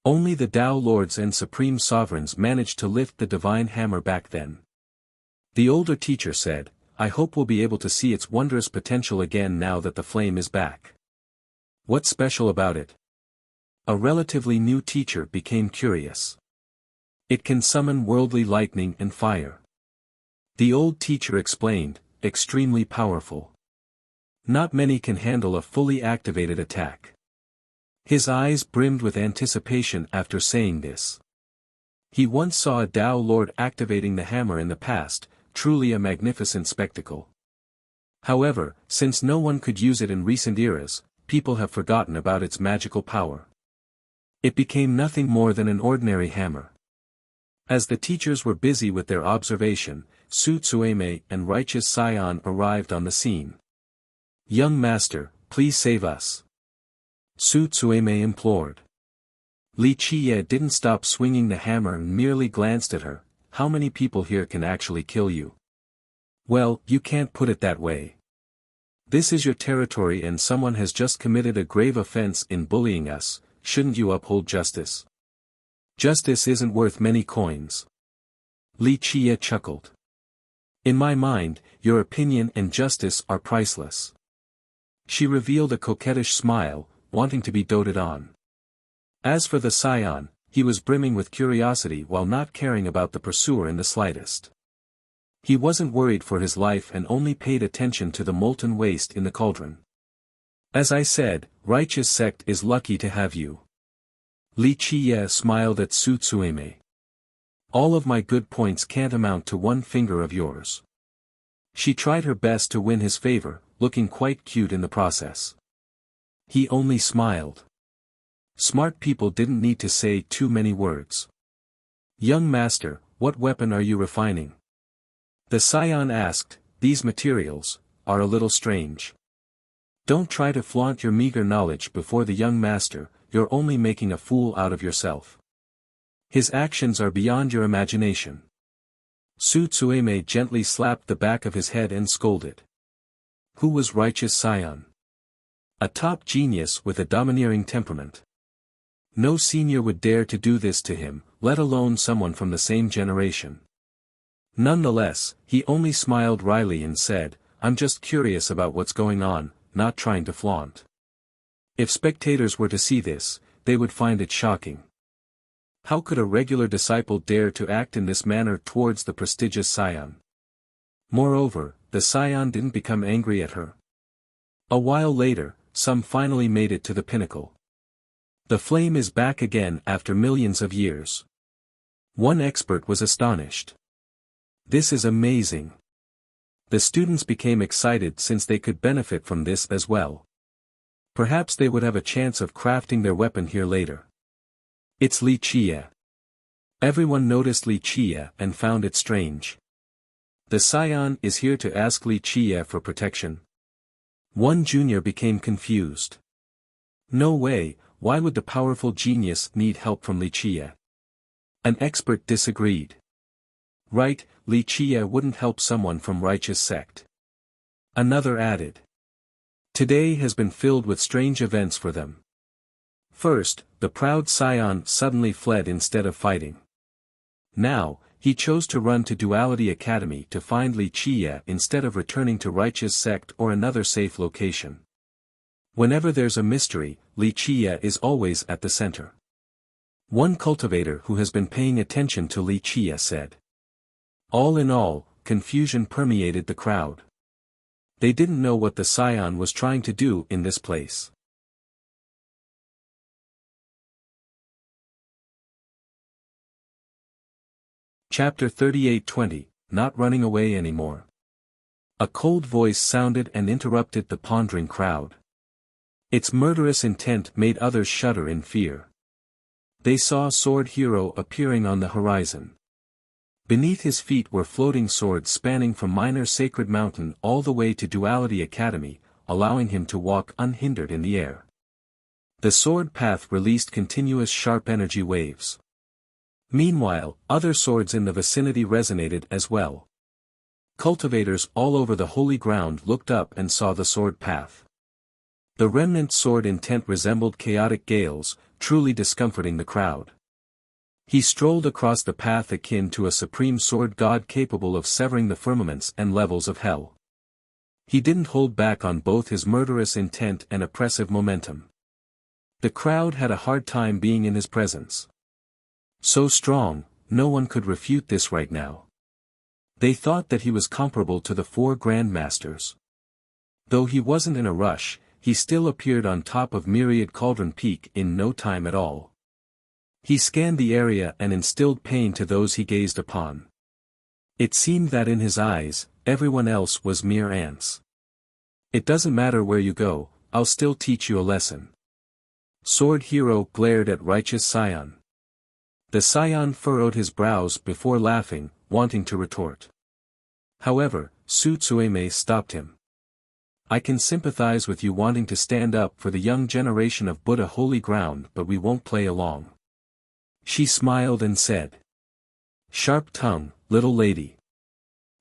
Only the Dao lords and supreme sovereigns managed to lift the divine hammer back then. The older teacher said, I hope we'll be able to see its wondrous potential again now that the flame is back. What's special about it? A relatively new teacher became curious. It can summon worldly lightning and fire. The old teacher explained, extremely powerful. Not many can handle a fully activated attack. His eyes brimmed with anticipation after saying this. He once saw a Tao Lord activating the hammer in the past, truly a magnificent spectacle. However, since no one could use it in recent eras, people have forgotten about its magical power. It became nothing more than an ordinary hammer. As the teachers were busy with their observation, Su Tsueme and righteous Scion arrived on the scene. "Young master, please save us," Su Tsueme implored. Li Qiye didn't stop swinging the hammer and merely glanced at her. "How many people here can actually kill you?" "Well, you can't put it that way. This is your territory and someone has just committed a grave offense in bullying us. Shouldn't you uphold justice?" "Justice isn't worth many coins." Li Qiye chuckled. "In my mind, your opinion and justice are priceless." She revealed a coquettish smile, wanting to be doted on. As for the Scion, he was brimming with curiosity while not caring about the pursuer in the slightest. He wasn't worried for his life and only paid attention to the molten waste in the cauldron. "As I said, righteous sect is lucky to have you." Li Qiye smiled at Su Tsueme. "All of my good points can't amount to one finger of yours." She tried her best to win his favor, looking quite cute in the process. He only smiled. Smart people didn't need to say too many words. "Young master, what weapon are you refining?" The Scion asked. "These materials are a little strange." "Don't try to flaunt your meager knowledge before the young master, you're only making a fool out of yourself. His actions are beyond your imagination." Su Tsueme gently slapped the back of his head and scolded. Who was righteous Scion? A top genius with a domineering temperament. No senior would dare to do this to him, let alone someone from the same generation. Nonetheless, he only smiled wryly and said, "I'm just curious about what's going on, not trying to flaunt." If spectators were to see this, they would find it shocking. How could a regular disciple dare to act in this manner towards the prestigious Scion? Moreover, the Scion didn't become angry at her. A while later, some finally made it to the pinnacle. The flame is back again after millions of years. One expert was astonished. "This is amazing." The students became excited since they could benefit from this as well. Perhaps they would have a chance of crafting their weapon here later. "It's Li Qiye." Everyone noticed Li Qiye and found it strange. "The Scion is here to ask Li Qiye for protection." One junior became confused. "No way, why would the powerful genius need help from Li Qiye?" An expert disagreed. "Right, Li Qiye wouldn't help someone from righteous sect." Another added. "Today has been filled with strange events for them. First, the proud Scion suddenly fled instead of fighting. Now, he chose to run to Duality Academy to find Li Qiye instead of returning to righteous sect or another safe location. Whenever there's a mystery, Li Qiye is always at the center." One cultivator who has been paying attention to Li Qiye said. All in all, confusion permeated the crowd. They didn't know what the Scion was trying to do in this place. Chapter 38:20, Not Running Away Anymore. A cold voice sounded and interrupted the pondering crowd. Its murderous intent made others shudder in fear. They saw a sword hero appearing on the horizon. Beneath his feet were floating swords spanning from Minor Sacred Mountain all the way to Duality Academy, allowing him to walk unhindered in the air. The sword path released continuous sharp energy waves. Meanwhile, other swords in the vicinity resonated as well. Cultivators all over the holy ground looked up and saw the sword path. The remnant sword intent resembled chaotic gales, truly discomforting the crowd. He strolled across the path akin to a supreme sword god capable of severing the firmaments and levels of hell. He didn't hold back on both his murderous intent and oppressive momentum. The crowd had a hard time being in his presence. So strong, no one could refute this right now. They thought that he was comparable to the 4 grandmasters. Though he wasn't in a rush, he still appeared on top of Myriad Cauldron Peak in no time at all. He scanned the area and instilled pain to those he gazed upon. It seemed that in his eyes, everyone else was mere ants. It doesn't matter where you go, I'll still teach you a lesson. Sword Hero glared at Righteous Scion. The Scion furrowed his brows before laughing, wanting to retort. However, Su Tsueme stopped him. I can sympathize with you wanting to stand up for the young generation of Buddha holy ground, but we won't play along. She smiled and said. Sharp tongue, little lady.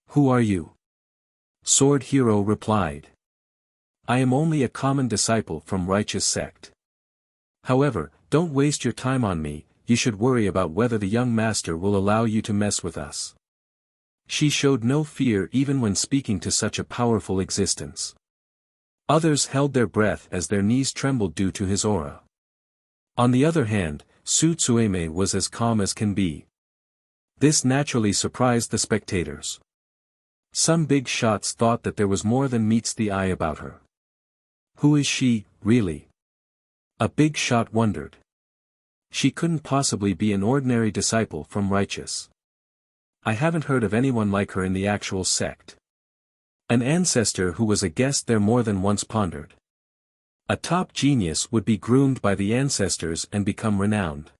Who are you? Sword Hero replied. I am only a common disciple from Righteous Sect. However, don't waste your time on me, you should worry about whether the young master will allow you to mess with us. She showed no fear even when speaking to such a powerful existence. Others held their breath as their knees trembled due to his aura. On the other hand, Su Tsueme was as calm as can be. This naturally surprised the spectators. Some big shots thought that there was more than meets the eye about her. Who is she, really? A big shot wondered. She couldn't possibly be an ordinary disciple from Righteous. I haven't heard of anyone like her in the actual sect. An ancestor who was a guest there more than once pondered. A top genius would be groomed by the ancestors and become renowned.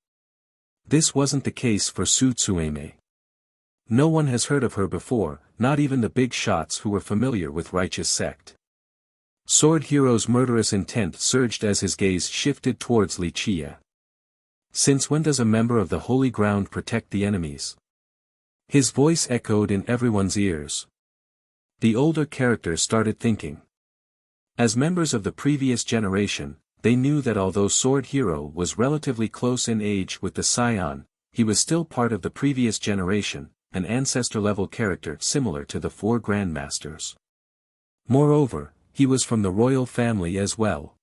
This wasn't the case for Su Tsueme. No one has heard of her before, not even the big shots who were familiar with Righteous Sect. Sword Hero's murderous intent surged as his gaze shifted towards Li Chia. Since when does a member of the Holy Ground protect the enemies? His voice echoed in everyone's ears. The older character started thinking. As members of the previous generation, they knew that although Sword Hero was relatively close in age with the Scion, he was still part of the previous generation, an ancestor-level character similar to the 4 grandmasters. Moreover, he was from the royal family as well.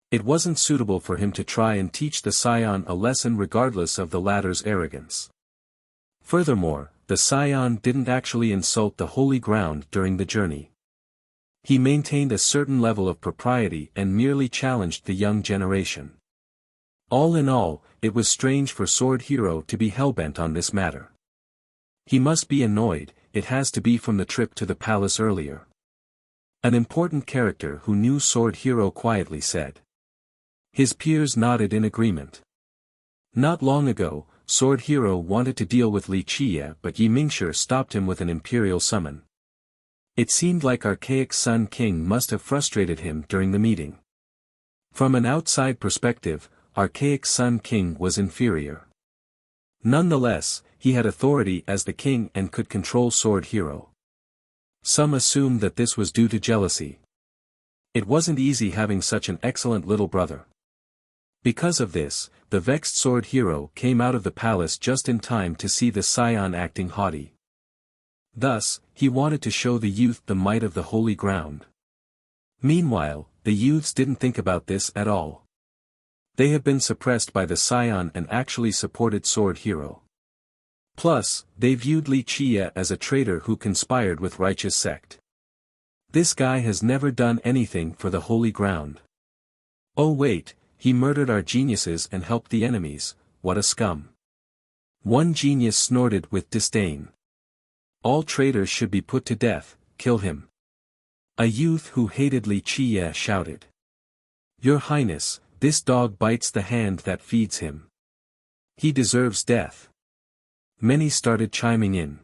It wasn't suitable for him to try and teach the Scion a lesson regardless of the latter's arrogance. Furthermore, the Scion didn't actually insult the holy ground during the journey. He maintained a certain level of propriety and merely challenged the young generation. All in all, it was strange for Sword Hero to be hellbent on this matter. He must be annoyed, it has to be from the trip to the palace earlier. An important character who knew Sword Hero quietly said. His peers nodded in agreement. Not long ago, Sword Hero wanted to deal with Li Chia but Yi Mingshi stopped him with an imperial summon. It seemed like Archaic Sun King must have frustrated him during the meeting. From an outside perspective, Archaic Sun King was inferior. Nonetheless, he had authority as the king and could control Sword Hero. Some assumed that this was due to jealousy. It wasn't easy having such an excellent little brother. Because of this, the vexed Sword Hero came out of the palace just in time to see the Scion acting haughty. Thus, he wanted to show the youth the might of the holy ground. Meanwhile, the youths didn't think about this at all. They have been suppressed by the Scion and actually supported Sword Hero. Plus, they viewed Li Chia as a traitor who conspired with Righteous Sect. This guy has never done anything for the holy ground. Oh wait, he murdered our geniuses and helped the enemies, what a scum. One genius snorted with disdain. All traitors should be put to death, kill him. A youth who hated Li Chia shouted. Your Highness, this dog bites the hand that feeds him. He deserves death. Many started chiming in.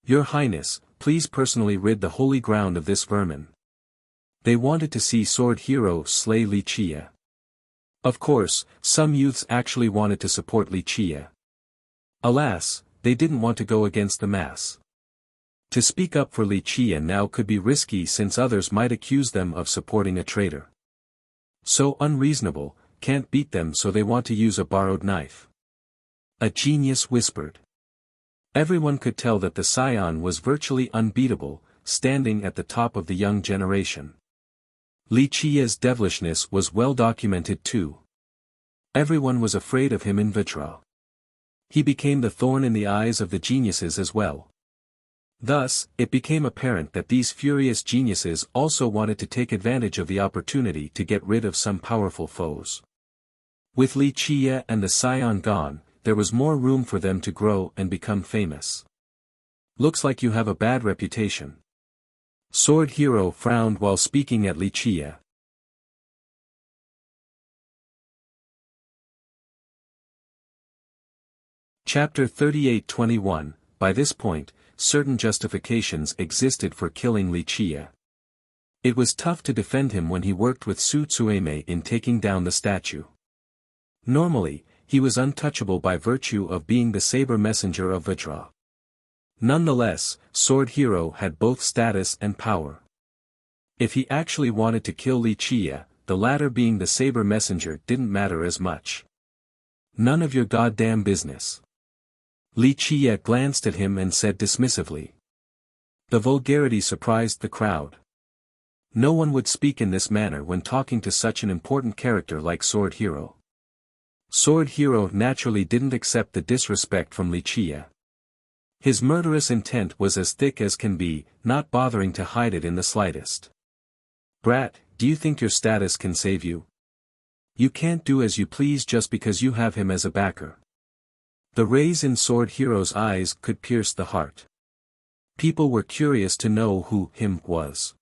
Your Highness, please personally rid the holy ground of this vermin. They wanted to see Sword Hero slay Li Chia. Of course, some youths actually wanted to support Li Chia. Alas, they didn't want to go against the mass. To speak up for Li Chia now could be risky since others might accuse them of supporting a traitor. So unreasonable, can't beat them so they want to use a borrowed knife. A genius whispered. Everyone could tell that the scion was virtually unbeatable, standing at the top of the young generation. Li Qiye's devilishness was well documented too. Everyone was afraid of him in Vitra. He became the thorn in the eyes of the geniuses as well. Thus, it became apparent that these furious geniuses also wanted to take advantage of the opportunity to get rid of some powerful foes. With Li Qiye and the scion gone, there was more room for them to grow and become famous. Looks like you have a bad reputation. Sword Hero frowned while speaking at Li Qiye. Chapter 38-21. By this point, certain justifications existed for killing Li Qiye. It was tough to defend him when he worked with Su Tsueme in taking down the statue. Normally, he was untouchable by virtue of being the saber messenger of Vajra. Nonetheless, Sword Hero had both status and power. If he actually wanted to kill Li Qiye, the latter being the saber messenger didn't matter as much. None of your goddamn business. Li Qiye glanced at him and said dismissively. The vulgarity surprised the crowd. No one would speak in this manner when talking to such an important character like Sword Hero. Sword Hero naturally didn't accept the disrespect from Li Qiye. His murderous intent was as thick as can be, not bothering to hide it in the slightest. Brat, do you think your status can save you? You can't do as you please just because you have him as a backer. The rays in Sword Hero's eyes could pierce the heart. People were curious to know who him was.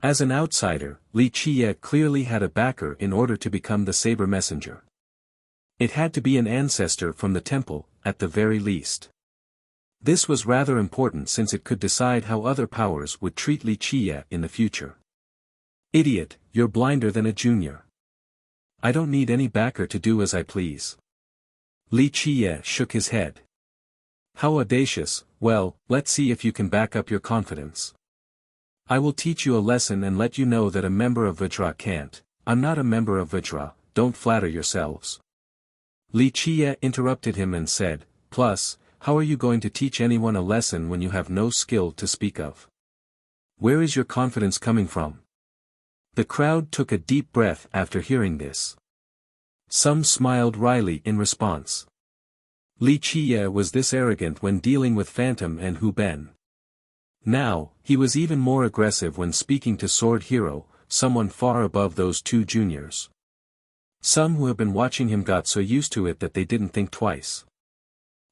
As an outsider, Li Qiye clearly had a backer in order to become the saber messenger. It had to be an ancestor from the temple, at the very least. This was rather important since it could decide how other powers would treat Li Qiye in the future. Idiot, you're blinder than a junior. I don't need any backer to do as I please. Li Qiye shook his head. How audacious. Well, let's see if you can back up your confidence. I will teach you a lesson and let you know that a member of Vajra can't. I'm not a member of Vajra, don't flatter yourselves. Li Qiye interrupted him and said, plus, how are you going to teach anyone a lesson when you have no skill to speak of? Where is your confidence coming from? The crowd took a deep breath after hearing this. Some smiled wryly in response. Li Qiye was this arrogant when dealing with Phantom and Hu Ben. Now, he was even more aggressive when speaking to Sword Hero, someone far above those two juniors. Some who have been watching him got so used to it that they didn't think twice.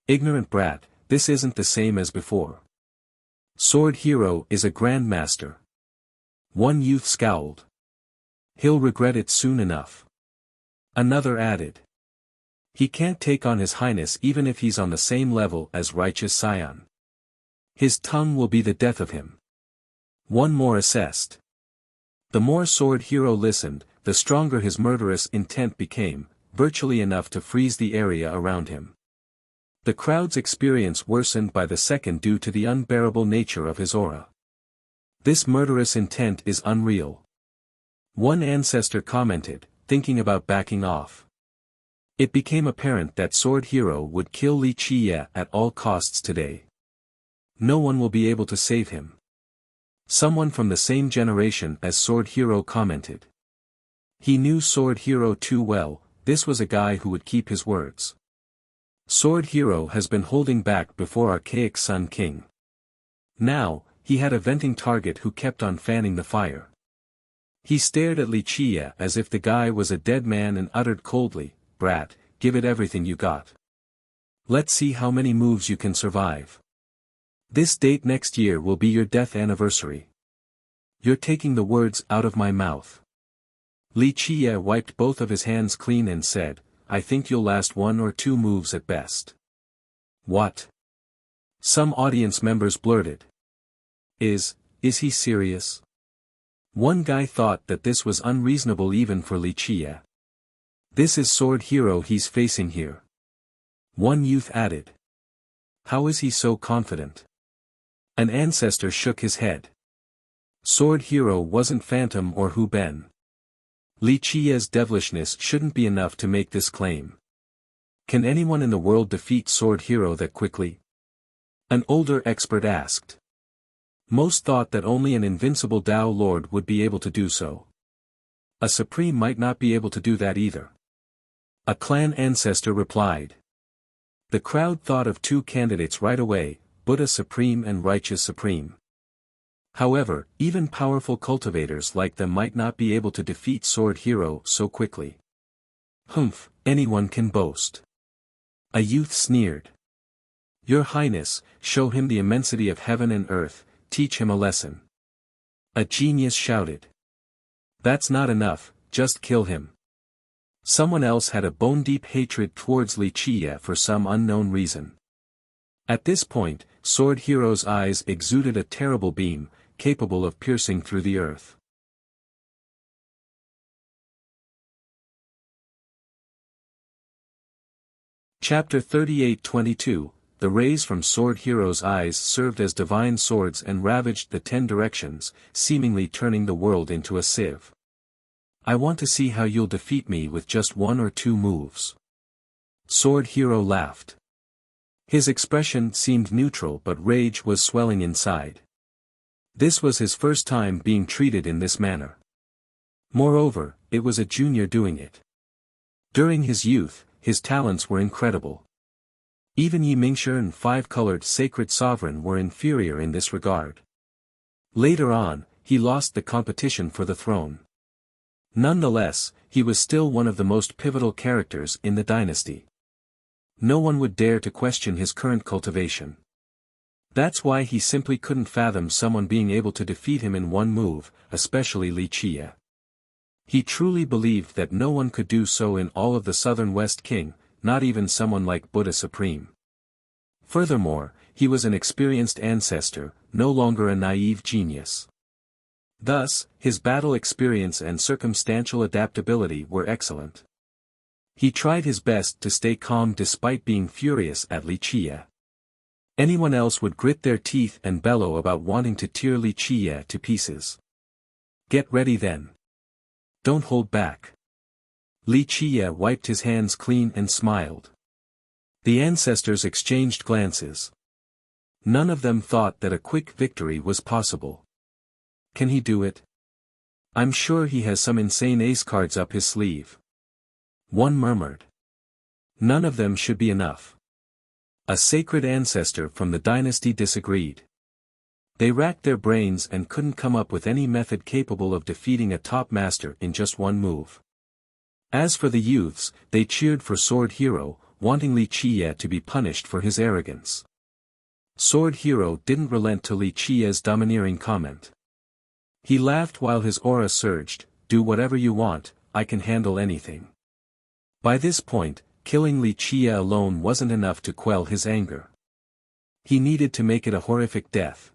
Ignorant brat, this isn't the same as before. Sword Hero is a grandmaster. One youth scowled. He'll regret it soon enough. Another added. He can't take on His Highness even if he's on the same level as Righteous Scion. His tongue will be the death of him. One more assessed. The more Sword Hero listened, the stronger his murderous intent became, virtually enough to freeze the area around him. The crowd's experience worsened by the second due to the unbearable nature of his aura. This murderous intent is unreal. One ancestor commented, thinking about backing off. It became apparent that Sword Hero would kill Li Qiye at all costs today. No one will be able to save him. Someone from the same generation as Sword Hero commented. He knew Sword Hero too well, this was a guy who would keep his words. Sword Hero has been holding back before Archaic Sun King. Now, he had a venting target who kept on fanning the fire. He stared at Li Qiye as if the guy was a dead man and uttered coldly, brat, give it everything you got. Let's see how many moves you can survive. This date next year will be your death anniversary. You're taking the words out of my mouth. Li Qiye wiped both of his hands clean and said, I think you'll last 1 or 2 moves at best. What? Some audience members blurted. Is he serious? One guy thought that this was unreasonable even for Li Qiye. This is Sword Hero he's facing here. One youth added. How is he so confident? An ancestor shook his head. Sword Hero wasn't Phantom or Hu Ben. Li Qiye's devilishness shouldn't be enough to make this claim. Can anyone in the world defeat Sword Hero that quickly? An older expert asked. Most thought that only an invincible Tao Lord would be able to do so. A Supreme might not be able to do that either. A clan ancestor replied. The crowd thought of two candidates right away, Buddha Supreme and Righteous Supreme. However, even powerful cultivators like them might not be able to defeat Sword Hero so quickly. Humph, anyone can boast. A youth sneered. Your Highness, show him the immensity of heaven and earth, teach him a lesson. A genius shouted. That's not enough, just kill him. Someone else had a bone-deep hatred towards Wuxia for some unknown reason. At this point, Sword Hero's eyes exuded a terrible beam, capable of piercing through the earth. Chapter 38-22, The rays from Sword Hero's eyes served as divine swords and ravaged the 10 directions, seemingly turning the world into a sieve. I want to see how you'll defeat me with just 1 or 2 moves. Sword Hero laughed. His expression seemed neutral but rage was swelling inside. This was his first time being treated in this manner. Moreover, it was a junior doing it. During his youth, his talents were incredible. Even Yi Mingshi and 5-colored Sacred Sovereign were inferior in this regard. Later on, he lost the competition for the throne. Nonetheless, he was still one of the most pivotal characters in the dynasty. No one would dare to question his current cultivation. That's why he simply couldn't fathom someone being able to defeat him in one move, especially Wuxia. He truly believed that no one could do so in all of the Southern West King, not even someone like Buddha Supreme. Furthermore, he was an experienced ancestor, no longer a naive genius. Thus, his battle experience and circumstantial adaptability were excellent. He tried his best to stay calm despite being furious at Wuxia. Anyone else would grit their teeth and bellow about wanting to tear Wuxia to pieces. Get ready then. Don't hold back. Wuxia wiped his hands clean and smiled. The ancestors exchanged glances. None of them thought that a quick victory was possible. Can he do it? I'm sure he has some insane ace cards up his sleeve. One murmured. None of them should be enough. A sacred ancestor from the dynasty disagreed. They racked their brains and couldn't come up with any method capable of defeating a top master in just one move. As for the youths, they cheered for Sword Hero, wanting Wuxia to be punished for his arrogance. Sword Hero didn't relent to Wuxia's domineering comment. He laughed while his aura surged, do whatever you want, I can handle anything. By this point, killing Wuxia alone wasn't enough to quell his anger. He needed to make it a horrific death.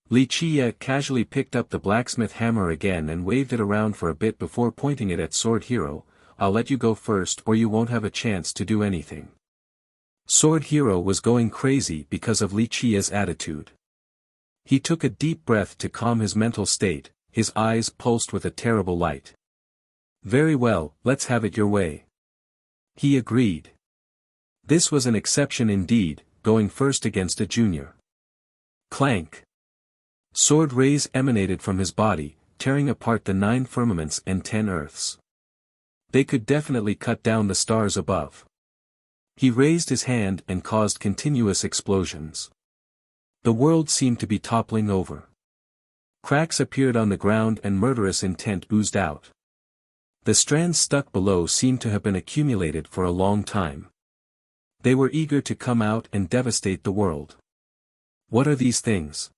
Wuxia casually picked up the blacksmith hammer again and waved it around for a bit before pointing it at Sword Hero. I'll let you go first or you won't have a chance to do anything. Sword Hero was going crazy because of Wuxia's attitude. He took a deep breath to calm his mental state, his eyes pulsed with a terrible light. Very well, let's have it your way. He agreed. This was an exception indeed, going first against a junior. Clank. Sword rays emanated from his body, tearing apart the 9 firmaments and 10 earths. They could definitely cut down the stars above. He raised his hand and caused continuous explosions. The world seemed to be toppling over. Cracks appeared on the ground and murderous intent oozed out. The strands stuck below seemed to have been accumulated for a long time. They were eager to come out and devastate the world. What are these things?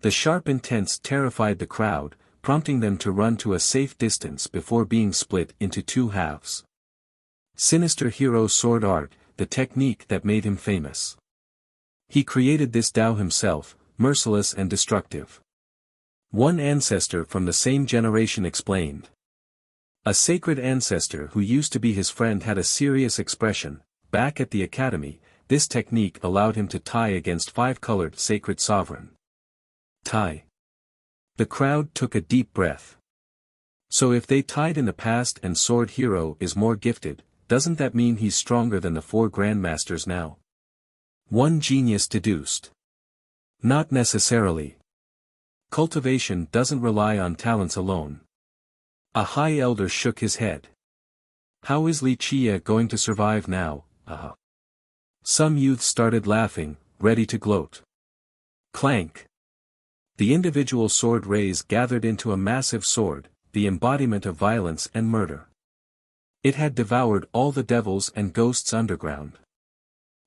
The sharp intents terrified the crowd, prompting them to run to a safe distance before being split into 2 halves. Sinister Hero Sword Art, the technique that made him famous. He created this Tao himself, merciless and destructive. One ancestor from the same generation explained. A sacred ancestor who used to be his friend had a serious expression. Back at the academy, this technique allowed him to tie against 5-colored Sacred Sovereign. Tie. The crowd took a deep breath. So if they tied in the past and Sword Hero is more gifted, doesn't that mean he's stronger than the 4 grandmasters now? One genius deduced. Not necessarily. Cultivation doesn't rely on talents alone. A high elder shook his head. How is Wuxia going to survive now? Some youths started laughing, ready to gloat. Clank. The individual sword rays gathered into a massive sword, the embodiment of violence and murder. It had devoured all the devils and ghosts underground.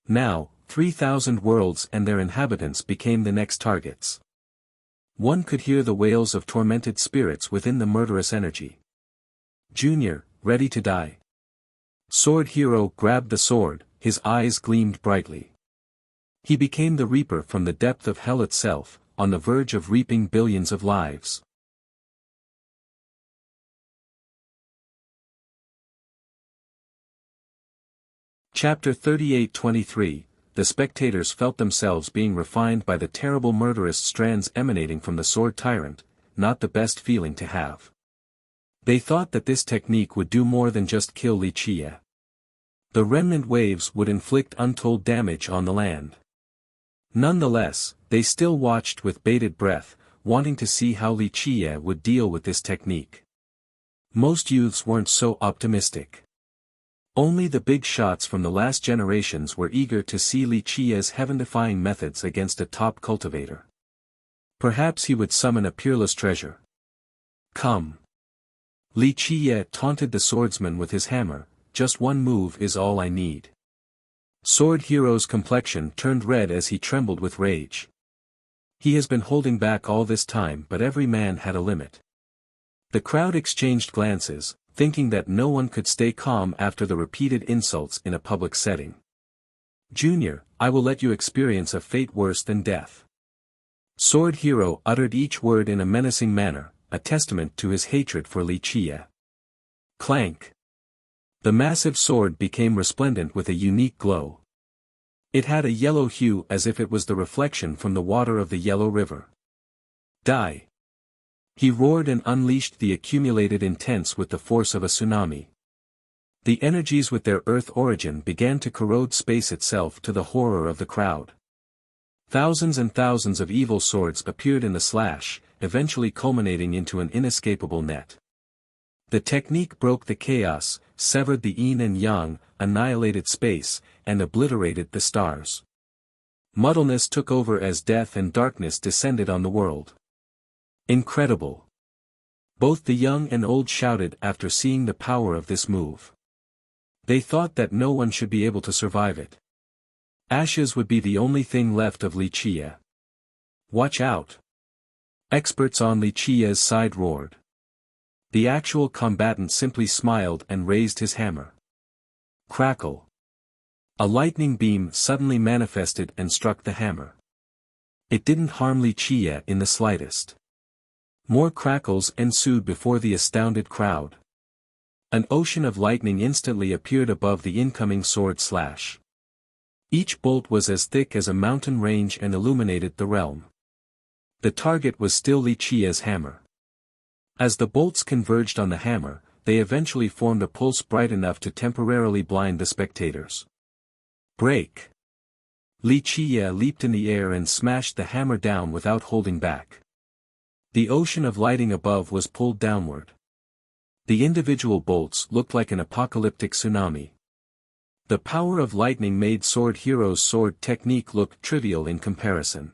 Now, 3,000 worlds and their inhabitants became the next targets. One could hear the wails of tormented spirits within the murderous energy. Junior, ready to die. Sword Hero grabbed the sword, his eyes gleamed brightly. He became the Reaper from the depth of hell itself, on the verge of reaping billions of lives. Chapter 38-23. The spectators felt themselves being refined by the terrible murderous strands emanating from the sword Tyrant, not the best feeling to have. They thought that this technique would do more than just kill Wuxia. The remnant waves would inflict untold damage on the land. Nonetheless, they still watched with bated breath, wanting to see how Wuxia would deal with this technique. Most youths weren't so optimistic. Only the big shots from the last generations were eager to see Wuxia's heaven-defying methods against a top cultivator. Perhaps he would summon a peerless treasure. Come. Wuxia taunted the swordsman with his hammer, just one move is all I need. Sword Hero's complexion turned red as he trembled with rage. He has been holding back all this time, but every man had a limit. The crowd exchanged glances, thinking that no one could stay calm after the repeated insults in a public setting. Junior, I will let you experience a fate worse than death. Sword Hero uttered each word in a menacing manner, a testament to his hatred for Wuxia. Clank. The massive sword became resplendent with a unique glow. It had a yellow hue as if it was the reflection from the water of the Yellow River. Die. He roared and unleashed the accumulated intents with the force of a tsunami. The energies with their earth origin began to corrode space itself to the horror of the crowd. Thousands and thousands of evil swords appeared in the slash, eventually culminating into an inescapable net. The technique broke the chaos, severed the yin and yang, annihilated space, and obliterated the stars. Muddleness took over as death and darkness descended on the world. Incredible. Both the young and old shouted after seeing the power of this move. They thought that no one should be able to survive it. Ashes would be the only thing left of Wuxia. Watch out. Experts on Wuxia's side roared. The actual combatant simply smiled and raised his hammer. Crackle. A lightning beam suddenly manifested and struck the hammer. It didn't harm Wuxia in the slightest. More crackles ensued before the astounded crowd. An ocean of lightning instantly appeared above the incoming sword slash. Each bolt was as thick as a mountain range and illuminated the realm. The target was still Wuxia's hammer. As the bolts converged on the hammer, they eventually formed a pulse bright enough to temporarily blind the spectators. Break! Wuxia leaped in the air and smashed the hammer down without holding back. The ocean of lighting above was pulled downward. The individual bolts looked like an apocalyptic tsunami. The power of lightning made Sword Hero's sword technique look trivial in comparison.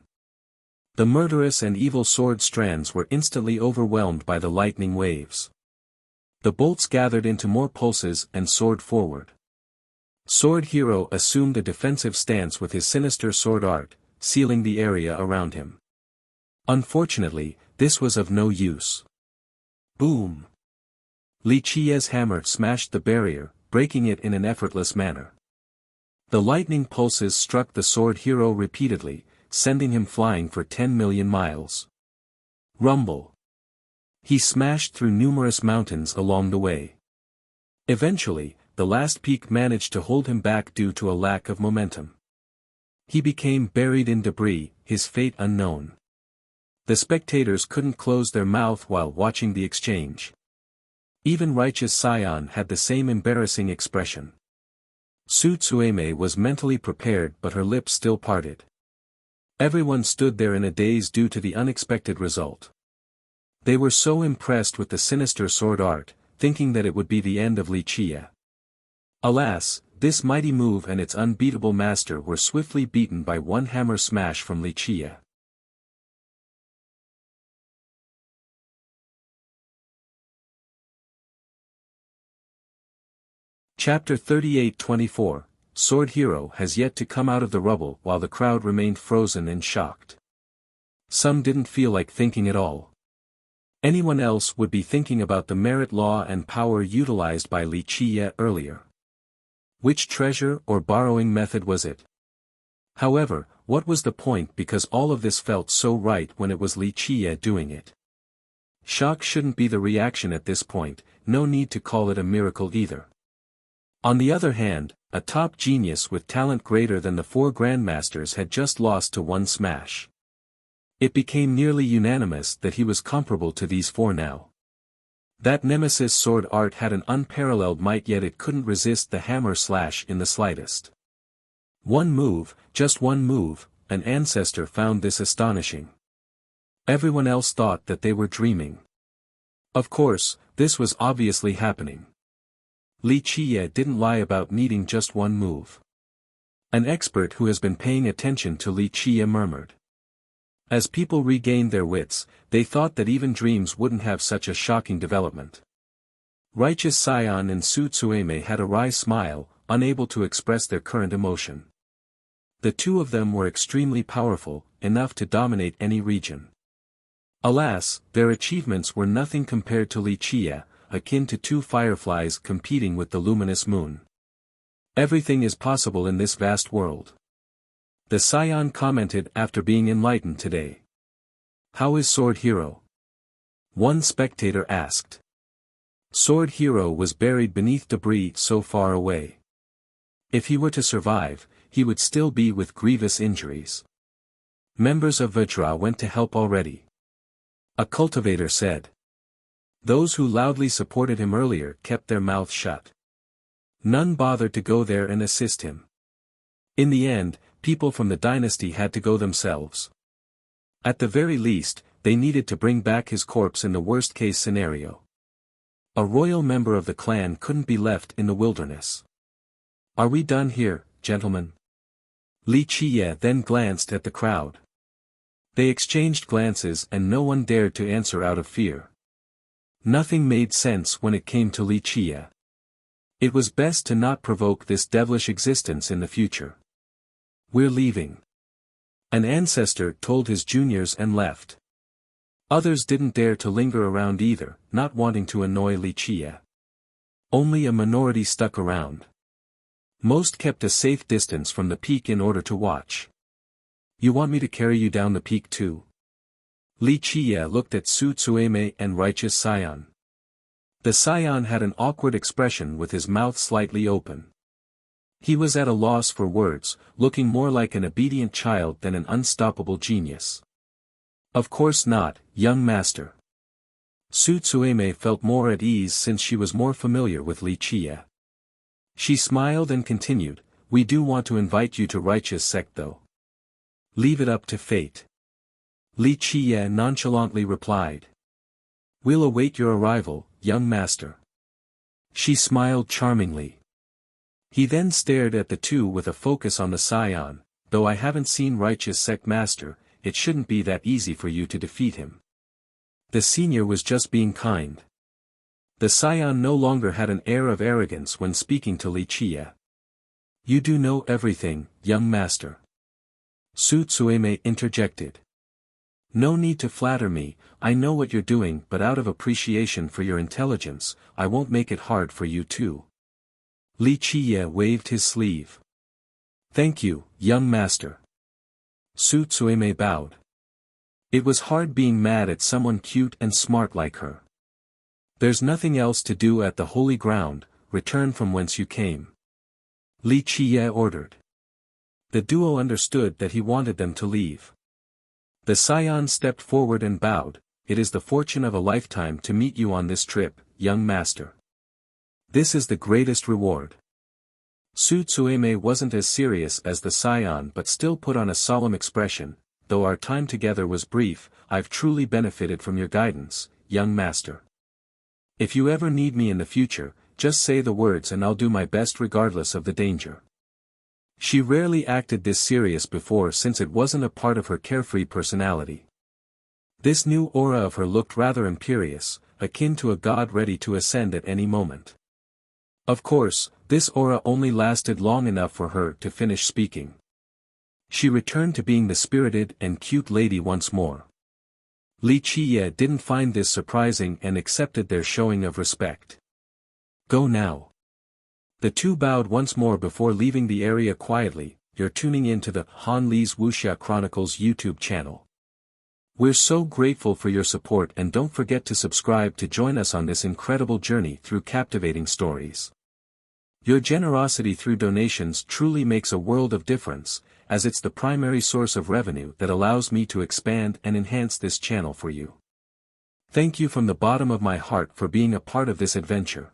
The murderous and evil sword strands were instantly overwhelmed by the lightning waves. The bolts gathered into more pulses and soared forward. Sword Hero assumed a defensive stance with his sinister sword art, sealing the area around him. Unfortunately, this was of no use. Boom! Wuxia's hammer smashed the barrier, breaking it in an effortless manner. The lightning pulses struck the Sword Hero repeatedly, sending him flying for 10 million miles. Rumble! He smashed through numerous mountains along the way. Eventually, the last peak managed to hold him back due to a lack of momentum. He became buried in debris, his fate unknown. The spectators couldn't close their mouth while watching the exchange. Even righteous Scion had the same embarrassing expression. Su Tsueme was mentally prepared but her lips still parted. Everyone stood there in a daze due to the unexpected result. They were so impressed with the sinister sword art, thinking that it would be the end of Li Qie. Alas, this mighty move and its unbeatable master were swiftly beaten by one hammer smash from Li Qie. Chapter 38-24, Sword Hero has yet to come out of the rubble while the crowd remained frozen and shocked. Some didn't feel like thinking at all. Anyone else would be thinking about the merit law and power utilized by Li Qie earlier. Which treasure or borrowing method was it? However, what was the point because all of this felt so right when it was Li Qie doing it? Shock shouldn't be the reaction at this point, no need to call it a miracle either. On the other hand, a top genius with talent greater than the four grandmasters had just lost to one smash. It became nearly unanimous that he was comparable to these four now. That nemesis sword art had an unparalleled might, yet it couldn't resist the hammer slash in the slightest. One move, just one move, an ancestor found this astonishing. Everyone else thought that they were dreaming. Of course, this was obviously happening. Li Qie didn't lie about needing just one move. An expert who has been paying attention to Li Qie murmured. As people regained their wits, they thought that even dreams wouldn't have such a shocking development. Righteous Scion and Su Tsueme had a wry smile, unable to express their current emotion. The two of them were extremely powerful, enough to dominate any region. Alas, their achievements were nothing compared to Li Qie, akin to two fireflies competing with the luminous moon. Everything is possible in this vast world. The Scion commented after being enlightened today. How is Sword Hero? One spectator asked. Sword Hero was buried beneath debris so far away. If he were to survive, he would still be with grievous injuries. Members of Vajra went to help already. A cultivator said. Those who loudly supported him earlier kept their mouths shut. None bothered to go there and assist him. In the end, people from the dynasty had to go themselves. At the very least, they needed to bring back his corpse in the worst-case scenario. A royal member of the clan couldn't be left in the wilderness. Are we done here, gentlemen? Li Qie then glanced at the crowd. They exchanged glances and no one dared to answer out of fear. Nothing made sense when it came to Li Qie. It was best to not provoke this devilish existence in the future. We're leaving. An ancestor told his juniors and left. Others didn't dare to linger around either, not wanting to annoy Li Qie. Only a minority stuck around. Most kept a safe distance from the peak in order to watch. You want me to carry you down the peak too? Li Qie looked at Su Tsueme and Righteous Scion. The Scion had an awkward expression with his mouth slightly open. He was at a loss for words, looking more like an obedient child than an unstoppable genius. Of course not, young master. Su Tsueme felt more at ease since she was more familiar with Li Qie. She smiled and continued, we do want to invite you to Righteous Sect though. Leave it up to fate. Li Qie nonchalantly replied. We'll await your arrival, young master. She smiled charmingly. He then stared at the two with a focus on the Scion. Though I haven't seen Righteous Sect master, it shouldn't be that easy for you to defeat him. The senior was just being kind. The Scion no longer had an air of arrogance when speaking to Li Qie. You do know everything, young master. Su Tsueme interjected. No need to flatter me, I know what you're doing, but out of appreciation for your intelligence, I won't make it hard for you too. Li Qie waved his sleeve. Thank you, young master. Su Tsueme bowed. It was hard being mad at someone cute and smart like her. There's nothing else to do at the holy ground, return from whence you came. Li Qie ordered. The duo understood that he wanted them to leave. The Scion stepped forward and bowed, it is the fortune of a lifetime to meet you on this trip, young master. This is the greatest reward. Su Tsueme wasn't as serious as the scion but still put on a solemn expression. Though our time together was brief, I've truly benefited from your guidance, young master. If you ever need me in the future, just say the words and I'll do my best regardless of the danger. She rarely acted this serious before since it wasn't a part of her carefree personality. This new aura of her looked rather imperious, akin to a god ready to ascend at any moment. Of course, this aura only lasted long enough for her to finish speaking. She returned to being the spirited and cute lady once more. Li Qiye didn't find this surprising and accepted their showing of respect. Go now. The two bowed once more before leaving the area quietly. You're tuning in to the Han Li's Wuxia Chronicles YouTube channel. We're so grateful for your support and don't forget to subscribe to join us on this incredible journey through captivating stories. Your generosity through donations truly makes a world of difference, as it's the primary source of revenue that allows me to expand and enhance this channel for you. Thank you from the bottom of my heart for being a part of this adventure.